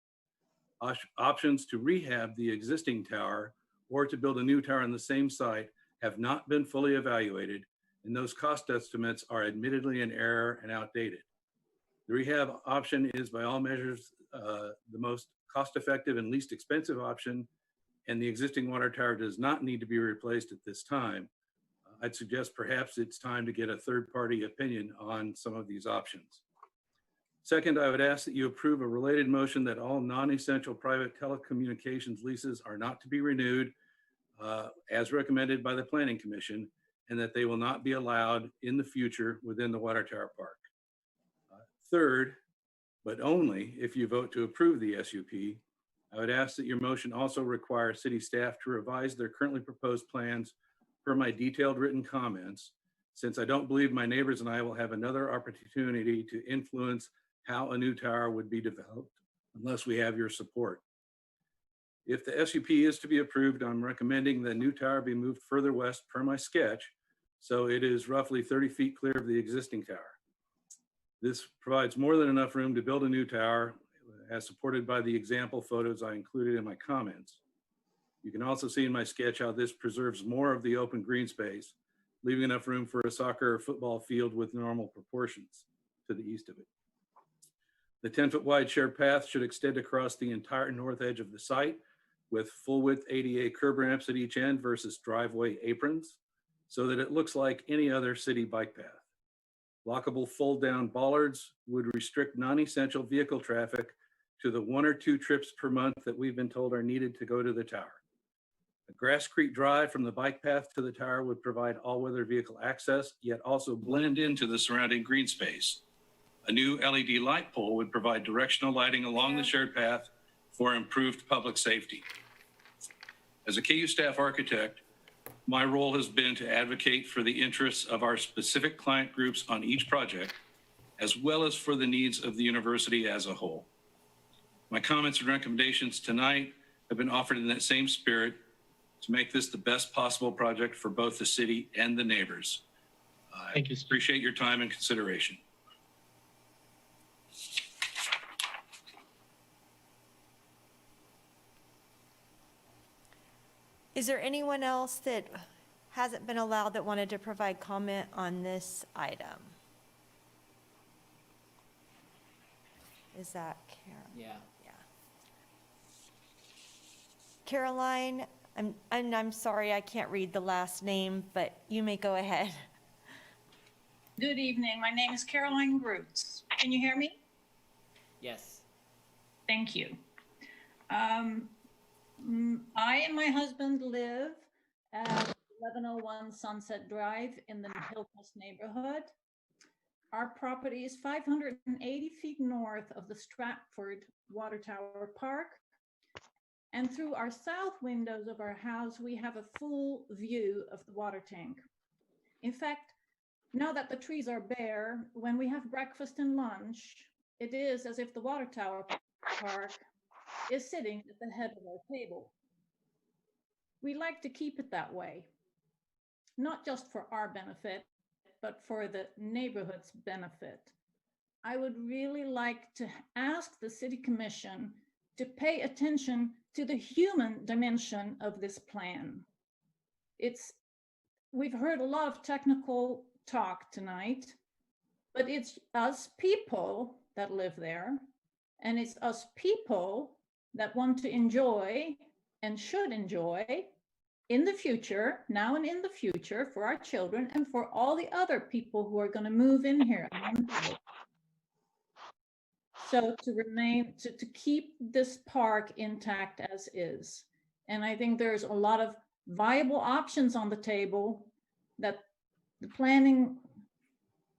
Options to rehab the existing tower or to build a new tower on the same site have not been fully evaluated, and those cost estimates are admittedly in error and outdated. The rehab option is by all measures the most cost-effective and least expensive option, and the existing water tower does not need to be replaced at this time. I'd suggest perhaps it's time to get a third-party opinion on some of these options. Second, I would ask that you approve a related motion that all non-essential private telecommunications leases are not to be renewed as recommended by the Planning Commission, and that they will not be allowed in the future within the Water Tower Park. Third, but only if you vote to approve the SUP, I would ask that your motion also require city staff to revise their currently proposed plans per my detailed written comments, since I don't believe my neighbors and I will have another opportunity to influence how a new tower would be developed unless we have your support. If the SUP is to be approved, I'm recommending the new tower be moved further west per my sketch, so it is roughly 30 feet clear of the existing tower. This provides more than enough room to build a new tower, as supported by the example photos I included in my comments. You can also see in my sketch how this preserves more of the open green space, leaving enough room for a soccer or football field with normal proportions to the east of it. The 10-foot wide shared path should extend across the entire north edge of the site, with full-width ADA curb ramps at each end versus driveway aprons so that it looks like any other city bike path. Lockable fold-down bollards would restrict non-essential vehicle traffic to the 1 or 2 trips per month that we've been told are needed to go to the tower. A Grass Creek Drive from the bike path to the tower would provide all-weather vehicle access, yet also blend into the surrounding green space. A new LED light pole would provide directional lighting along the shared path for improved public safety. As a KU staff architect, my role has been to advocate for the interests of our specific client groups on each project, as well as for the needs of the university as a whole. My comments and recommendations tonight have been offered in that same spirit to make this the best possible project for both the city and the neighbors. Thank you. Appreciate your time and consideration. Is there anyone else that hasn't been allowed that wanted to provide comment on this item? Is that Karen? Yeah. Yeah. Caroline, I'm sorry, I can't read the last name, but you may go ahead. Good evening. My name is Caroline Groots. Can you hear me? Yes. Thank you. I and my husband live at 1101 Sunset Drive in the Hillcrest neighborhood. Our property is 580 feet north of the Stratford Water Tower Park. And through our south windows of our house, we have a full view of the water tank. In fact, now that the trees are bare, when we have breakfast and lunch, it is as if the water tower park is sitting at the head of our table. We like to keep it that way, not just for our benefit, but for the neighborhood's benefit. I would really like to ask the City Commission to pay attention to the human dimension of this plan. We've heard a lot of technical talk tonight, but it's us people that live there, and it's us people that want to enjoy and should enjoy in the future, now and in the future, for our children and for all the other people who are going to move in here. So to keep this park intact as is. And I think there's a lot of viable options on the table that the planning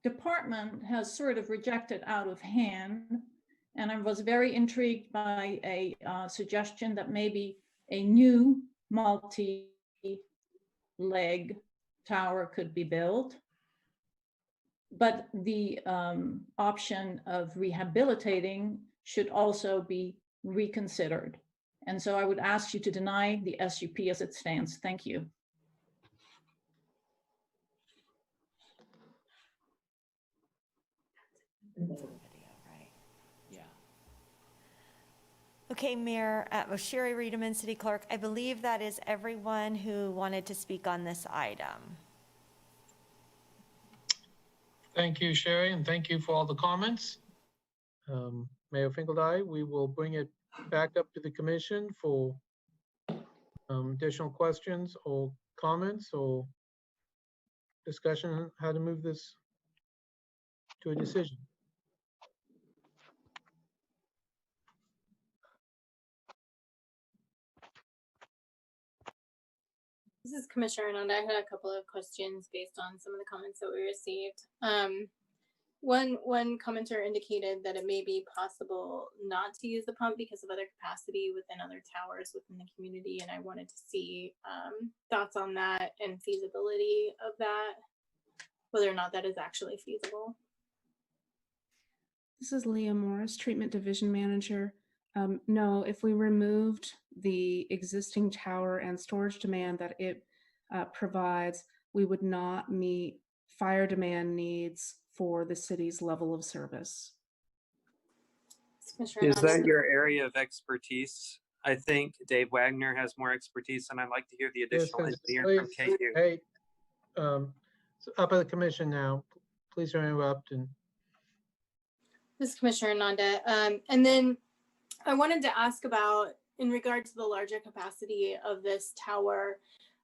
department has sort of rejected out of hand. And I was very intrigued by a suggestion that maybe a new multi-leg tower could be built. But the option of rehabilitating should also be reconsidered. And so I would ask you to deny the SUP as it stands. Thank you. Okay, Mayor, Sherry Riedemann, City Clerk, I believe that is everyone who wanted to speak on this item. Thank you, Sherry, and thank you for all the comments. Mayor Finkeldei, we will bring it back up to the commission for additional questions or comments or discussion on how to move this to a decision. This is Commissioner Ananda. I had a couple of questions based on some of the comments that we received. One commenter indicated that it may be possible not to use the pump because of other capacity within other towers within the community, and I wanted to see thoughts on that and feasibility of that, whether or not that is actually feasible. This is Leah Morris, Treatment Division Manager. No, if we removed the existing tower and storage demand that it provides, we would not meet fire demand needs for the city's level of service. Is that your area of expertise? I think Dave Wagner has more expertise, and I'd like to hear the additional engineer from KU. Hey, it's up at the commission now. Please don't interrupt. And This is Commissioner Ananda. And then I wanted to ask about in regard to the larger capacity of this tower,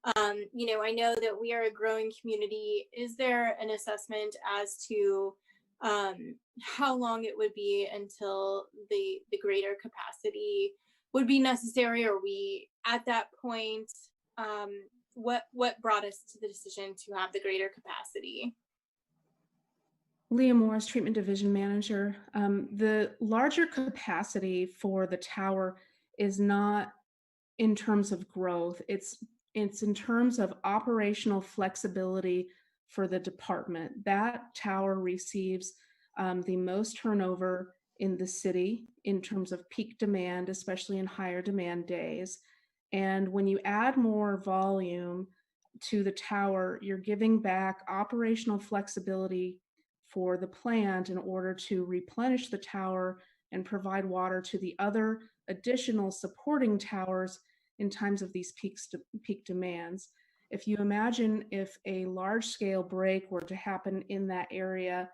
I know that we are a growing community. Is there an assessment as to how long it would be until the greater capacity would be necessary? Are we at that point? What brought us to the decision to have the greater capacity? Leah Morris, Treatment Division Manager. The larger capacity for the tower is not in terms of growth. It's in terms of operational flexibility for the department. That tower receives the most turnover in the city in terms of peak demand, especially in higher demand days. And when you add more volume to the tower, you're giving back operational flexibility for the plant in order to replenish the tower and provide water to the other additional supporting towers in times of these peak demands. If you imagine if a large scale break were to happen in that area,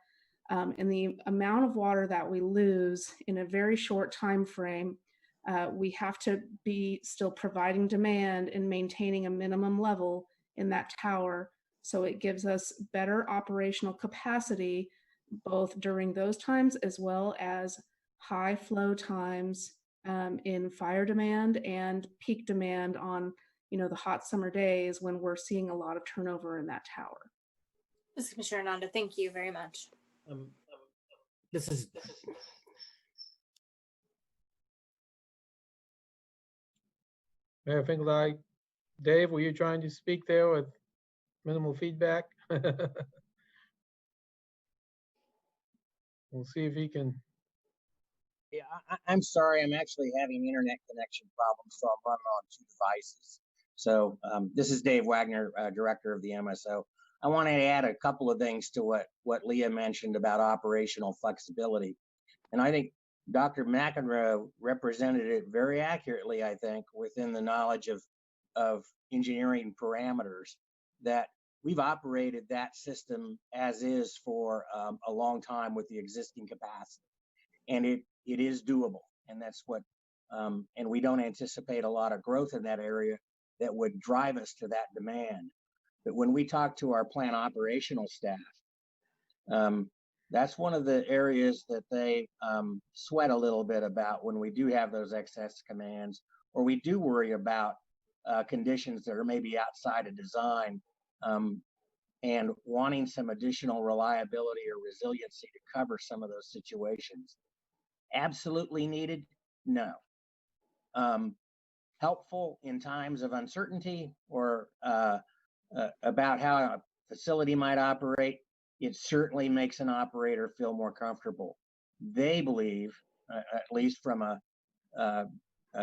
and the amount of water that we lose in a very short time frame, we have to be still providing demand and maintaining a minimum level in that tower. So it gives us better operational capacity, both during those times as well as high flow times in fire demand and peak demand on the hot summer days when we're seeing a lot of turnover in that tower. This is Commissioner Ananda. Thank you very much. This is Mayor Finkeldye. Dave, were you trying to speak there with minimal feedback? We'll see if he can. Yeah, I'm sorry. I'm actually having internet connection problems, so I'm running on 2 devices. So this is Dave Wagner, Director of the MSO. I want to add a couple of things to what Leah mentioned about operational flexibility. And I think Dr. McEnroe represented it very accurately, I think, within the knowledge of engineering parameters, that we've operated that system as is for a long time with the existing capacity. And it is doable. And that's what, and we don't anticipate a lot of growth in that area that would drive us to that demand. But when we talk to our plant operational staff, that's one of the areas that they sweat a little bit about when we do have those excess commands, or we do worry about conditions that are maybe outside of design, and wanting some additional reliability or resiliency to cover some of those situations. Absolutely needed? No. Helpful in times of uncertainty or about how a facility might operate? It certainly makes an operator feel more comfortable. They believe, at least from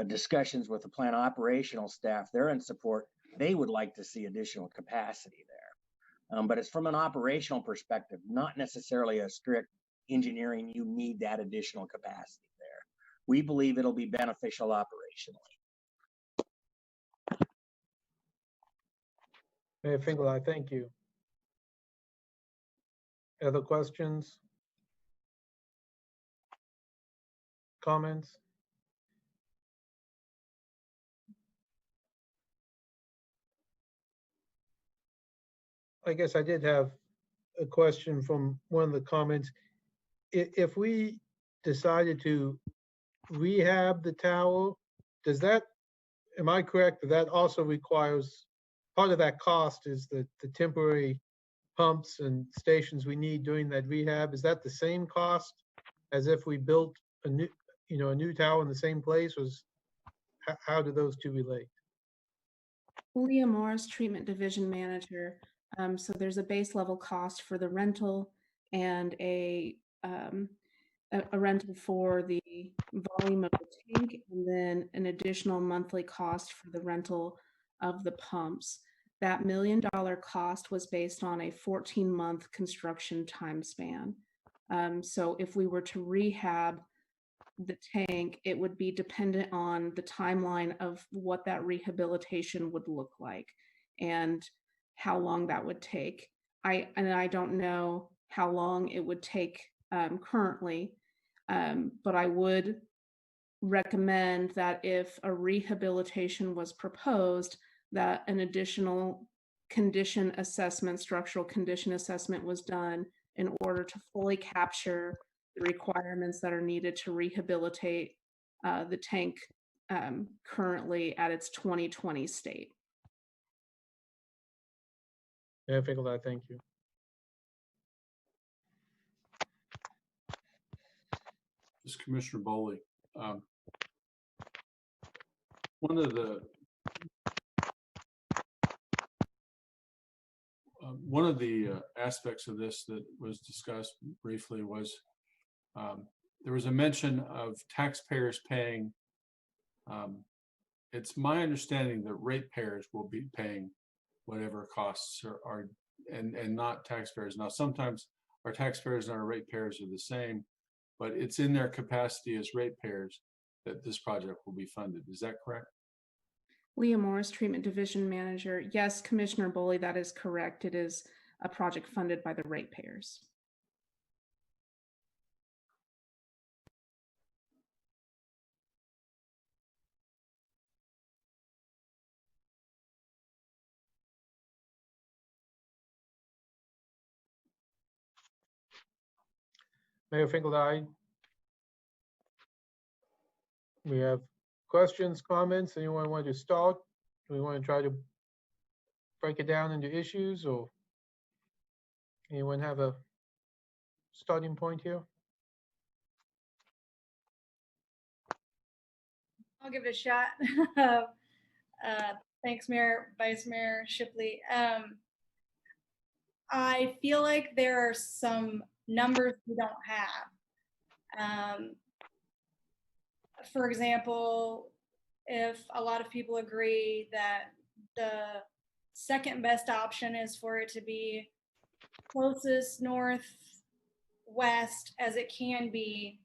discussions with the plant operational staff, they're in support. They would like to see additional capacity there. But it's from an operational perspective, not necessarily a strict engineering, you need that additional capacity there. We believe it'll be beneficial operationally. Mayor Finkeldye, thank you. Other questions? Comments? I guess I did have a question from one of the comments. If we decided to rehab the tower, does that, am I correct that that also requires, part of that cost is the temporary pumps and stations we need during that rehab? Is that the same cost as if we built a new tower in the same place? Or how do those two relate? Leah Morris, Treatment Division Manager. So there's a base level cost for the rental and a rental for the volume of the tank, and then an additional monthly cost for the rental of the pumps. That $1 million cost was based on a 14-month construction time span. So if we were to rehab the tank, it would be dependent on the timeline of what that rehabilitation would look like and how long that would take. I don't know how long it would take currently, but I would recommend that if a rehabilitation was proposed, that an additional condition assessment, structural condition assessment was done in order to fully capture the requirements that are needed to rehabilitate the tank currently at its 2020 state. Mayor Finkeldine, thank you. This is Commissioner Bowley. One of the aspects of this that was discussed briefly was there was a mention of taxpayers paying. It's my understanding that ratepayers will be paying whatever costs are and not taxpayers. Now, sometimes our taxpayers and our ratepayers are the same, but it's in their capacity as ratepayers that this project will be funded. Is that correct? Leah Morris, Treatment Division Manager. Yes, Commissioner Bowley, that is correct. It is a project funded by the ratepayers. Mayor Finkeldine. We have questions, comments. Anyone want to start? Do we want to try to break it down into issues, or anyone have a starting point here? I'll give it a shot. Thanks, Mayor, Vice Mayor Shipley. I feel like there are some numbers we don't have. For example, if a lot of people agree that the second best option is for it to be closest northwest as it can be,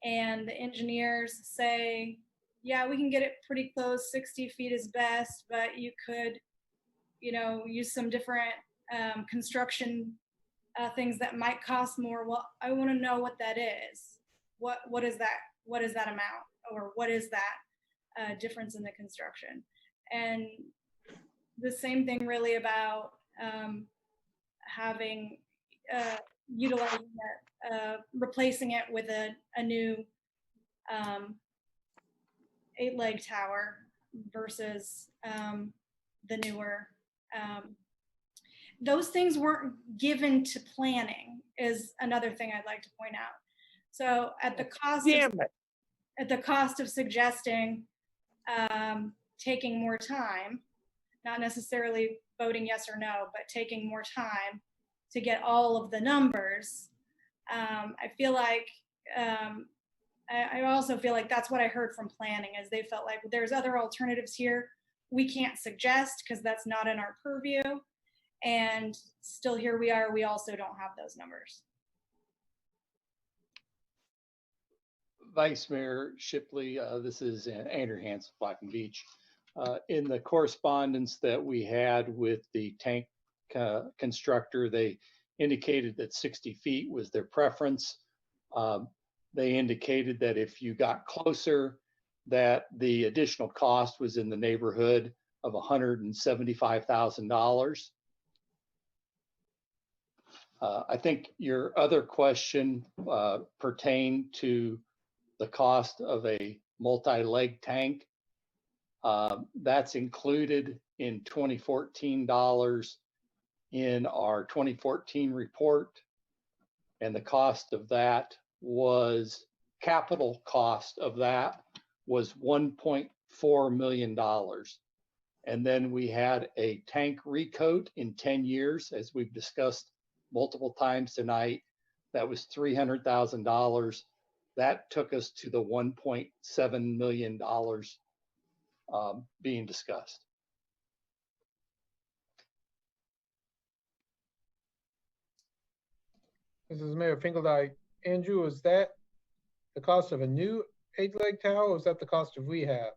and the engineers say, yeah, we can get it pretty close, 60 feet is best, but you could, use some different construction things that might cost more. Well, I want to know what that is. What is that? What is that amount, or what is that difference in the construction? And the same thing really about having utilizing that, replacing it with a new 8-leg tower versus the newer. Those things weren't given to planning is another thing I'd like to point out. So at the cost of suggesting taking more time, not necessarily voting yes or no, but taking more time to get all of the numbers, I feel like I also feel like that's what I heard from planning, is they felt like there's other alternatives here we can't suggest because that's not in our purview. And still here we are, we also don't have those numbers. Vice Mayor Shipley, this is Andrew Hansen, Black and Beach. In the correspondence that we had with the tank constructor, they indicated that 60 feet was their preference. They indicated that if you got closer, that the additional cost was in the neighborhood of $175,000. I think your other question pertained to the cost of a multi-leg tank. That's included in 2014 dollars in our 2014 report. And the cost of that was, capital cost of that was $1.4 million. And then we had a tank recoat in 10 years, as we've discussed multiple times tonight. That was $300,000. That took us to the $1.7 million being discussed. This is Mayor Finkeldine. Andrew, is that the cost of a new 8-leg tower, or is that the cost of rehab?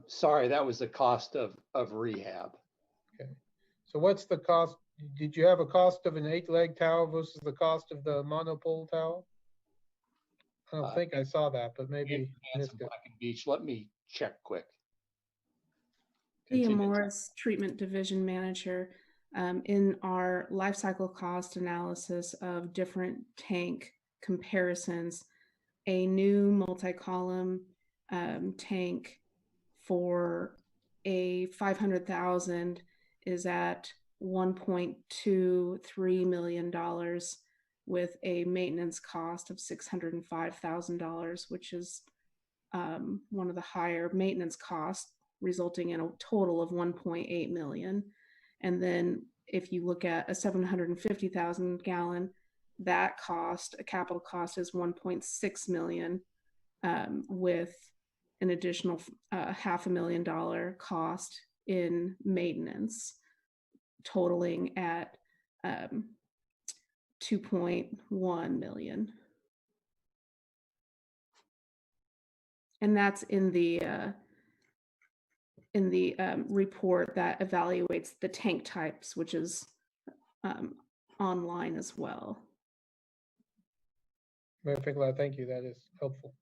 Sorry, that was the cost of rehab. Okay. So what's the cost? Did you have a cost of an 8-leg tower versus the cost of the monopole tower? I don't think I saw that, but maybe I missed it. Black and Beach. Let me check quick. Leah Morris, Treatment Division Manager. In our life cycle cost analysis of different tank comparisons, a new multi-column tank for a 500,000 is at $1.23 million with a maintenance cost of $605,000, which is one of the higher maintenance costs, resulting in a total of 1.8 million. And then if you look at a 750,000 gallon, that cost, a capital cost, is 1.6 million, with an additional $500,000 cost in maintenance, totaling at 2.1 million. And that's in the report that evaluates the tank types, which is online as well. Mayor Finkelstein, thank you. That is helpful.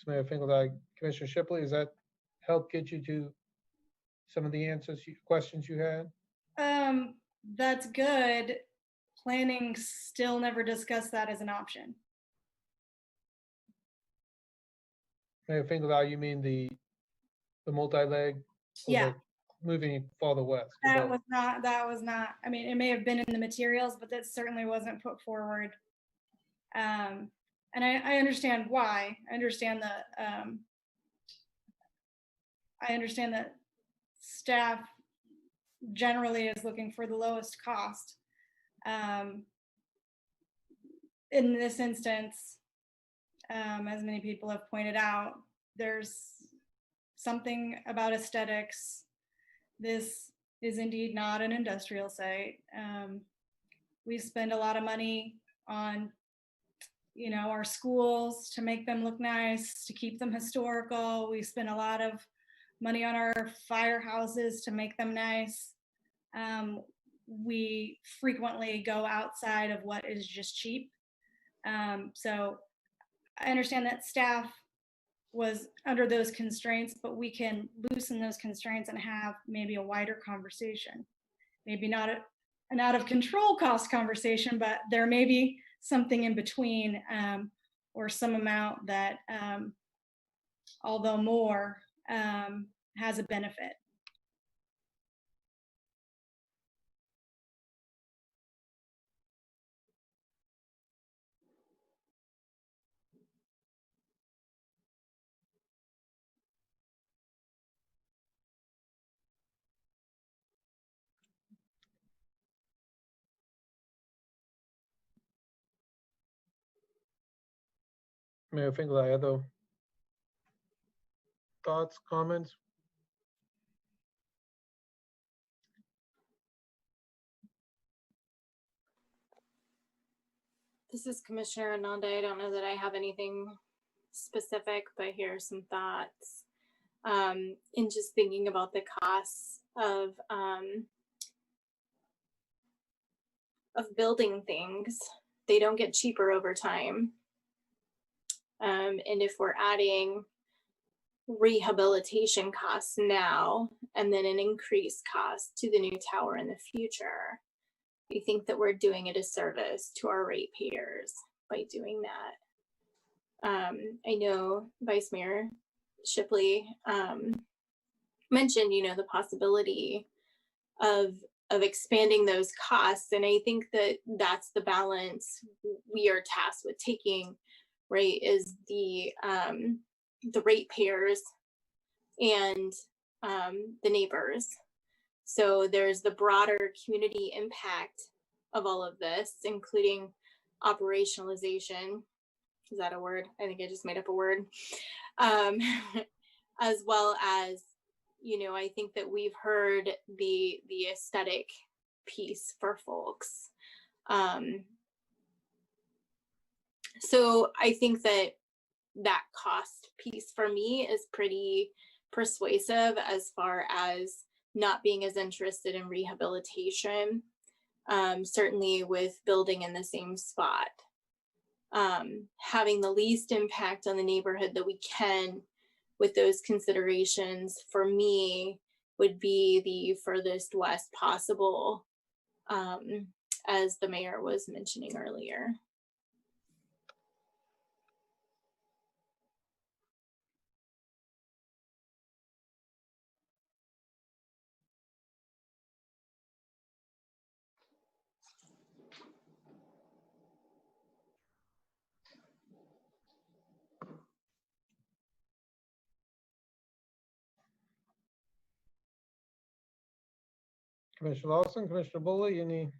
Mayor Finkelstein, Commissioner Shipley, does that help get you to some of the answers, questions you had? That's good. Planning still never discussed that as an option. Mayor Finkelstein, you mean the multi-leg? Yeah. Moving farther west. That was not, I mean, it may have been in the materials, but that certainly wasn't put forward. And I understand why. I understand that staff generally is looking for the lowest cost. In this instance, as many people have pointed out, there's something about aesthetics. This is indeed not an industrial site. We spend a lot of money on, our schools to make them look nice, to keep them historical. We spend a lot of money on our firehouses to make them nice. We frequently go outside of what is just cheap. So I understand that staff was under those constraints, but we can loosen those constraints and have maybe a wider conversation. Maybe not an out of control cost conversation, but there may be something in between, or some amount that, although more, has a benefit. Mayor Finkelstein, other thoughts, comments? This is Commissioner Ananda. I don't know that I have anything specific, but here are some thoughts. In just thinking about the costs of building things, they don't get cheaper over time. And if we're adding rehabilitation costs now and then an increased cost to the new tower in the future, I think that we're doing a disservice to our ratepayers by doing that. I know Vice Mayor Shipley mentioned, the possibility of expanding those costs, and I think that that's the balance we are tasked with taking. Right, is the ratepayers and the neighbors. So there's the broader community impact of all of this, including operationalization. Is that a word? I think I just made up a word. As well as, I think that we've heard the aesthetic piece for folks. So I think that that cost piece for me is pretty persuasive as far as not being as interested in rehabilitation, certainly with building in the same spot. Having the least impact on the neighborhood that we can with those considerations for me would be the furthest west possible, as the mayor was mentioning earlier. Commissioner Lawson, Commissioner Bully, any?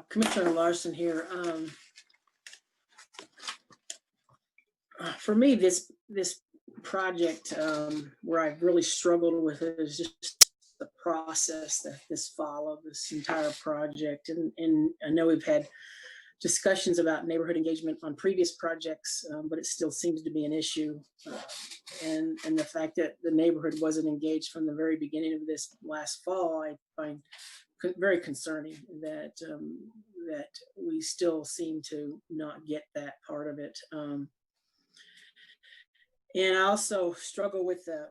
Commissioner Larson here. For me, this project, where I've really struggled with it is just the process that this followed, this entire project. And I know we've had discussions about neighborhood engagement on previous projects, but it still seems to be an issue. And the fact that the neighborhood wasn't engaged from the very beginning of this last fall, I find very concerning that that we still seem to not get that part of it. And I also struggle with the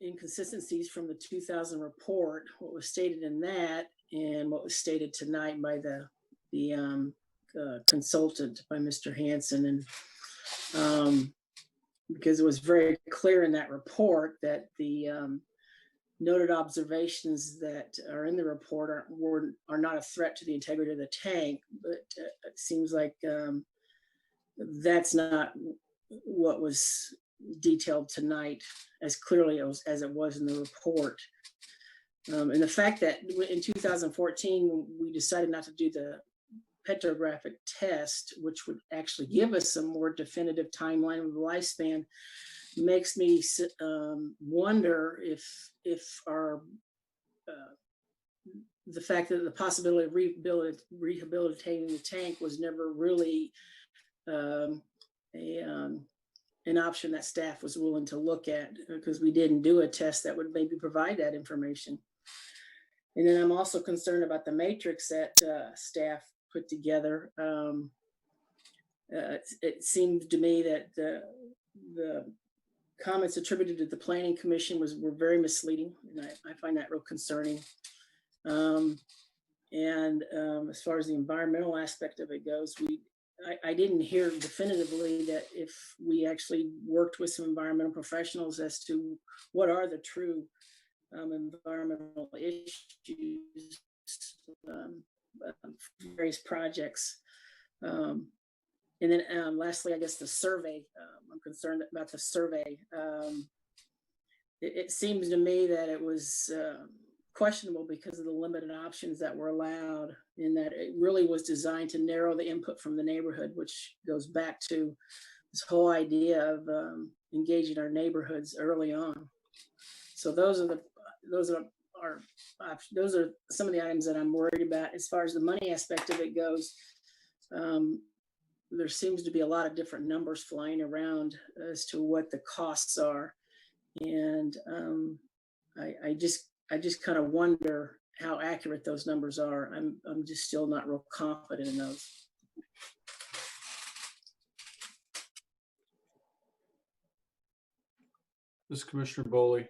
inconsistencies from the 2000 report, what was stated in that and what was stated tonight by the consultant, by Mr. Hansen. And because it was very clear in that report that the noted observations that are in the report are not a threat to the integrity of the tank, but it seems like that's not what was detailed tonight as clearly as it was in the report. And the fact that in 2014, we decided not to do the petrographic test, which would actually give us a more definitive timeline of the lifespan, makes me wonder if our the fact that the possibility of rehabilitating the tank was never really an option that staff was willing to look at, because we didn't do a test that would maybe provide that information. And then I'm also concerned about the matrix that staff put together. It seems to me that the comments attributed to the Planning Commission were very misleading, and I find that real concerning. As far as the environmental aspect of it goes, I didn't hear definitively that if we actually worked with some environmental professionals as to what are the true environmental issues, various projects. And then lastly, I guess the survey, I'm concerned about the survey. It seems to me that it was questionable because of the limited options that were allowed, in that it really was designed to narrow the input from the neighborhood, which goes back to this whole idea of engaging our neighborhoods early on. So those are some of the items that I'm worried about. As far as the money aspect of it goes, there seems to be a lot of different numbers flying around as to what the costs are. And I just kind of wonder how accurate those numbers are. I'm just still not real confident in those. This is Commissioner Boley.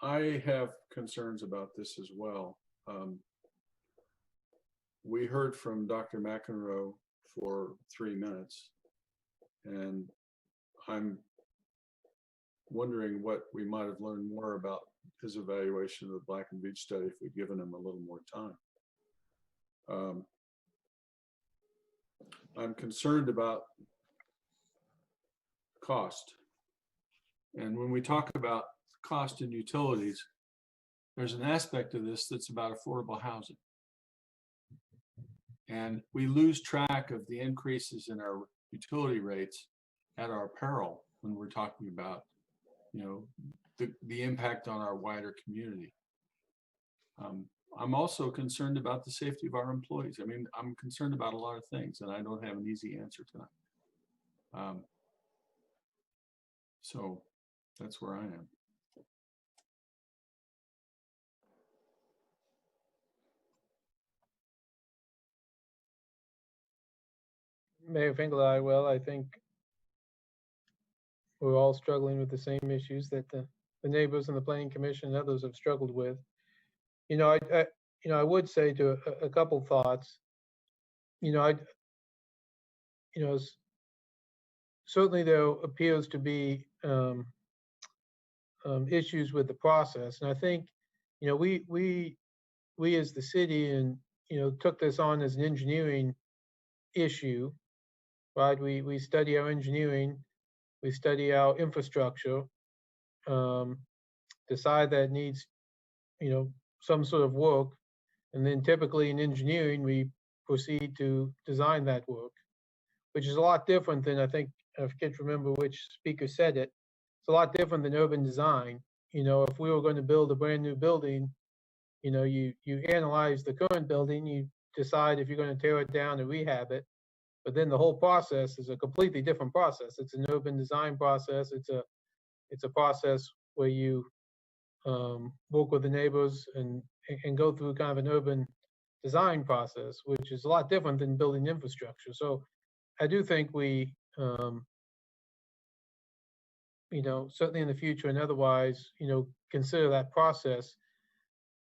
I have concerns about this as well. We heard from Dr. McEnroe for 3 minutes, and I'm wondering what we might have learned more about his evaluation of the Black and Beach study if we'd given him a little more time. I'm concerned about cost. And when we talk about cost and utilities, there's an aspect of this that's about affordable housing. And we lose track of the increases in our utility rates at our peril when we're talking about, the impact on our wider community. I'm also concerned about the safety of our employees. I mean, I'm concerned about a lot of things, and I don't have an easy answer tonight. So that's where I am. Mayor Finkel, well, I think we're all struggling with the same issues that the neighbors and the planning commission and others have struggled with. I would say to a couple thoughts. Certainly there appears to be issues with the process, and I think, we as the city and took this on as an engineering issue, right? We study our engineering, we study our infrastructure, decide that it needs, some sort of work, and then typically in engineering we proceed to design that work, which is a lot different than, I can't remember which speaker said it. It's a lot different than urban design. If we were going to build a brand new building, you analyze the current building, you decide if you're going to tear it down or rehab it. But then the whole process is a completely different process. It's an urban design process. It's a process where you work with the neighbors and go through kind of an urban design process, which is a lot different than building infrastructure. So I do think we, certainly in the future and otherwise, consider that process.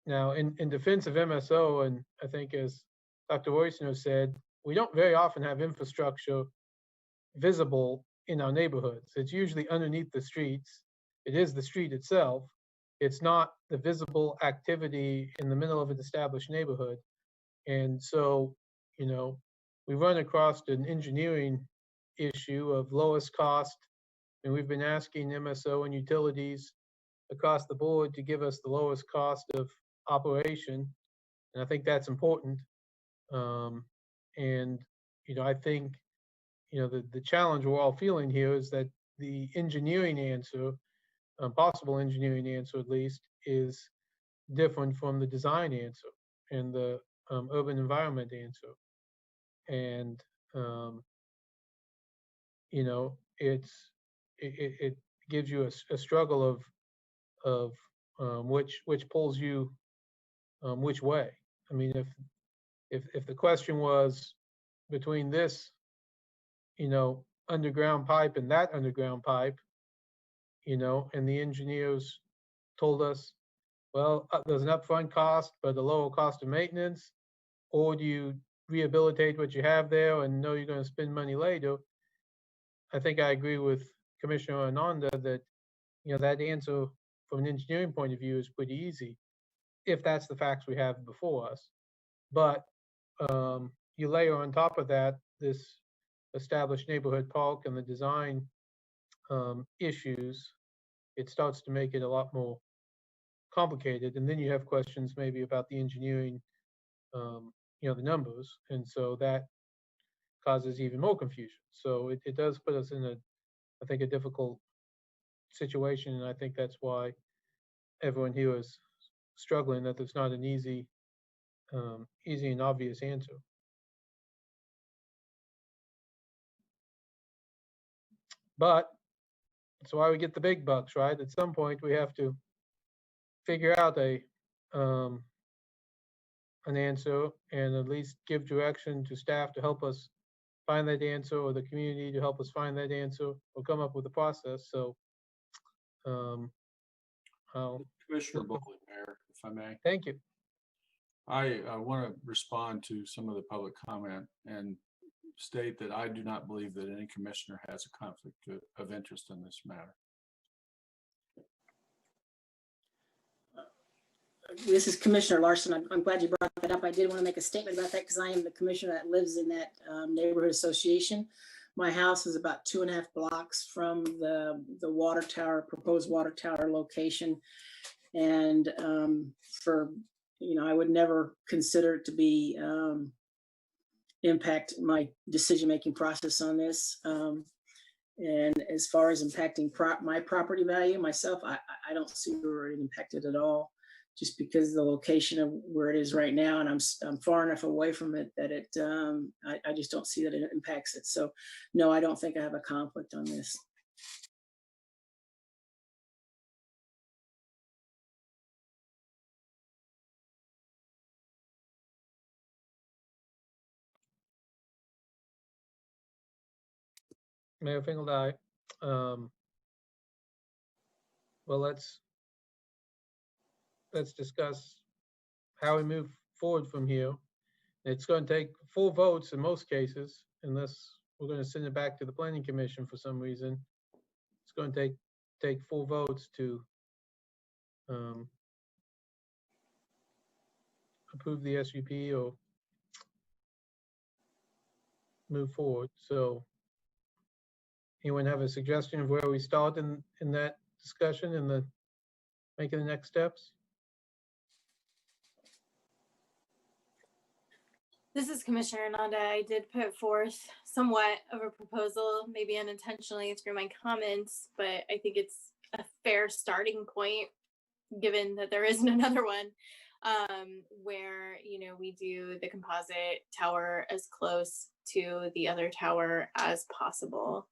Now, in defense of MSO, and I think as Dr. Roysner said, we don't very often have infrastructure visible in our neighborhoods. It's usually underneath the streets. It is the street itself. It's not the visible activity in the middle of an established neighborhood. And so, we run across an engineering issue of lowest cost, and we've been asking MSO and utilities across the board to give us the lowest cost of operation. And I think that's important. And, I think, the challenge we're all feeling here is that the engineering answer, possible engineering answer at least, is different from the design answer and the urban environment answer. And, it gives you a struggle of which pulls you which way. I mean, if the question was between this, underground pipe and that underground pipe, and the engineers told us, well, there's an upfront cost, but a lower cost of maintenance, or do you rehabilitate what you have there and know you're going to spend money later? I think I agree with Commissioner Ananda that, that answer from an engineering point of view is pretty easy, if that's the facts we have before us. But you layer on top of that this established neighborhood park and the design issues, it starts to make it a lot more complicated. And then you have questions maybe about the engineering, the numbers. And so that causes even more confusion. So it does put us in I think, a difficult situation. And I think that's why everyone here is struggling, that there's not an easy and obvious answer. But that's why we get the big bucks, right? At some point, we have to figure out an answer and at least give direction to staff to help us find that answer, or the community to help us find that answer, or come up with a process. So, Commissioner Bowling, Mayor, if I may. Thank you. I want to respond to some of the public comment and state that I do not believe that any commissioner has a conflict of interest in this matter. This is Commissioner Larson. I'm glad you brought that up. I did want to make a statement about that because I am the commissioner that lives in that neighborhood association. My house is about 2.5 blocks from the water tower, proposed water tower location. And I would never consider it to be impact my decision-making process on this. And as far as impacting my property value myself, I don't see where it impacted at all. just because of the location of where it is right now, and I'm far enough away from it that I just don't see that it impacts it. So no, I don't think I have a conflict on this. Mayor Finkel, aye. Well, let's discuss how we move forward from here. It's going to take 4 votes in most cases, unless we're going to send it back to the Planning Commission for some reason. It's going to take 4 votes to approve the SUP or move forward. So anyone have a suggestion of where we start in that discussion and making the next steps? This is Commissioner Ananda. I did put forth somewhat of a proposal, maybe unintentionally through my comments, but I think it's a fair starting point, given that there isn't another one, where, you know, we do the composite tower as close to the other tower as possible.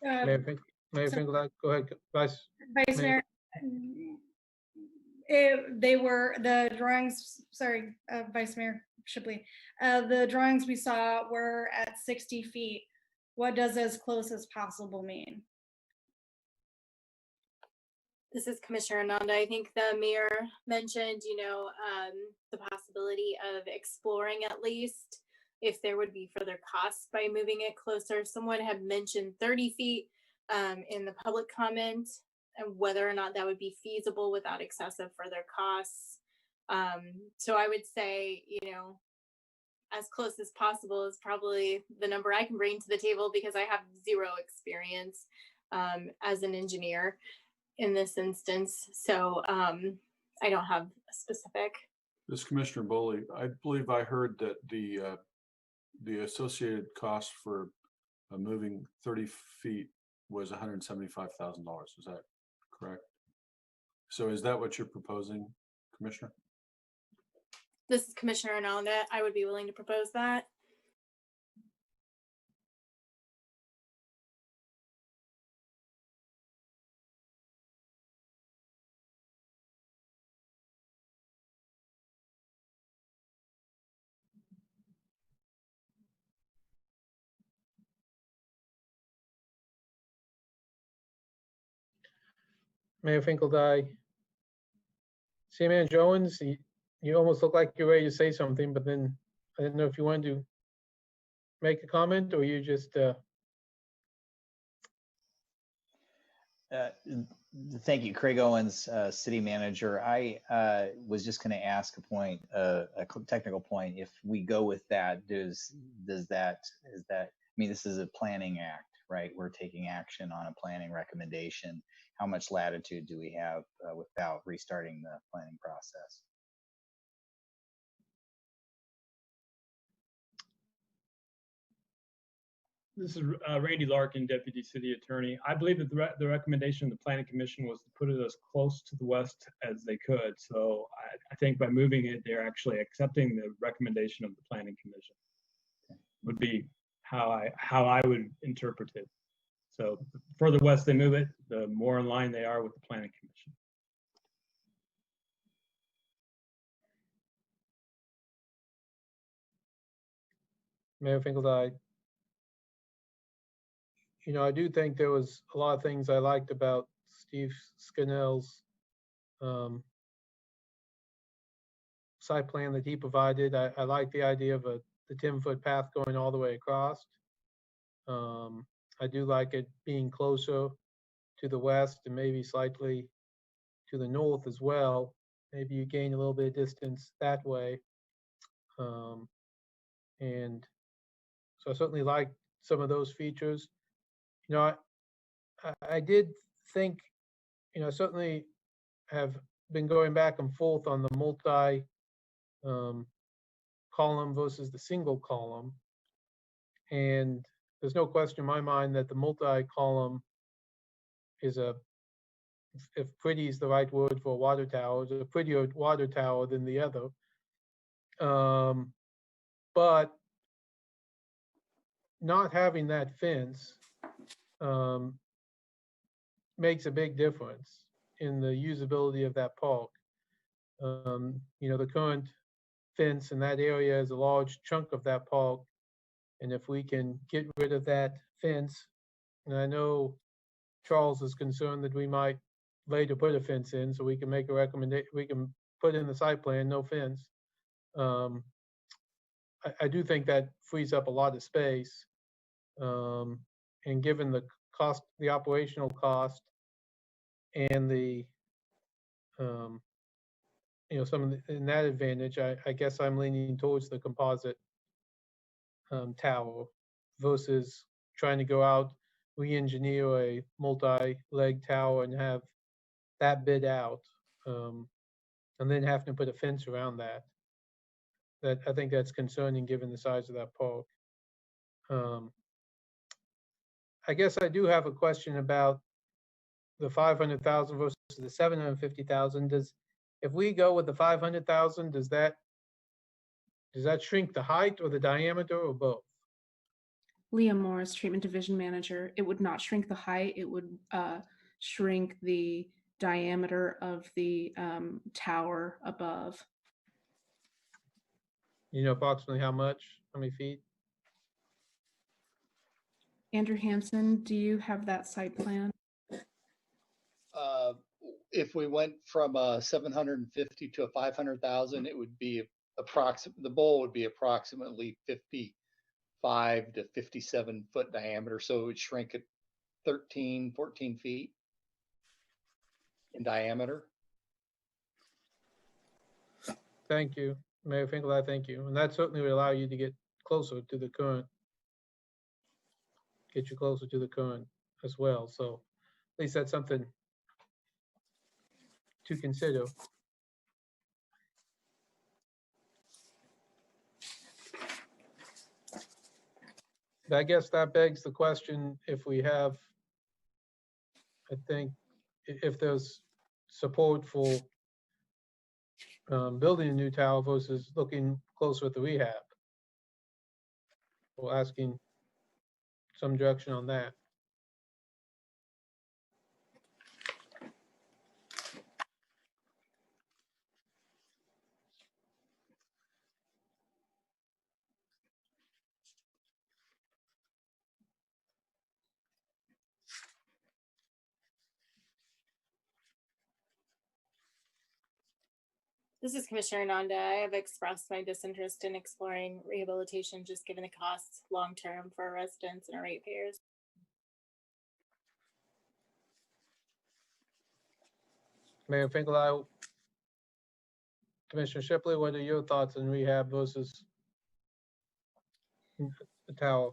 Mayor Finkel, go ahead, Vice Mayor, they were the drawings, sorry, Vice Mayor Shipley, the drawings we saw were at 60 feet. What does as close as possible mean? This is Commissioner Ananda. I think the mayor mentioned, you know, the possibility of exploring at least if there would be further costs by moving it closer. Someone had mentioned 30 feet in the public comment, and whether or not that would be feasible without excessive further costs. So I would say, you know, as close as possible is probably the number I can bring to the table, because I have 0 experience as an engineer in this instance. So I don't have a specific. This Commissioner Boley, I believe I heard that the associated cost for moving 30 feet was $175,000. Is that correct? So is that what you're proposing, Commissioner? This is Commissioner Ananda. I would be willing to propose that. Mayor Finkel, City Manager Owens, you almost look like you're ready to say something, but then I didn't know if you wanted to make a comment or you just. Thank you, Craig Owens, City Manager. I was just going to ask a technical point. If we go with that, is that? I mean, this is a planning act, right? We're taking action on a planning recommendation. How much latitude do we have without restarting the planning process? This is Randy Larkin, Deputy City Attorney. I believe that the recommendation of the Planning Commission was to put it as close to the west as they could. So I think by moving it, they're actually accepting the recommendation of the Planning Commission. Would be how I would interpret it. So the further west they move it, the more in line they are with the Planning Commission. Mayor Finkel, you know, I do think there was a lot of things I liked about Steve Scannell's site plan that he provided. I like the idea of the 10-foot path going all the way across. I do like it being closer to the west and maybe slightly to the north as well. Maybe you gain a little bit of distance that way. And so I certainly like some of those features. You know, I did think certainly have been going back and forth on the multi column versus the single column. And there's no question in my mind that the multi-column is if pretty is the right word for a water tower, is a prettier water tower than the other. But not having that fence makes a big difference in the usability of that park. The current fence in that area is a large chunk of that park. And if we can get rid of that fence, and I know Charles is concerned that we might later put a fence in, so we can make a recommendation, we can put in the site plan, no fence. I do think that frees up a lot of space. And given the cost, the operational cost, and the some of in that advantage, I guess I'm leaning towards the composite tower versus trying to go out, re-engineer a multi-leg tower and have that bid out, and then having to put a fence around that. I think that's concerning given the size of that park. I guess I do have a question about the 500,000 versus the 750,000. If we go with the 500,000, does that shrink the height or the diameter or both? Leah Morris, Treatment Division Manager. It would not shrink the height. It would shrink the diameter of the tower above. You know approximately how much? How many feet? Andrew Hansen, do you have that site plan? If we went from 750 to a 500,000, it would be the bowl would be approximately 55 to 57 foot diameter. So it would shrink it 13, 14 feet in diameter. Thank you, Mayor Finkel. Thank you. And that certainly would allow you to get closer to the current, as well. So at least that's something to consider. I guess that begs the question, if we have, I think, if there's support for building a new tower versus looking closer at the rehab, or asking some direction on that. This is Commissioner Ananda. I have expressed my disinterest in exploring rehabilitation, just given the costs long-term for our residents and our ratepayers. Mayor Finkel, Commissioner Shipley, what are your thoughts on rehab versus the tower?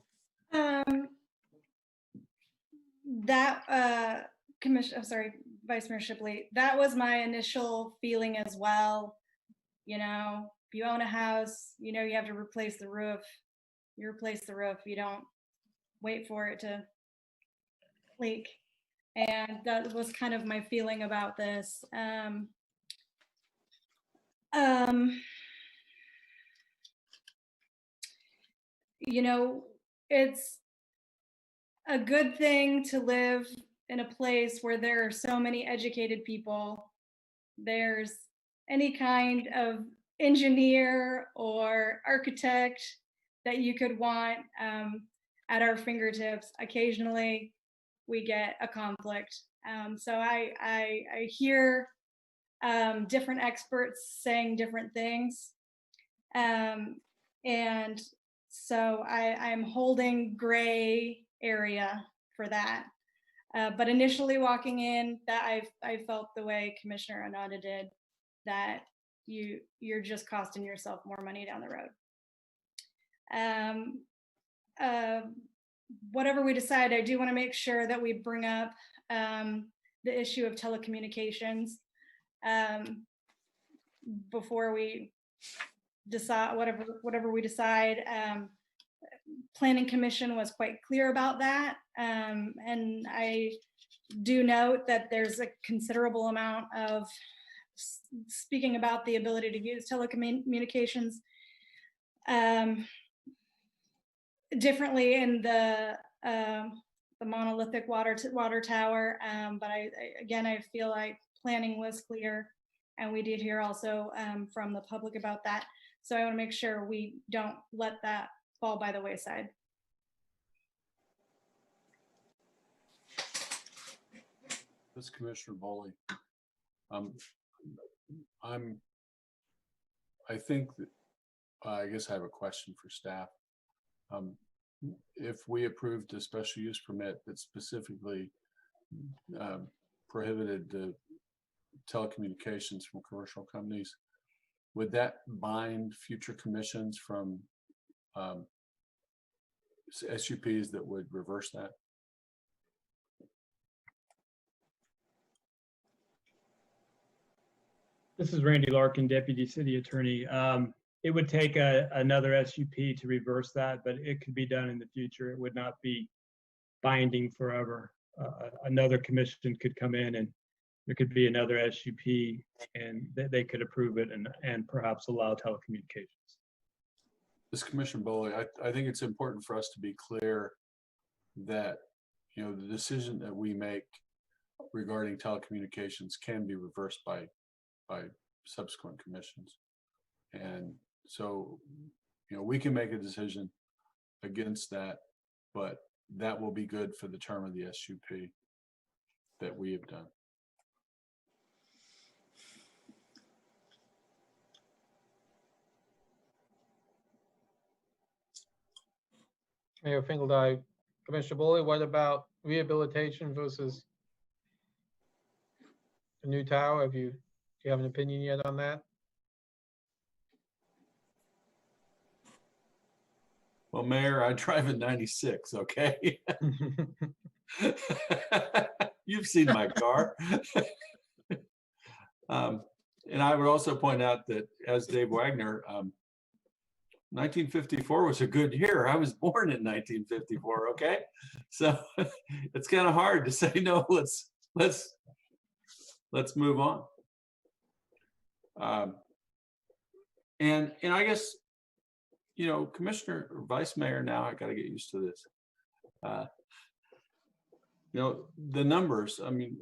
Vice Mayor Shipley, that was my initial feeling as well. If you own a house, you have to replace the roof. You replace the roof. You don't wait for it to leak. And that was kind of my feeling about this. It's a good thing to live in a place where there are so many educated people. There's any kind of engineer or architect that you could want at our fingertips. Occasionally we get a conflict. So I hear different experts saying different things. And so I'm holding gray area for that. But initially walking in, that I felt the way Commissioner Ananda did, that you're just costing yourself more money down the road. Whatever we decide, I do want to make sure that we bring up the issue of telecommunications before we decide whatever we decide. Planning Commission was quite clear about that, and I do note that there's a considerable amount of speaking about the ability to use telecommunications differently in the monolithic water tower. But I feel like planning was clear, and we did hear also from the public about that. So I want to make sure we don't let that fall by the wayside. This is Commissioner Bowley. I think that, I guess I have a question for staff. If we approved a special use permit that specifically prohibited the telecommunications from commercial companies, would that bind future commissions from SUPs that would reverse that? This is Randy Larkin, Deputy City Attorney. It would take another SUP to reverse that, but it could be done in the future. It would not be binding forever. Another commission could come in and there could be another SUP and they could approve it and perhaps allow telecommunications. This Commissioner Bowley, I think it's important for us to be clear that, you know, the decision that we make regarding telecommunications can be reversed by subsequent commissions. And so, you know, we can make a decision against that, but that will be good for the term of the SUP that we have done. Mayor Finkeldye, Commissioner Bowley, what about rehabilitation versus a new tower? Do you have an opinion yet on that? Well, Mayor, I drive a 96, okay? You've seen my car. And I would also point out that, as Dave Wagner, 1954 was a good year. I was born in 1954, okay? So it's kind of hard to say, no, let's move on. And I guess, you know, Commissioner or Vice Mayor, now I got to get used to this. You know, the numbers, I mean,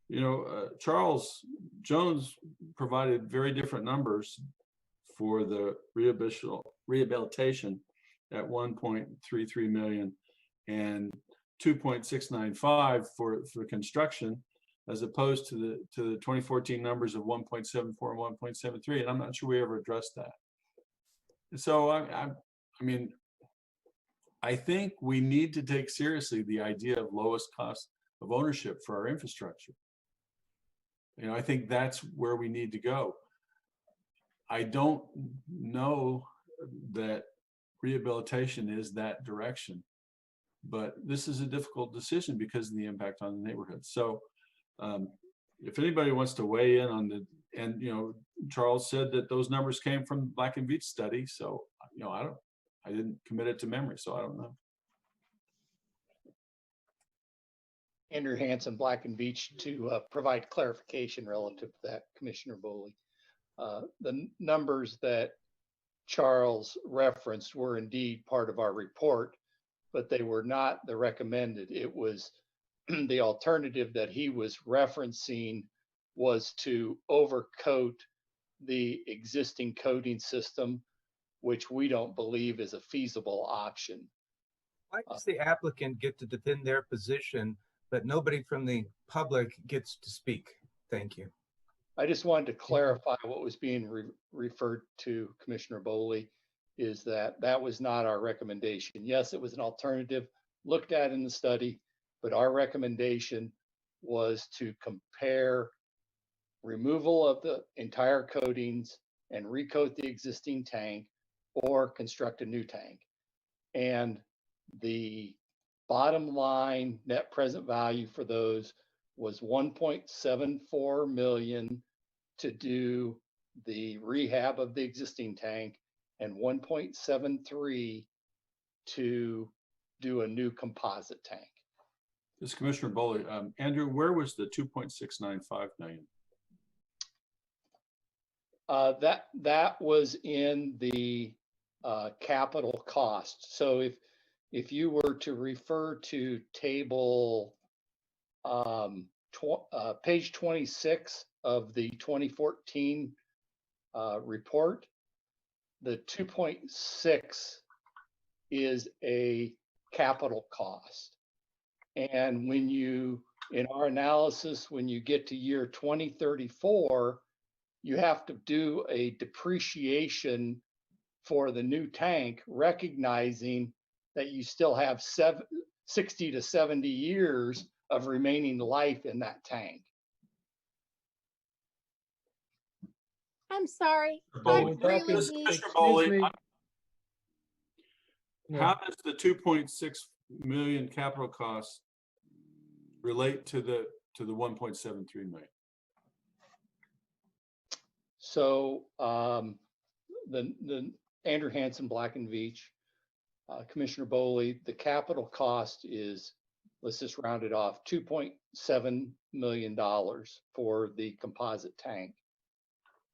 you know, Charles Jones provided very different numbers for the rehabilitation at 1.33 million and 2.695 for construction, as opposed to the 2014 numbers of 1.74 and 1.73. And I'm not sure we ever addressed that. So I mean, I think we need to take seriously the idea of lowest cost of ownership for our infrastructure. You know, I think that's where we need to go. I don't know that rehabilitation is that direction, but this is a difficult decision because of the impact on the neighborhood. So if anybody wants to weigh in on the, and you know, Charles said that those numbers came from Black and Veatch study. So, you know, I didn't commit it to memory, so I don't know. Andrew Hansen, Black and Veatch, to provide clarification relative to that, Commissioner Bowley. The numbers that Charles referenced were indeed part of our report, but they were not the recommended. It was the alternative that he was referencing was to overcoat the existing coding system, which we don't believe is a feasible option. Why does the applicant get to defend their position, but nobody from the public gets to speak? Thank you. I just wanted to clarify what was being referred to, Commissioner Bowley, is that that was not our recommendation. Yes, it was an alternative looked at in the study, but our recommendation was to compare removal of the entire coatings and recoat the existing tank or construct a new tank. And the bottom line net present value for those was 1.74 million to do the rehab of the existing tank and 1.73 to do a new composite tank. This is Commissioner Bowley. Andrew, where was the 2.695 million? That was in the capital cost. So if you were to refer to table page 26 of the 2014 report, the 2.6 is a capital cost. And when you, in our analysis, when you get to year 2034, you have to do a depreciation for the new tank, recognizing that you still have 60 to 70 years of remaining life in that tank. I'm sorry. Bowley. I really This is need. Commissioner Bowley. No. How does the 2.6 million capital costs relate to the 1.73 million? So the Andrew Hansen, Black and Veatch, Commissioner Bowley, the capital cost is, let's just round it off, $2.7 million for the composite tank.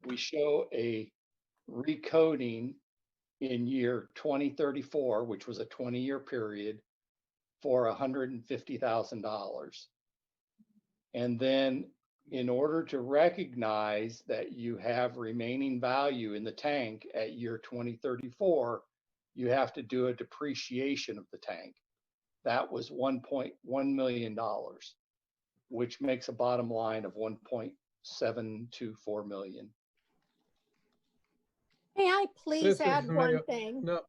We show a recoding in year 2034, which was a 20-year period, for $150,000. And then in order to recognize that you have remaining value in the tank at year 2034, you have to do a depreciation of the tank. That was $1.1 million, which makes a bottom line of $1.724 million. May I This please is add one Mayor. thing? No,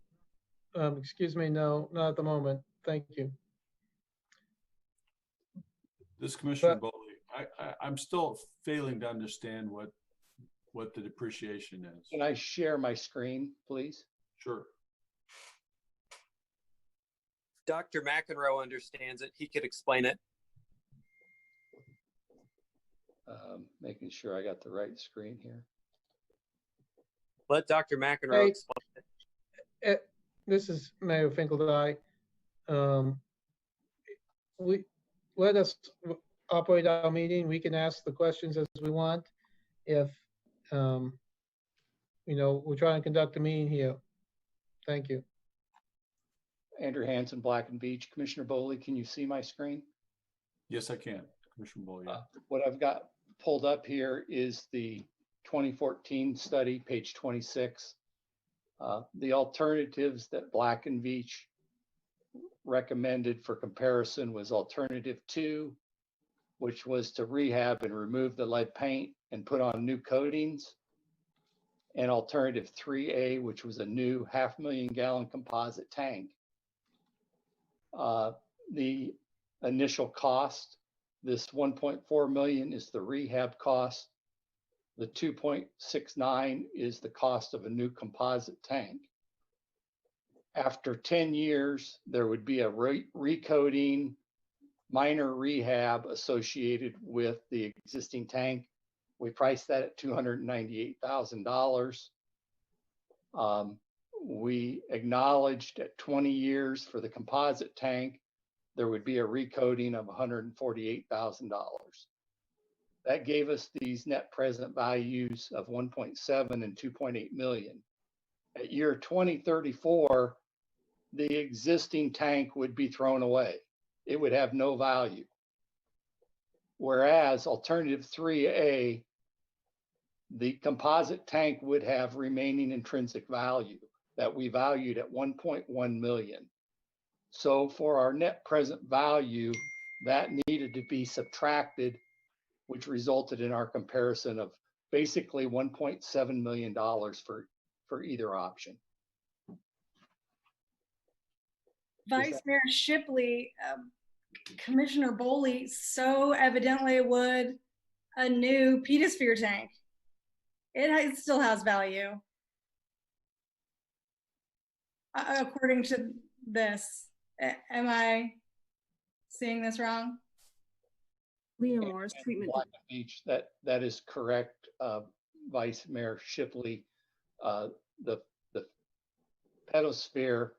excuse me, no, not at the moment. Thank you. This is Commissioner Bowley. I'm still failing to understand what the depreciation is. Can I share my screen, please? Sure. Dr. McEnroe understands it. He could explain it. Making sure I got the right screen here. Let Dr. McEnroe Hey. explain it. This is Mayor Finkeldye. We let us operate our meeting. We can ask the questions as we want. If we're trying to conduct a meeting here. Thank you. Andrew Hansen, Black and Veatch. Commissioner Bowley, can you see my screen? Yes, I can, Commissioner Bowley. Yeah. What I've got pulled up here is the 2014 study, page 26. The alternatives that Black and Veatch recommended for comparison was alternative 2, which was to rehab and remove the lead paint and put on new coatings, and alternative 3A, which was a new 500,000 gallon composite tank. The initial cost, this 1.4 million is the rehab cost. The 2.69 is the cost of a new composite tank. After 10 years, there would be a recoating, minor rehab associated with the existing tank. We priced that at $298,000. We acknowledged at 20 years for the composite tank, there would be a recoating of $148,000. That gave us these net present values of 1.7 and 2.8 million. At year 2034, the existing tank would be thrown away. It would have no value. Whereas alternative 3A, the composite tank would have remaining intrinsic value that we valued at 1.1 million. So for our net present value, that needed to be subtracted, which resulted in our comparison of basically $1.7 million for either option. Vice Mayor Shipley, Commissioner Bowley so evidently would a new pedosphere tank. It still has value. According to this, am I seeing this wrong? Leah Morris, and treatment. Black Beach. That is correct, Vice Mayor Shipley. The pedosphere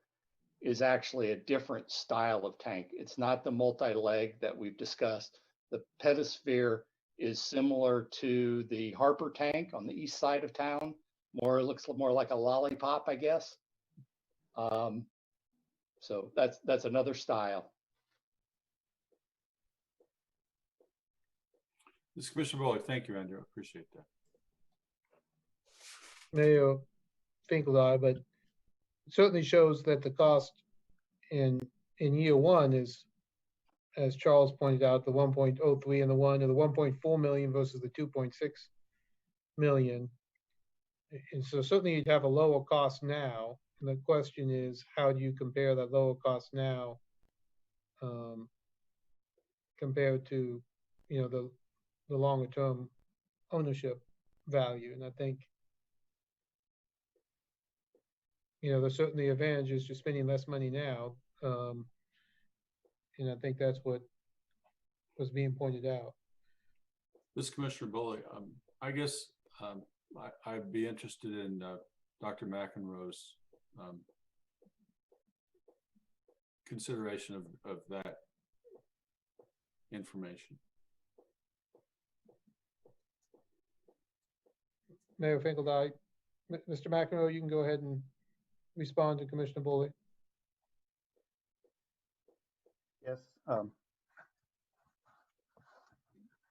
is actually a different style of tank. It's not the multi-leg that we've discussed. The pedosphere is similar to the Harper tank on the east side of town. Looks more like a lollipop, I guess. So that's another style. This is Commissioner Bowler. Thank you, Andrew. I appreciate that. Mayor Finkeldine, but it certainly shows that the cost in year one is, as Charles pointed out, the 1.03 and the 1.4 million versus the 2.6 million. And so certainly you'd have a lower cost now. And the question is, how do you compare that lower cost now compared to, you know, the longer term ownership value? And I think, you know, there's certainly advantages to spending less money now. And I think that's what was being pointed out. This is Commissioner Bullock. I guess I'd be interested in Dr. McEnroe's consideration of that information. Mayor Finkeldine, Mr. McEnroe, you can go ahead and respond to Commissioner Bullock. Yes.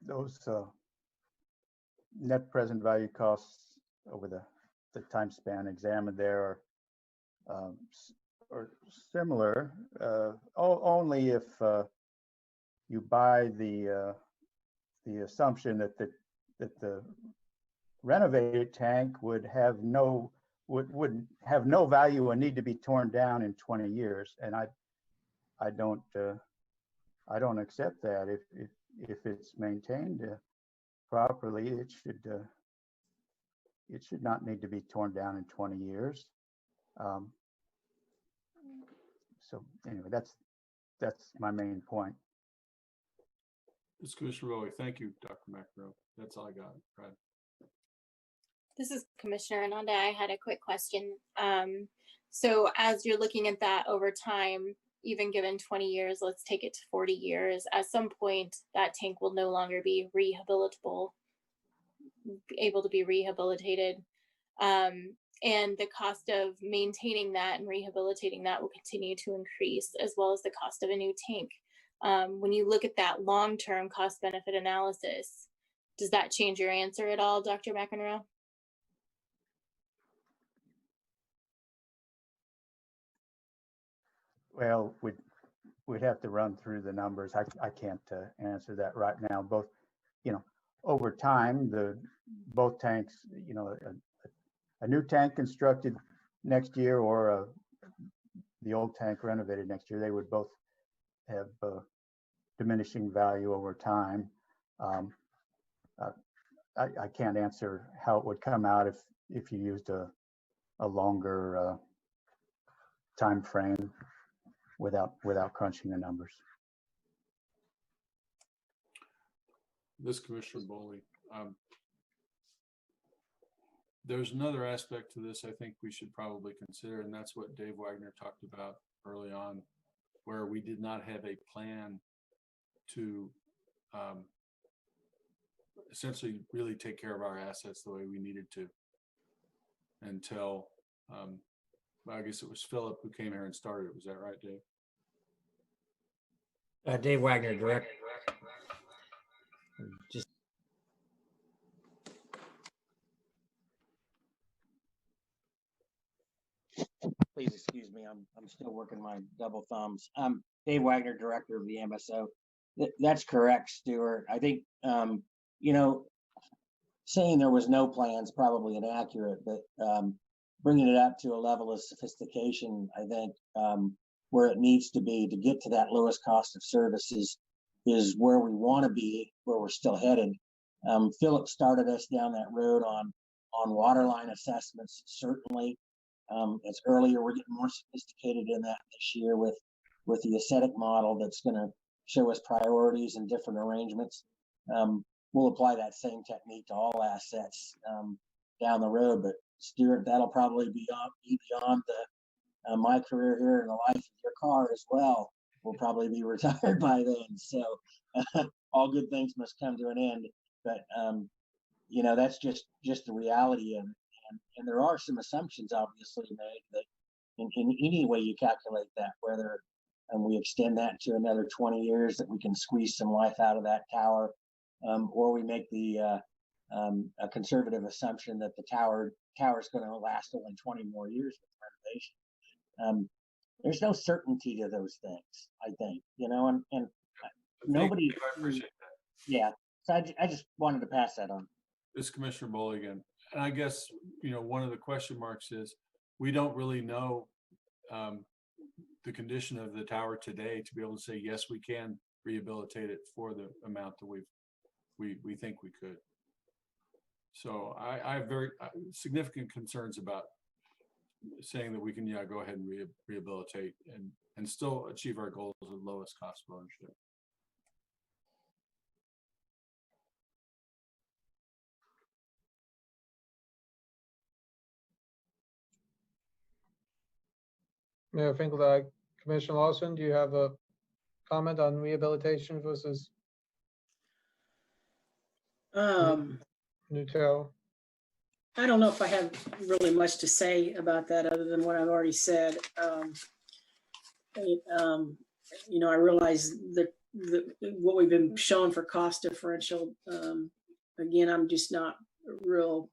Those net present value costs over the time span examined there are similar, only if you buy the assumption that the renovated tank would have no value and need to be torn down in 20 years, and I don't accept that. If it's maintained properly, it should not need to be torn down in 20 years. So anyway, that's my main point. This is Commissioner Rowley. Thank you, Dr. McEnroe. That's all I got. Right. This is Commissioner Ananda. I had a quick question. So as you're looking at that over time, even given 20 years, let's take it to 40 years, at some point that tank will no longer be rehabilitable, able to be rehabilitated. And the cost of maintaining that and rehabilitating that will continue to increase, as well as the cost of a new tank. When you look at that long-term cost benefit analysis, does that change your answer at all, Dr. McEnroe? Well, we'd have to run through the numbers. I can't answer that right now. Both, you know, over time, both tanks, you know, a new tank constructed next year or the old tank renovated next year, they would both have diminishing value over time. I can't answer how it would come out if you used a longer time frame without crunching the numbers. This Commissioner Bowley. There's another aspect to this I think we should probably consider, and that's what Dave Wagner talked about early on, where we did not have a plan to essentially really take care of our assets the way we needed to until, I guess it was Philip who came here and started it. Was that right, Dave? Dave Wagner, Director. Just please excuse me. I'm still working my double thumbs. Dave Wagner, Director of the MSO. That's correct, Stuart. I think you know, saying there was no plans probably inaccurate, but bringing it up to a level of sophistication, I think where it needs to be to get to that lowest cost of services is where we want to be, where we're still headed. Philip started us down that road on waterline assessments. Certainly, it's earlier. We're getting more sophisticated in that this year with the ascetic model that's going to show us priorities and different arrangements. we'll apply that same technique to all assets down the road. But Stuart, that'll probably be beyond my career here and the life of your car as well. We'll probably be retired by then. So all good things must come to an end. But you know, that's just the reality of it. And there are some assumptions obviously made that in any way you calculate that, whether we extend that to another 20 years, that we can squeeze some life out of that tower, or we make the a conservative assumption that the tower is going to last only 20 more years with renovation. There's no certainty to those things, I think, you know, and nobody. I appreciate that. Yeah, so I just wanted to pass that on. This is Commissioner Bowley again. And I guess, you know, one of the question marks is we don't really know the condition of the tower today to be able to say, yes, we can rehabilitate it for the amount that we think we could. So I have very significant concerns about saying that we can, yeah, go ahead and rehabilitate and still achieve our goals of lowest cost of ownership. Mayor Finkeldine, Commissioner Lawson, do you have a comment on rehabilitation versus new tower? I don't know if I have really much to say about that other than what I've already said. You know, I realize that what we've been shown for cost differential, again, I'm just not real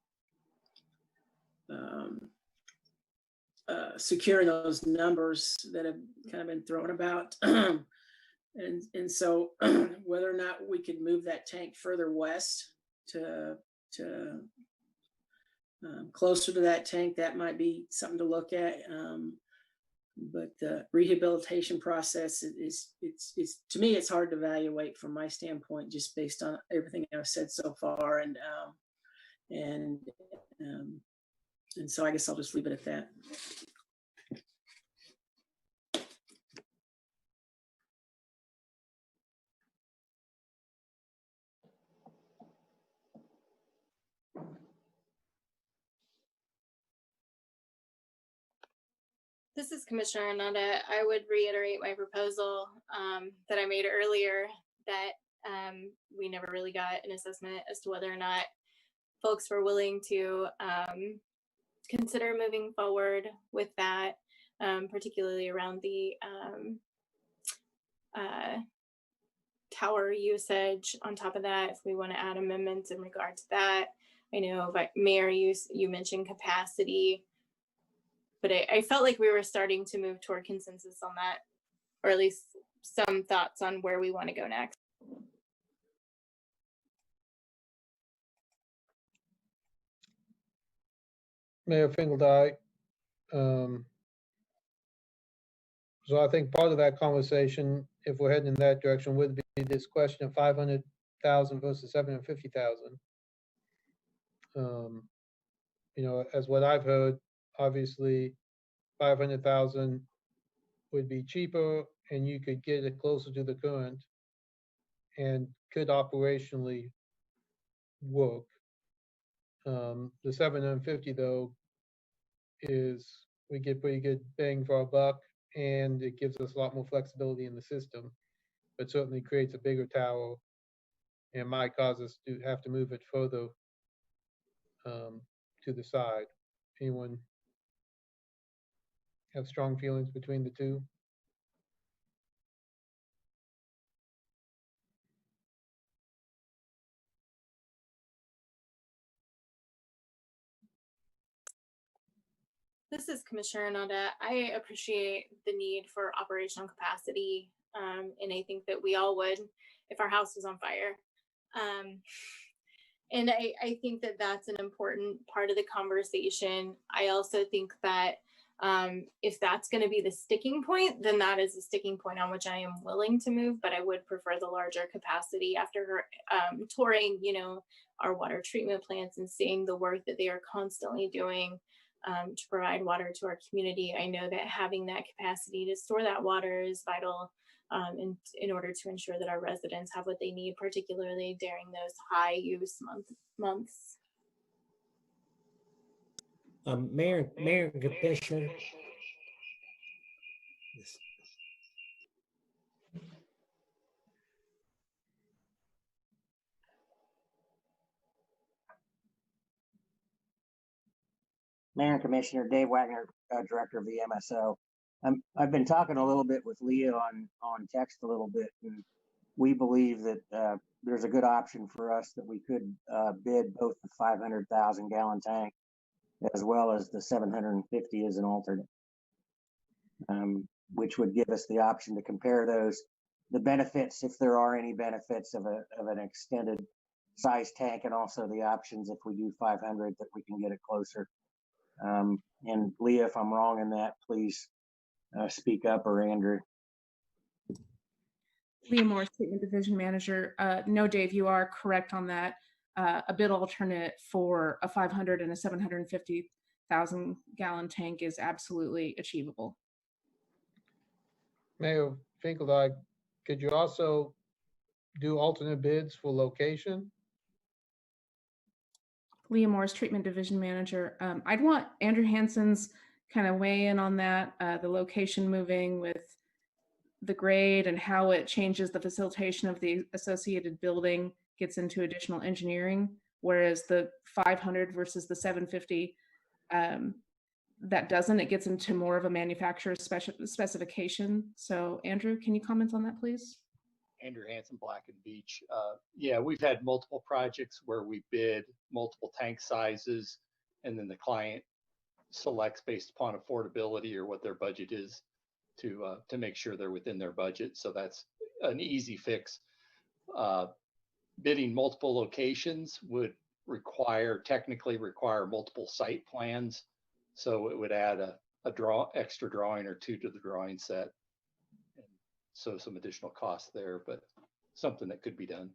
secure in those numbers that have kind of been thrown about. And so whether or not we could move that tank further west to closer to that tank, that might be something to look at. But the rehabilitation process is to me, it's hard to evaluate from my standpoint, just based on everything I've said so far. And so I guess I'll just leave it at that. This is Commissioner Arnada. I would reiterate my proposal that I made earlier, that we never really got an assessment as to whether or not folks were willing to consider moving forward with that, particularly around the tower usage. On top of that, if we want to add amendments in regard to that, I know, Mayor, you mentioned capacity, but I felt like we were starting to move toward consensus on that, or at least some thoughts on where we want to go next. Mayor Finkeldine, so I think part of that conversation, if we're heading in that direction, would be this question of 500,000 versus 750,000. You know, as what I've heard, obviously 500,000 would be cheaper and you could get it closer to the current and could operationally work. The 750 though is we get pretty good bang for our buck, and it gives us a lot more flexibility in the system, but certainly creates a bigger tower and might cause us to have to move it further to the side. Anyone have strong feelings between the two? This is Commissioner Arnada. I appreciate the need for operational capacity, and I think that we all would if our house was on fire. And I think that that's an important part of the conversation. I also think that if that's going to be the sticking point, then that is a sticking point on which I am willing to move, but I would prefer the larger capacity after touring, you know, our water treatment plants and seeing the work that they are constantly doing to provide water to our community. I know that having that capacity to store that water is vital in order to ensure that our residents have what they need, particularly during those high use months. Mayor and Commissioner. Mayor and Commissioner Dave Wagner, Director of the MSO. I've been talking a little bit with Leah on text a little bit, and we believe that there's a good option for us that we could bid both the 500,000 gallon tank as well as the 750 as an alternate, which would give us the option to compare the benefits, if there are any benefits of an extended size tank, and also the options if we do 500 that we can get it closer. And Leah, if I'm wrong in that, please speak up, or Andrew. Leah Morris, Treatment Division Manager. No, Dave, you are correct on that. A bid alternate for a 500 and a 750,000 gallon tank is absolutely achievable. Mayor Finkeldine, could you also do alternate bids for location? Leah Morris, Treatment Division Manager. I'd want Andrew Hansen's kind of weigh in on that, the location moving with the grade and how it changes the facilitation of the associated building, gets into additional engineering, whereas the 500 versus the 750, that doesn't. It gets into more of a manufacturer's specification. So Andrew, can you comment on that, please? Andrew Hansen, Black and Beach. Yeah, we've had multiple projects where we bid multiple tank sizes, and then the client selects based upon affordability or what their budget is to make sure they're within their budget. So that's an easy fix. Bidding multiple locations would technically require multiple site plans. So it would add a extra drawing or two to the drawing set. So some additional costs there, but something that could be done.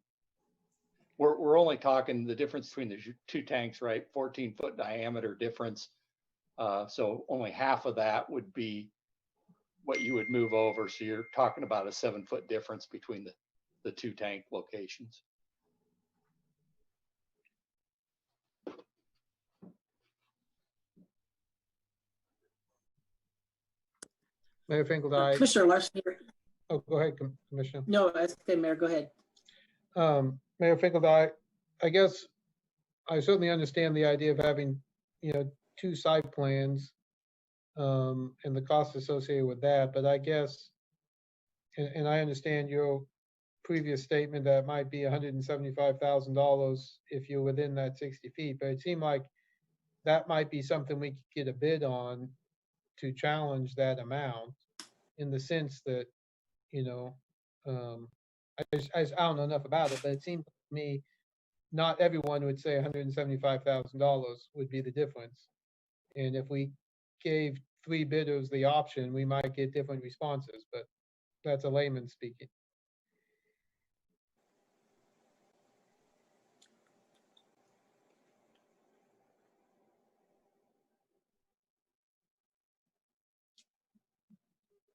We're only talking the difference between the two tanks, right? 14-foot diameter difference. So only half of that would be what you would move over. So you're talking about a 7-foot difference between the two tank locations. Mayor Finkeldine. Commissioner Larson here. Oh, go ahead, Commissioner. No, that's okay, Mayor, go ahead. Mayor Finkeldine, I guess I certainly understand the idea of having, two site plans and the costs associated with that, but I guess, and I understand your previous statement that it might be $175,000 if you're within that 60 feet, but it seemed like that might be something we could get a bid on to challenge that amount, in the sense that, I don't know enough about it, but it seemed to me not everyone would say $175,000 would be the difference. And if we gave 3 bidders the option, we might get different responses, but that's a layman speaking.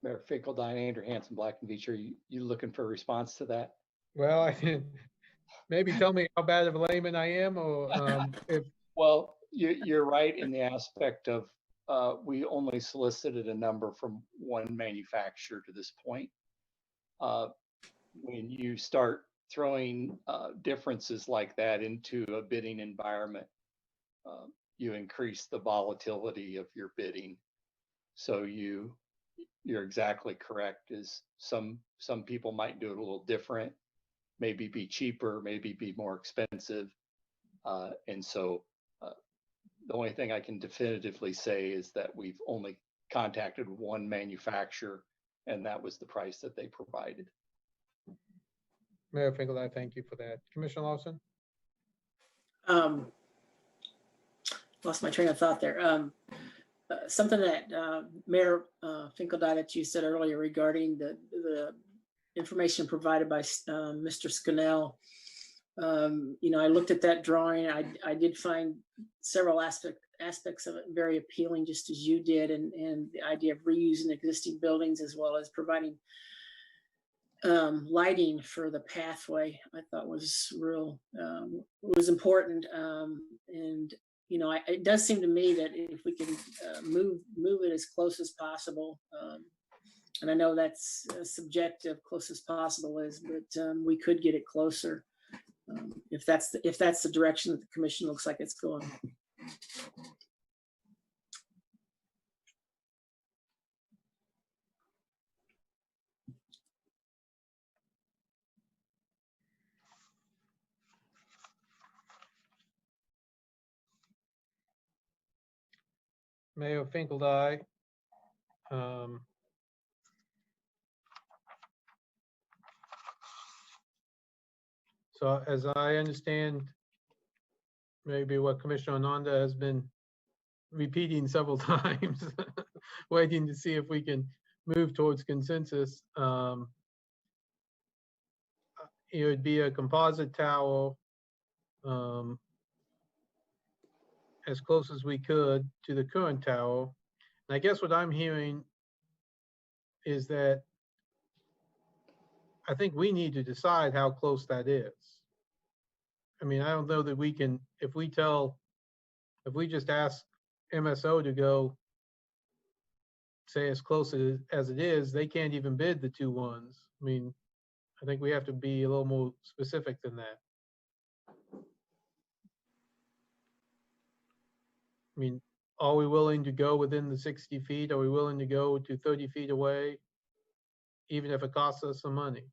Mayor Finkeldine, Andrew Hansen, Black and Beach. Are you looking for a response to that? Well, maybe tell me how bad of a layman I am, or if. Well, you're right in the aspect of we only solicited a number from one manufacturer to this point. When you start throwing differences like that into a bidding environment, you increase the volatility of your bidding. So you're exactly correct. Is some people might do it a little different, maybe be cheaper, maybe be more expensive, and so the only thing I can definitively say is that we've only contacted one manufacturer, and that was the price that they provided. Mayor Finkeldine, thank you for that. Commissioner Lawson? Lost my train of thought there. Something that Mayor Finkeldine, that you said earlier regarding the information provided by Mr. Scannell. I looked at that drawing. I did find several aspects of it very appealing, just as you did, and the idea of reusing existing buildings, as well as providing lighting for the pathway, I thought was was important. And, you know, it does seem to me that if we can move it as close as possible, and I know that's subjective, close as possible is, but we could get it closer if that's the direction that the commission looks like it's going. Mayor Finkel, aye. So as I understand, maybe what Commissioner Ananda has been repeating several times, waiting to see if we can move towards consensus. It would be a composite tower, as close as we could to the current tower. And I guess what I'm hearing is that I think we need to decide how close that is. I mean, I don't know that we can, if we just ask MSO to go say as close as it is, they can't even bid the 2 ones. I mean, I think we have to be a little more specific than that. I mean, are we willing to go within the 60 feet? Are we willing to go to 30 feet away, even if it costs us some money?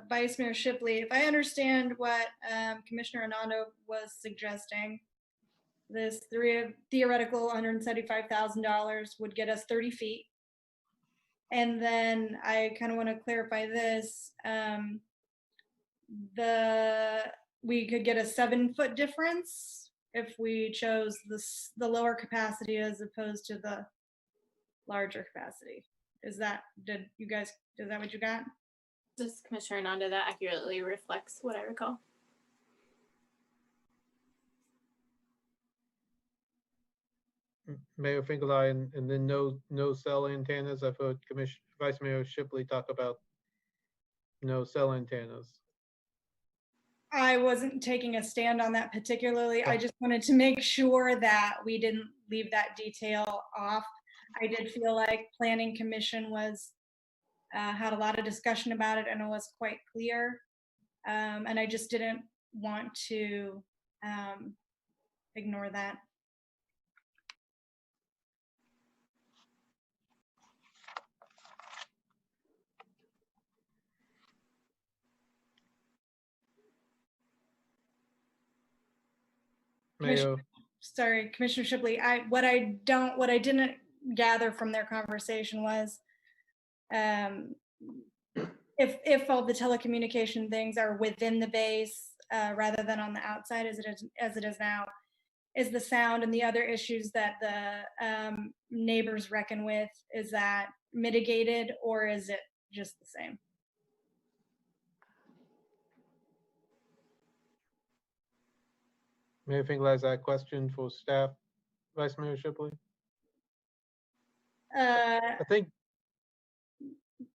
Vice Mayor Shipley, if I understand what Commissioner Anando was suggesting, this theoretical $175,000 would get us 30 feet. And then I kind of want to clarify this. We could get a 7-foot difference if we chose the lower capacity as opposed to the larger capacity. Is that what you got? Just Commissioner Ananda, that accurately reflects what I recall. Mayor Finkel, and then no cell antennas. I've heard Vice Mayor Shipley talk about no cell antennas. I wasn't taking a stand on that particularly. I just wanted to make sure that we didn't leave that detail off. I did feel like Planning Commission had a lot of discussion about it and it was quite clear. And I just didn't want to ignore that. Commissioner Shipley, what I didn't gather from their conversation was if all the telecommunication things are within the base rather than on the outside as it is now, is the sound and the other issues that the neighbors reckon with, is that mitigated or is it just the same? Mayor Finkel has that question for staff. Vice Mayor Shipley? I think.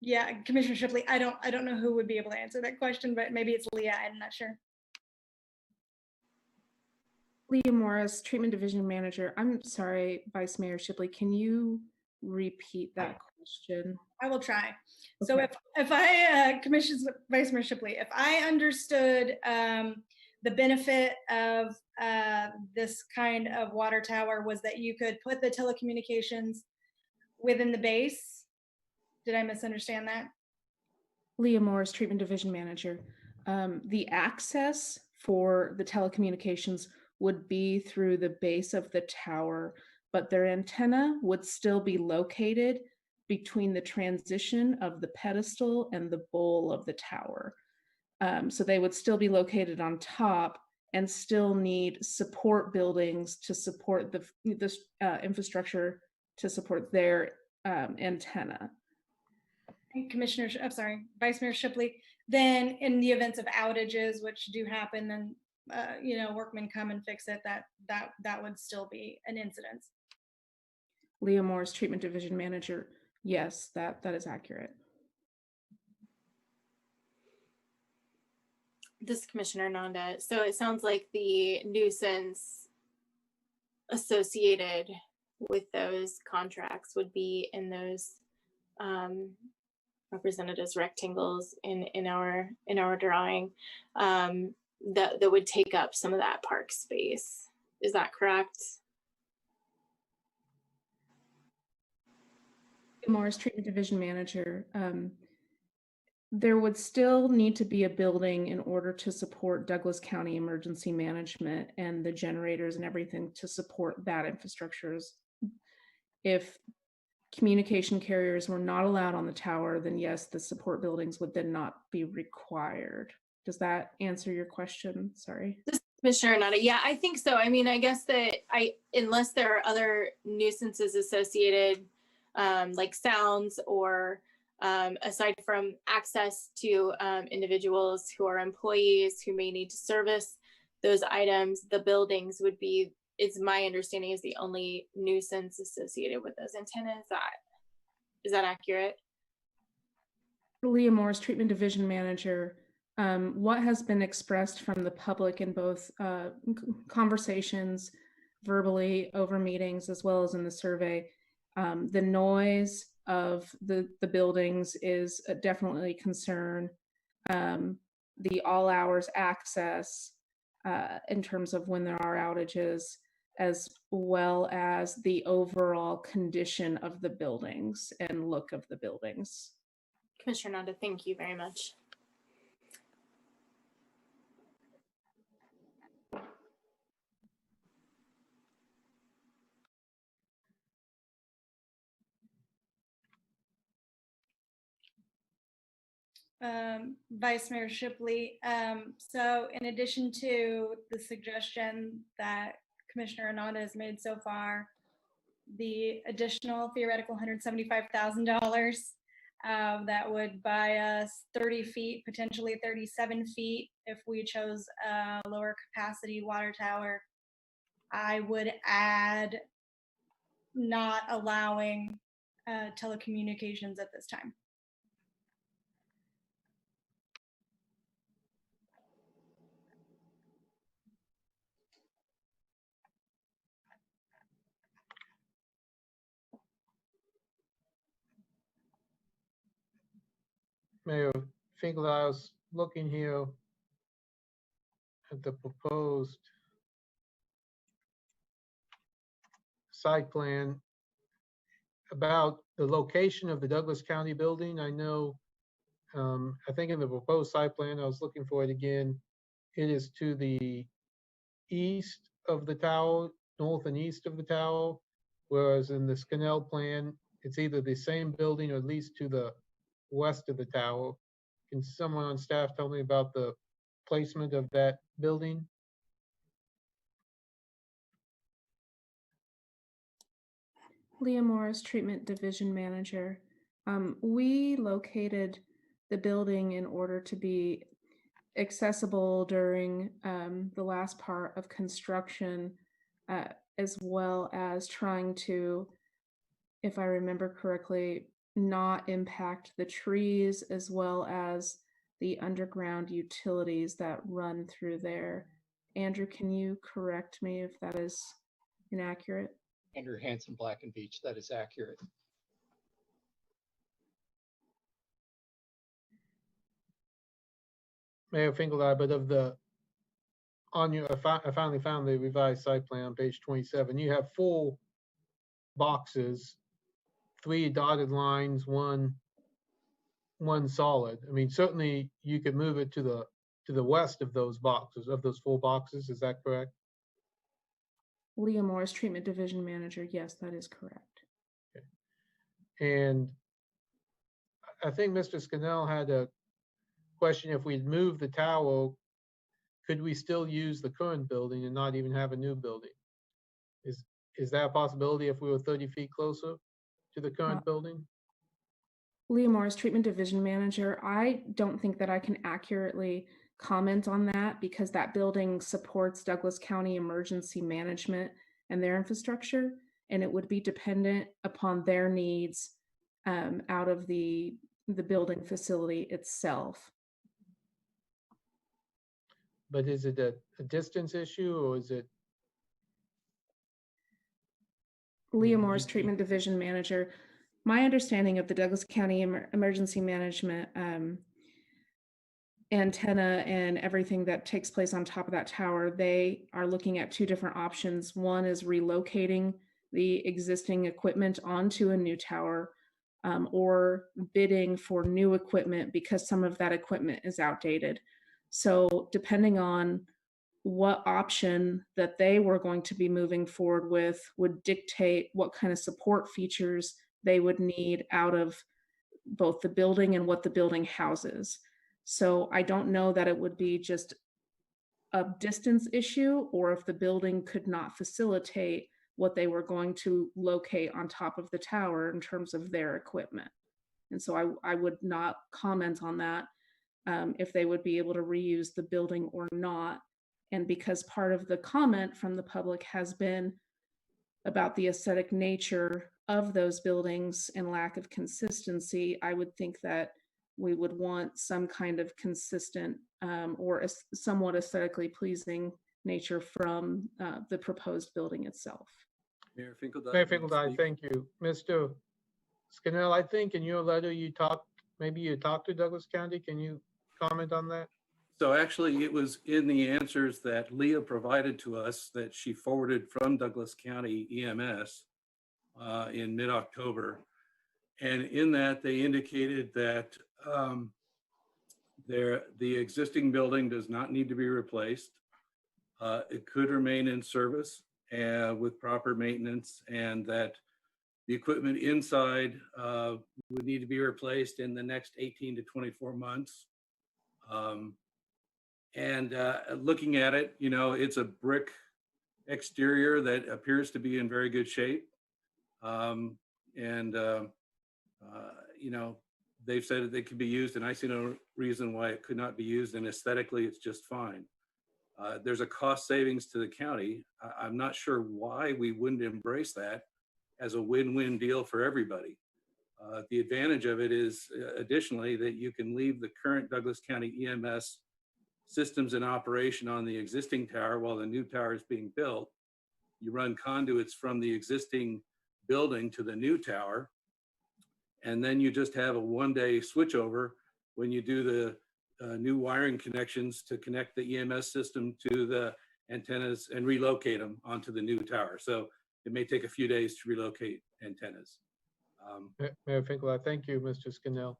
Yeah, Commissioner Shipley, I don't know who would be able to answer that question, but maybe it's Leah, I'm not sure. Leah Morris, Treatment Division Manager. I'm sorry, Vice Mayor Shipley, can you repeat that question? I will try. Okay. So if I, Vice Mayor Shipley, if I understood the benefit of this kind of water tower was that you could put the telecommunications within the base. Did I misunderstand that? Leah Morris, Treatment Division Manager. The access for the telecommunications would be through the base of the tower, but their antenna would still be located between the transition of the pedestal and the bowl of the tower. So they would still be located on top and still need support buildings to support the infrastructure to support their antenna. Vice Mayor Shipley, then in the events of outages, which do happen, then workmen come and fix it, that would still be an incident. Leah Morris, Treatment Division Manager. Yes, that is accurate. This is Commissioner Nanda. So it sounds like the nuisance associated with those contracts would be in those represented as rectangles in our drawing, that would take up some of that park space. Is that correct? Morris, Treatment Division Manager. There would still need to be a building in order to support Douglas County Emergency Management and the generators and everything to support that infrastructure. If communication carriers were not allowed on the tower, then yes, the support buildings would then not be required. Does that answer your question? Sorry. Commissioner Nada, yeah, I think so. I mean, I guess that unless there are other nuisances associated, like sounds or aside from access to individuals who are employees who may need to service those items, the buildings would be, it's my understanding, is the only nuisance associated with those antennas. Is that accurate? Leah Morris, Treatment Division Manager. What has been expressed from the public in both conversations, verbally, over meetings, as well as in the survey, the noise of the buildings is definitely a concern. The all hours access in terms of when there are outages, as well as the overall condition of the buildings and look of the buildings. Commissioner Nanda, thank you very much. Vice Mayor Shipley. So in addition to the suggestion that Commissioner Ananda has made so far, the additional theoretical $175,000 that would buy us 30 feet, potentially 37 feet if we chose a lower capacity water tower, I would add not allowing telecommunications at this time. Mayor Finkel, I was looking here at the proposed site plan about the location of the Douglas County building. I know, I think in the proposed site plan, I was looking for it again, it is to the east of the tower, north and east of the tower, whereas in the Scannell plan, it's either the same building or at least to the west of the tower. Can someone on staff tell me about the placement of that building? Leah Morris, Treatment Division Manager. We located the building in order to be accessible during the last part of construction, as well as trying to, if I remember correctly, not impact the trees as well as the underground utilities that run through there. Andrew, can you correct me if that is inaccurate? Andrew Hansen, Black and Beach, that is accurate. Mayor Finkeldine, but of the, on your, I finally found the revised site plan on page 27. You have 4 boxes, 3 dotted lines, one solid. I mean, certainly you could move it to the west of those boxes, of those 4 boxes. Is that correct? Leah Morris, Treatment Division Manager. Yes, that is correct. Okay. And I think Mr. Scannell had a question. If we'd move the tower, could we still use the current building and not even have a new building? Is that a possibility if we were 30 feet closer to the current building? Leah Morris, Treatment Division Manager. I don't think that I can accurately comment on that because that building supports Douglas County Emergency Management and their infrastructure, and it would be dependent upon their needs out of the building facility itself. But is it a distance issue or is it? Leah Morris, Treatment Division Manager. My understanding of the Douglas County Emergency Management antenna and everything that takes place on top of that tower, they are looking at two different options. One is relocating the existing equipment onto a new tower, or bidding for new equipment because some of that equipment is outdated. So depending on what option that they were going to be moving forward with would dictate what kind of support features they would need out of both the building and what the building houses. So I don't know that it would be just a distance issue or if the building could not facilitate what they were going to locate on top of the tower in terms of their equipment. And so I would not comment on that, if they would be able to reuse the building or not. And because part of the comment from the public has been about the aesthetic nature of those buildings and lack of consistency, I would think that we would want some kind of consistent or a somewhat aesthetically pleasing nature from the proposed building itself. Mayor Finkeldine. Mayor Finkeldine, thank you. Mr. Scannell, I think in your letter maybe you talked to Douglas County. Can you comment on that? So actually, it was in the answers that Leah provided to us that she forwarded from Douglas County EMS in mid-October. And in that, they indicated that the existing building does not need to be replaced. It could remain in service with proper maintenance, and that the equipment inside would need to be replaced in the next 18 to 24 months. Looking at it, it's a brick exterior that appears to be in very good shape. They've said that they could be used, and I see no reason why it could not be used, and aesthetically, it's just fine. There's a cost savings to the county. I'm not sure why we wouldn't embrace that as a win-win deal for everybody. The advantage of it is additionally that you can leave the current Douglas County EMS systems in operation on the existing tower while the new tower is being built. You run conduits from the existing building to the new tower, and then you just have a one-day switchover when you do the new wiring connections to connect the EMS system to the antennas and relocate them onto the new tower. So it may take a few days to relocate antennas. Mayor Finkeldine, thank you, Mr. Scannell.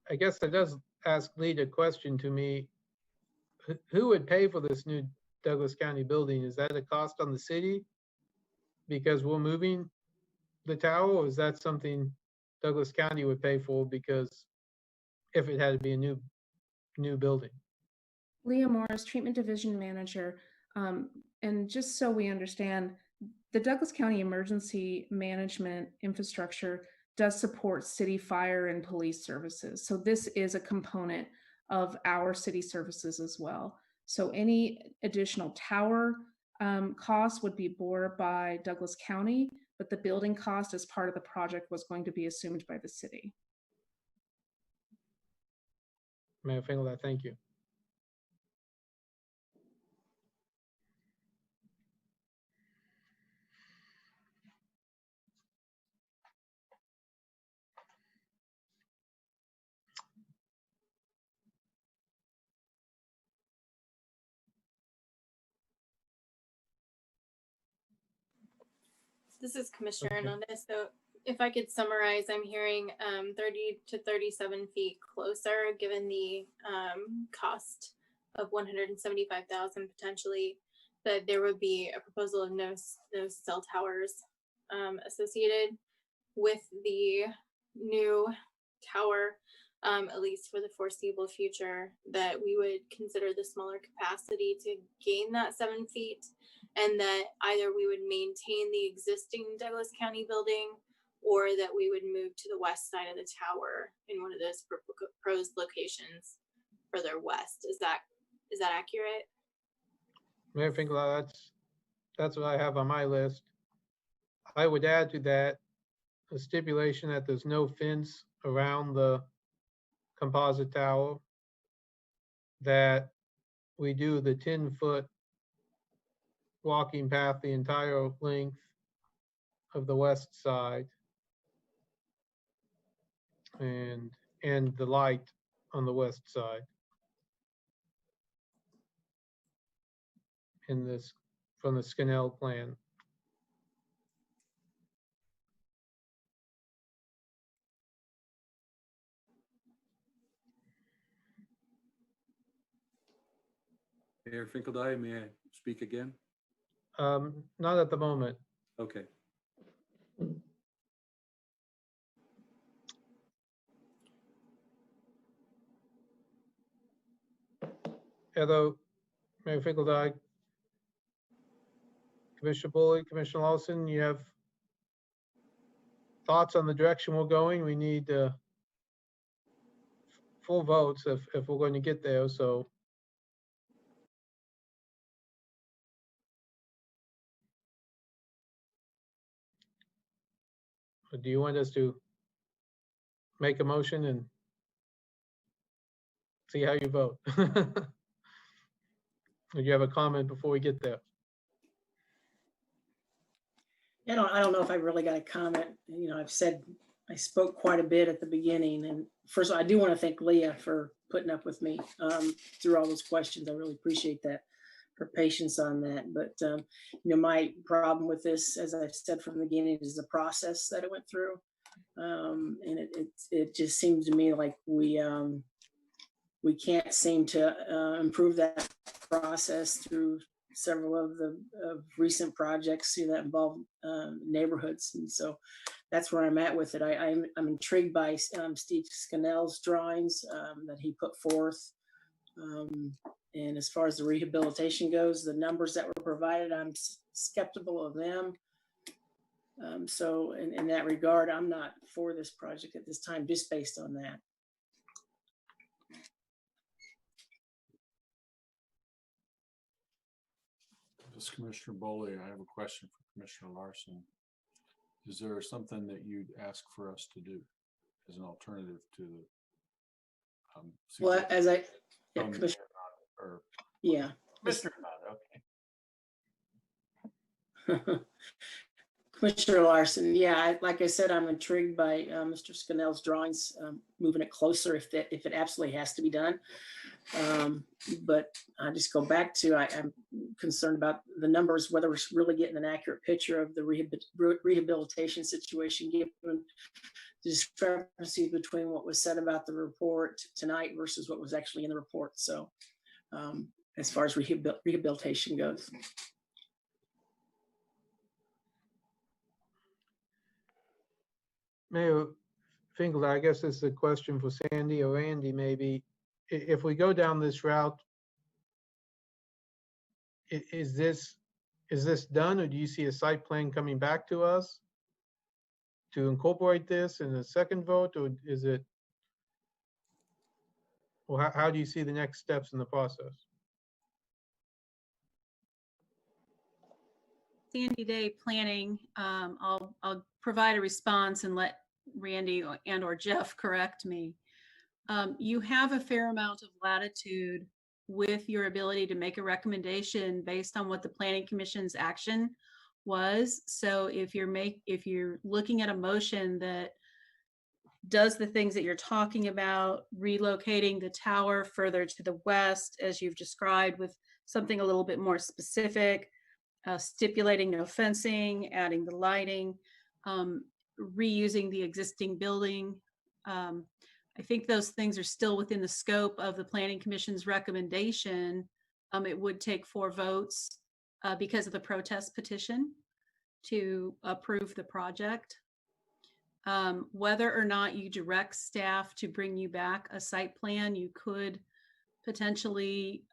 I guess that does lead a question to me. Who would pay for this new Douglas County building? Is that a cost on the city because we're moving the tower, or is that something Douglas County would pay for because if it had to be a new building? Leah Morris, Treatment Division Manager. And just so we understand, the Douglas County Emergency Management infrastructure does support city fire and police services. So this is a component of our city services as well. So any additional tower costs would be borne by Douglas County, but the building cost as part of the project was going to be assumed by the city. Mayor Finkeldine, thank you. This is Commissioner Okay. Hernandez. So if I could summarize, I'm hearing 30 to 37 feet closer, given the cost of 175,000 potentially, that there would be a proposal of no cell towers associated with the new tower, at least for the foreseeable future, that we would consider the smaller capacity to gain that 7 feet, and that either we would maintain the existing Douglas County building or that we would move to the west side of the tower in one of those proposed locations further west. Is that accurate? Mayor Finkeldine, that's what I have on my list. I would add to that a stipulation that there's no fence around the composite tower, that we do the 10-foot walking path the entire length of the west side, and the light on the west side in this, from the Scannell plan. Mayor Finkeldine, may I speak again? Not at the moment. Okay. Hello, Mayor Finkeldine, Commissioner Bully, Commissioner Lawson, you have thoughts on the direction we're going? We need full votes if we're going to get there, so. Do you want us to make a motion and see how you vote? Or do you have a comment before we get there? I don't know if I really got a comment. You know, I spoke quite a bit at the beginning. And first of all, I do want to thank Leah for putting up with me through all those questions. I really appreciate that, her patience on that. But, my problem with this, as I've said from the beginning, is the process that it went through. And it just seems to me like we can't seem to improve that process through several of the recent projects that involve neighborhoods. And so that's where I'm at with it. I'm intrigued by Steve Scannell's drawings that he put forth. And as far as the rehabilitation goes, the numbers that were provided, I'm skeptical of them. So in that regard, I'm not for this project at this time, just based on that. This is Commissioner Boley. I have a question for Commissioner Larson. Is there something that you'd ask for us to do as an alternative to the? Well, as I, yeah, Commissioner, or yeah. Commissioner, okay. Commissioner Larson, yeah, like I said, I'm intrigued by Mr. Scannell's drawings, moving it closer if it absolutely has to be done. But I just go back to, I'm concerned about the numbers, whether we're really getting an accurate picture of the rehabilitation situation, given the discrepancy between what was said about the report tonight versus what was actually in the report. So as far as rehabilitation goes. Mayor Finkel, I guess this is a question for Sandy or Andy, maybe. If we go down this route, is this done, or do you see a site plan coming back to us to incorporate this in a second vote, or is it, well, how do you see the next steps in the process? Sandy Day planning, I'll provide a response and let Randy and or Jeff correct me. You have a fair amount of latitude with your ability to make a recommendation based on what the Planning Commission's action was. So if you're looking at a motion that does the things that you're talking about, relocating the tower further to the west, as you've described, with something a little bit more specific, stipulating no fencing, adding the lighting, reusing the existing building. I think those things are still within the scope of the Planning Commission's recommendation. It would take 4 votes because of the protest petition to approve the project. Whether or not you direct staff to bring you back a site plan, you could potentially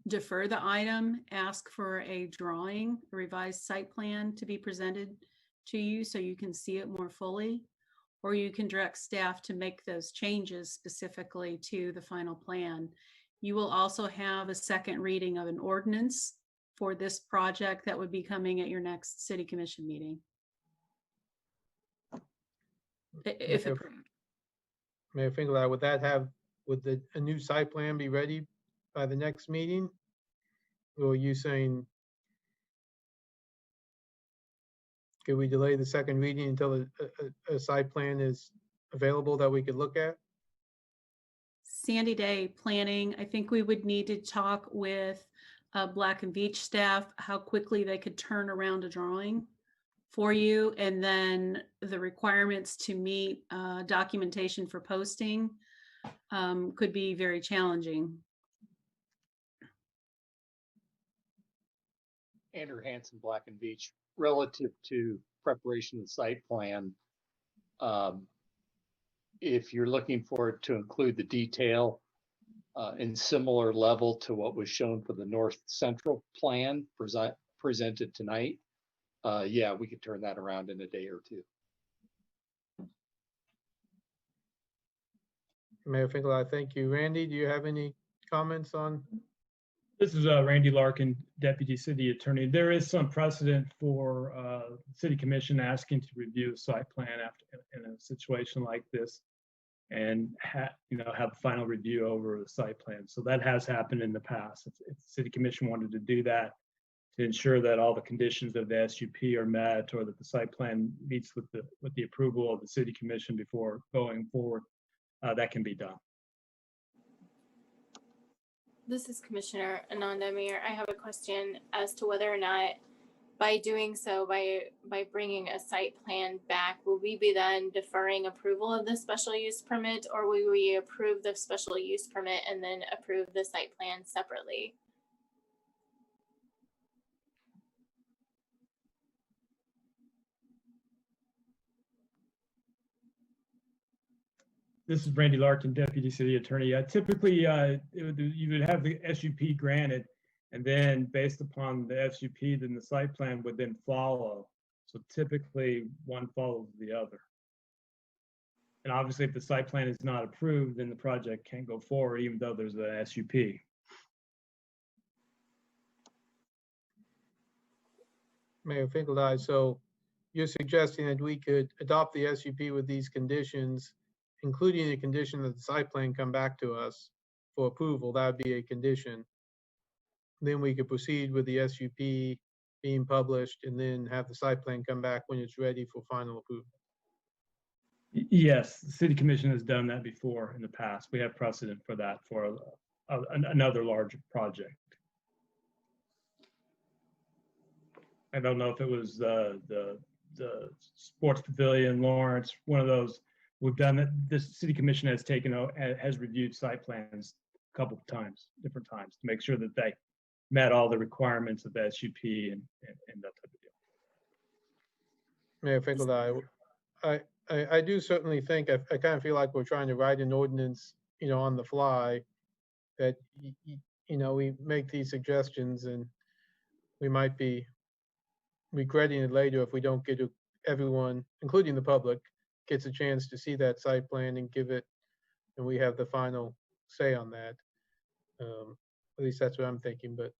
defer the item, ask for a drawing, a revised site plan to be presented to you so you can see it more fully, or you can direct staff to make those changes specifically to the final plan. You will also have a second reading of an ordinance for this project that would be coming at your next City Commission meeting. if Mayor approved. Mayor Finkelstein, would a new site plan be ready by the next meeting? Or are you saying, could we delay the second reading until a site plan is available that we could look at? Sandy Day planning, I think we would need to talk with Black and Beach staff, how quickly they could turn around a drawing for you, and then the requirements to meet documentation for posting could be very challenging. Andrew Hansen, Black and Beach, relative to preparation of the site plan. If you're looking for it to include the detail in similar level to what was shown for the North Central plan presented tonight, yeah, we could turn that around in a day or two. Mayor Finkelstein, thank you. Randy, do you have any comments on? This is Randy Larkin, Deputy City Attorney. There is some precedent for City Commission asking to review a site plan after in a situation like this, and have the final review over the site plan. So that has happened in the past. If the City Commission wanted to do that to ensure that all the conditions of the SUP are met, or that the site plan meets with the approval of the City Commission before going forward, that can be done. This is Commissioner Ananda. Mayor, I have a question as to whether or not by doing so, by bringing a site plan back, will we be then deferring approval of the special use permit, or will we approve the special use permit and then approve the site plan separately? This is Randy Larkin, Deputy City Attorney. Typically, you would have the SUP granted, and then based upon the SUP, then the site plan would then follow. So typically, one follows the other. And obviously, if the site plan is not approved, then the project can't go forward, even though there's a SUP. Mayor Finkelstein, so you're suggesting that we could adopt the SUP with these conditions, including the condition that the site plan come back to us for approval. That would be a condition. Then we could proceed with the SUP being published, and then have the site plan come back when it's ready for final approval. Yes, the City Commission has done that before in the past. We have precedent for that for another large project. I don't know if it was the Sports Pavilion, Lawrence, one of those. We've done that. This City Commission has reviewed site plans a couple of times, different times, to make sure that they met all the requirements of the SUP and that type of deal. Mayor Finkelstein, I do certainly think, I kind of feel like we're trying to write an ordinance, on the fly, that, we make these suggestions and we might be regretting it later if we don't get everyone, including the public, gets a chance to see that site plan and and we have the final say on that. At least that's what I'm thinking, but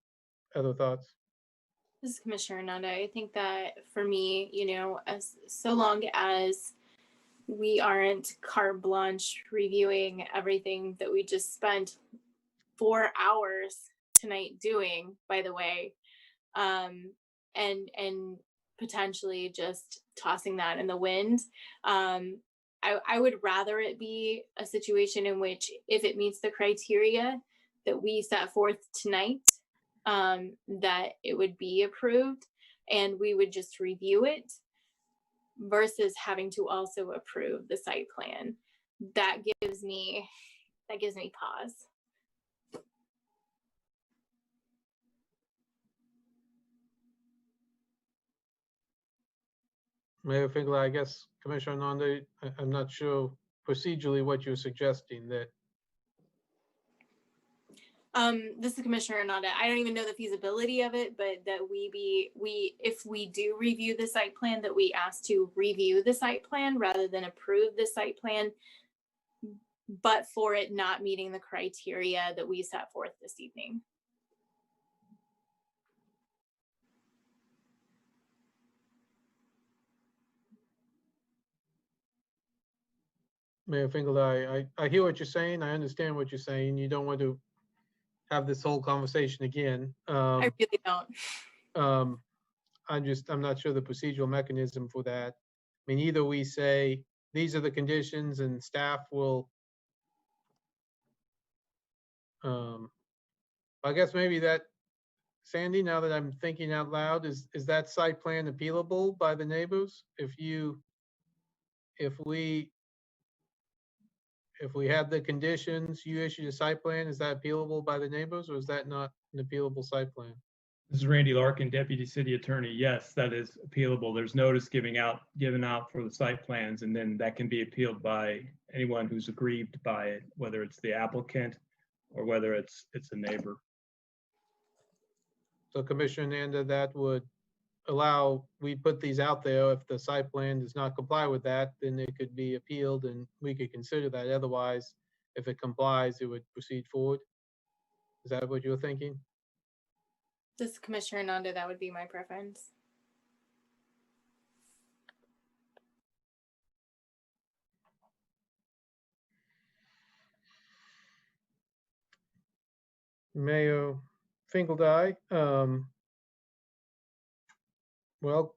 other thoughts? This is Commissioner Ananda. I think that for me, as so long as we aren't carte blanche reviewing everything that we just spent 4 hours tonight doing, by the way, and potentially just tossing that in the wind. I would rather it be a situation in which, if it meets the criteria that we set forth tonight, that it would be approved and we would just review it, versus having to also approve the site plan. That gives me pause. Mayor Finkelstein, I guess Commissioner Nanda, I'm not sure procedurally what you're suggesting that. This is Commissioner Ananda. I don't even know the feasibility of it, but that if we do review the site plan, that we ask to review the site plan rather than approve the site plan, but for it not meeting the criteria that we set forth this evening. Mayor Finkeldine. I hear what you're saying. I understand what you're saying. You don't want to have this whole conversation again. I really don't. I'm not sure the procedural mechanism for that. I mean, either we say, these are the conditions and staff will, I guess maybe that, Sandy, now that I'm thinking out loud, is that site plan appealable by the neighbors? If we have the conditions, you issued a site plan, is that appealable by the neighbors, or is that not an appealable site plan? This is Randy Larkin, Deputy City Attorney. Yes, that is appealable. There's notice given out for the site plans, and then that can be appealed by anyone who's aggrieved by it, whether it's the applicant or whether it's a neighbor. So Commissioner Nanda, that would allow, we put these out there. If the site plan does not comply with that, then it could be appealed and we could consider that. Otherwise, if it complies, it would proceed forward. Is that what you're thinking? This is Commissioner Nanda, that would be my preference. Mayor Finkeldine, well,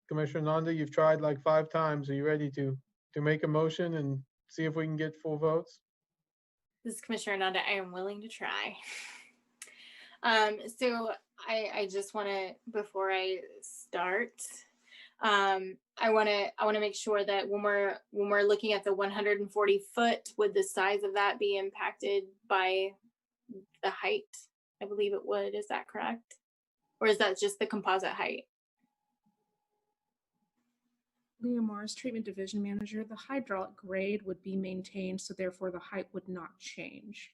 Commissioner Nanda, you've tried like 5 times. Are you ready to make a motion and see if we can get 4 votes? This is Commissioner Nanda. I am willing to try. So I just want to, before I start, I want to make sure that when we're looking at the 140 foot, would the size of that be impacted by the height? I believe it would. Is that correct? Or is that just the composite height? Leah Morris, Treatment Division Manager. The hydraulic grade would be maintained, so therefore the height would not change.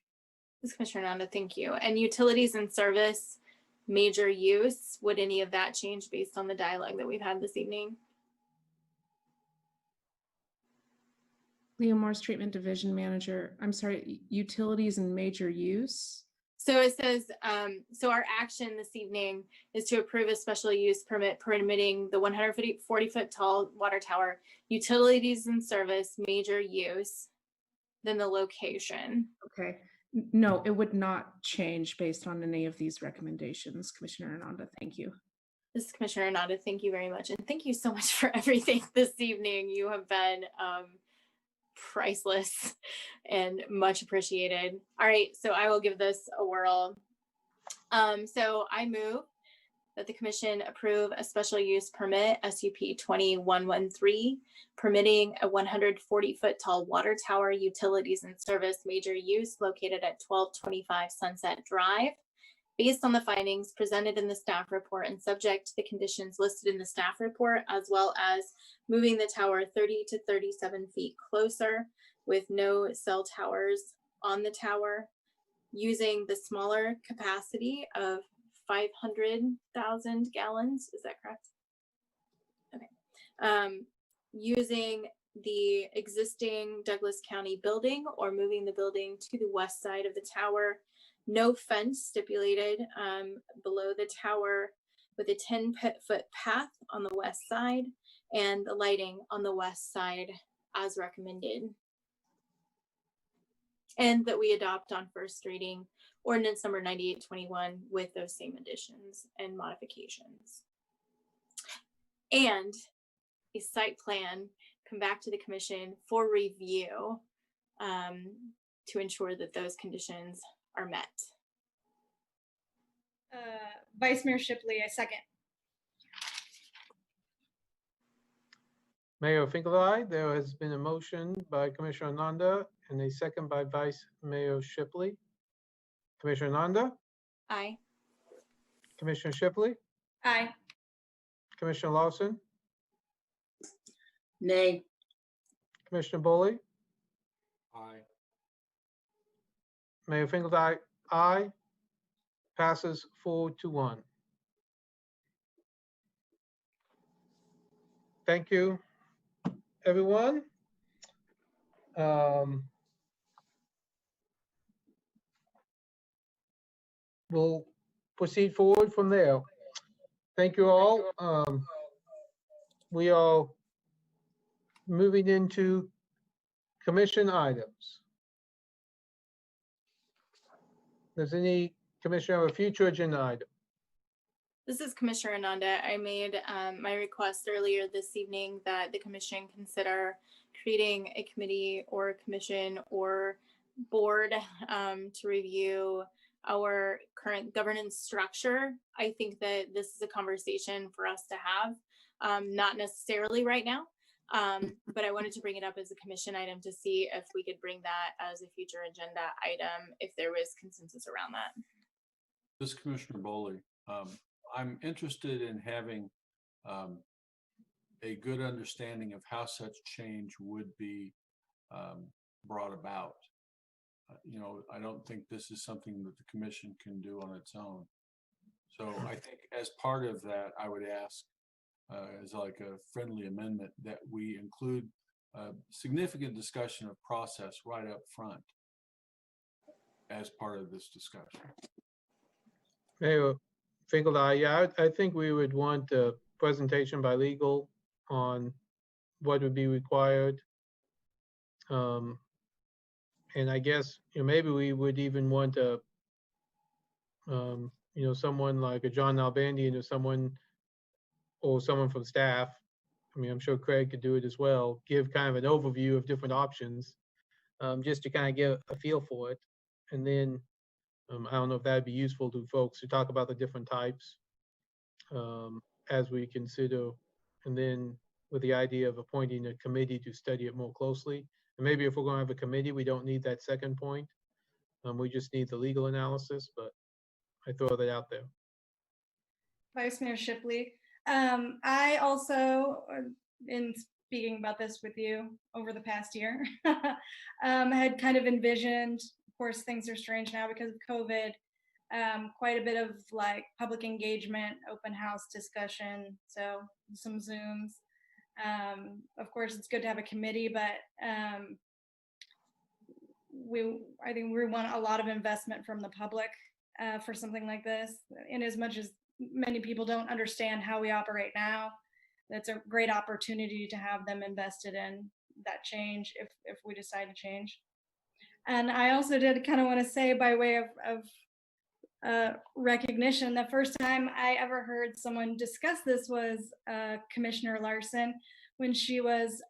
This is Commissioner Nanda, thank you. And utilities and service, major use, would any of that change based on the dialogue that we've had this evening? Leah Morris, Treatment Division Manager. I'm sorry, utilities and major use. So it says, so our action this evening is to approve a special use permit permitting the 140 foot tall water tower, utilities and service, major use, then the location. Okay. No, it would not change based on any of these recommendations, Commissioner Ananda. Thank you. This is Commissioner Ananda. Thank you very much. And thank you so much for everything this evening. You have been priceless and much appreciated. All right, so I will give this a whirl. So I move that the commission approve a special use permit, SUP 2113, permitting a 140 foot tall water tower, utilities and service, major use located at 1225 Sunset Drive. Based on the findings presented in the staff report and subject to the conditions listed in the staff report, as well as moving the tower 30 to 37 feet closer with no cell towers on the tower, using the smaller capacity of 500,000 gallons. Is that correct? Okay. Using the existing Douglas County building or moving the building to the west side of the tower. No fence stipulated below the tower, with a 10-foot path on the west side and the lighting on the west side as recommended. And that we adopt on first reading ordinance number 9821 with those same additions and modifications. And a site plan come back to the commission for review to ensure that those conditions are met. Vice Mayor Shipley, I second. Mayor Finkeldine, there has been a motion by Commissioner Nanda and a second by Vice Mayor Shipley. Commissioner Nanda? Aye. Commissioner Shipley? Aye. Commissioner Lawson? Nay. Commissioner Bully? Aye. Mayor Finkeldine, aye. Passes 4-1. Thank you, everyone. We'll proceed forward from there. Thank you all. We are moving into commission items. Does any commissioner have a future agenda item? This is Commissioner Ananda. I made my request earlier this evening that the commission consider creating a committee or a commission or board to review our current governance structure. I think that this is a conversation for us to have, not necessarily right now, but I wanted to bring it up as a commission item to see if we could bring that as a future agenda item if there was consensus around that. This is Commissioner Bowley. I'm interested in having a good understanding of how such change would be brought about. You know, I don't think this is something that the commission can do on its own. So I think as part of that, I would ask as like a friendly amendment that we include significant discussion of process right up front as part of this discussion. Mayor Finkeldine, yeah, I think we would want a presentation by legal on what would be required. And I guess, you know, maybe we would even want a, you know, someone like a John Nalbandian or someone from staff. I mean, I'm sure Craig could do it as well. Give kind of an overview of different options, just to kind of get a feel for it. And then I don't know if that'd be useful to folks to talk about the different types as we consider, and then with the idea of appointing a committee to study it more closely. And maybe if we're going to have a committee, we don't need that second point. We just need the legal analysis, but I throw that out there. Vice Mayor Shipley. I also, in speaking about this with you over the past year, had kind of envisioned, of course, things are strange now because of COVID, quite a bit of like public engagement, open house discussion, so some Zooms. Of course, it's good to have a committee, but I think we want a lot of investment from the public for something like this. In as much as many people don't understand how we operate now, that's a great opportunity to have them invested in that change if we decide to change. And I also did kind of want to say, by way of recognition, the first time I ever heard someone discuss this was Commissioner Larson when she was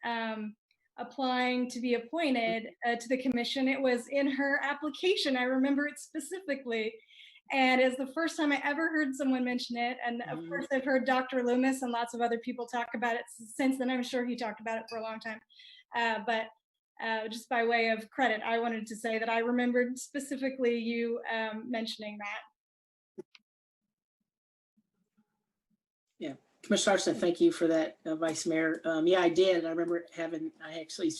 applying to be appointed to the commission. It was in her application. I remember it specifically. And it's the first time I ever heard someone mention it. And of course, I've heard Dr. Loomis and lots of other people talk about it since then. I'm sure he talked about it for a long time. But just by way of credit, I wanted to say that I remembered specifically you mentioning that. Yeah, Commissioner Larson, thank you for that, Vice Mayor. Yeah, I did. I remember I actually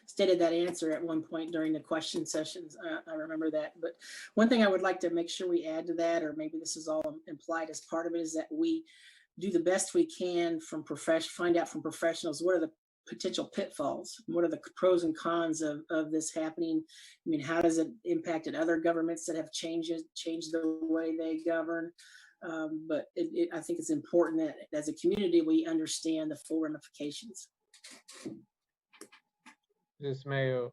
stated that answer at one point during the question sessions. I remember that. But one thing I would like to make sure we add to that, or maybe this is all implied as part of it, is that we do the best we can find out from professionals what are the potential pitfalls, what are the pros and cons of this happening. I mean, how does it impact other governments that have changed the way they govern? But I think it's important that as a community, we understand the full ramifications. This Mayor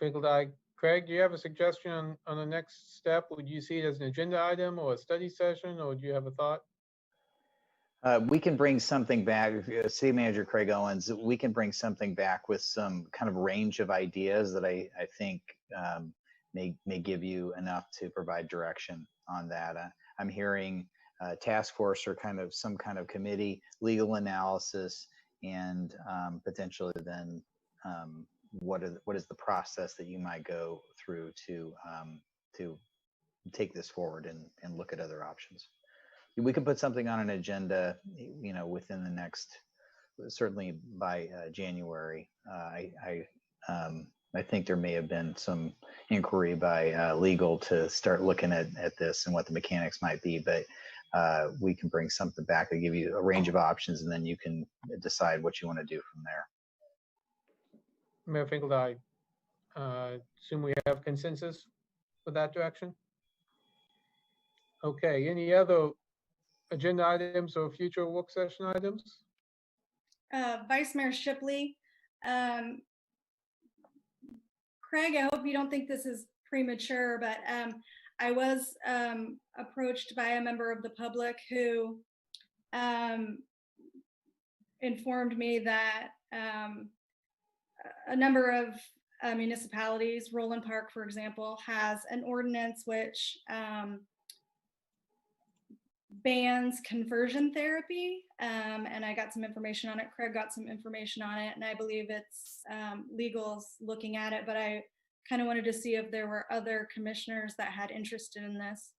Finkeldine. Craig, do you have a suggestion on the next step? Would you see it as an agenda item or a study session, or do you have a thought? We can bring something back. City Manager Craig Owens, we can bring something back with some kind of range of ideas that I think may give you enough to provide direction on that. I'm hearing task force or some kind of committee, legal analysis, and potentially then what is the process that you might go through to take this forward and look at other options. We could put something on an agenda, you know, within the next, certainly by January. I think there may have been some inquiry by legal to start looking at this and what the mechanics might be, but we can bring something back to give you a range of options, and then you can decide what you want to do from there. Mayor Finkeldine, assume we have consensus for that direction? Okay, any other agenda items or future work session items? Vice Mayor Shipley, Craig, I hope you don't think this is premature, but I was approached by a member of the public who informed me that a number of municipalities, Roland Park, for example, has an ordinance which bans conversion therapy. And I got some information on it. Craig got some information on it, and I believe it's legal's looking at it, but I kind of wanted to see if there were other commissioners that had interest in this.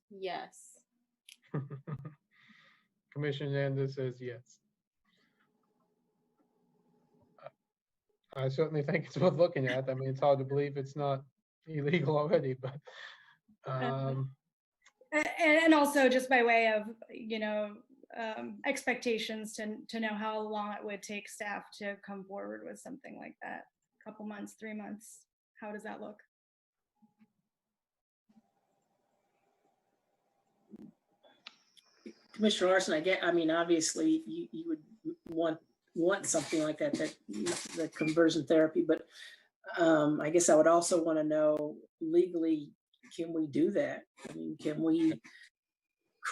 Yes. Commissioner Hernandez says yes. I certainly think it's worth looking at. I mean, it's hard to believe it's not illegal already, but And also just by way of, expectations to know how long it would take staff to come forward with something like that. A couple months, 3 months. How does that look? Commissioner Larson, obviously you would want something like that, the conversion therapy, but I guess I would also want to know legally, can we do that? I mean, can we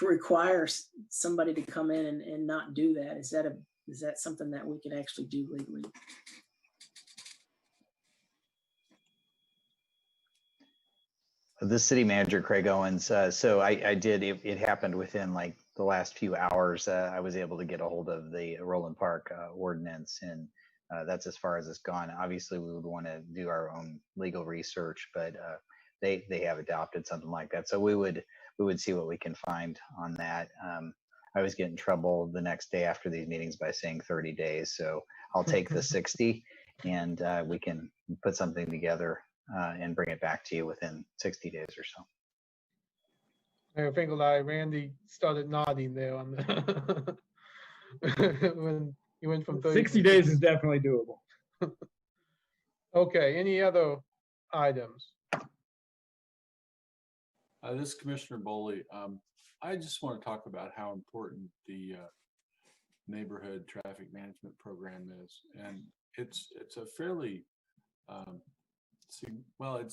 require somebody to come in and not do that? Is that something that we can actually do legally? The city manager, Craig Owens. So I did, it happened within like the last few hours. I was able to get a hold of the Roland Park ordinance, and that's as far as it's gone. Obviously, we would want to do our own legal research, but they have adopted something like that. So we would see what we can find on that. I always get in trouble the next day after these meetings by saying 30 days. So I'll take the 60, and we can put something together and bring it back to you within 60 days or so. Mayor Finkeldine, Randy started nodding there on the when you went from 30 60 days is definitely doable. Okay, any other items? This is Commissioner Boley. I just want to talk about how important the neighborhood traffic management program is, and it's a fairly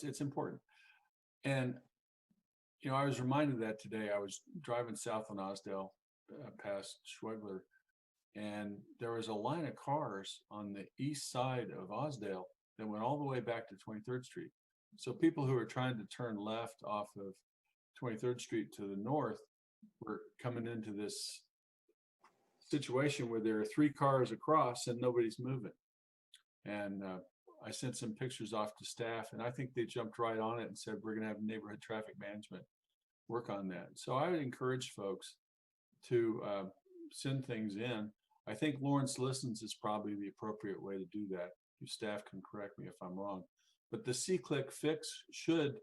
it's important. And I was reminded of that today. I was driving south on Osdale past Schwegler, and there was a line of cars on the east side of Osdale that went all the way back to 23rd Street. So people who were trying to turn left off of 23rd Street to the north were coming into this situation where there are 3 cars across and nobody's moving. And I sent some pictures off to staff, and I think they jumped right on it and said, we're going to have neighborhood traffic management work on that. So I would encourage folks to send things in. I think Lawrence Listens is probably the appropriate way to do that. Your staff can correct me if I'm wrong. But the C-click fix should,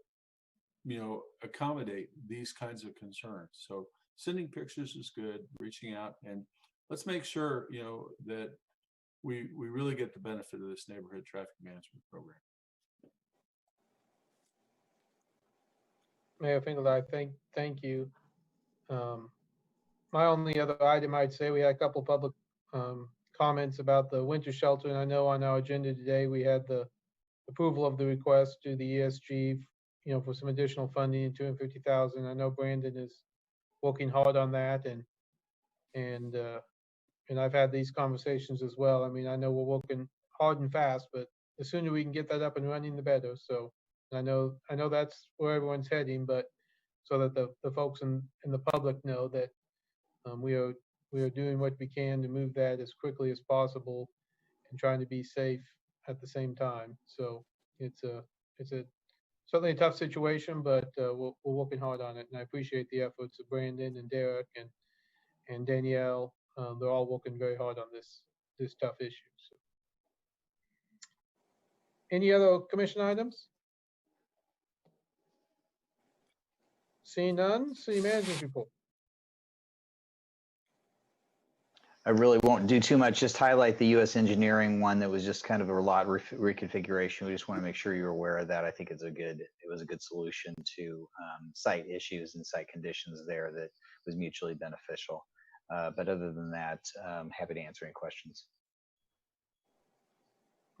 accommodate these kinds of concerns. So sending pictures is good, reaching out, and let's make sure, that we really get the benefit of this neighborhood traffic management program. Mayor Finkeldine, thank you. My only other item, I'd say we had a couple public comments about the winter shelter, and I know on our agenda today we had the approval of the request to the ESG, for some additional funding, $250,000. I know Brandon is working hard on that, and I've had these conversations as well. I mean, I know we're working hard and fast, but the sooner we can get that up and running, the better. So I know that's where everyone's heading, but so that the folks in the public know that we are doing what we can to move that as quickly as possible and trying to be safe at the same time. So it's certainly a tough situation, but we're working hard on it. And I appreciate the efforts of Brandon and Derek and Danielle. They're all working very hard on this tough issue. So. Any other commission items? Seeing none, city manager's report. I really won't do too much, just highlight the U.S. engineering one that was just kind of a lot reconfiguration. We just want to make sure you're aware of that. I think it was a good solution to site issues and site conditions there that was mutually beneficial. But other than that, happy to answer any questions.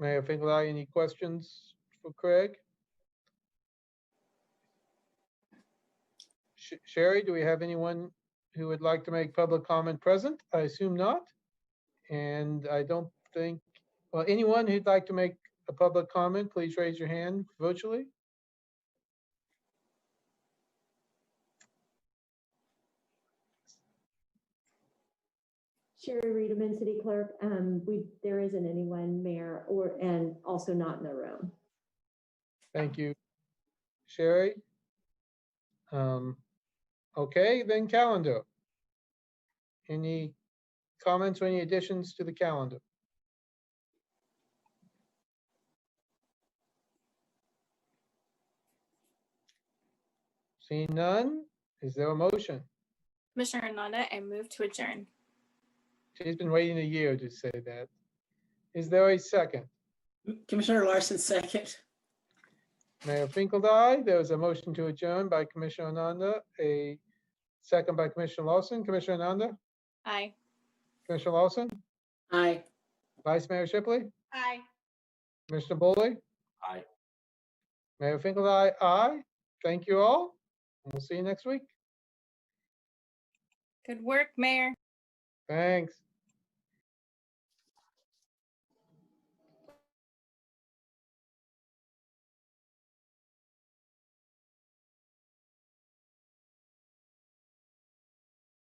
Mayor Finkelstein, any questions for Craig? Sherry, do we have anyone who would like to make public comment present? I assume not. And I don't think, well, anyone who'd like to make a public comment, please raise your hand virtually. Sherry Reederman, City Clerk. There isn't anyone, Mayor, and also not in the room. Thank you, Sherry. Okay, then calendar. Any comments or any additions to the calendar? Seeing none, is there a motion? Commissioner Nanda, I move to adjourn. She's been waiting a year to say that. Is there a second? Commissioner Larson, second. Mayor Finkeldie, there was a motion to adjourn by Commissioner Nanda, a second by Commissioner Lawson. Commissioner Nanda? Aye. Commissioner Lawson? Aye. Vice Mayor Shipley? Aye. Commissioner Bully? Aye. Mayor Finkeldie, aye. Thank you all. We'll see you next week. Good work, Mayor. Thanks.